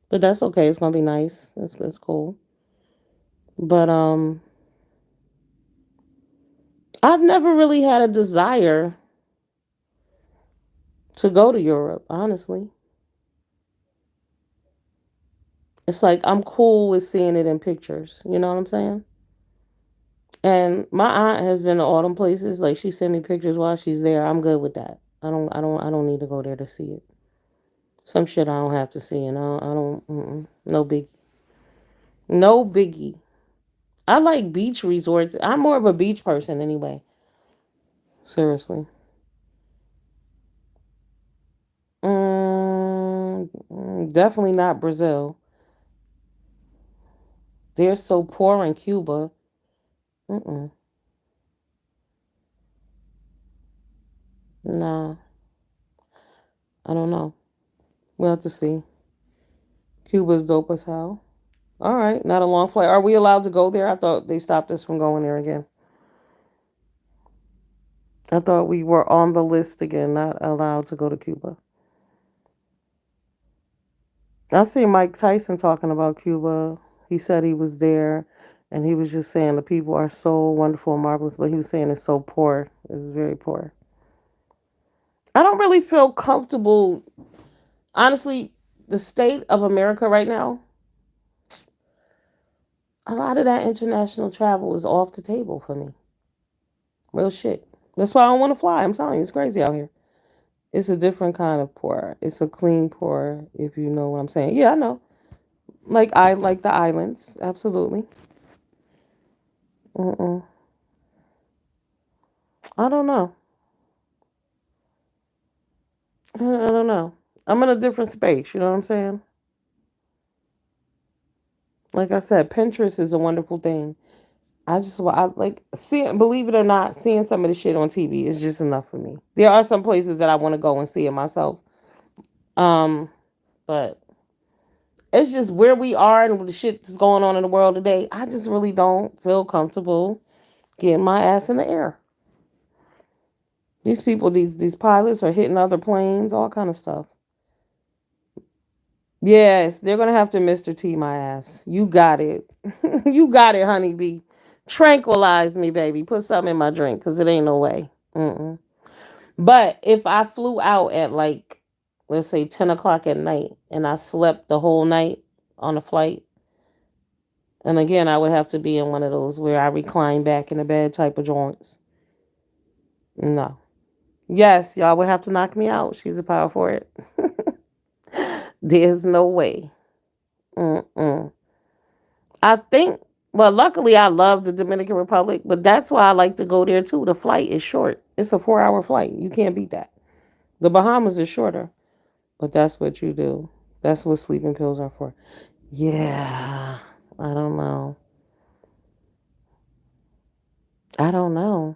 but that's okay. It's gonna be nice. It's cool. But I've never really had a desire to go to Europe. Honestly, it's like I'm cool with seeing it in pictures. You know what I'm saying? And my aunt has been to all them places. Like she sent me pictures while she's there. I'm good with that. I don't need to go there to see it. Some shit I don't have to see, and I don't. No big, no biggie. I like beach resorts. I'm more of a beach person anyway. Seriously. Definitely not Brazil. They're so poor in Cuba. Mm-mm. Nah, I don't know. We'll have to see. Cuba's dope as hell. All right, not a long flight. Are we allowed to go there? I thought they stopped us from going there again. I thought we were on the list again, not allowed to go to Cuba. I see Mike Tyson talking about Cuba. He said he was there and he was just saying the people are so wonderful and marvelous, but he was saying it's so poor. It's very poor. I don't really feel comfortable. Honestly, the state of America right now, a lot of that international travel is off the table for me. Real shit. That's why I don't want to fly. I'm telling you, it's crazy out here. It's a different kind of poor. It's a clean poor, if you know what I'm saying. Yeah, I know. Like I like the islands, absolutely. Mm-mm. I don't know. I don't know. I'm in a different space. You know what I'm saying? Like I said, Pinterest is a wonderful thing. I like seeing, believe it or not, seeing some of the shit on TV is just enough for me. There are some places that I want to go and see it myself. Um, but it's just where we are and the shit that's going on in the world today. I just really don't feel comfortable getting my ass in the air. These people, these pilots are hitting other planes, all kind of stuff. Yes, they're gonna have to Mr. T my ass. You got it. You got it, honeybee. Tranquilize me, baby. Put something in my drink, cause it ain't no way. Mm-mm. But if I flew out at like, let's say 10 o'clock at night, and I slept the whole night on a flight, and again I would have to be in one of those where I recline back in the bed type of joints. No. Yes, y'all would have to knock me out. She's a power for it. There's no way. Mm-mm. I think, well, luckily I love the Dominican Republic, but that's why I like to go there too. The flight is short. It's a 4 hour flight. You can't beat that. The Bahamas is shorter, but that's what you do. That's what sleeping pills are for. Yeah, I don't know. I don't know.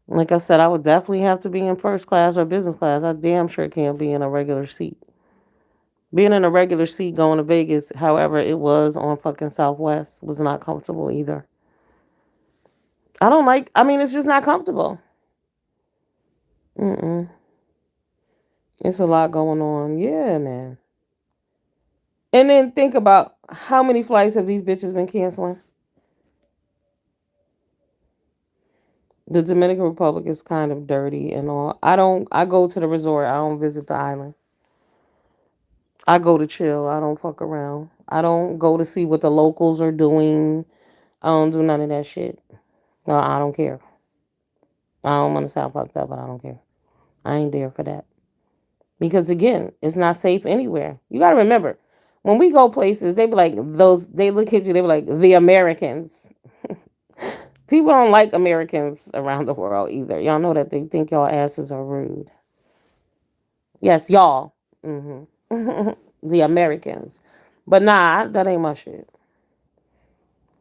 Like I said, I would definitely have to be in first class or business class. I damn sure can't be in a regular seat. Being in a regular seat going to Vegas, however, it was on fucking Southwest, was not comfortable either. I mean, it's just not comfortable. Mm-mm. It's a lot going on. Yeah, man. And then think about how many flights have these bitches been canceling? The Dominican Republic is kind of dirty and all. I go to the resort. I don't visit the island. I go to chill. I don't fuck around. I don't go to see what the locals are doing. I don't do none of that shit. No, I don't care. I don't want to sound fucked up, but I don't care. I ain't there for that. Because again, it's not safe anywhere. You got to remember, when we go places, they be like, they look at you, they be like, the Americans. People don't like Americans around the world either. Y'all know that they think y'all asses are rude. Yes, y'all. Hmm. The Americans. But nah, that ain't my shit.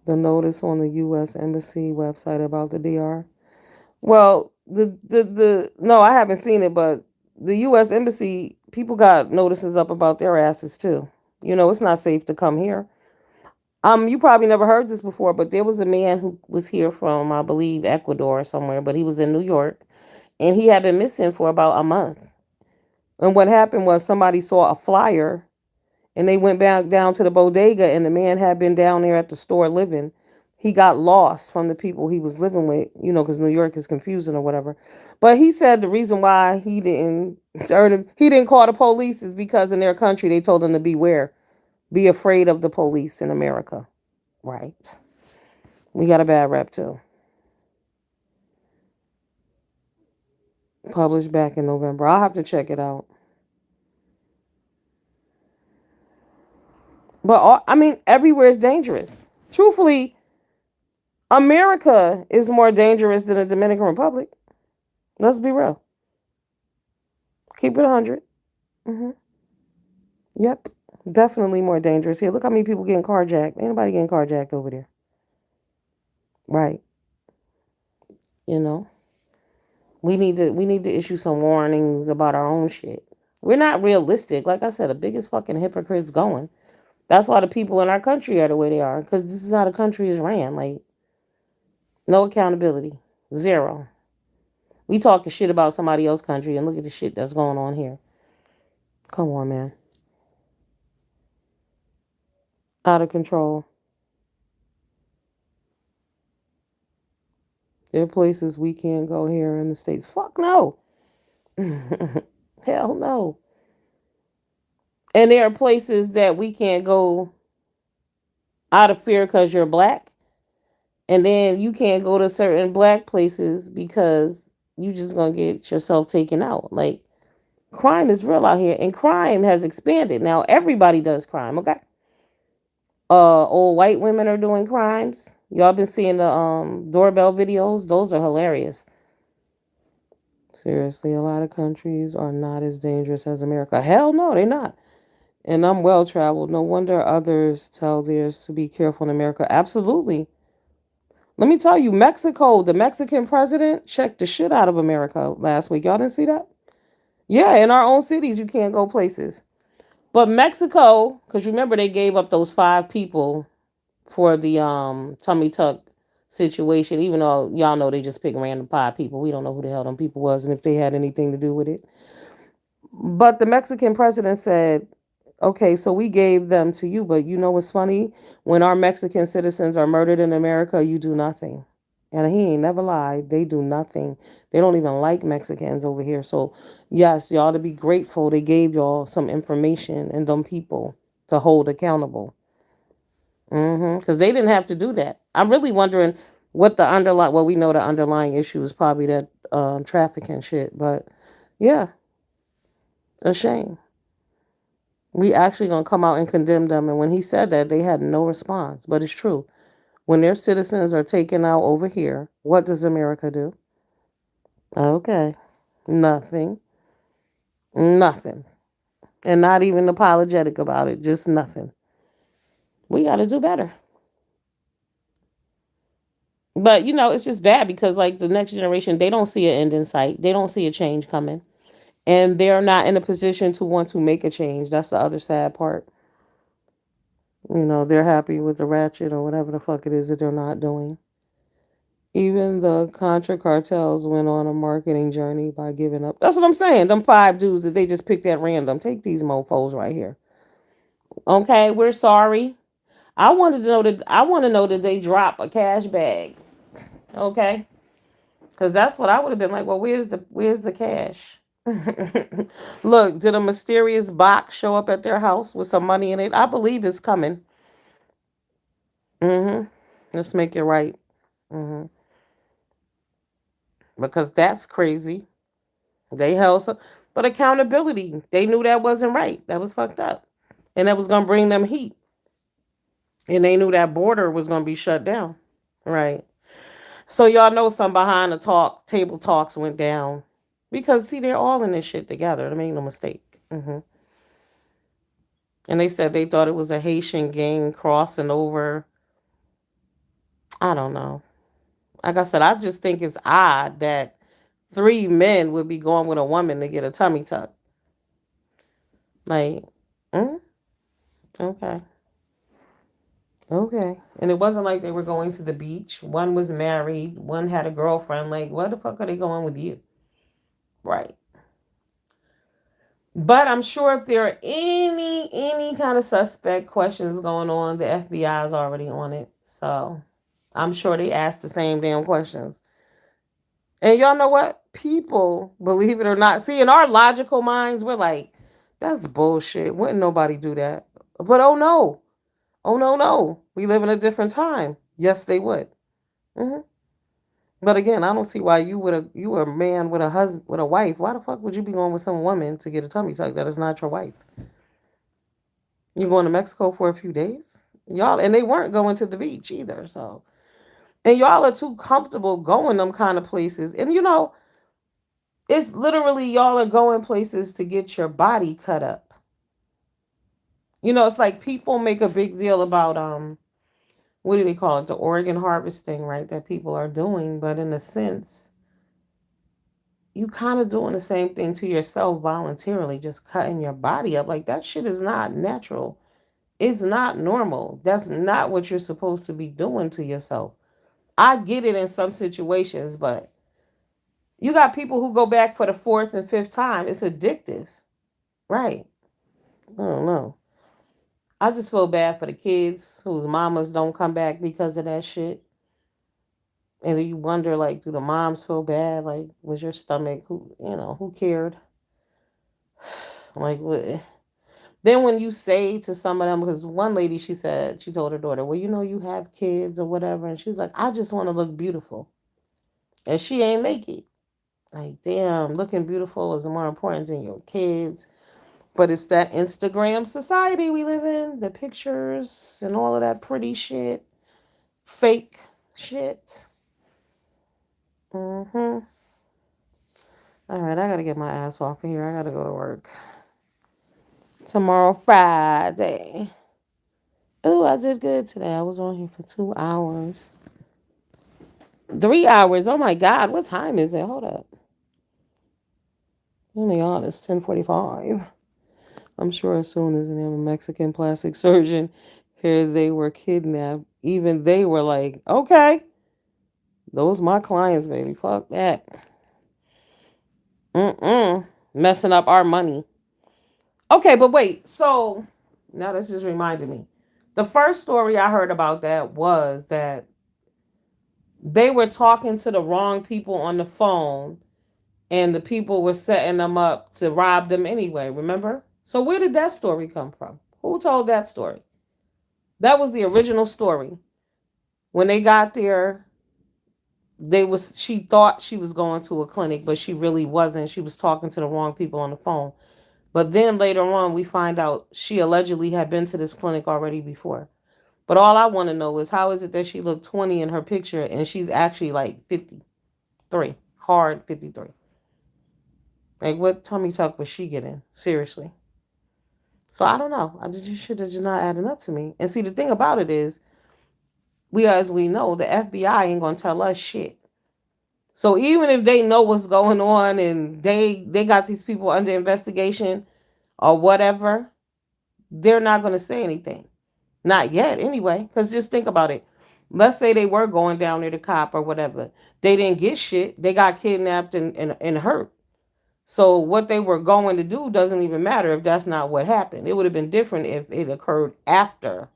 The notice on the U.S. Embassy website about the DR. Well, no, I haven't seen it, but the U.S. Embassy people got notices up about their asses too. It's not safe to come here. You probably never heard this before, but there was a man who was here from, I believe, Ecuador or somewhere, but he was in New York, And he had been missing for about a month. And what happened was somebody saw a flyer and they went back down to the bodega, and the man had been down there at the store living. He got lost from the people he was living with, because New York is confusing or whatever. But he said the reason why he didn't call the police is because in their country they told him to beware, be afraid of the police in America. Right. We got a bad rep too. Published back in November. I'll have to check it out. But I mean, everywhere is dangerous. Truthfully, America is more dangerous than the Dominican Republic. Let's be real. Keep it 100. Mm-hmm. Yep. Definitely more dangerous here. Look how many people getting carjacked. Ain't nobody getting carjacked over there. Right. You know. We need to issue some warnings about our own shit. We're not realistic. Like I said, the biggest fucking hypocrites going. That's why the people in our country are the way they are. Because this is how the country is ran. Like, no accountability. Zero. We talking shit about somebody else's country and look at the shit that's going on here. Come on, man. Out of control. There are places we can't go here in the States. Fuck no. Hell no. And there are places that we can't go out of fear because you're black. And then you can't go to certain black places because you just gonna get yourself taken out. Like, crime is real out here, and crime has expanded. Now everybody does crime, okay? Old white women are doing crimes. Y'all been seeing the doorbell videos? Those are hilarious. Seriously, a lot of countries are not as dangerous as America. Hell no, they're not. And I'm well traveled. No wonder others tell theirs to be careful in America. Absolutely. Let me tell you, Mexico, the Mexican president checked the shit out of America last week. Y'all didn't see that? Yeah, in our own cities, you can't go places. But Mexico, because remember they gave up those 5 people for the tummy tuck situation, even though y'all know they just picked random 5 people. We don't know who the hell them people was and if they had anything to do with it. But the Mexican president said, okay, so we gave them to you, but you know what's funny? When our Mexican citizens are murdered in America, you do nothing. And he ain't never lied. They do nothing. They don't even like Mexicans over here. So, yes, y'all to be grateful they gave y'all some information and them people to hold accountable. Because they didn't have to do that. I'm really wondering what the underlying, well, we know the underlying issue is probably that trafficking shit. But, yeah, a shame. We actually gonna come out and condemn them. And when he said that, they had no response. But it's true. When their citizens are taken out over here, what does America do? Okay, nothing, nothing, and not even apologetic about it. Just nothing. We got to do better. But it's just bad because like the next generation, they don't see an end in sight. They don't see a change coming, and they're not in a position to want to make a change. That's the other sad part. They're happy with the ratchet or whatever the fuck it is that they're not doing. Even the Contra cartels went on a marketing journey by giving up. That's what I'm saying. Them 5 dudes that they just picked at random. Take these mofos right here. Okay, we're sorry. I want to know that they drop a cash bag. Okay, because that's what I would have been like. Well, where's the cash? Look, did a mysterious box show up at their house with some money in it? I believe it's coming. Let's make it right. hmm Because that's crazy. They held some, but accountability. They knew that wasn't right. That was fucked up, and that was gonna bring them heat. And they knew that border was gonna be shut down. Right. So y'all know some behind the table talks went down because see they're all in this shit together. I make no mistake. And they said they thought it was a Haitian gang crossing over. I don't know. Like I said, I just think it's odd that 3 men would be going with a woman to get a tummy tuck. Like, mm, okay. Okay. And it wasn't like they were going to the beach. One was married, one had a girlfriend. Like, what the fuck are they going with you? Right. But I'm sure if there are any kind of suspect questions going on, the FBI is already on it. So I'm sure they ask the same damn questions. And y'all know what? People, believe it or not, see, in our logical minds, we're like, that's bullshit. Wouldn't nobody do that? But oh no. Oh no, no. We live in a different time. Yes, they would. Hmm. But again, I don't see why you were a man with a husband with a wife. Why the fuck would you be going with some woman to get a tummy tuck that is not your wife? You going to Mexico for a few days? Y'all, and they weren't going to the beach either. So, and y'all are too comfortable going them kind of places. And it's literally y'all are going places to get your body cut up. It's like people make a big deal about what do they call it? The organ harvesting, right? That people are doing, but in a sense, you kind of doing the same thing to yourself voluntarily, just cutting your body up. Like that shit is not natural. It's not normal. That's not what you're supposed to be doing to yourself. I get it in some situations, but you got people who go back for the fourth and fifth time. It's addictive. Right. I don't know. I just feel bad for the kids whose mamas don't come back because of that shit. And you wonder, like, do the moms feel bad? Like, was your stomach, who cared? Like, what? Then when you say to some of them, because one lady, she said, she told her daughter, well, you have kids or whatever. And she's like, I just want to look beautiful. And she ain't make it. Like, damn, looking beautiful is more important than your kids. But it's that Instagram society we live in, the pictures and all of that pretty shit, fake shit. Mm-hmm. All right, I gotta get my ass off of here. I gotta go to work. Tomorrow, Friday. Oh, I did good today. I was on here for 2 hours. 3 hours. Oh my God, what time is it? Hold up. Oh my God, it's 10:45. I'm sure as soon as a Mexican plastic surgeon here they were kidnapped, even they were like, okay, those my clients, baby. Fuck that. Mm-mm. Messing up our money. Okay, but wait. So now this just reminded me. The first story I heard about that was that they were talking to the wrong people on the phone and the people were setting them up to rob them anyway, remember? So where did that story come from? Who told that story? That was the original story. When they got there, she thought she was going to a clinic, but she really wasn't. She was talking to the wrong people on the phone. But then later on we find out she allegedly had been to this clinic already before. But all I want to know is how is it that she looked 20 in her picture and she's actually like 53, hard 53. Like what tummy tuck was she getting? Seriously. So I don't know. I just should have just not adding up to me. And see, the thing about it is, as we know, the FBI ain't gonna tell us shit. So even if they know what's going on and they got these people under investigation or whatever, they're not gonna say anything. Not yet, anyway. Because just think about it. Let's say they were going down there to cop or whatever. They didn't get shit. They got kidnapped and hurt. So what they were going to do doesn't even matter if that's not what happened. It would have been different if it occurred after.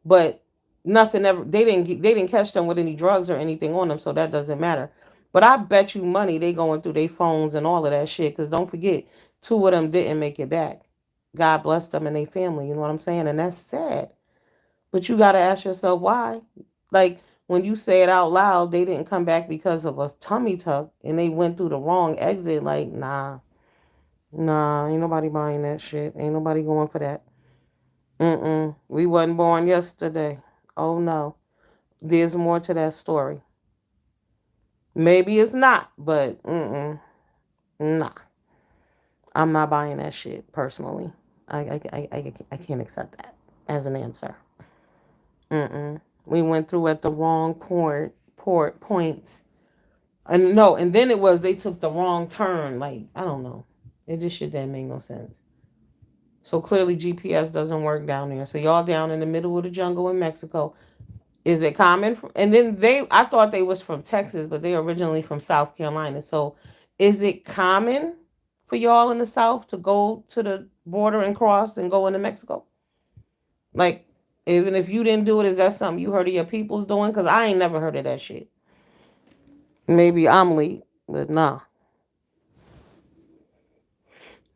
But nothing ever they didn't catch them with any drugs or anything on them, so that doesn't matter. But I bet you money they going through their phones and all of that shit cuz don't forget two of them didn't make it back. God bless them and their family, you know what I'm saying? And that's sad. But you got to ask yourself why. Like when you say it out loud, they didn't come back because of a tummy tuck and they went through the wrong exit. Like, nah, nah, ain't nobody buying that shit. Ain't nobody going for that. Mm-mm. We wasn't born yesterday. Oh no. There's more to that story. Maybe it's not, but nah. I'm not buying that shit personally. I can't accept that as an answer. We went through at the wrong point. And no, and then it was they took the wrong turn. Like, I don't know. It just shit didn't make no sense. So clearly GPS doesn't work down there. So y'all down in the middle of the jungle in Mexico. Is it common? And then I thought they was from Texas, but they originally from South Carolina. So Is it common for y'all in the South to go to the border and cross and go into Mexico? Like, even if you didn't do it, is that something you heard of your peoples doing? Because I ain't never heard of that shit. Maybe I'm late, but nah.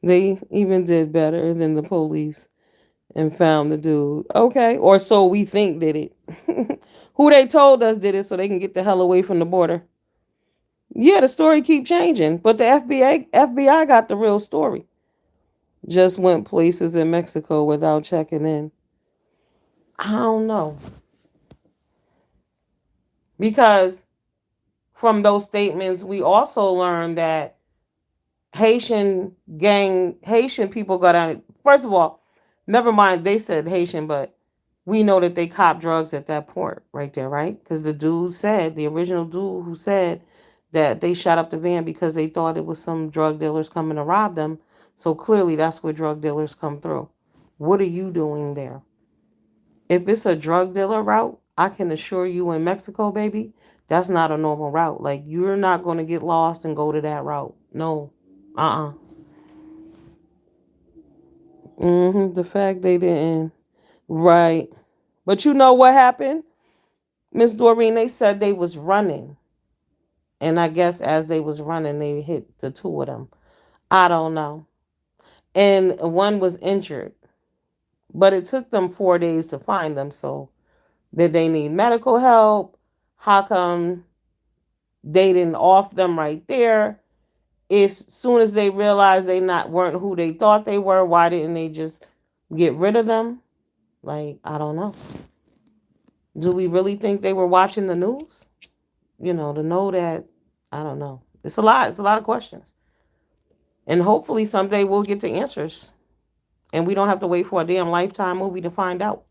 They even did better than the police and found the dude. Okay, or so we think did it. Who they told us did it so they can get the hell away from the border. Yeah, the story keep changing, but the FBI got the real story. Just went places in Mexico without checking in. I don't know. Because from those statements, we also learned that Haitian people got out. First of all, never mind, they said Haitian, but we know that they cop drugs at that port right there, right? Because the original dude who said that they shot up the van because they thought it was some drug dealers coming to rob them. So clearly that's where drug dealers come through. What are you doing there? If it's a drug dealer route, I can assure you in Mexico, baby, that's not a normal route. Like, you're not going to get lost and go to that route. No. Uh-uh. The fact they didn't. Right. But you know what happened? Miss Doreen, they said they was running. And I guess as they was running, they hit the two of them. I don't know. And one was injured. But it took them 4 days to find them. So did they need medical help? How come they didn't off them right there? If soon as they realized they not weren't who they thought they were, why didn't they just get rid of them? Like, I don't know. Do we really think they were watching the news? To know that, I don't know. It's a lot. It's a lot of questions. And hopefully someday we'll get the answers. And we don't have to wait for a damn Lifetime movie to find out.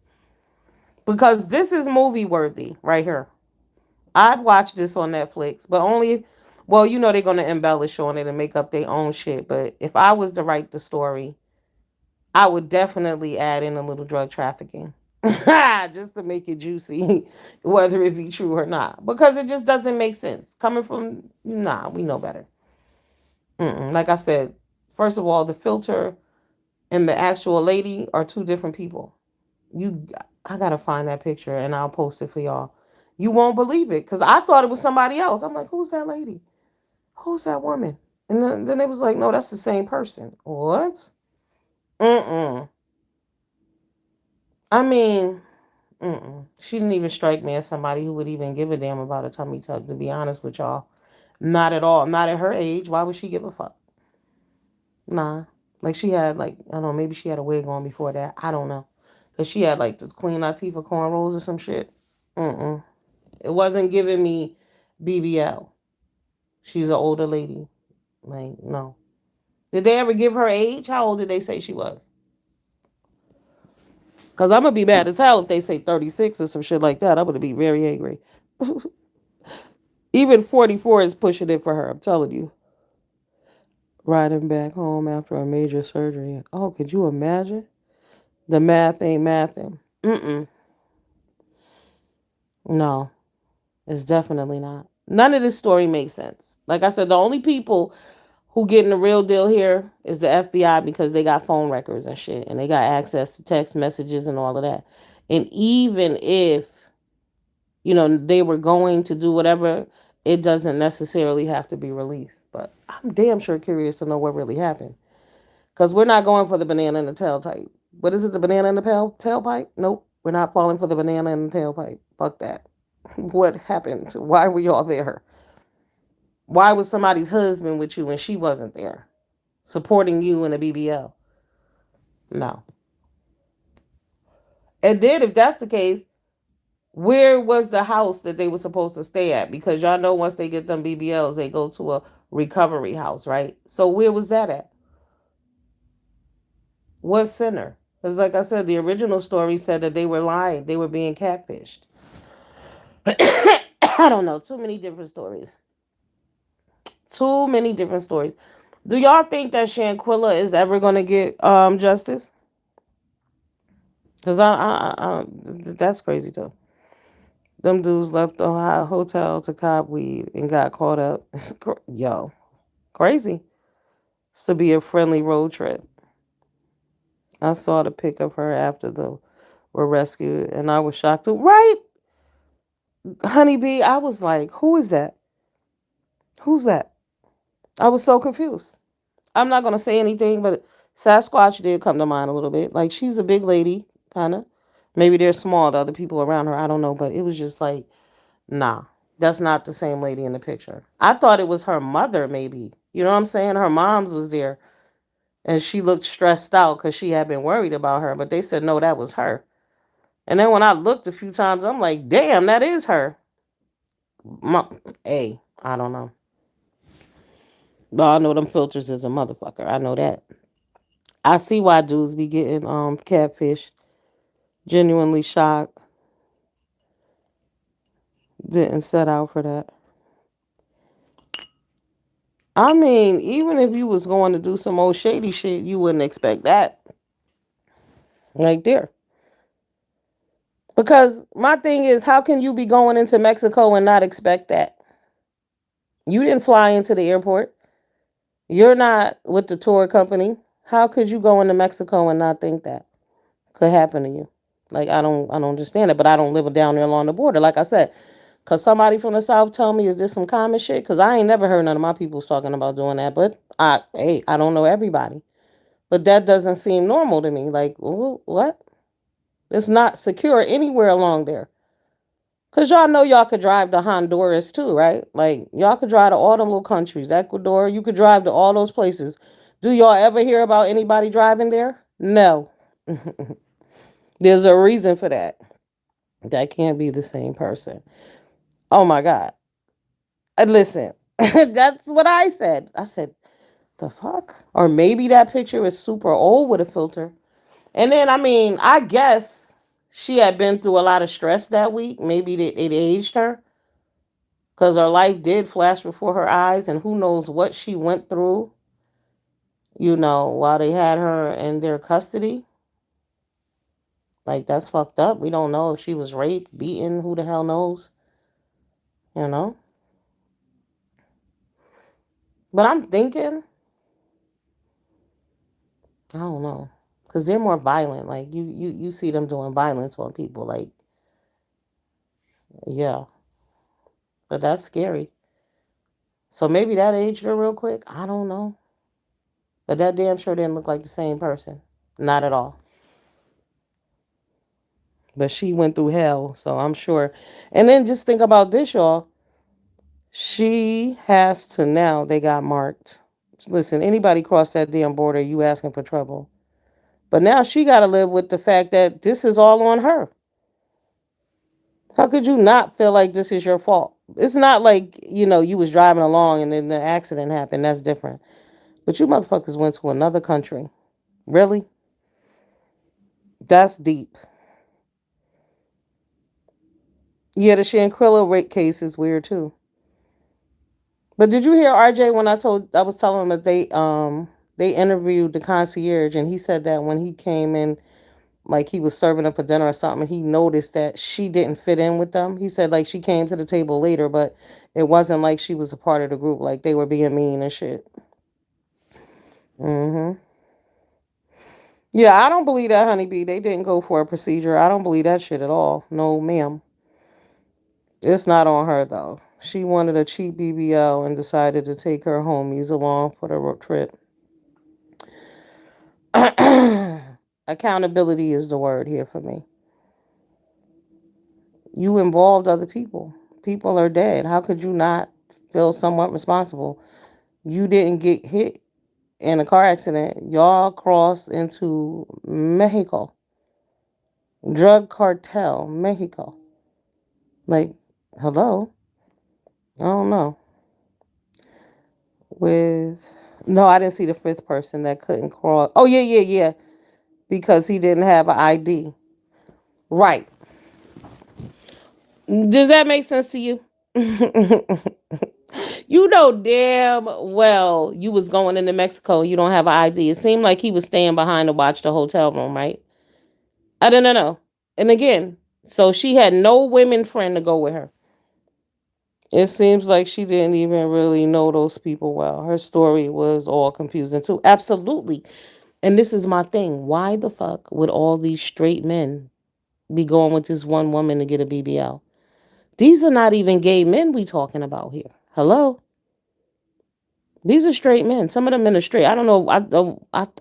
Because this is movie worthy right here. I'd watch this on Netflix, but only, well, they're going to embellish on it and make up their own shit. But if I was to write the story, I would definitely add in a little drug trafficking. Just to make it juicy, whether it be true or not. Because it just doesn't make sense. Coming from, nah, we know better. Like I said, first of all, the filter and the actual lady are two different people. You, I gotta find that picture and I'll post it for y'all. You won't believe it because I thought it was somebody else. I'm like, who's that lady? Who's that woman? And then it was like, no, that's the same person. What? Mm-mm. I mean, she didn't even strike me as somebody who would even give a damn about a tummy tuck, to be honest with y'all. Not at all. Not at her age. Why would she give a fuck? Nah. Like she had I don't know, maybe she had a wig on before that. I don't know. Cause she had the Queen Latifah cornrows or some shit. Mm-mm. It wasn't giving me BBL. She's an older lady. Like, no. Did they ever give her age? How old did they say she was? Cause I'm gonna be mad as hell if they say 36 or some shit like that. I'm gonna be very angry. Even 44 is pushing it for her, I'm telling you. Riding back home after a major surgery. Oh, could you imagine? The math ain't mathing. Mm-mm. No, it's definitely not. None of this story makes sense. Like I said, the only people who getting the real deal here is the FBI because they got phone records and shit, and they got access to text messages and all of that. And even if they were going to do whatever, it doesn't necessarily have to be released. But I'm damn sure curious to know what really happened. Because we're not going for the banana in the tail type. What is it, the banana in the tailpipe? Nope. We're not falling for the banana in the tailpipe. Fuck that. What happened? Why were y'all there? Why was somebody's husband with you when she wasn't there? Supporting you in a BBL? No. And then if that's the case, where was the house that they were supposed to stay at? Because y'all know once they get them BBLs, they go to a recovery house, right? So where was that at? What center? Because like I said, the original story said that they were lying. They were being catfished. I don't know. Too many different stories. Too many different stories. Do y'all think that Shanquilla is ever gonna get justice? Because that's crazy too. Them dudes left the hotel to cop weed and got caught up. Yo, Crazy. It's to be a friendly road trip. I saw the pic of her after the were rescued, and I was shocked too. Right, honeybee. I was like, "Who is that? Who's that?" I was so confused. I'm not gonna say anything, but Sasquatch did come to mind a little bit. Like she's a big lady, kind of. Maybe they're small, the other people around her. I don't know, but it was just like, nah, that's not the same lady in the picture. I thought it was her mother, maybe. You know what I'm saying? Her mom's was there, and she looked stressed out because she had been worried about her. But they said no, that was her. And then when I looked a few times, I'm like, damn, that is her. Hey, I don't know. But I know them filters is a motherfucker. I know that. I see why dudes be getting catfish. Genuinely shocked. Didn't set out for that. I mean, even if you was going to do some old shady shit, you wouldn't expect that. Right there. Because my thing is, how can you be going into Mexico and not expect that? You didn't fly into the airport. You're not with the tour company. How could you go into Mexico and not think that could happen to you? Like I don't understand it, but I don't live down there along the border. Like I said, cause somebody from the south tell me, is this some common shit? Cause I ain't never heard none of my peoples talking about doing that. But I don't know everybody. But that doesn't seem normal to me. Like, what? It's not secure anywhere along there. Cause y'all know y'all could drive to Honduras too, right? Like y'all could drive to all them little countries, Ecuador. You could drive to all those places. Do y'all ever hear about anybody driving there? No. There's a reason for that. That can't be the same person. Oh my God. Listen, that's what I said. I said, the fuck? Or maybe that picture is super old with a filter. And then, I mean, I guess she had been through a lot of stress that week. Maybe it aged her because her life did flash before her eyes, and who knows what she went through, while they had her in their custody. Like, that's fucked up. We don't know if she was raped, beaten, who the hell knows, you know? But I'm thinking, I don't know, because they're more violent. Like, you see them doing violence on people. Like, yeah, but that's scary. So maybe that aged her real quick. I don't know. But that damn sure didn't look like the same person. Not at all. But she went through hell, so I'm sure. And then just think about this, y'all. She has to now, they got marked. Listen, anybody cross that damn border, you asking for trouble. But now she got to live with the fact that this is all on her. How could you not feel like this is your fault? It's not like, you was driving along and then the accident happened. That's different. But you motherfuckers went to another country. Really? That's deep. Yeah, the Shankrilla rape case is weird too. But did you hear RJ when I was telling him that they interviewed the concierge and he said that when he came in, like he was serving up for dinner or something, he noticed that she didn't fit in with them. He said like she came to the table later, but it wasn't like she was a part of the group, like they were being mean and shit. Mhm. Yeah, I don't believe that, honeybee. They didn't go for a procedure. I don't believe that shit at all. No, ma'am. It's not on her though. She wanted a cheap BBL and decided to take her homies along for the trip. Accountability is the word here for me. You involved other people. People are dead. How could you not feel somewhat responsible? You didn't get hit in a car accident. Y'all crossed into Mexico. Drug cartel, Mexico. Like, hello? I don't know. With no, I didn't see the fifth person that couldn't cross. Oh yeah, yeah, yeah. Because he didn't have an ID. Right. Does that make sense to you? You know damn well you was going into Mexico. You don't have an ID. It seemed like he was staying behind to watch the hotel room, right? I don't know. And again, so she had no women friend to go with her. It seems like she didn't even really know those people well. Her story was all confusing too. Absolutely. And this is my thing. Why the fuck would all these straight men be going with this one woman to get a BBL? These are not even gay men we talking about here. Hello? These are straight men. Some of them men are straight. I don't know.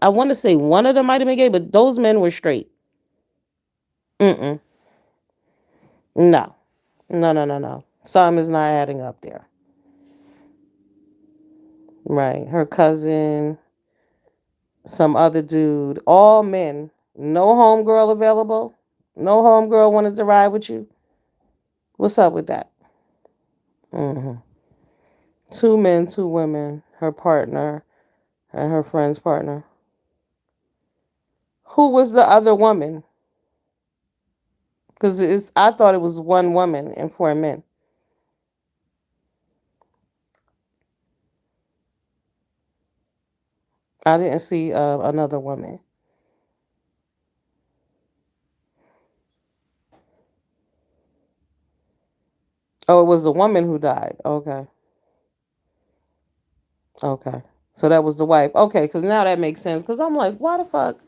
I want to say one of them might have been gay, but those men were straight. Mm-mm. No. No, no, no, no. Something is not adding up there. Right. Her cousin, some other dude, all men. No homegirl available. No homegirl wanted to ride with you. What's up with that? Hmm. Two men, two women, her partner and her friend's partner. Who was the other woman? Because I thought it was one woman and four men. I didn't see another woman. Oh, it was the woman who died. Okay. Okay. So that was the wife. Okay, because now that makes sense. Because I'm like, why the fuck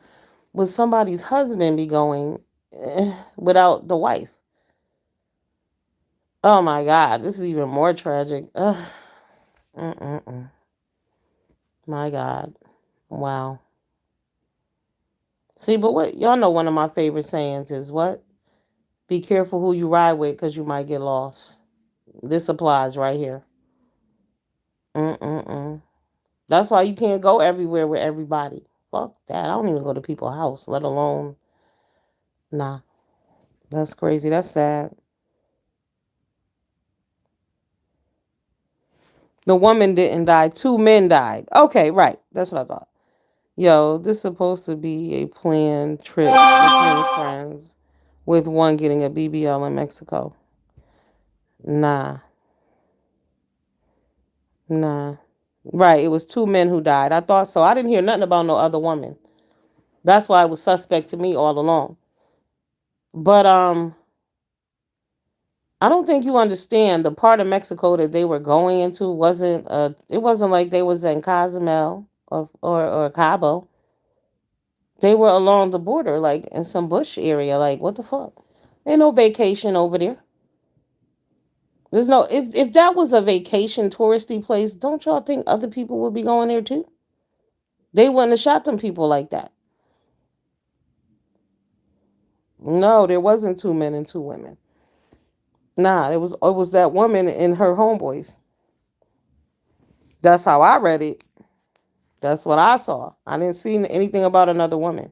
would somebody's husband be going without the wife? Oh my God, this is even more tragic. Ugh. Mm-mm-mm. My God. Wow. See, but what y'all know one of my favorite sayings is what? Be careful who you ride with because you might get lost. This applies right here. Mm-mm-mm. That's why you can't go everywhere with everybody. Fuck that. I don't even go to people's house, let alone. Nah, that's crazy. That's sad. The woman didn't die. Two men died. Okay, right. That's what I thought. Yo, this is supposed to be a planned trip between friends with one getting a BBL in Mexico. Nah, nah. Right, it was two men who died. I thought so. I didn't hear nothing about no other woman. That's why it was suspect to me all along. But I don't think you understand the part of Mexico that they were going into wasn't it wasn't like they was in Cozumel or Cabo. They were along the border, like in some bush area. Like what the fuck? Ain't no vacation over there. There's no if that was a vacation touristy place, don't y'all think other people would be going there too? They wouldn't have shot them people like that. No, there wasn't two men and two women. Nah, it was that woman and her homeboys. That's how I read it. That's what I saw. I didn't see anything about another woman.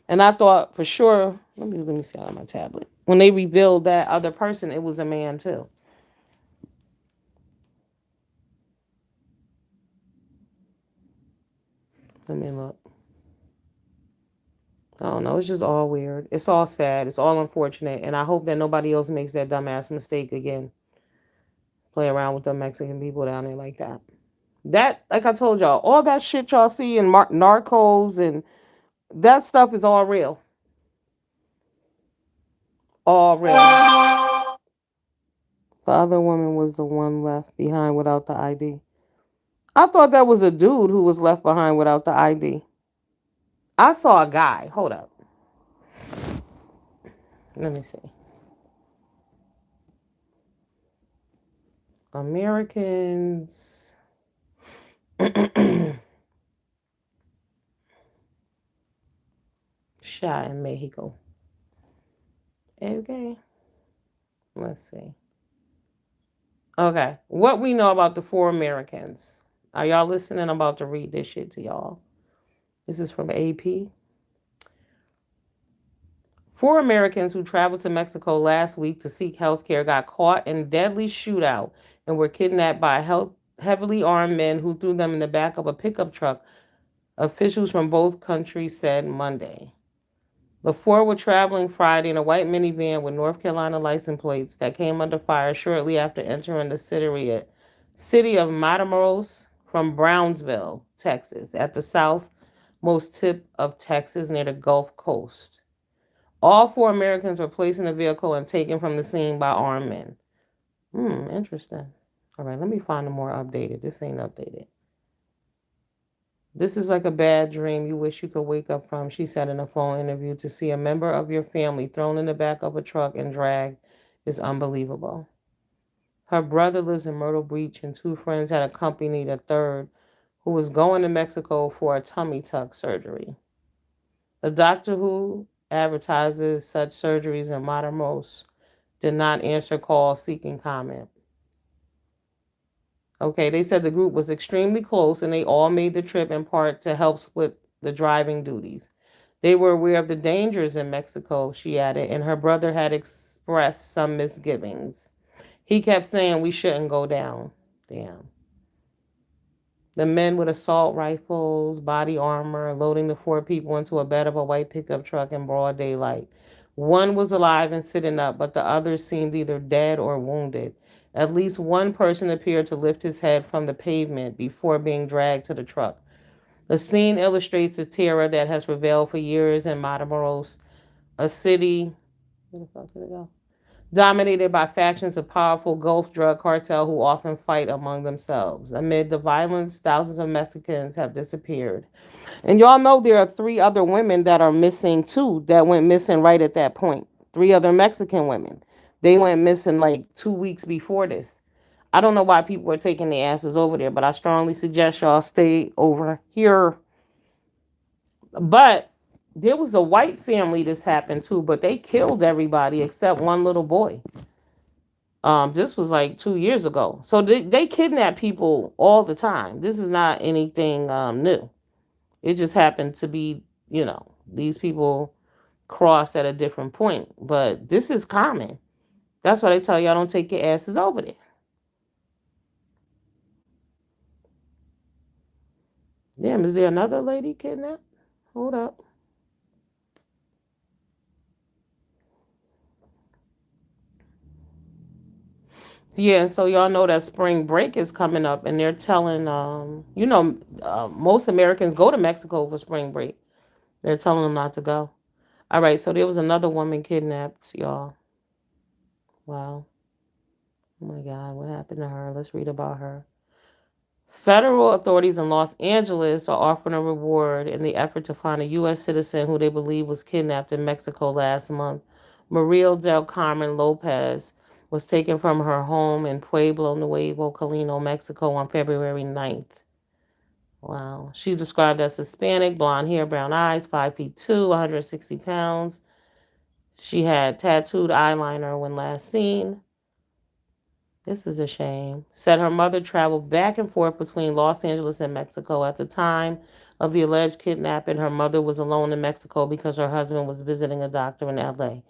And I thought for sure, let me see on my tablet. When they revealed that other person, it was a man too. Let me look. I don't know. It's just all weird. It's all sad. It's all unfortunate. And I hope that nobody else makes that dumbass mistake again. Play around with the Mexican people down there like that. That, like I told y'all, all that shit y'all see in Narcos and that stuff is all real. All real. The other woman was the one left behind without the ID. I thought that was a dude who was left behind without the ID. I saw a guy. Hold up. Let me see. Americans shot in Mexico. Okay. Let's see. Okay. What we know about the four Americans. Are y'all listening? I'm about to read this shit to y'all. This is from AP. Four Americans who traveled to Mexico last week to seek health care got caught in a deadly shootout and were kidnapped by heavily armed men who threw them in the back of a pickup truck, officials from both countries said Monday. The four were traveling Friday in a white minivan with North Carolina license plates that came under fire shortly after entering the city of Matamoros from Brownsville, Texas, at the southmost tip of Texas near the Gulf Coast. All four Americans were placed in the vehicle and taken from the scene by armed men. Interesting. All right, let me find a more updated. This ain't updated. This is like a bad dream you wish you could wake up from, she said in a phone interview. To see a member of your family thrown in the back of a truck and dragged is unbelievable. Her brother lives in Myrtle Beach, and two friends had accompanied a third who was going to Mexico for a tummy tuck surgery. The doctor who advertises such surgeries in Matamoros did not answer calls seeking comment. Okay, they said the group was extremely close and they all made the trip in part to help split the driving duties. They were aware of the dangers in Mexico, she added, and her brother had expressed some misgivings. He kept saying we shouldn't go down. Damn. The men with assault rifles, body armor, loading the four people into a bed of a white pickup truck in broad daylight. One was alive and sitting up, but the others seemed either dead or wounded. At least one person appeared to lift his head from the pavement before being dragged to the truck. The scene illustrates the terror that has prevailed for years in Matamoros, a city. Where the fuck did it go? Dominated by factions of powerful Gulf drug cartel who often fight among themselves. Amid the violence, thousands of Mexicans have disappeared. And y'all know there are three other women that are missing too, that went missing right at that point. Three other Mexican women. They went missing like 2 weeks before this. I don't know why people are taking their asses over there, but I strongly suggest y'all stay over here. But there was a white family this happened to, but they killed everybody except one little boy. This was like 2 years ago. So they kidnap people all the time. This is not anything new. It just happened to be, these people crossed at a different point. But this is common. That's why they tell y'all don't take your asses over there. Damn, is there another lady kidnapped? Hold up. Yeah, so y'all know that spring break is coming up, and they're telling, most Americans go to Mexico for spring break. They're telling them not to go. All right, so there was another woman kidnapped, y'all. Wow. Oh my God, what happened to her? Let's read about her. Federal authorities in Los Angeles are offering a reward in the effort to find a U.S. citizen who they believe was kidnapped in Mexico last month. Mariel del Carmen Lopez was taken from her home in Pueblo Nuevo, Colino, Mexico on February 9th. Wow. She's described as Hispanic, blonde hair, brown eyes, 5 feet 2, 160 pounds. She had tattooed eyeliner when last seen. This is a shame. Said her mother traveled back and forth between Los Angeles and Mexico. At the time of the alleged kidnapping, her mother was alone in Mexico because her husband was visiting a doctor in LA.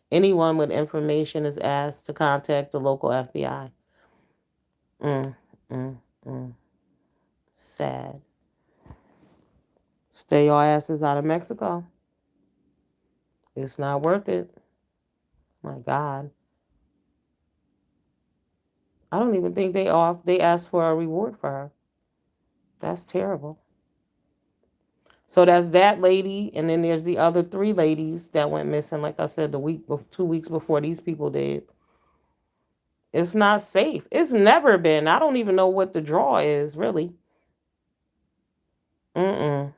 Anyone with information is asked to contact the local FBI. Mm, mm, mm. Sad. Stay your asses out of Mexico. It's not worth it. My God. I don't even think they asked for a reward for her. That's terrible. So that's that lady, and then there's the other three ladies that went missing. Like I said, 2 weeks before these people did. It's not safe. It's never been. I don't even know what the draw is really. Mm-mm.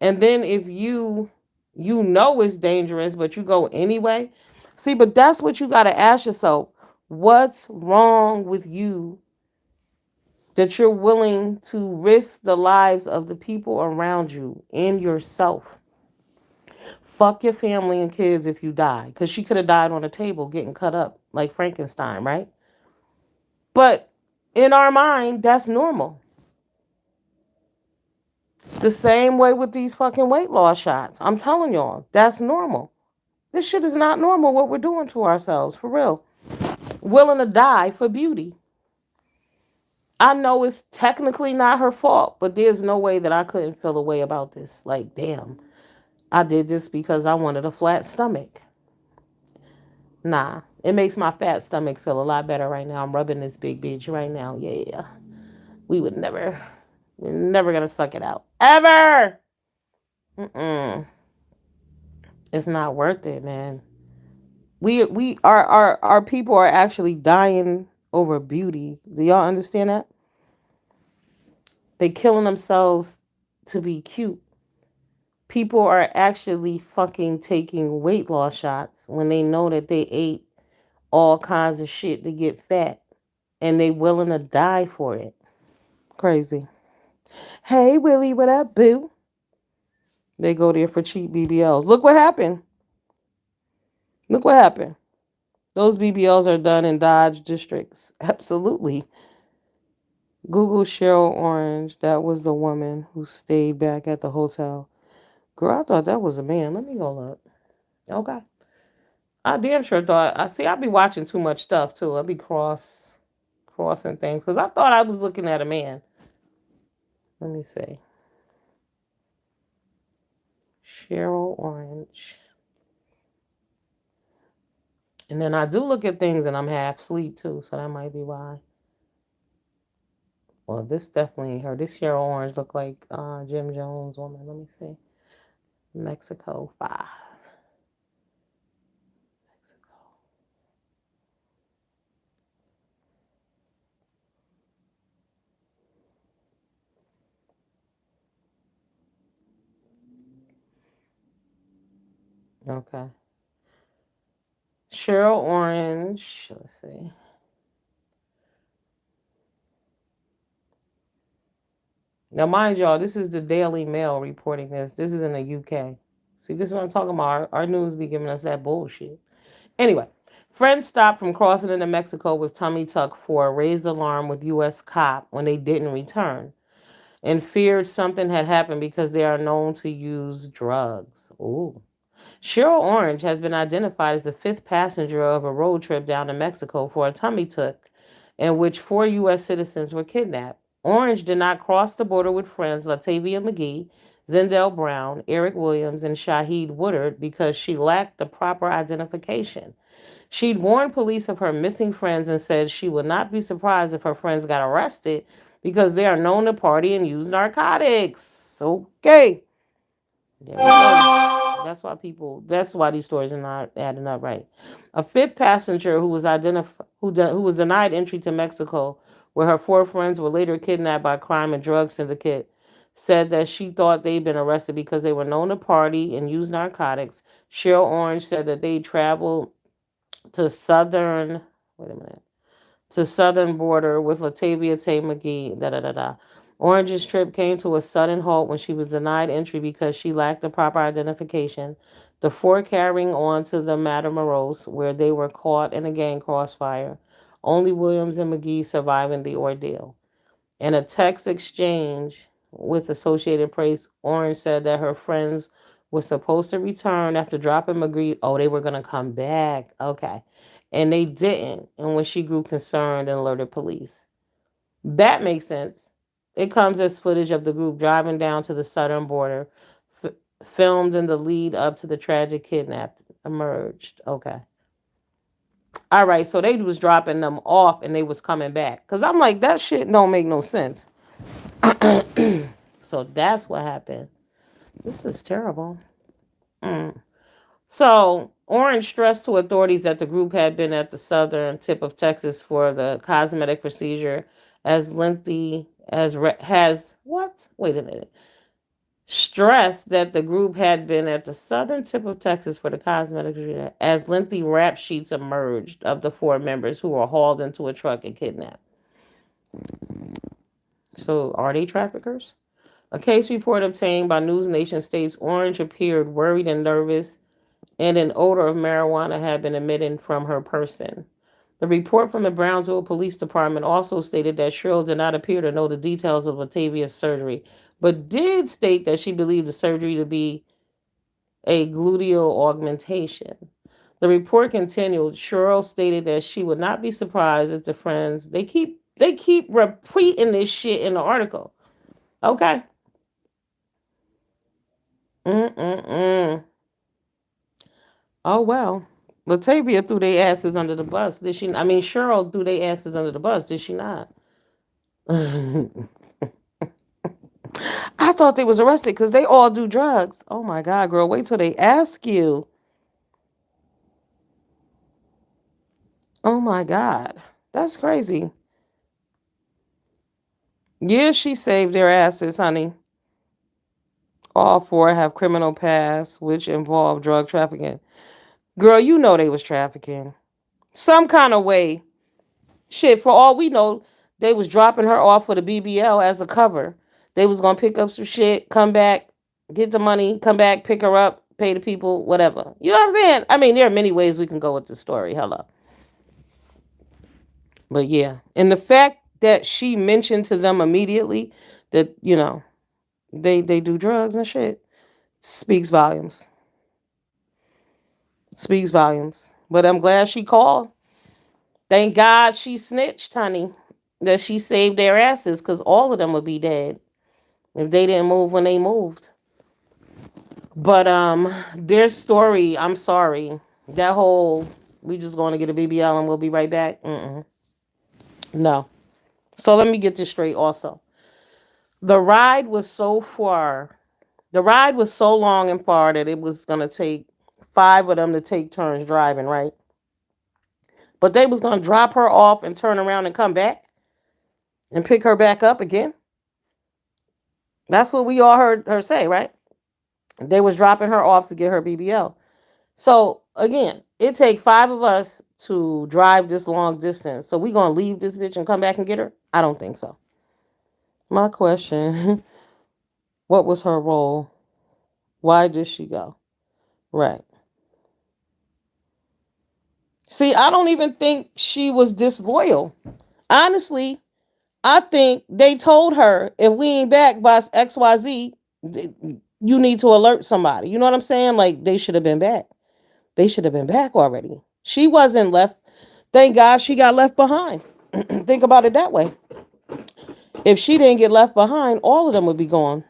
And then if you know it's dangerous, but you go anyway. See, but that's what you got to ask yourself. What's wrong with you that you're willing to risk the lives of the people around you and yourself? Fuck your family and kids if you die. Because she could have died on a table getting cut up like Frankenstein, right? But in our mind, that's normal. The same way with these fucking weight loss shots. I'm telling y'all, that's normal. This shit is not normal what we're doing to ourselves, for real. Willing to die for beauty. I know it's technically not her fault, but there's no way that I couldn't feel a way about this. Like, damn, I did this because I wanted a flat stomach. Nah, it makes my fat stomach feel a lot better right now. I'm rubbing this big bitch right now. Yeah, we would never, we're never gonna suck it out ever. Mm-mm. It's not worth it, man. We our people are actually dying over beauty. Do y'all understand that? They killing themselves to be cute. People are actually fucking taking weight loss shots when they know that they ate all kinds of shit to get fat and they willing to die for it. Crazy. Hey Willie, what up, boo? They go there for cheap BBLs. Look what happened. Look what happened. Those BBLs are done in Dodge districts. Absolutely. Google Cheryl Orange. That was the woman who stayed back at the hotel. Girl, I thought that was a man. Let me go look. Okay. I damn sure thought. I see. I be watching too much stuff too. I be crossing things because I thought I was looking at a man. Let me see. Cheryl Orange. And then I do look at things and I'm half asleep too, so that might be why. Well, this definitely ain't her. This Cheryl Orange look like Jim Jones woman. Let me see. Mexico 5. Okay. Cheryl Orange. Let's see. Now, mind y'all, this is the Daily Mail reporting this. This is in the UK. See, this is what I'm talking about. Our news be giving us that bullshit. Anyway, friends stopped from crossing into Mexico with tummy tuck for raised alarm with U.S. cop when they didn't return and feared something had happened because they are known to use drugs. Ooh. Cheryl Orange has been identified as the fifth passenger of a road trip down to Mexico for a tummy tuck in which four U.S. citizens were kidnapped. Orange did not cross the border with friends Latavia McGee, Zendel Brown, Eric Williams, and Shahid Woodard because she lacked the proper identification. She'd warned police of her missing friends and said she would not be surprised if her friends got arrested because they are known to party and use narcotics. Okay. There we go. That's why these stories are not adding up right. A fifth passenger who was who was denied entry to Mexico, where her four friends were later kidnapped by crime and drug syndicate, said that she thought they'd been arrested because they were known to party and use narcotics. Cheryl Orange said that they traveled to southern wait a minute to southern border with Latavia Tay McGee. Da da da da. Orange's trip came to a sudden halt when she was denied entry because she lacked the proper identification. The four carrying on to the Matamoros, where they were caught in a gang crossfire. Only Williams and McGee surviving the ordeal. In a text exchange with Associated Press, Orange said that her friends were supposed to return after dropping McGee. Oh, they were going to come back. Okay. And they didn't. And when she grew concerned and alerted police. That makes sense. It comes as footage of the group driving down to the southern border, f- filmed in the lead up to the tragic kidnap emerged. Okay. All right, so they was dropping them off and they was coming back. Cause I'm like, that shit don't make no sense. So that's what happened. This is terrible. Mm. So Orange stressed to authorities that the group had been at the southern tip of Texas for the cosmetic procedure as lengthy as has what? Wait a minute. Stressed that the group had been at the southern tip of Texas for the cosmetic procedure as lengthy rap sheets emerged of the four members who were hauled into a truck and kidnapped. So are they traffickers? A case report obtained by News Nation states Orange appeared worried and nervous, and an odor of marijuana had been emitted from her person. The report from the Brownsville Police Department also stated that Cheryl did not appear to know the details of Latavia's surgery, but did state that she believed the surgery to be a gluteal augmentation. The report continued. Cheryl stated that she would not be surprised if the friends they keep repeating this shit in the article. Okay. Mm-mm-mm. Oh well. Latavia threw their asses under the bus. Did she? I mean, Cheryl threw their asses under the bus. Did she not? I thought they was arrested because they all do drugs. Oh my God, girl! Wait till they ask you. Oh my God, That's crazy. Yeah, she saved their asses, honey. All four have criminal pasts, which involve drug trafficking. Girl, you know they was trafficking. Some kind of way. Shit, for all we know, they was dropping her off for the BBL as a cover. They was gonna pick up some shit, come back, get the money, come back, pick her up, pay the people, whatever. You know what I'm saying? I mean, there are many ways we can go with the story. Hello. But yeah. And the fact that she mentioned to them immediately that, they do drugs and shit speaks volumes. Speaks volumes. But I'm glad she called. Thank God she snitched, honey. That she saved their asses because all of them would be dead if they didn't move when they moved. But their story, I'm sorry. That whole we just going to get a BBL and we'll be right back. No. So let me get this straight also. The ride was so far. The ride was so long and far that it was going to take five of them to take turns driving, right? But they was going to drop her off and turn around and come back and pick her back up again. That's what we all heard her say, right? They was dropping her off to get her BBL. So again, it take five of us to drive this long distance. So we gonna leave this bitch and come back and get her? I don't think so. My question: what was her role? Why did she go? Right. See, I don't even think she was disloyal. Honestly, I think they told her if we ain't back by XYZ, you need to alert somebody. You know what I'm saying? Like they should have been back. They should have been back already. She wasn't left. Thank God she got left behind. Think about it that way. If she didn't get left behind, all of them would be gone.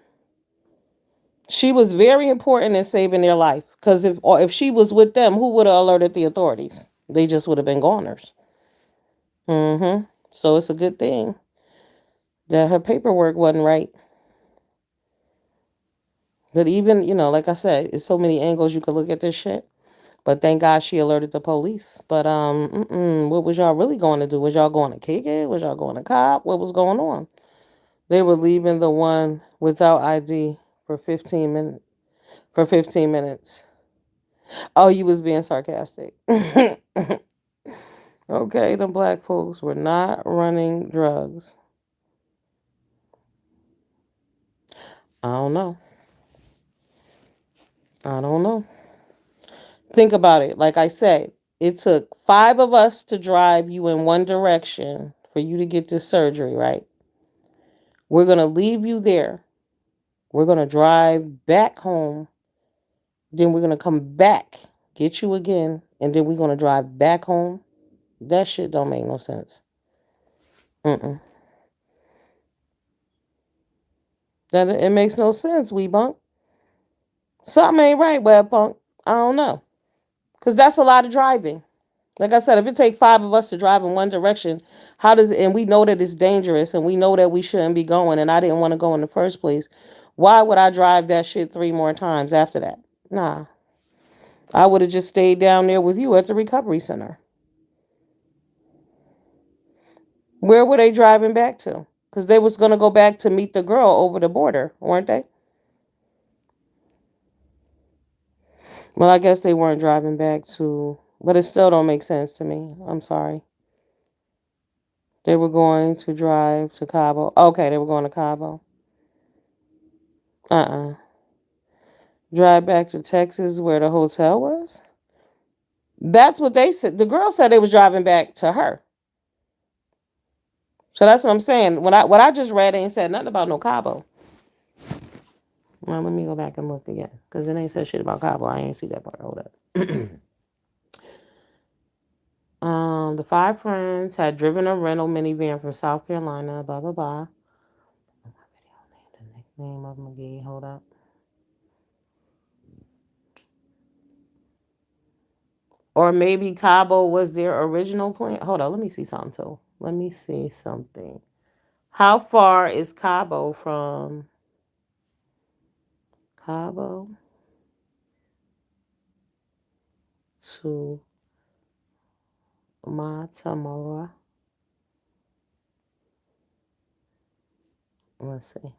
She was very important in saving their life because if she was with them, who would have alerted the authorities? They just would have been goners. So it's a good thing that her paperwork wasn't right. But even, like I said, it's so many angles you could look at this shit. But thank God she alerted the police. But what was y'all really going to do? Was y'all going to kick it? Was y'all going to cop? What was going on? They were leaving the one without ID for 15 minutes. For 15 minutes. Oh, you was being sarcastic. Okay, the black folks were not running drugs. I don't know. I don't know. Think about it. Like I said, it took five of us to drive you in one direction for you to get this surgery, right? We're going to leave you there. We're going to drive back home. Then we're going to come back, get you again, and then we're going to drive back home. That shit don't make no sense. Mm-mm. That it makes no sense, we bunk. Something ain't right, web punk. I don't know. Because that's a lot of driving. Like I said, if it take five of us to drive in one direction, how does it, and we know that it's dangerous and we know that we shouldn't be going and I didn't want to go in the first place, why would I drive that shit three more times after that? Nah. I would have just stayed down there with you at the recovery center. Where were they driving back to? Because they was going to go back to meet the girl over the border, weren't they? Well, I guess they weren't driving back to, but it still don't make sense to me. I'm sorry. They were going to drive to Cabo. Okay, they were going to Cabo. Uh-uh. Drive back to Texas where the hotel was? That's what they said. The girl said they was driving back to her. So that's what I'm saying. What I just read ain't said nothing about no Cabo. Well, let me go back and look again. Because it ain't said shit about Cabo. I ain't see that part. Hold up. The five friends had driven a rental minivan from South Carolina, blah blah blah. The nickname of McGee, hold up. Or maybe Cabo was their original plan. Hold on, let me see something too. Let me see something. How far is Cabo from Cabo to Matamora? Let's see.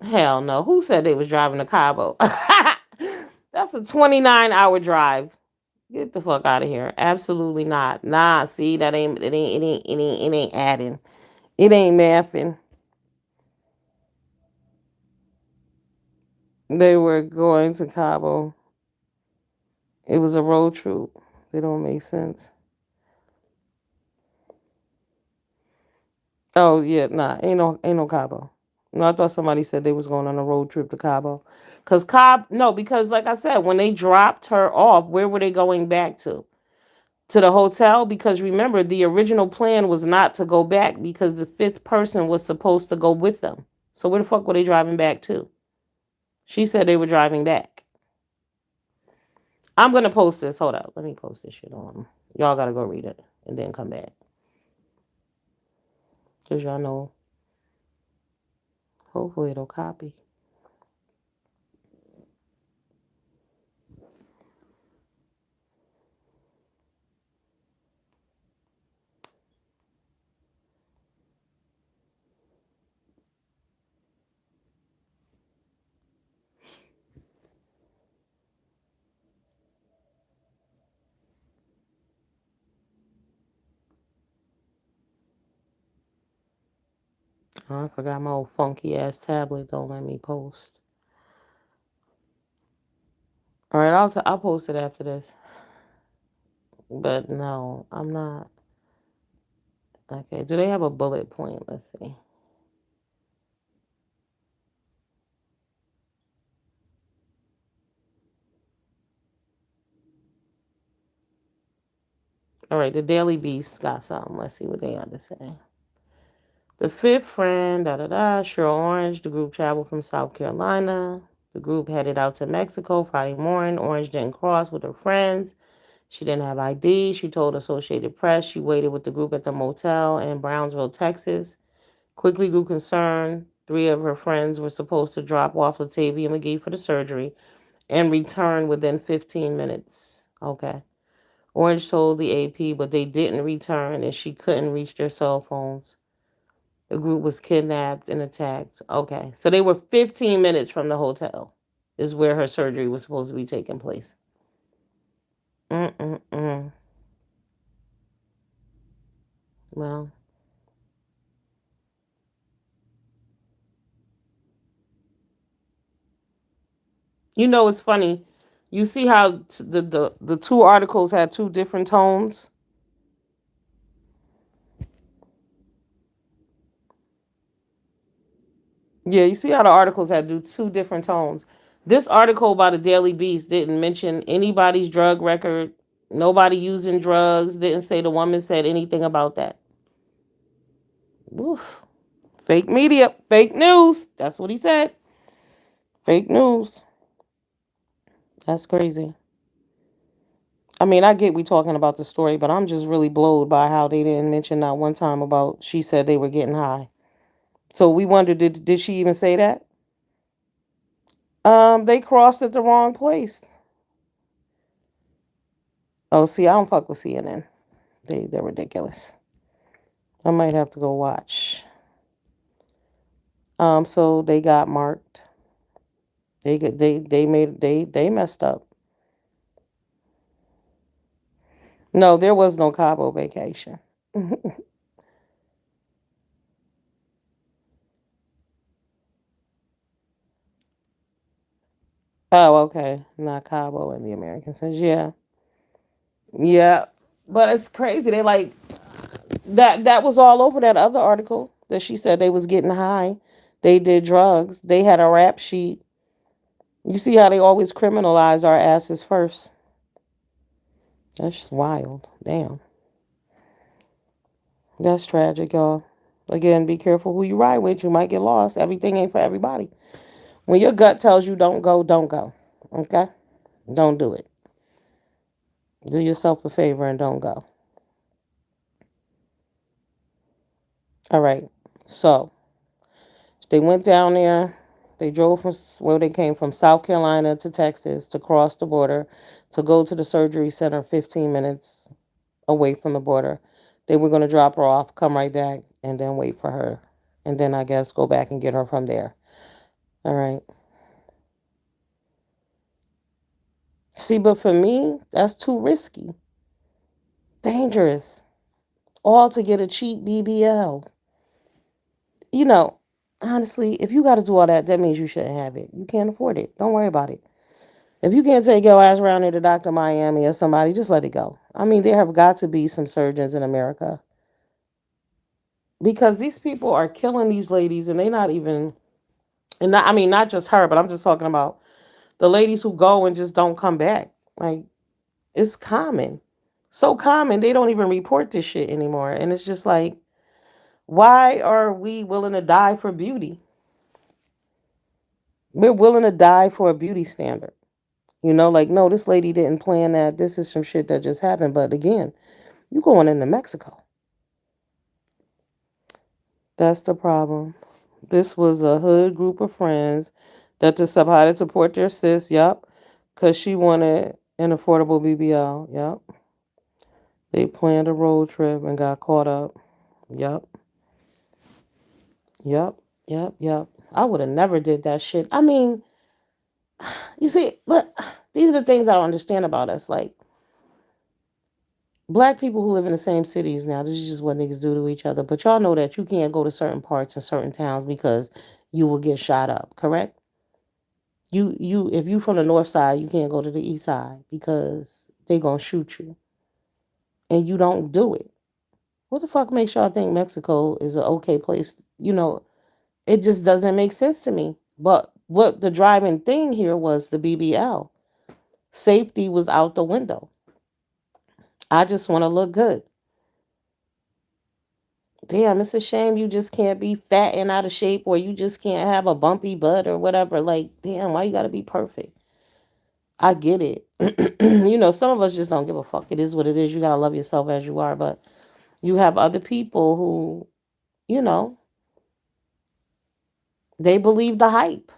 Hell no. Who said they was driving to Cabo? That's a 29-hour drive. Get the fuck out of here. Absolutely not. Nah, see, that ain't it ain't adding. It ain't mathing. They were going to Cabo. It was a road trip. They don't make sense. Oh yeah, nah, ain't no Cabo. No, I thought somebody said they was going on a road trip to Cabo. Because like I said, when they dropped her off, where were they going back to? To the hotel? Because remember, the original plan was not to go back because the fifth person was supposed to go with them. So where the fuck were they driving back to? She said they were driving back. I'm gonna post this. Hold up. Let me post this shit on. Y'all gotta go read it and then come back. Cause y'all know hopefully it'll copy. Oh, I forgot my old funky ass tablet don't let me post. Alright, I'll post it after this. But no, I'm not. Okay, do they have a bullet point? Let's see. All right, the Daily Beast got something. Let's see what they have to say. The fifth friend, da da da, Cheryl Orange. The group traveled from South Carolina. The group headed out to Mexico Friday morning. Orange didn't cross with her friends. She didn't have ID. She told Associated Press she waited with the group at the motel in Brownsville, Texas. Quickly grew concerned. Three of her friends were supposed to drop off Latavia McGee for the surgery and return within 15 minutes. Okay. Orange told the AP, but they didn't return and she couldn't reach their cell phones. The group was kidnapped and attacked. Okay. So they were 15 minutes from the hotel, is where her surgery was supposed to be taking place. Mm-mm-mm. Well, it's funny. You see how the two articles had two different tones? Yeah, you see how the articles had two different tones. This article by the Daily Beast didn't mention anybody's drug record, nobody using drugs, didn't say the woman said anything about that. Oof. Fake media, fake news. That's what he said. Fake news. That's crazy. I mean, I get we talking about the story, but I'm just really blowed by how they didn't mention that one time about she said they were getting high. So we wondered, did she even say that? They crossed at the wrong place. Oh, see, I don't fuck with CNN. They're ridiculous. I might have to go watch. So they got marked. They messed up. No, there was no Cabo vacation. Oh, okay. Not Cabo and the American says, yeah. Yeah. But it's crazy. They like that was all over that other article that she said they was getting high. They did drugs. They had a rap sheet. You see how they always criminalize our asses first. That's just wild. Damn. That's tragic, y'all. Again, be careful who you ride with. You might get lost. Everything ain't for everybody. When your gut tells you don't go, don't go. Okay? Don't do it. Do yourself a favor and don't go. All right. So they went down there. They drove from where they came from, South Carolina to Texas, to cross the border, to go to the surgery center 15 minutes away from the border. They were going to drop her off, come right back, and then wait for her. And then I guess go back and get her from there. All right. See, but for me, that's too risky. Dangerous. All to get a cheap BBL. You know, honestly, if you got to do all that, that means you shouldn't have it. You can't afford it. Don't worry about it. If you can't take your ass around here to Dr. Miami or somebody, just let it go. I mean, there have got to be some surgeons in America because these people are killing these ladies and they not even, and not, I mean, not just her, but I'm just talking about the ladies who go and just don't come back. Like, it's common. So common, they don't even report this shit anymore. And it's just like, why are we willing to die for beauty? We're willing to die for a beauty standard. Like, no, this lady didn't plan that. This is some shit that just happened. But again, you going into Mexico. That's the problem. This was a hood group of friends that decided to support their sis. Yup. Because she wanted an affordable BBL. Yup. They planned a road trip and got caught up. Yup. Yup. Yup. Yup. I would have never did that shit. I mean, you see, but these are the things I don't understand about us. Like, black people who live in the same cities now, this is just what niggas do to each other. But y'all know that you can't go to certain parts and certain towns because you will get shot up, correct? If you from the north side, you can't go to the east side because they gonna shoot you. And you don't do it. What the fuck makes y'all think Mexico is an okay place? It just doesn't make sense to me. But what the driving thing here was the BBL. Safety was out the window. I just want to look good. Damn, it's a shame you just can't be fat and out of shape, or you just can't have a bumpy butt or whatever. Like, damn, why you gotta be perfect? I get it. Some of us just don't give a fuck. It is what it is. You gotta love yourself as you are. But you have other people who, you know, they believe the hype.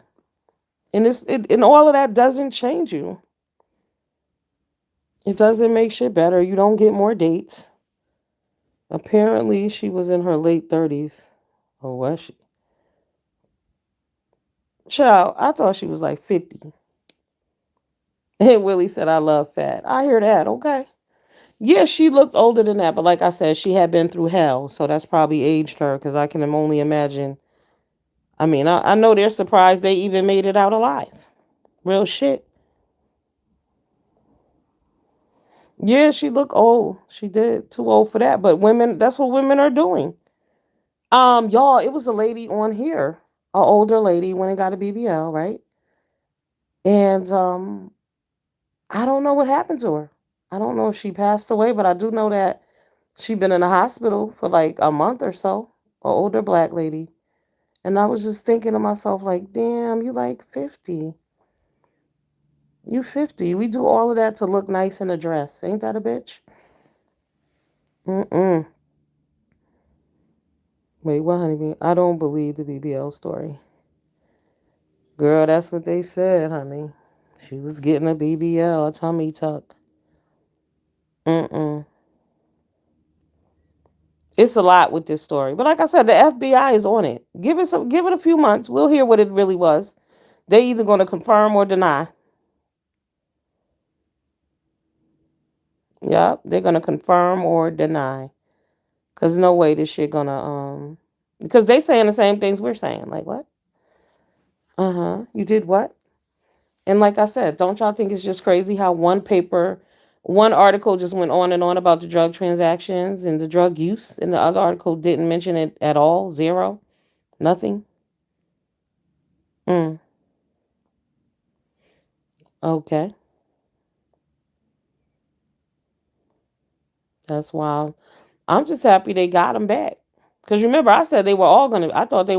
And all of that doesn't change you. It doesn't make shit better. You don't get more dates. Apparently, she was in her late 30s. Or was she? Child, I thought she was like 50. And Willie said, I love fat. I hear that. Okay. Yeah, she looked older than that. But like I said, she had been through hell. So that's probably aged her because I can only imagine. I mean, I know they're surprised they even made it out alive. Real shit. Yeah, she looked old. She did. Too old for that. But women, that's what women are doing. Y'all, it was a lady on here, an older lady went and got a BBL, right? And I don't know what happened to her. I don't know if she passed away, but I do know that she been in the hospital for like a month or so. An older black lady. And I was just thinking to myself, like, damn, you like 50. You 50. We do all of that to look nice in a dress. Ain't that a bitch? Mm-mm. Wait, what, honey? I don't believe the BBL story. Girl, that's what they said, honey. She was getting a BBL, a tummy tuck. Mm-mm. It's a lot with this story. But like I said, the FBI is on it. Give it a few months. We'll hear what it really was. They either gonna confirm or deny. Yep, they're gonna confirm or deny. Cause no way this shit gonna because they saying the same things we're saying. Like what? Uh-huh. You did what? And like I said, don't y'all think it's just crazy how one article just went on and on about the drug transactions and the drug use, and the other article didn't mention it at all? Zero? Nothing? Mm, okay. That's wild. I'm just happy they got them back. Because remember, I thought they will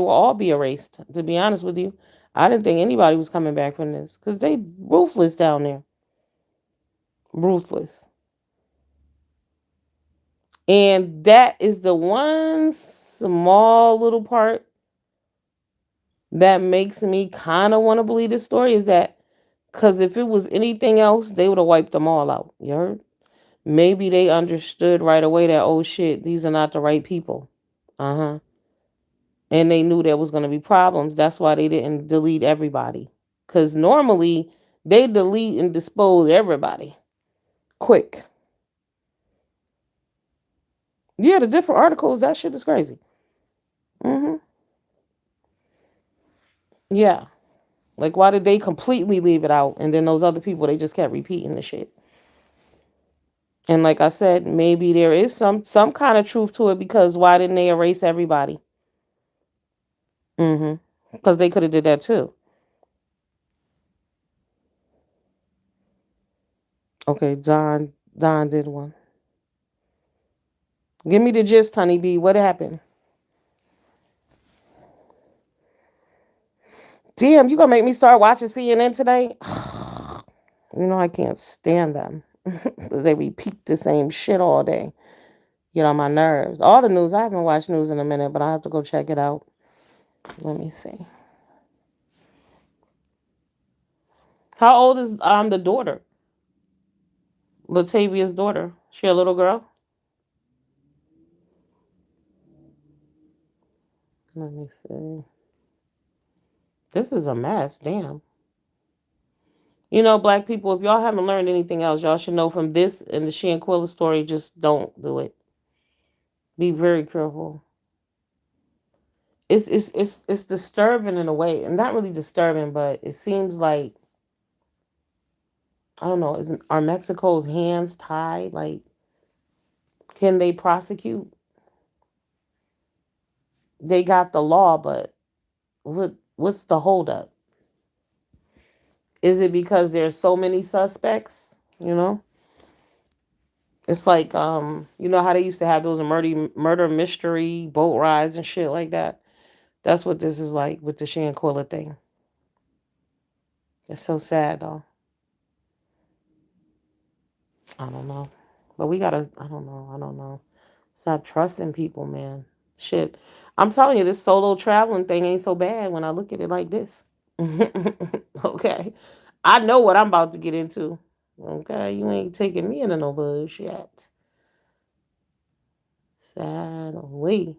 all be erased, to be honest with you. I didn't think anybody was coming back from this. Because they ruthless down there. Ruthless. And that is the one small little part that makes me kind of want to believe this story is that because if it was anything else, they would have wiped them all out. You heard? Maybe they understood right away that, oh shit, these are not the right people. Uh huh. And they knew there was going to be problems. That's why they didn't delete everybody. Because normally they delete and dispose everybody quick. Yeah, the different articles, that shit is crazy. Hmm. Yeah. Like, why did they completely leave it out? And then those other people, they just kept repeating the shit. And like I said, maybe there is some kind of truth to it because why didn't they erase everybody? Mm-hmm. Because they could have did that too. Okay, Don did one. Give me the gist, honeybee. What happened? Damn, you gonna make me start watching CNN today? You know I can't stand them. They repeat the same shit all day. Get on my nerves. All the news. I haven't watched news in a minute, but I have to go check it out. Let me see. How old is the daughter? Latavia's daughter. She a little girl? Let me see. This is a mess. Damn. You know, black people, if y'all haven't learned anything else, y'all should know from this and the Shanquilla story, just don't do it. Be very careful. It's disturbing in a way, and not really disturbing, but it seems like I don't know. Are Mexico's hands tied? Like, can they prosecute? They got the law, but what's the holdup? Is it because there's so many suspects? You know, it's like you know how they used to have those murder mystery boat rides and shit like that. That's what this is like with the Shanquilla thing. It's so sad though. I don't know. But we gotta, I don't know. I don't know. Stop trusting people, man. Shit. I'm telling you, this solo traveling thing ain't so bad when I look at it like this. Okay. I know what I'm about to get into. Okay. You ain't taking me into no bullshit. Sadly.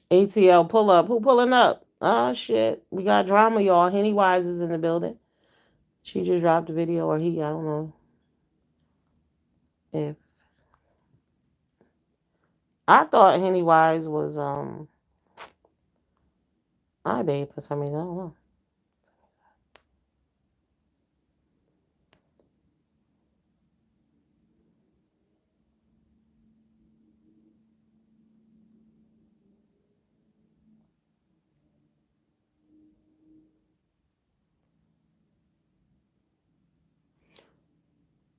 ATL pull up. Who pulling up? Oh shit. We got drama, y'all. Henny Wise is in the building. She just dropped a video, or he, I don't know. If I thought Henny Wise was I babe for some reason. I don't know.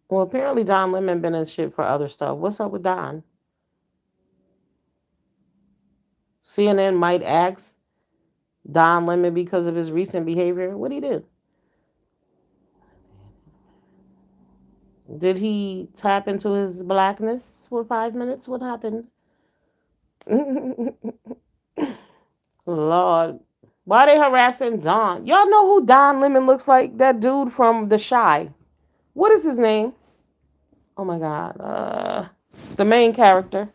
Well, apparently Don Lemon been in shit for other stuff. What's up with Don? CNN might ask Don Lemon because of his recent behavior. What'd he do? Did he tap into his blackness for 5 minutes? What happened? Lord. Why they harassing Don? Y'all know who Don Lemon looks like? That dude from The Shy. What is his name? Oh my God. The main character.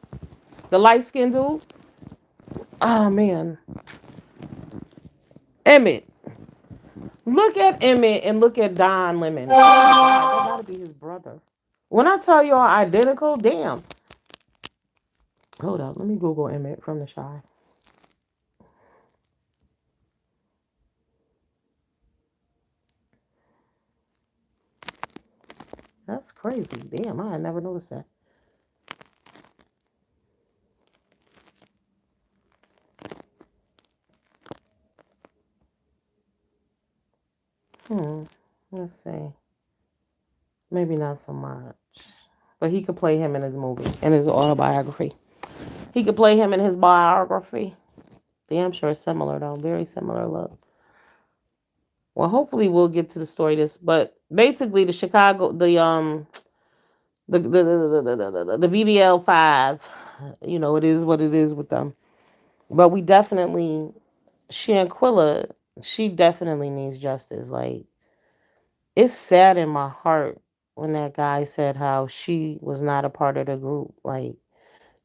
The light skinned dude. Oh man. Emmett. Look at Emmett and look at Don Lemon. Oh my God, that gotta be his brother. When I tell y'all identical, damn. Hold up, let me Google Emmett from The Shy. That's crazy. Damn, I had never noticed that. Hmm. Let's see. Maybe not so much. But he could play him in his movie, in his autobiography. He could play him in his biography. Damn sure similar though. Very similar look. Well, hopefully we'll get to the story. This, but basically the Chicago, the BBL 5. You know, it is what it is with them. But we definitely, Shanquilla, she definitely needs justice. Like, it's sad in my heart when that guy said how she was not a part of the group. Like,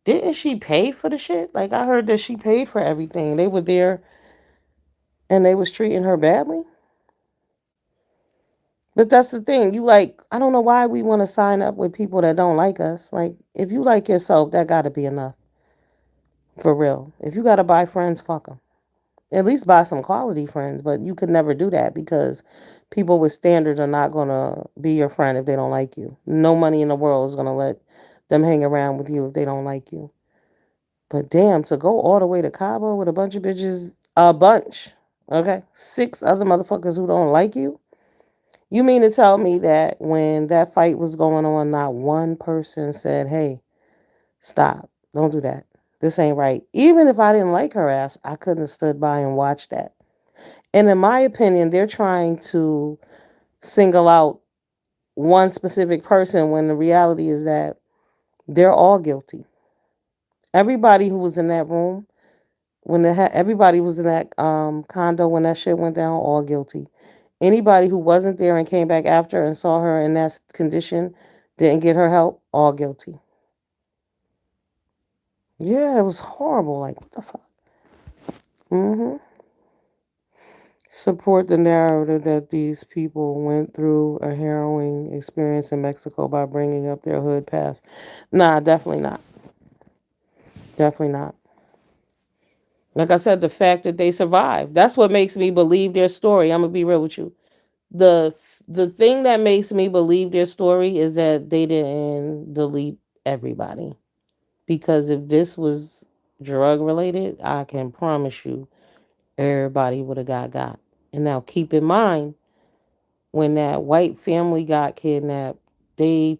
didn't she pay for the shit? Like, I heard that she paid for everything. They were there and they was treating her badly. But that's the thing. You like, I don't know why we want to sign up with people that don't like us. Like, if you like yourself, that got to be enough. For real. If you got to buy friends, fuck them. At least buy some quality friends, but you could never do that because people with standards are not going to be your friend if they don't like you. No money in the world is going to let them hang around with you if they don't like you. But damn, to go all the way to Cabo with a bunch of bitches, a bunch, okay? 6 other motherfuckers who don't like you. You mean to tell me that when that fight was going on, not one person said, hey, stop, don't do that. This ain't right. Even if I didn't like her ass, I couldn't have stood by and watched that. And in my opinion, they're trying to single out one specific person when the reality is that they're all guilty. Everybody who was in that room, everybody was in that condo when that shit went down, all guilty. Anybody who wasn't there and came back after and saw her in that condition, didn't get her help, all guilty. Yeah, it was horrible. Like, what the fuck? Hmm. Support the narrative that these people went through a harrowing experience in Mexico by bringing up their hood past. Nah, definitely not. Definitely not. Like I said, the fact that they survived, that's what makes me believe their story. I'm gonna be real with you. The the thing that makes me believe their story is that they didn't delete everybody. Because if this was drug related, I can promise you everybody would have got. And now keep in mind, when that white family got kidnapped, they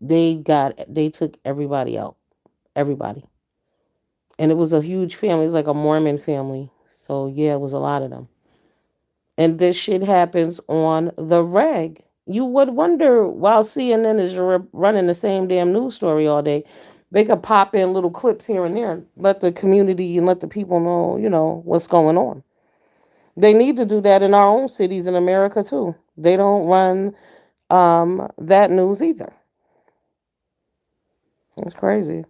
they took everybody out. Everybody. And it was a huge family. It was like a Mormon family. So yeah, it was a lot of them. And this shit happens on the reg. You would wonder while CNN is running the same damn news story all day, they could pop in little clips here and there, let the community and let the people know, what's going on. They need to do that in our own cities in America too. They don't run that news either. It's crazy.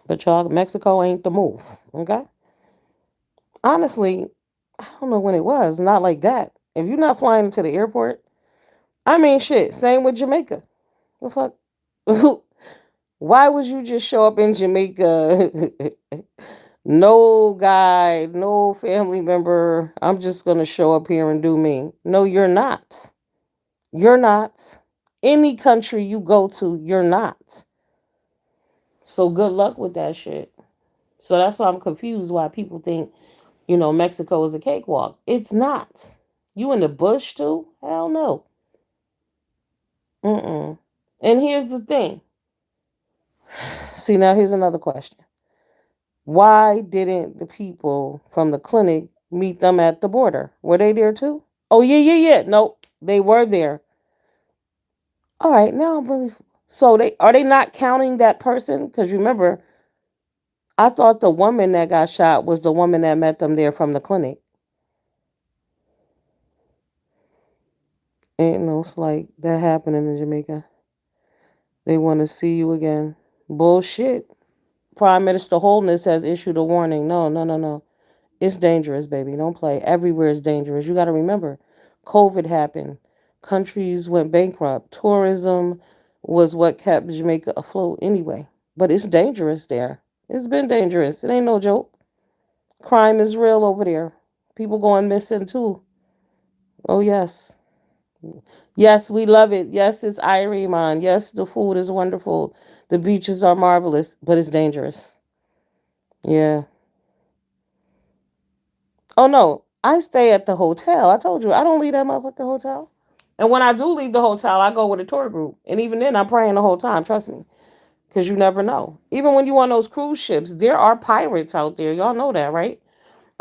But y'all, Mexico ain't the move. Okay? Honestly, I don't know when it was. Not like that. If you're not flying into the airport, I mean, shit. Same with Jamaica. The fuck? Why would you just show up in Jamaica? No guide, no family member. I'm just going to show up here and do me. No, you're not. You're not. Any country you go to, you're not. So good luck with that shit. So that's why I'm confused why people think, Mexico is a cakewalk. It's not. You in the bush too? Hell no. Mm-mm. And here's the thing. See, now here's another question. Why didn't the people from the clinic meet them at the border? Were they there too? Oh, yeah, yeah, yeah. Nope. They were there. All right, now I'm really. So they not counting that person? Because remember, I thought the woman that got shot was the woman that met them there from the clinic. Ain't no it's like that happening in Jamaica. They want to see you again. Bullshit. Prime Minister Holness has issued a warning. No, no, no, no. It's dangerous, baby. Don't play. Everywhere is dangerous. You got to remember, COVID happened. Countries went bankrupt. Tourism was what kept Jamaica afloat anyway. But it's dangerous there. It's been dangerous. It ain't no joke. Crime is real over there. People going missing too. Oh, yes. Yes, we love it. Yes, it's Iriman. Yes, the food is wonderful. The beaches are marvelous, but it's dangerous. Yeah. Oh no, I stay at the hotel. I told you I don't leave that motherfucking hotel. And when I do leave the hotel, I go with a tour group. And even then, I'm praying the whole time. Trust me, because you never know. Even when you on those cruise ships, there are pirates out there. Y'all know that, right?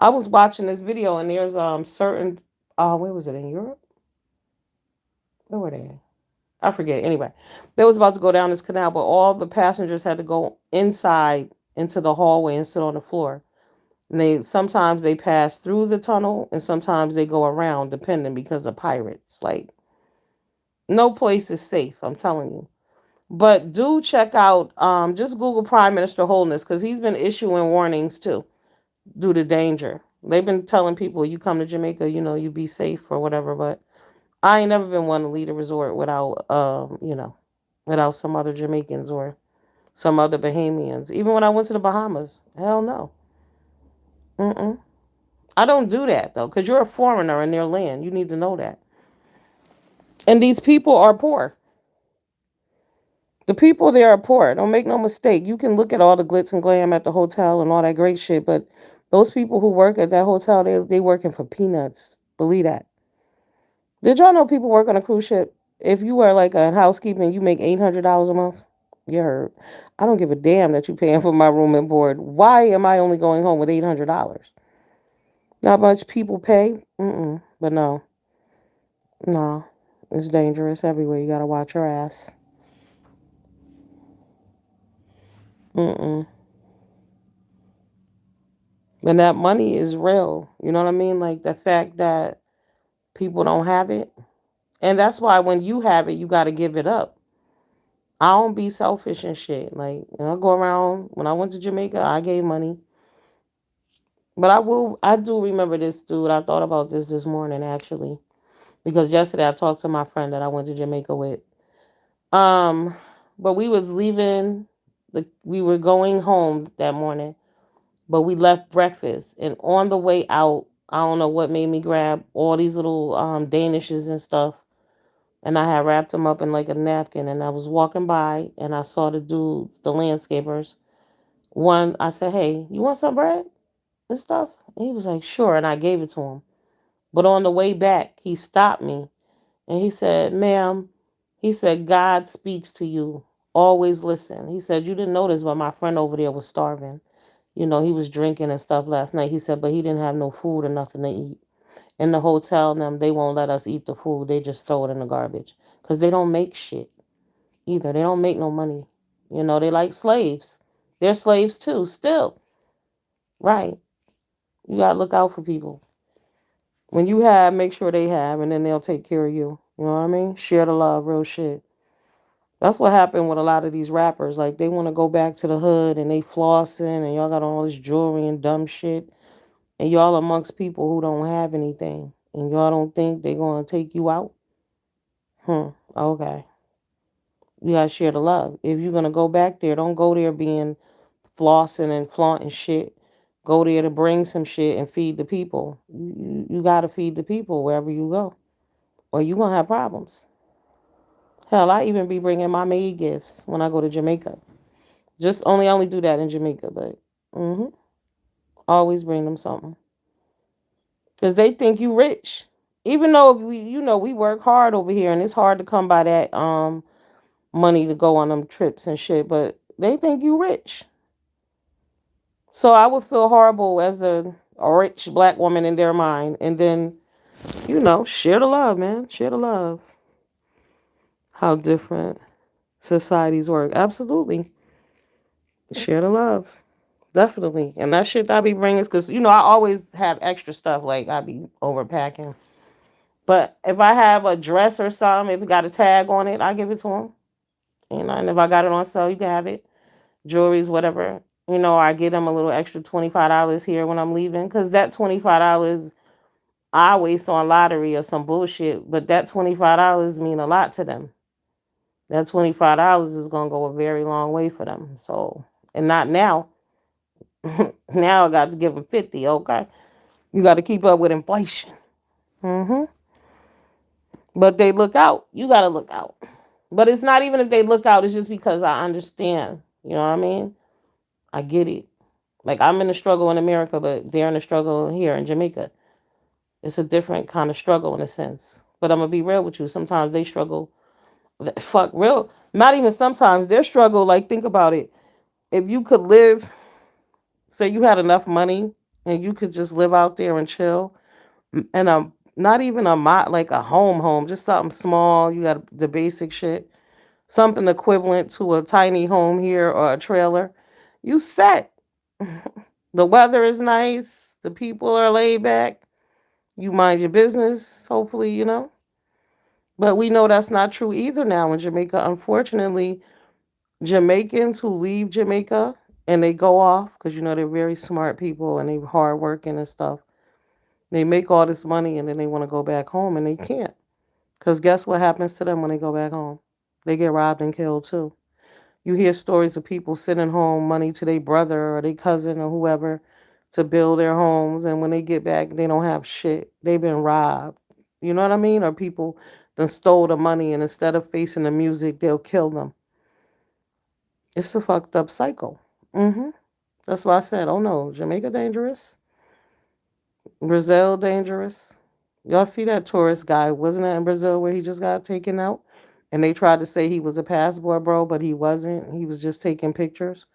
I was watching this video, and there's certain Where was it, in Europe? Where were they? I forget. Anyway, they was about to go down this canal, but all the passengers had to go inside into the hallway and sit on the floor. And they sometimes they pass through the tunnel and sometimes they go around, depending because of pirates. Like no place is safe. I'm telling you. But do check out just Google Prime Minister Holness because he's been issuing warnings too due to danger. They've been telling people you come to Jamaica, you be safe or whatever. But I ain't never been one to leave a resort without without some other Jamaicans or some other Bahamians. Even when I went to the Bahamas, hell no. Mm-mm. I don't do that though, because you're a foreigner in their land. You need to know that. And these people are poor. The people there are poor. Don't make no mistake. You can look at all the glitz and glam at the hotel and all that great shit, but those people who work at that hotel, they working for peanuts. Believe that. Did y'all know people work on a cruise ship? If you are like a housekeeping, you make $800 a month. You heard. I don't give a damn that you paying for my room and board. Why am I only going home with $800? Not much people pay. But no, no, it's dangerous everywhere. You gotta watch your ass. Mm-mm. And that money is real. You know what I mean? Like the fact that people don't have it. And that's why when you have it, you got to give it up. I don't be selfish and shit. Like, I go around, when I went to Jamaica, I gave money. But I do remember this dude. I thought about this morning actually. Because yesterday I talked to my friend that I went to Jamaica with. Um, but we was leaving, we were going home that morning, but we left breakfast. And on the way out, I don't know what made me grab all these little danishes and stuff, and I had wrapped them up in like a napkin. And I was walking by, and I saw the dudes, the landscapers. One, I said, "Hey, you want some bread and stuff?" And he was like, "Sure," and I gave it to him. But on the way back, he stopped me and he said, "Ma'am," he said, "God speaks to you. Always listen." He said, "You didn't notice, but my friend over there was starving. He was drinking and stuff last night." He said, "But he didn't have no food or nothing to eat. In the hotel, they won't let us eat the food. They just throw it in the garbage because they don't make shit either. They don't make no money. They like slaves. They're slaves too, still. Right. You got to look out for people. When you have, make sure they have, and then they'll take care of you. You know what I mean? Share the love, real shit. That's what happened with a lot of these rappers. Like, they want to go back to the hood and they flossing and y'all got all this jewelry and dumb shit. And y'all amongst people who don't have anything. And y'all don't think they're going to take you out? Okay. You got to share the love. If you're going to go back there, don't go there being flossing and flaunting shit. Go there to bring some shit and feed the people. You got to feed the people wherever you go, or you going to have problems. Hell, I even be bringing my maid gifts when I go to Jamaica. Just only do that in Jamaica, but hmm always bring them something because they think you rich. Even though we work hard over here and it's hard to come by that money to go on them trips and shit, but they think you rich. So I would feel horrible as a rich black woman in their mind, and then share the love, man, share the love. How different societies work. Absolutely, share the love. Definitely. And that shit I be bringing, because, I always have extra stuff. Like, I be overpacking. But if I have a dress or something, if it got a tag on it, I give it to them. And if I got it on sale, you can have it. Jewelries, whatever. I get them a little extra $25 here when I'm leaving. Because that $25 I waste on lottery or some bullshit. But that $25 mean a lot to them. That $25 is going to go a very long way for them. So, and not now. Now I got to give them 50, okay? You got to keep up with inflation. hmm But they look out. You got to look out. But it's not even if they look out. It's just because I understand. You know what I mean? I get it. Like, I'm in a struggle in America, but they're in a struggle here in Jamaica. It's a different kind of struggle in a sense. But I'm going to be real with you. Sometimes they struggle. Fuck, real. Not even sometimes. Their struggle, like, think about it. If you could live, say you had enough money and you could just live out there and chill, and Not even like a home, just something small. You got the basic shit, something equivalent to a tiny home here or a trailer. You set. The weather is nice. The people are laid back. You mind your business, hopefully, But we know that's not true either now in Jamaica. Unfortunately, Jamaicans who leave Jamaica and they go off, because they're very smart people and they're hardworking and stuff. They make all this money and then they want to go back home and they can't. Because guess what happens to them when they go back home? They get robbed and killed too. You hear stories of people sending home money to their brother or their cousin or whoever to build their homes, and when they get back, they don't have shit. They've been robbed. You know what I mean? Or people then stole the money, and instead of facing the music, they'll kill them. It's a fucked up cycle. That's why I said, oh no, Jamaica dangerous, Brazil dangerous. Y'all see that tourist guy? Wasn't that in Brazil where he just got taken out? And they tried to say he was a passport bro, but he wasn't. He was just taking pictures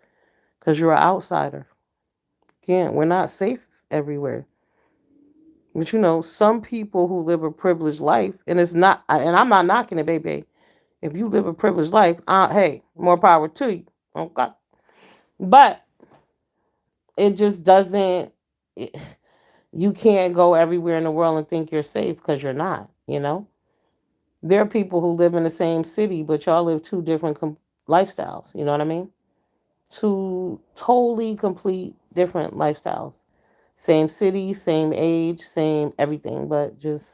because you're an outsider. Again, we're not safe everywhere. But some people who live a privileged life, and it's not, and I'm not knocking it, baby. If you live a privileged life, hey, more power to you. Okay. But it just doesn't, it, you can't go everywhere in the world and think you're safe because you're not. There are people who live in the same city, but y'all live two different lifestyles. You know what I mean? Two totally complete different lifestyles. Same city, same age, same everything, but just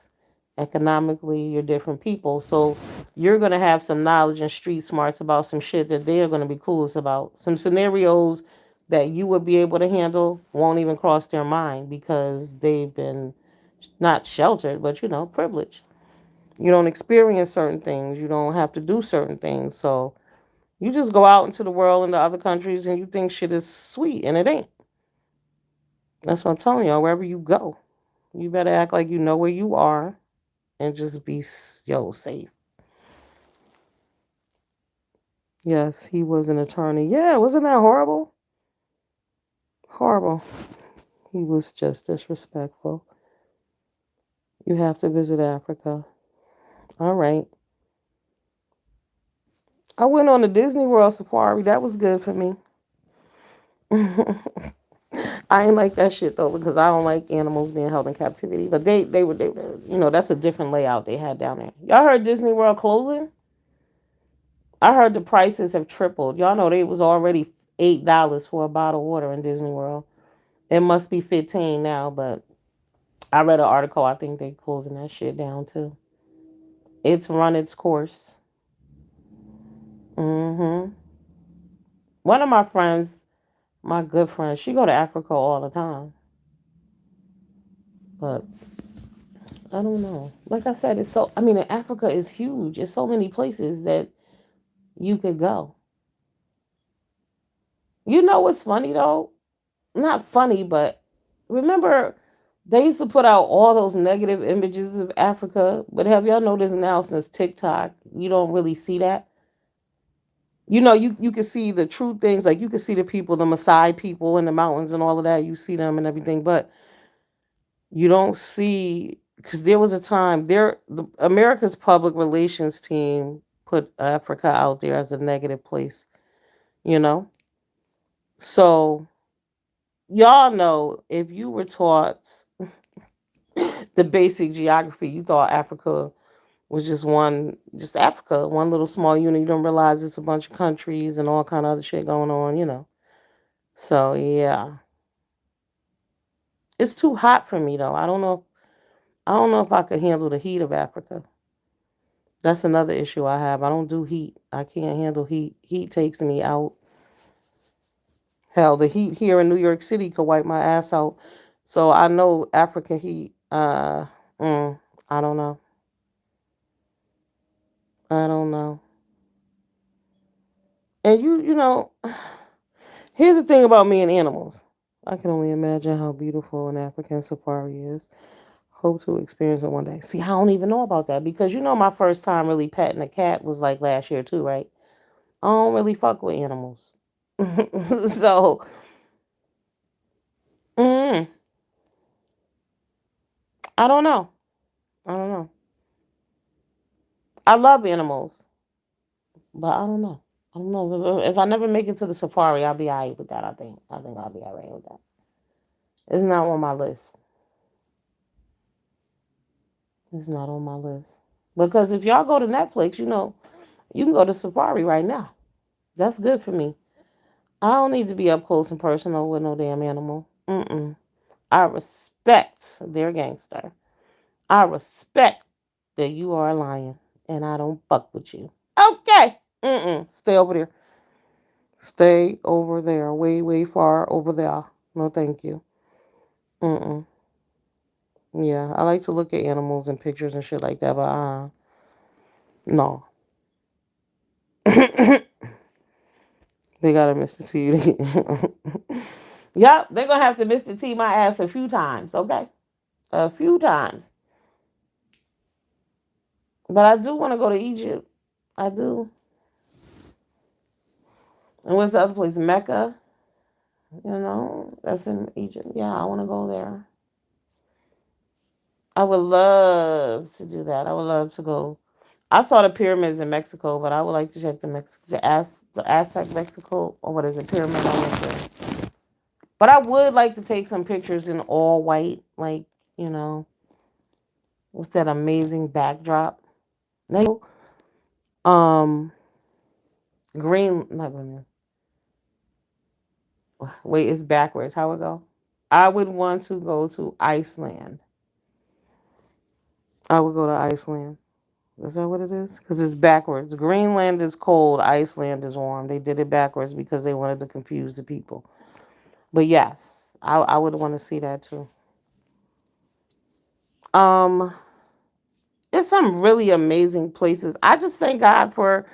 economically, you're different people. So you're going to have some knowledge and street smarts about some shit that they're going to be clueless about. Some scenarios that you would be able to handle won't even cross their mind because they've been not sheltered, but privileged. You don't experience certain things. You don't have to do certain things. So you just go out into the world in the other countries and you think shit is sweet and it ain't. That's what I'm telling y'all. Wherever you go, you better act like you know where you are and just be safe. Yes, he was an attorney. Yeah, wasn't that horrible? Horrible. He was just disrespectful. You have to visit Africa. All right. I went on the Disney World safari. That was good for me. I ain't like that shit though because I don't like animals being held in captivity. But they were that's a different layout they had down there. Y'all heard Disney World closing? I heard the prices have tripled. Y'all know they was already $8 for a bottle of water in Disney World. It must be 15 now, but I read an article. I think they closing that shit down too. It's run its course. hmm One of my friends, my good friend, she go to Africa all the time, but I don't know. Like I said, it's so. I mean, Africa is huge. It's so many places that you could go. You know what's funny though? Not funny, but remember they used to put out all those negative images of Africa. But have y'all noticed now since TikTok, you don't really see that? You can see the true things, like you can see the people, the Maasai people in the mountains and all of that. You see them and everything, but you don't see because there was a time America's public relations team put Africa out there as a negative place. You know, so y'all know if you were taught the basic geography, you thought Africa was just Africa, one little small unit. You don't realize it's a bunch of countries and all kind of other shit going on. So yeah, it's too hot for me though. I don't know. I don't know if I could handle the heat of Africa. That's another issue I have. I don't do heat. I can't handle heat. Heat takes me out. Hell, the heat here in New York City could wipe my ass out. So I know African heat. I don't know. I don't know. And here's the thing about me and animals. I can only imagine how beautiful an African safari is. Hope to experience it one day. See, I don't even know about that because my first time really petting a cat was like last year too, right? I don't really fuck with animals. So, mm, I don't know. I don't know. I love animals, but I don't know. I don't know. If I never make it to the safari, I'll be alright with that. I think. I think I'll be alright with that. It's not on my list. It's not on my list. Because if y'all go to Netflix, you can go to Safari right now. That's good for me. I don't need to be up close and personal with no damn animal. Mm-mm. I respect their gangster. I respect that you are a lion, and I don't fuck with you. Okay. Mm-mm. Stay over there. Stay over there. Way, way far over there. No, thank you. Mm-mm. Yeah, I like to look at animals and pictures and shit like that, but no. They gotta miss the T. Yep, they're gonna have to miss the T my ass a few times, okay? A few times. But I do want to go to Egypt. I do. And what's the other place? Mecca. That's in Egypt. Yeah, I want to go there. I would love to do that. I would love to go. I saw the pyramids in Mexico, but I would like to check the Aztec Mexico, or what is it, pyramid I went to. But I would like to take some pictures in all white, like, you know, with that amazing backdrop. No, um, green, not green. Wait, it's backwards. How it go? I would want to go to Iceland. I would go to Iceland. Is that what it is? Because it's backwards. Greenland is cold. Iceland is warm. They did it backwards because they wanted to confuse the people. But yes, I would want to see that too. Um, it's some really amazing places. I just thank God for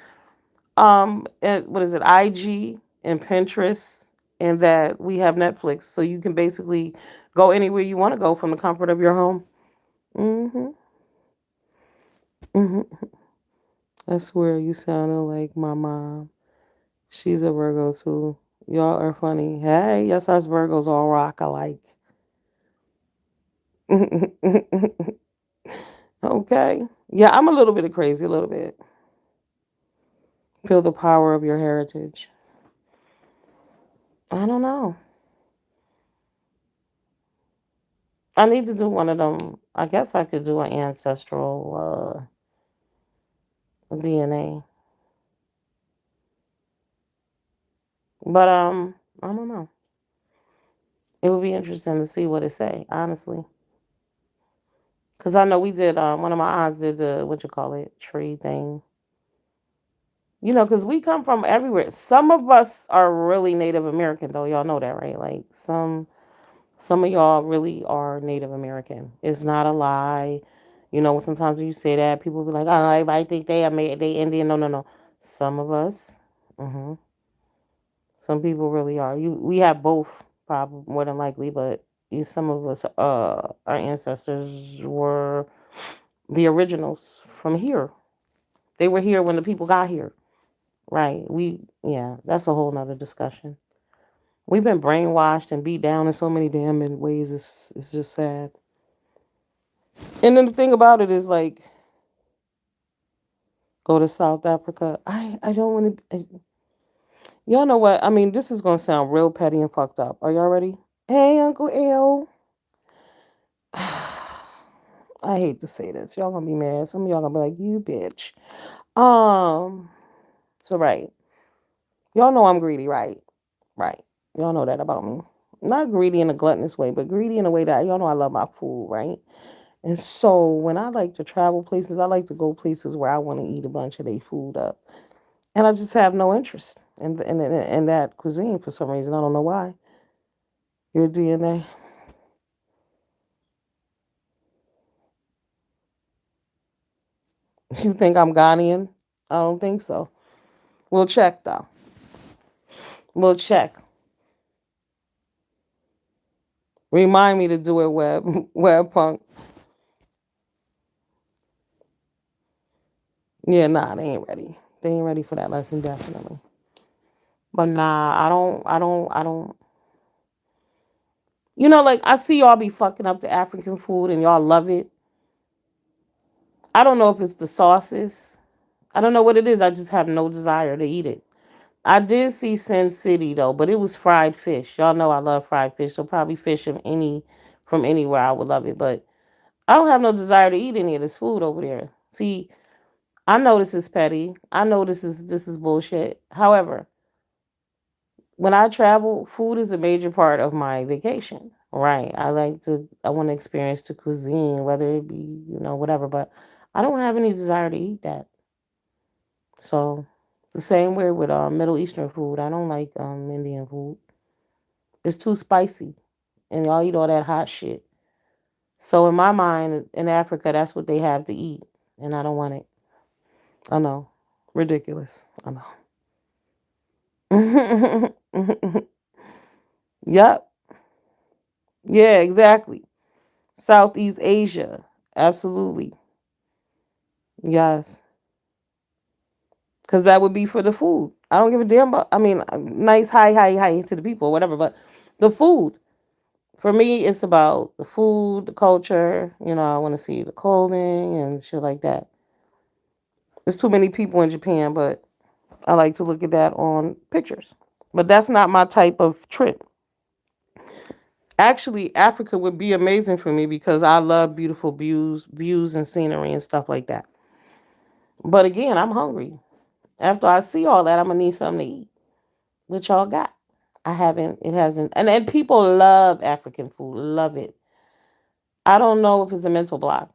what is it, IG and Pinterest, and that we have Netflix, so you can basically go anywhere you want to go from the comfort of your home. Hmm. Hmm. I swear you sounded like my mom. She's a Virgo too. Y'all are funny. Hey, yes, us Virgos all rock alike. Okay. Yeah, I'm a little bit of crazy, a little bit. Feel the power of your heritage. I don't know. I need to do one of them. I guess I could do an ancestral DNA. But I don't know. It would be interesting to see what it say, honestly. Cause I know we did. One of my aunts did the what you call it tree thing. Cause we come from everywhere. Some of us are really Native American, though. Y'all know that, right? Like some of y'all really are Native American. It's not a lie. Sometimes when you say that, people be like, "Oh, everybody think they Indian." No, no, no. Some of us. Hmm. Some people really are. We have both, probably more than likely, but some of us, our ancestors were the originals from here. They were here when the people got here, right? Yeah, that's a whole nother discussion. We've been brainwashed and beat down in so many damn ways. It's just sad. And then the thing about it is like, go to South Africa. I don't want to. Y'all know what? I mean, this is gonna sound real petty and fucked up. Are y'all ready? Hey, Uncle L. I hate to say this. Y'all gonna be mad. Some of y'all gonna be like, you bitch. Um, so right. Y'all know I'm greedy, right? Right. Y'all know that about me. Not greedy in a gluttonous way, but greedy in a way that y'all know I love my food, right? And so when I like to travel places, I like to go places where I want to eat a bunch of their food up. And I just have no interest in that cuisine for some reason. I don't know why. Your DNA. You think I'm Ghanaian? I don't think so. We'll check though. We'll check. Remind me to do it, web punk. Yeah, nah, they ain't ready. They ain't ready for that lesson, definitely. But nah, I don't. Like I see y'all be fucking up the African food and y'all love it. I don't know if it's the sauces. I don't know what it is. I just have no desire to eat it. I did see Sin City though, but it was fried fish. Y'all know I love fried fish, so probably fish from anywhere I would love it. But I don't have no desire to eat any of this food over there. See, I know this is petty. I know this is bullshit. However, when I travel, food is a major part of my vacation. Right. I want to experience the cuisine, whether it be, whatever, but I don't have any desire to eat that. So the same way with Middle Eastern food. I don't like Indian food. It's too spicy and y'all eat all that hot shit. So in my mind, in Africa, that's what they have to eat. And I don't want it. I know. Ridiculous. I know. Yep. Yeah, exactly. Southeast Asia. Absolutely. Yes. Because that would be for the food. I don't give a damn about, I mean, nice, hi to the people, whatever, but the food. For me, it's about the food, the culture. I want to see the clothing and shit like that. There's too many people in Japan, but I like to look at that on pictures. But that's not my type of trip. Actually, Africa would be amazing for me because I love beautiful views and scenery and stuff like that. But again, I'm hungry. After I see all that, I'm gonna need something to eat. What y'all got? I haven't. It hasn't. And people love African food. Love it. I don't know if it's a mental block,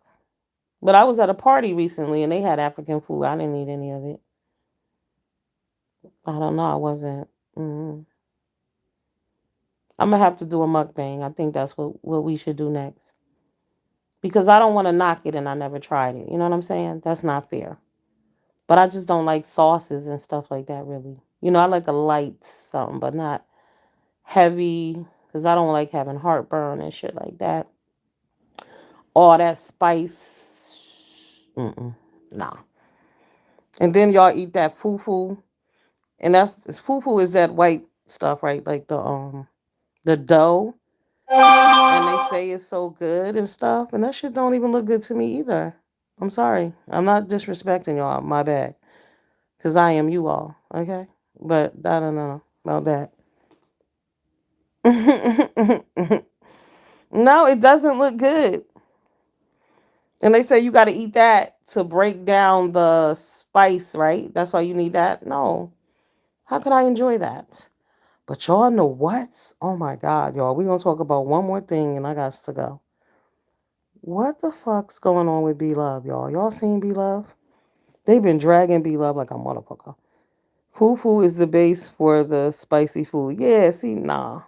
but I was at a party recently and they had African food. I didn't eat any of it. I don't know. I wasn't. Mm. I'm gonna have to do a mukbang. I think that's what we should do next because I don't want to knock it and I never tried it. You know what I'm saying? That's not fair. But I just don't like sauces and stuff like that. Really. I like a light something, but not heavy because I don't like having heartburn and shit like that. All that spice. Mm-mm. Nah. And then y'all eat that fufu, and fufu is that white stuff, right? Like the dough, and they say it's so good and stuff, and that shit don't even look good to me either. I'm sorry. I'm not disrespecting y'all. My bad, because I am you all. Okay, but I don't know about that. No, it doesn't look good. And they say you got to eat that to break down the spice, right? That's why you need that. No, how could I enjoy that? But y'all know what? Oh my God, y'all. We're going to talk about one more thing and I got to go. What the fuck's going on with B Love, y'all? Y'all seen B Love? They've been dragging B Love like a motherfucker. Fufu is the base for the spicy food. Yeah, see, nah.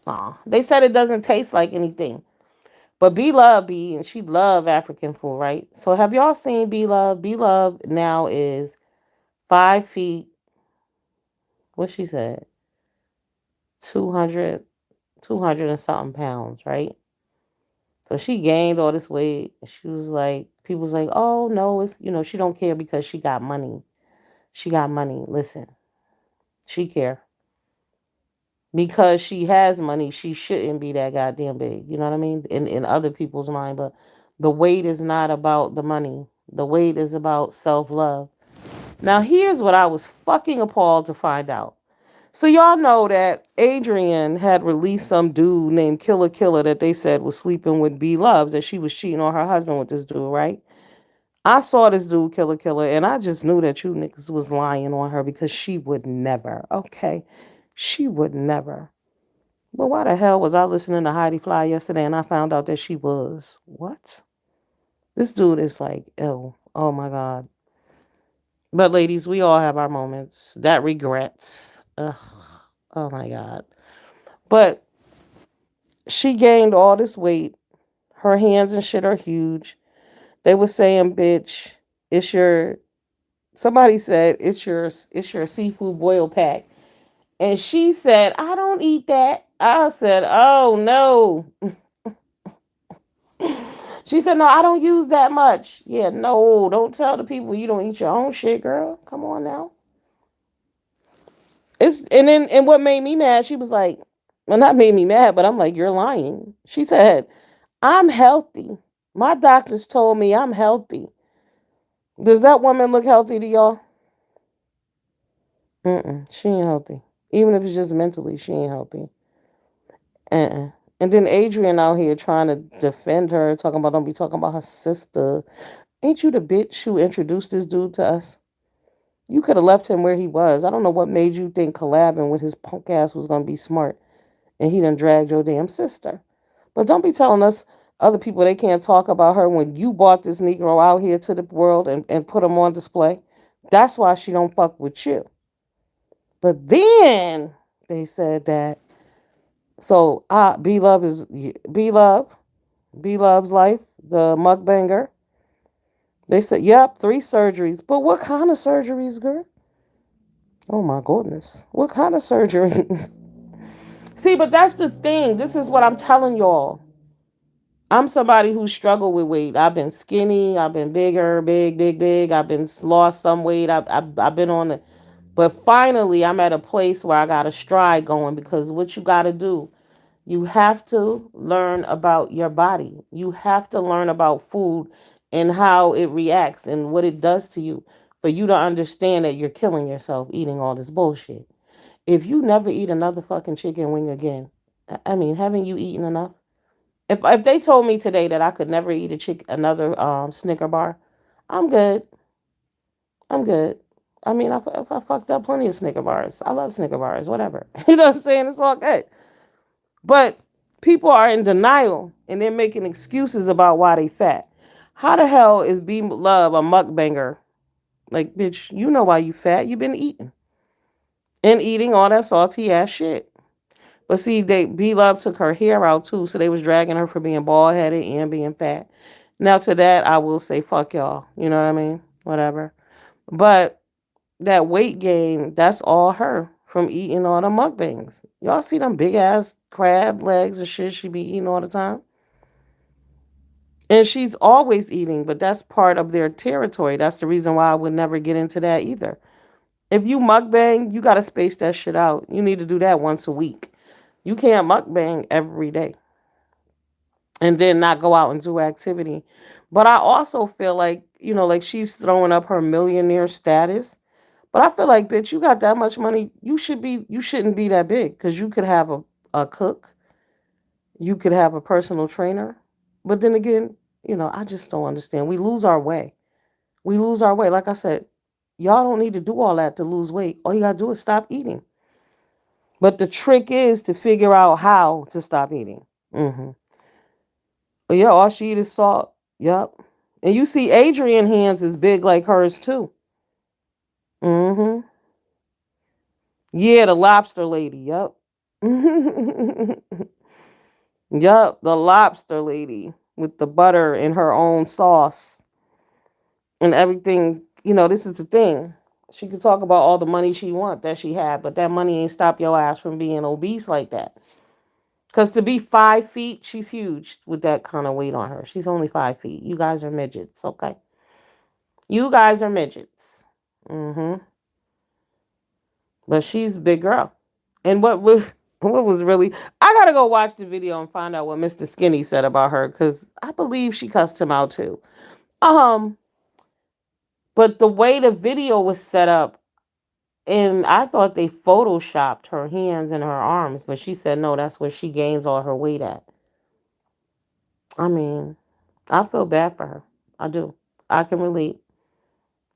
Nah. They said it doesn't taste like anything. But B Love B and she love African food, right? So have y'all seen B Love? B Love now is 5 feet, what she said? 200, 200 and something pounds, right? So she gained all this weight. She was like, people was like, oh no, it's she don't care because she got money. She got money. Listen, she care because she has money. She shouldn't be that goddamn big. You know what I mean? In other people's mind, but the weight is not about the money. The weight is about self love. Now here's what I was fucking appalled to find out. So y'all know that Adrian had released some dude named Killer Killer that they said was sleeping with B Love, that she was cheating on her husband with this dude, right? I saw this dude, Killer Killer, and I just knew that you niggas was lying on her because she would never. Okay. She would never. But why the hell was I listening to Heidi Fly yesterday and I found out that she was? What? This dude is like, ill. Oh my God. But ladies, we all have our moments. That regrets. Ugh. Oh my God. But she gained all this weight. Her hands and shit are huge. They were saying, bitch, it's your somebody said it's your seafood boil pack. And she said, I don't eat that. I said, oh no. She said, no, I don't use that much. Yeah, no, don't tell the people you don't eat your own shit, girl. Come on now. And what made me mad, she was like, well, not made me mad, but I'm like, you're lying. She said, I'm healthy. My doctors told me I'm healthy. Does that woman look healthy to y'all? She ain't healthy. Even if it's just mentally, she ain't healthy. Uh-uh. And then Adrian out here trying to defend her, talking about don't be talking about her sister. Ain't you the bitch who introduced this dude to us? You could have left him where he was. I don't know what made you think collabing with his punk ass was gonna be smart. And he done dragged your damn sister. But don't be telling us other people they can't talk about her when you brought this Negro out here to the world and put him on display. That's why she don't fuck with you. But then they said that B Love is B Love's life, the mukbanger. They said, yep, 3 surgeries. But what kind of surgeries, girl? Oh my goodness. What kind of surgery? See, but that's the thing. This is what I'm telling y'all. I'm somebody who struggled with weight. I've been skinny. I've been bigger, big, big, big. I've been lost some weight. I've been on it. But finally, I'm at a place where I got a stride going because what you got to do, you have to learn about your body. You have to learn about food and how it reacts and what it does to you for you to understand that you're killing yourself eating all this bullshit. If you never eat another fucking chicken wing again, I mean, haven't you eaten enough? If they told me today that I could never eat another Snicker bar, I'm good. I'm good. I mean, I fucked up plenty of Snicker bars. I love Snicker bars. Whatever. You know what I'm saying? It's all good. But people are in denial and they're making excuses about why they fat. How the hell is B Love a mukbanger? Like, bitch, you know why you fat. You've been eating and eating all that salty ass shit. But see, they B Love took her hair out too, so they was dragging her for being bald headed and being fat. Now to that, I will say fuck y'all. You know what I mean? Whatever. But that weight gain, that's all her from eating all the mukbangs. Y'all see them big ass crab legs and shit she be eating all the time? And she's always eating, but that's part of their territory. That's the reason why I would never get into that either. If you mukbang, you gotta space that shit out. You need to do that once a week. You can't mukbang every day and then not go out and do activity. But I also feel like, like she's throwing up her millionaire status. But I feel like, bitch, you got that much money, you shouldn't be that big because you could have a cook, you could have a personal trainer. But then again, I just don't understand. We lose our way. We lose our way. Like I said, y'all don't need to do all that to lose weight. All you gotta do is stop eating. But the trick is to figure out how to stop eating. But yeah, all she eat is salt. Yep. And you see Adrian hands is big like hers too. hmm Yeah, the lobster lady. Yep. Yep, the lobster lady with the butter and her own sauce and everything. This is the thing. She could talk about all the money she want that she had, but that money ain't stop your ass from being obese like that. Because to be 5 feet, she's huge with that kind of weight on her. She's only 5 feet. You guys are midgets, okay? You guys are midgets. hmm But she's a big girl. And what was really, I gotta go watch the video and find out what Mr. Skinny said about her because I believe she cussed him out too. Um, but the way the video was set up, and I thought they photoshopped her hands and her arms, but she said no, that's where she gains all her weight at. I mean, I feel bad for her. I do. I can relate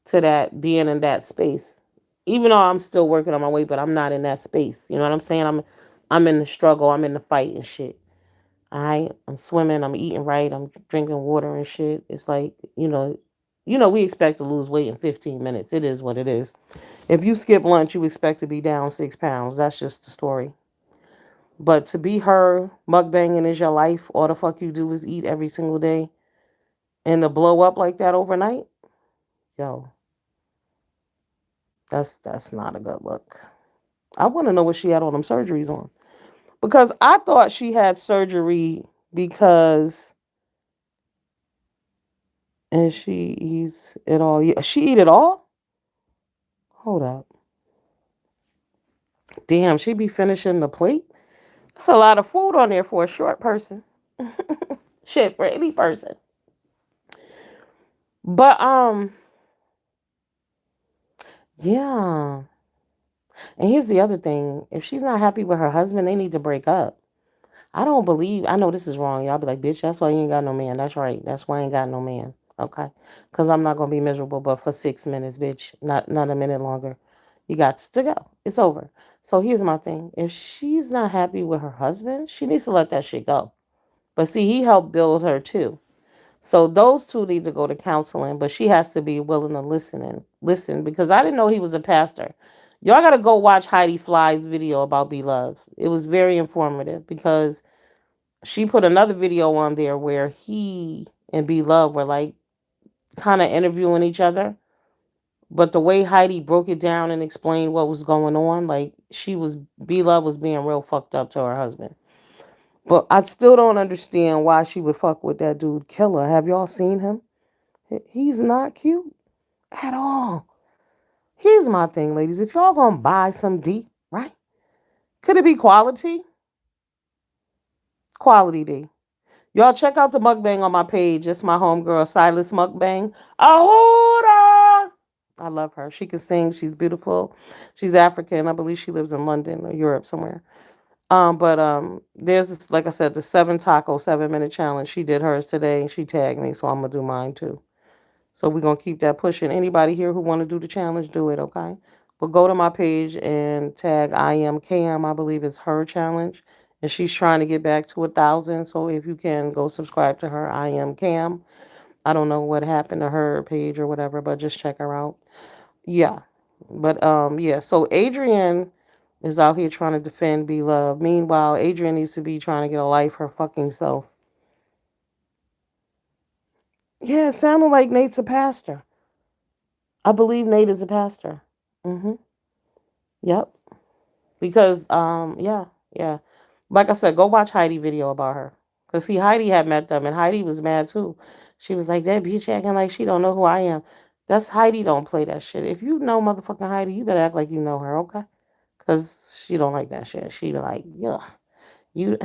to that being in that space. Even though I'm still working on my weight, but I'm not in that space. You know what I'm saying? I'm in the struggle, I'm in the fight and shit. I'm swimming, I'm eating right, I'm drinking water and shit. It's like, we expect to lose weight in 15 minutes. It is what it is. If you skip lunch, you expect to be down 6 pounds. That's just the story. But to be her, mukbanging is your life. All the fuck you do is eat every single day. And to blow up like that overnight, yo, that's not a good look. I want to know what she had all them surgeries on. Because I thought she had surgery because and she eats it all. Yeah, she eat it all? Hold up. Damn, she be finishing the plate? That's a lot of food on there for a short person. Shit, for any person. But Yeah. And here's the other thing. If she's not happy with her husband, they need to break up. I don't believe, I know this is wrong. Y'all be like, bitch, that's why you ain't got no man. That's right. That's why I ain't got no man. Okay. Because I'm not going to be miserable, but for 6 minutes, bitch. Not a minute longer. You got to go. It's over. So here's my thing. If she's not happy with her husband, she needs to let that shit go. But see, he helped build her too. So those two need to go to counseling, but she has to be willing to listen because I didn't know he was a pastor. Y'all gotta go watch Heidi Fly's video about Be Love. It was very informative because she put another video on there where he and Be Love were like kind of interviewing each other. But the way Heidi broke it down and explained what was going on, like Be Love was being real fucked up to her husband. But I still don't understand why she would fuck with that dude Killer. Have y'all seen him? He's not cute at all. Here's my thing, ladies. If y'all gonna buy some D, right? Could it be quality? Quality D. Y'all check out the mukbang on my page. It's my homegirl, Silas Mukbang. Ahura! I love her. She can sing. She's beautiful. She's African. I believe she lives in London or Europe somewhere. But there's this, like I said, the 7 minute challenge. She did hers today. She tagged me, so I'm gonna do mine too. So we're gonna keep that pushing. Anybody here who want to do the challenge, do it, okay? But go to my page and tag I am Cam. I believe it's her challenge, and she's trying to get back to 1,000. So if you can go subscribe to her, I am Cam. I don't know what happened to her page or whatever, but just check her out. Yeah, but yeah. So Adrian is out here trying to defend Be Love. Meanwhile, Adrian needs to be trying to get a life her fucking self. Yeah, it sounded like Nate's a pastor. I believe Nate is a pastor. Mhm. Yep. Because yeah, yeah. Like I said, go watch Heidi video about her. Cause see, Heidi had met them, and Heidi was mad too. She was like, "That bitch acting like she don't know who I am." That's Heidi. Don't play that shit. If you know motherfucking Heidi, you better act like you know her, okay? Cause she don't like that shit. She be like, "Yeah, you,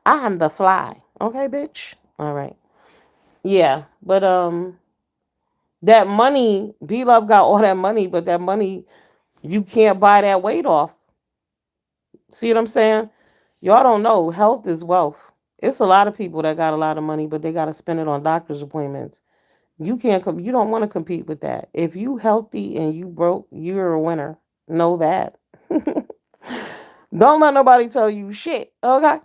I am the fly, okay, bitch." All right. Yeah, but that money, B Love got all that money, but that money you can't buy that weight off. See what I'm saying? Y'all don't know. Health is wealth. It's a lot of people that got a lot of money, but they got to spend it on doctor's appointments. You can't. You don't want to compete with that. If you healthy and you broke, you're a winner. Know that. Don't let nobody tell you shit. Okay.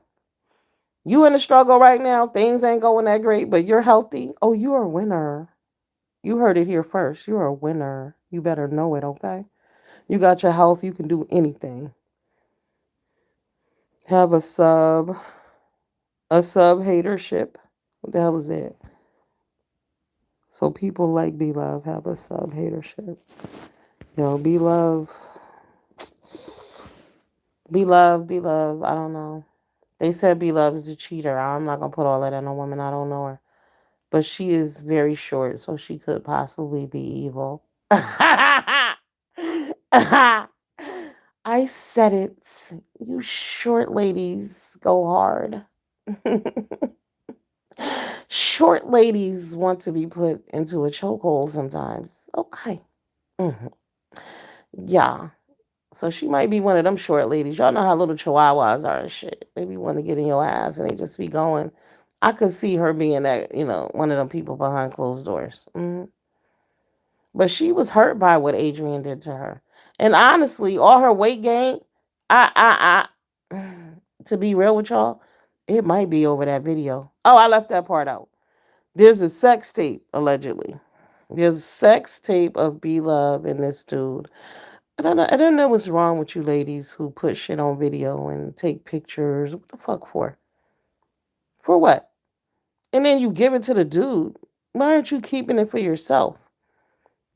You in the struggle right now. Things ain't going that great, but you're healthy. Oh, you're a winner. You heard it here first. You're a winner. You better know it. Okay. You got your health. You can do anything. Have a sub hatership. What the hell is that? So people like Be Love have a sub hatership. Be Love, Be Love, Be Love. I don't know. They said Be Love is a cheater. I'm not gonna put all that on a woman. I don't know her, but she is very short, so she could possibly be evil. I said it. You short ladies go hard. Short ladies want to be put into a chokehold sometimes. Okay. Hmm. Yeah. So she might be one of them short ladies. Y'all know how little chihuahuas are and shit. They be wanting to get in your ass and they just be going. I could see her being that, one of them people behind closed doors. But she was hurt by what Adrian did to her. And honestly, all her weight gain, I to be real with y'all, it might be over that video. Oh, I left that part out. There's a sex tape, allegedly. There's a sex tape of Be Love and this dude. I don't know what's wrong with you ladies who put shit on video and take pictures. What the fuck for? For what? And then you give it to the dude. Why aren't you keeping it for yourself?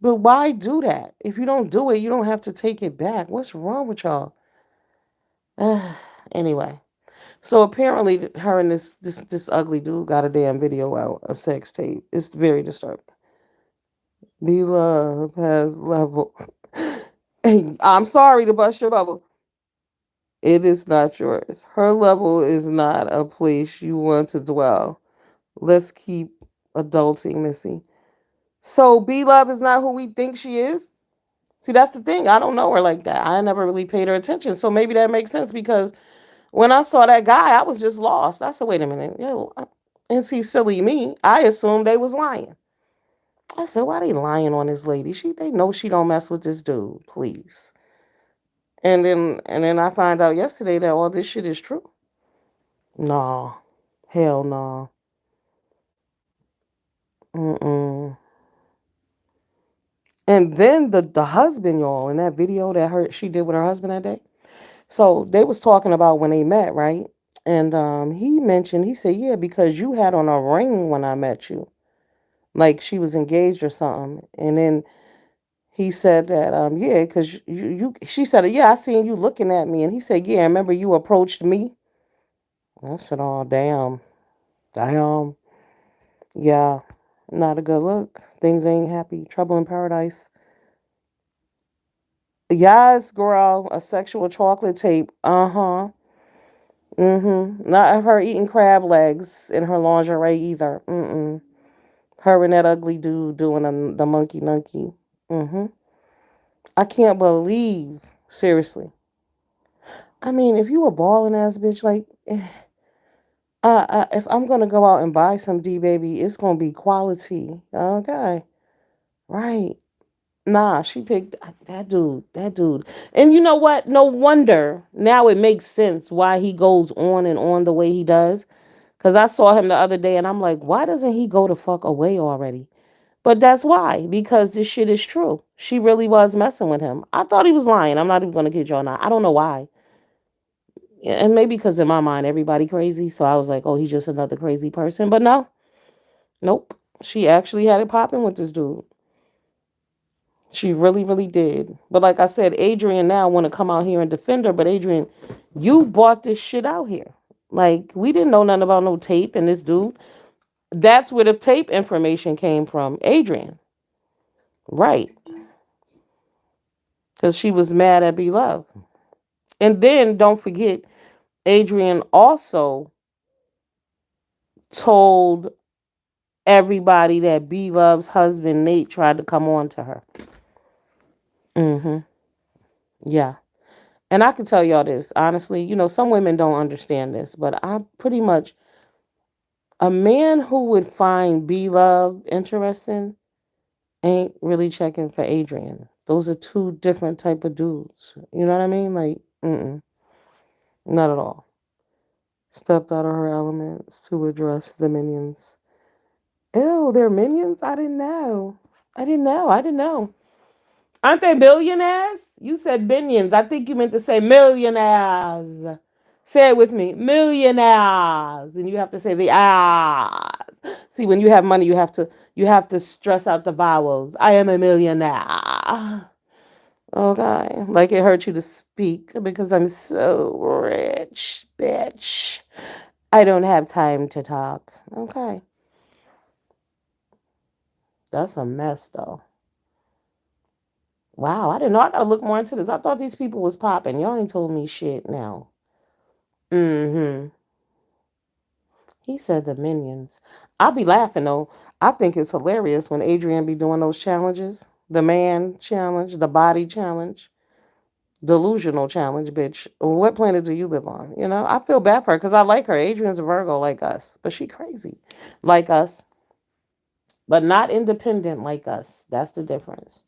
But why do that? If you don't do it, you don't have to take it back. What's wrong with y'all? Anyway, so apparently her and this ugly dude got a damn video out, a sex tape. It's very disturbing. Be Love has level. Hey, I'm sorry to bust your bubble. It is not yours. Her level is not a place you want to dwell. Let's keep adulting, Missy. So B Love is not who we think she is. See, that's the thing. I don't know her like that. I never really paid her attention. So maybe that makes sense because when I saw that guy, I was just lost. I said, wait a minute. Yo, and see, silly me, I assumed they was lying. I said, why they lying on this lady? They know she don't mess with this dude, please. And then I find out yesterday that all this shit is true. No. Hell no. Mm-mm. And then the husband, y'all, in that video that she did with her husband that day. So they was talking about when they met, right? And he mentioned, he said, yeah, because you had on a ring when I met you. Like she was engaged or something. And then he said that, yeah, because she said, yeah, I seen you looking at me. And he said, yeah, remember you approached me? I said, oh, damn. Damn. Yeah, not a good look. Things ain't happy. Trouble in paradise. Yes, girl, a sexual chocolate tape. Uh-huh. Mm-hmm. Not her eating crab legs in her lingerie either. Mm-mm. Her and that ugly dude doing the monkey nunky. Mm-hmm. I can't believe. Seriously. I mean, if you a balling ass bitch, like, if I'm gonna go out and buy some D baby, it's gonna be quality. Okay. Right. Nah, she picked that dude. That dude. And you know what? No wonder now it makes sense why he goes on and on the way he does. Because I saw him the other day and I'm like, why doesn't he go the fuck away already? But that's why. Because this shit is true. She really was messing with him. I thought he was lying. I'm not even going to kid y'all now. I don't know why. Yeah, and maybe because in my mind, everybody crazy. So I was like, oh, he's just another crazy person. But no, nope. She actually had it popping with this dude. She really, really did. But like I said, Adrian now want to come out here and defend her. But Adrian, you bought this shit out here. Like we didn't know nothing about no tape and this dude. That's where the tape information came from, Adrian. Right, because she was mad at Beloved. And then don't forget, Adrian also told everybody that Beloved's husband Nate tried to come on to her. Mm-hmm. Yeah. And I can tell y'all this, honestly, some women don't understand this, but I pretty much a man who would find Beloved interesting ain't really checking for Adrian. Those are two different type of dudes. You know what I mean? Like, not at all. Stepped out of her elements to address the minions. Ew, they're minions? I didn't know. I didn't know. Aren't they billionaires? You said minions. I think you meant to say millionaires. Say it with me. Millionaires. And you have to say the ah. See, when you have money, you have to stress out the vowels. I am a millionaire. Okay. Like it hurt you to speak because I'm so rich, bitch. I don't have time to talk. Okay. That's a mess though. Wow, I didn't know. I gotta look more into this. I thought these people was popping. Y'all ain't told me shit now. Mm-hmm. He said the minions. I'll be laughing though. I think it's hilarious when Adrian be doing those challenges. The man challenge, the body challenge, delusional challenge, bitch. What planet do you live on? I feel bad for her because I like her. Adrian's a Virgo like us, but she crazy like us, but not independent like us. That's the difference.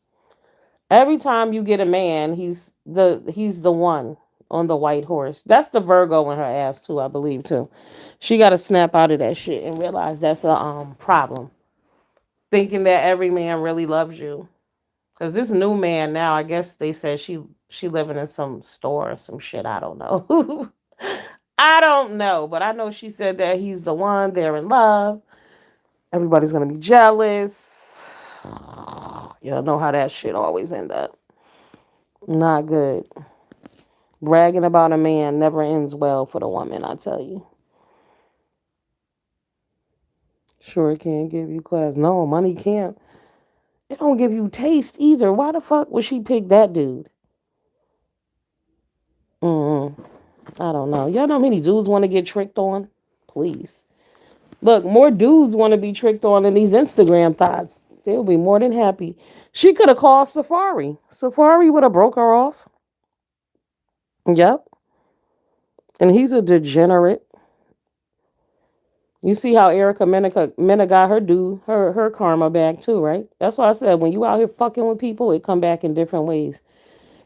Every time you get a man, he's the one on the white horse. That's the Virgo in her ass too, I believe too. She got to snap out of that shit and realize that's a problem. Thinking that every man really loves you. Cause this new man now, I guess they said she living in some store or some shit. I don't know. I don't know, but I know she said that he's the one. They're in love. Everybody's gonna be jealous. You don't know how that shit always end up. Not good. Bragging about a man never ends well for the woman, I tell you. Sure, it can't give you class. No, money can't. It don't give you taste either. Why the fuck would she pick that dude? Mm, I don't know. Y'all know how many dudes want to get tricked on? Please. Look, more dudes want to be tricked on than these Instagram thoughts. They'll be more than happy. She could have called Safari. Safari would have broke her off. Yep. And he's a degenerate. You see how Mena got her karma back too, right? That's why I said when you out here fucking with people, it come back in different ways.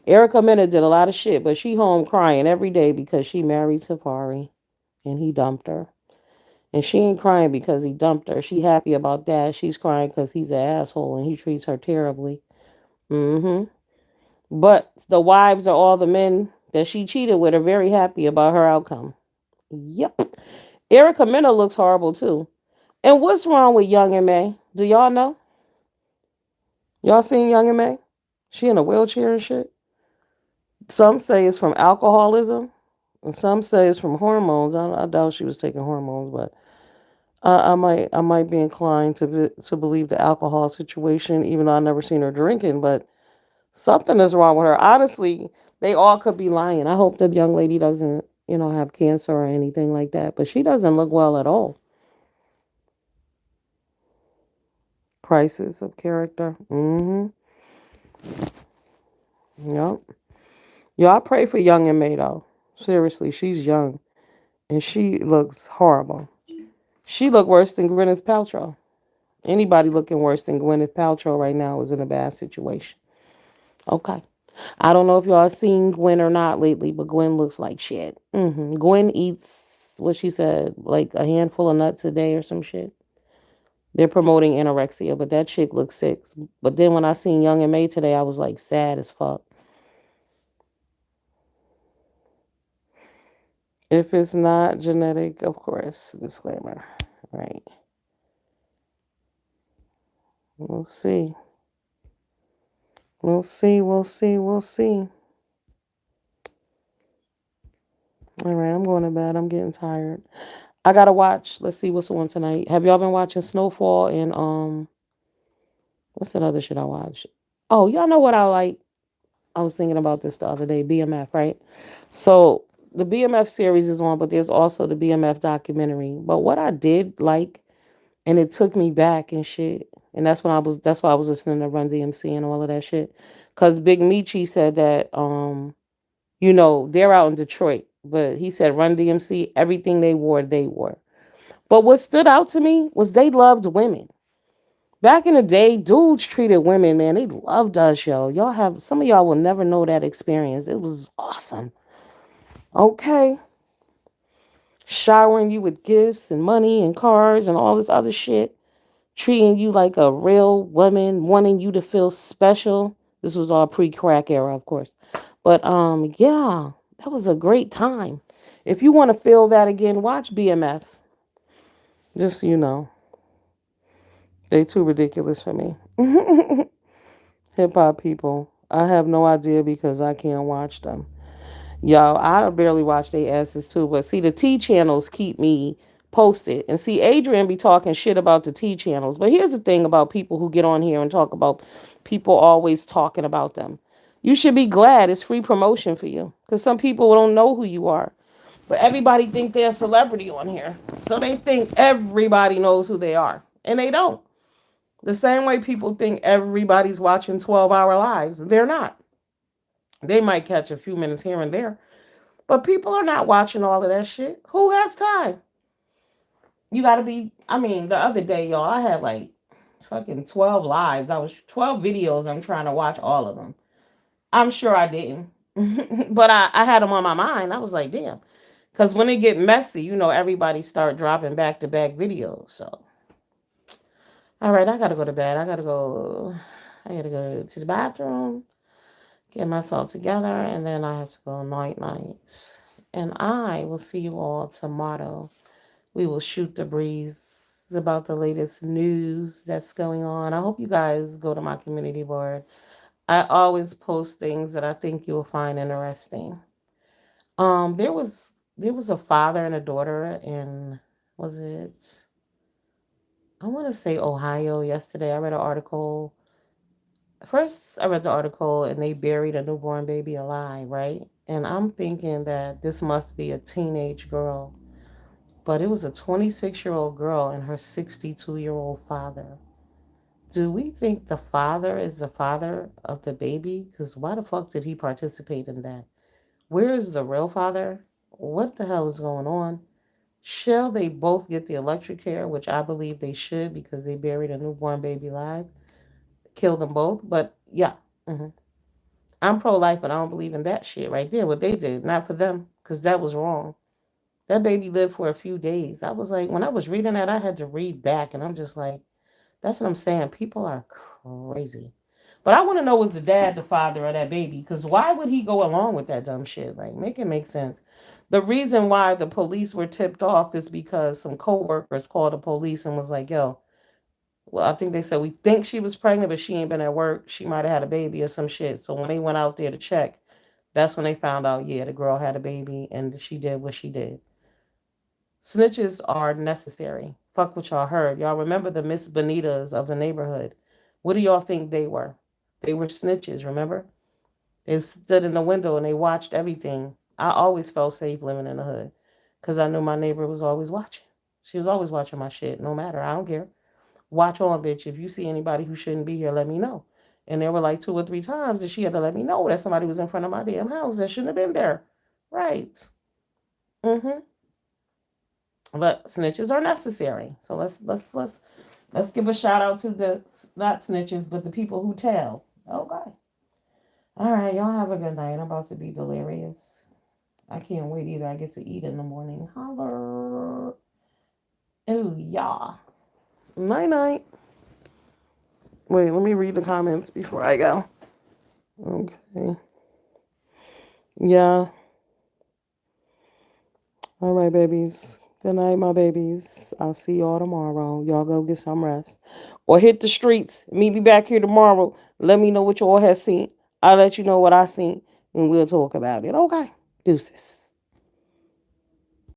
Erica Mena did a lot of shit, but she home crying every day because she married Safari and he dumped her. And she ain't crying because he dumped her. She happy about that. She's crying because he's an asshole and he treats her terribly. Mm-hmm. But the wives of all the men that she cheated with are very happy about her outcome. Yep. Erica Mena looks horrible too. And what's wrong with Young and May? Do y'all know? Y'all seen Young and May? She in a wheelchair and shit. Some say it's from alcoholism, and some say it's from hormones. I doubt she was taking hormones, but I might be inclined to believe the alcohol situation, even though I never seen her drinking. But something is wrong with her. Honestly, they all could be lying. I hope the young lady doesn't, have cancer or anything like that. But she doesn't look well at all. Crisis of character. Mm-hmm. Yep. Y'all pray for Young and May though. Seriously, she's young and she looks horrible. She looked worse than Gwyneth Paltrow. Anybody looking worse than Gwyneth Paltrow right now is in a bad situation. Okay. I don't know if y'all seen Gwen or not lately, but Gwen looks like shit. Gwen eats what she said, like a handful of nuts a day or some shit. They're promoting anorexia, but that chick looks sick. But then when I seen Young and May today, I was like sad as fuck. If it's not genetic, of course, disclaimer. Right. We'll see. We'll see. We'll see. We'll see. All right, I'm going to bed. I'm getting tired. I gotta watch. Let's see what's on tonight. Have y'all been watching Snowfall and what's that other shit I watched? Oh, y'all know what I like? I was thinking about this the other day. BMF, right? So the BMF series is on, but there's also the BMF documentary. But what I did like, and it took me back and shit, and that's why I was listening to Run DMC and all of that shit, because Big Michi said that they're out in Detroit, but he said Run DMC, everything they wore, they wore. But what stood out to me was they loved women. Back in the day, dudes treated women, man, they loved us, yo. Some of y'all will never know that experience. It was awesome. Okay. Showering you with gifts and money and cars and all this other shit. Treating you like a real woman, wanting you to feel special. This was all pre-crack era, of course. But yeah, that was a great time. If you want to feel that again, watch BMF. Just so you know, they too ridiculous for me. Hip hop people, I have no idea because I can't watch them. Yo, I barely watch their asses too. But see, the T channels keep me posted. And see, Adrian be talking shit about the T channels. But here's the thing about people who get on here and talk about people always talking about them. You should be glad it's free promotion for you. Because some people don't know who you are. But everybody think they're a celebrity on here. So they think everybody knows who they are. And they don't. The same way people think everybody's watching 12-hour lives. They're not. They might catch a few minutes here and there. But people are not watching all of that shit. Who has time? You gotta be. I mean, the other day, y'all, I had like fucking 12 lives. I was 12 videos. I'm trying to watch all of them. I'm sure I didn't. But I had them on my mind. I was like, damn. Because when it get messy, everybody start dropping back to back videos. So, all right, I gotta go to bed. I gotta go to the bathroom, get myself together, and then I have to go night nights. And I will see you all tomorrow. We will shoot the breeze about the latest news that's going on. I hope you guys go to my community board. I always post things that I think you'll find interesting. There was a father and a daughter in, was it, I want to say Ohio yesterday. I read an article. First, I read the article and they buried a newborn baby alive, right? And I'm thinking that this must be a teenage girl. But it was a 26-year-old girl and her 62-year-old father. Do we think the father is the father of the baby? Because why the fuck did he participate in that? Where is the real father? What the hell is going on? Shall they both get the electric chair, which I believe they should because they buried a newborn baby alive? Kill them both. But yeah, hmm I'm pro life, but I don't believe in that shit right there. What they did, not for them, because that was wrong. That baby lived for a few days. I was like, when I was reading that, I had to read back, and I'm just like, that's what I'm saying. People are crazy. But I want to know, was the dad the father of that baby? Because why would he go along with that dumb shit? Like, make it make sense. The reason why the police were tipped off is because some coworkers called the police and was like, yo, well, I think they said, we think she was pregnant, but she ain't been at work. She might have had a baby or some shit. So when they went out there to check, that's when they found out, yeah, the girl had a baby and she did what she did. Snitches are necessary. Fuck what y'all heard. Y'all remember the Miss Bonitas of the neighborhood. What do y'all think they were? They were snitches, remember? They stood in the window and they watched everything. I always felt safe living in the hood because I knew my neighbor was always watching. She was always watching my shit, no matter. I don't care. Watch on, bitch. If you see anybody who shouldn't be here, let me know. And there were like 2 or 3 times that she had to let me know that somebody was in front of my damn house that shouldn't have been there. Right. Mm-hmm. But snitches are necessary. So let's give a shout out to the not snitches, but the people who tell. Okay. All right, y'all have a good night. I'm about to be delirious. I can't wait either. I get to eat in the morning. Holler. Oh yeah. Night night. Wait, let me read the comments before I go. Okay. Yeah. All right, babies. Good night, my babies. I'll see y'all tomorrow. Y'all go get some rest. Or hit the streets. Meet me back here tomorrow. Let me know what y'all have seen. I'll let you know what I seen and we'll talk about it. Okay. Deuces.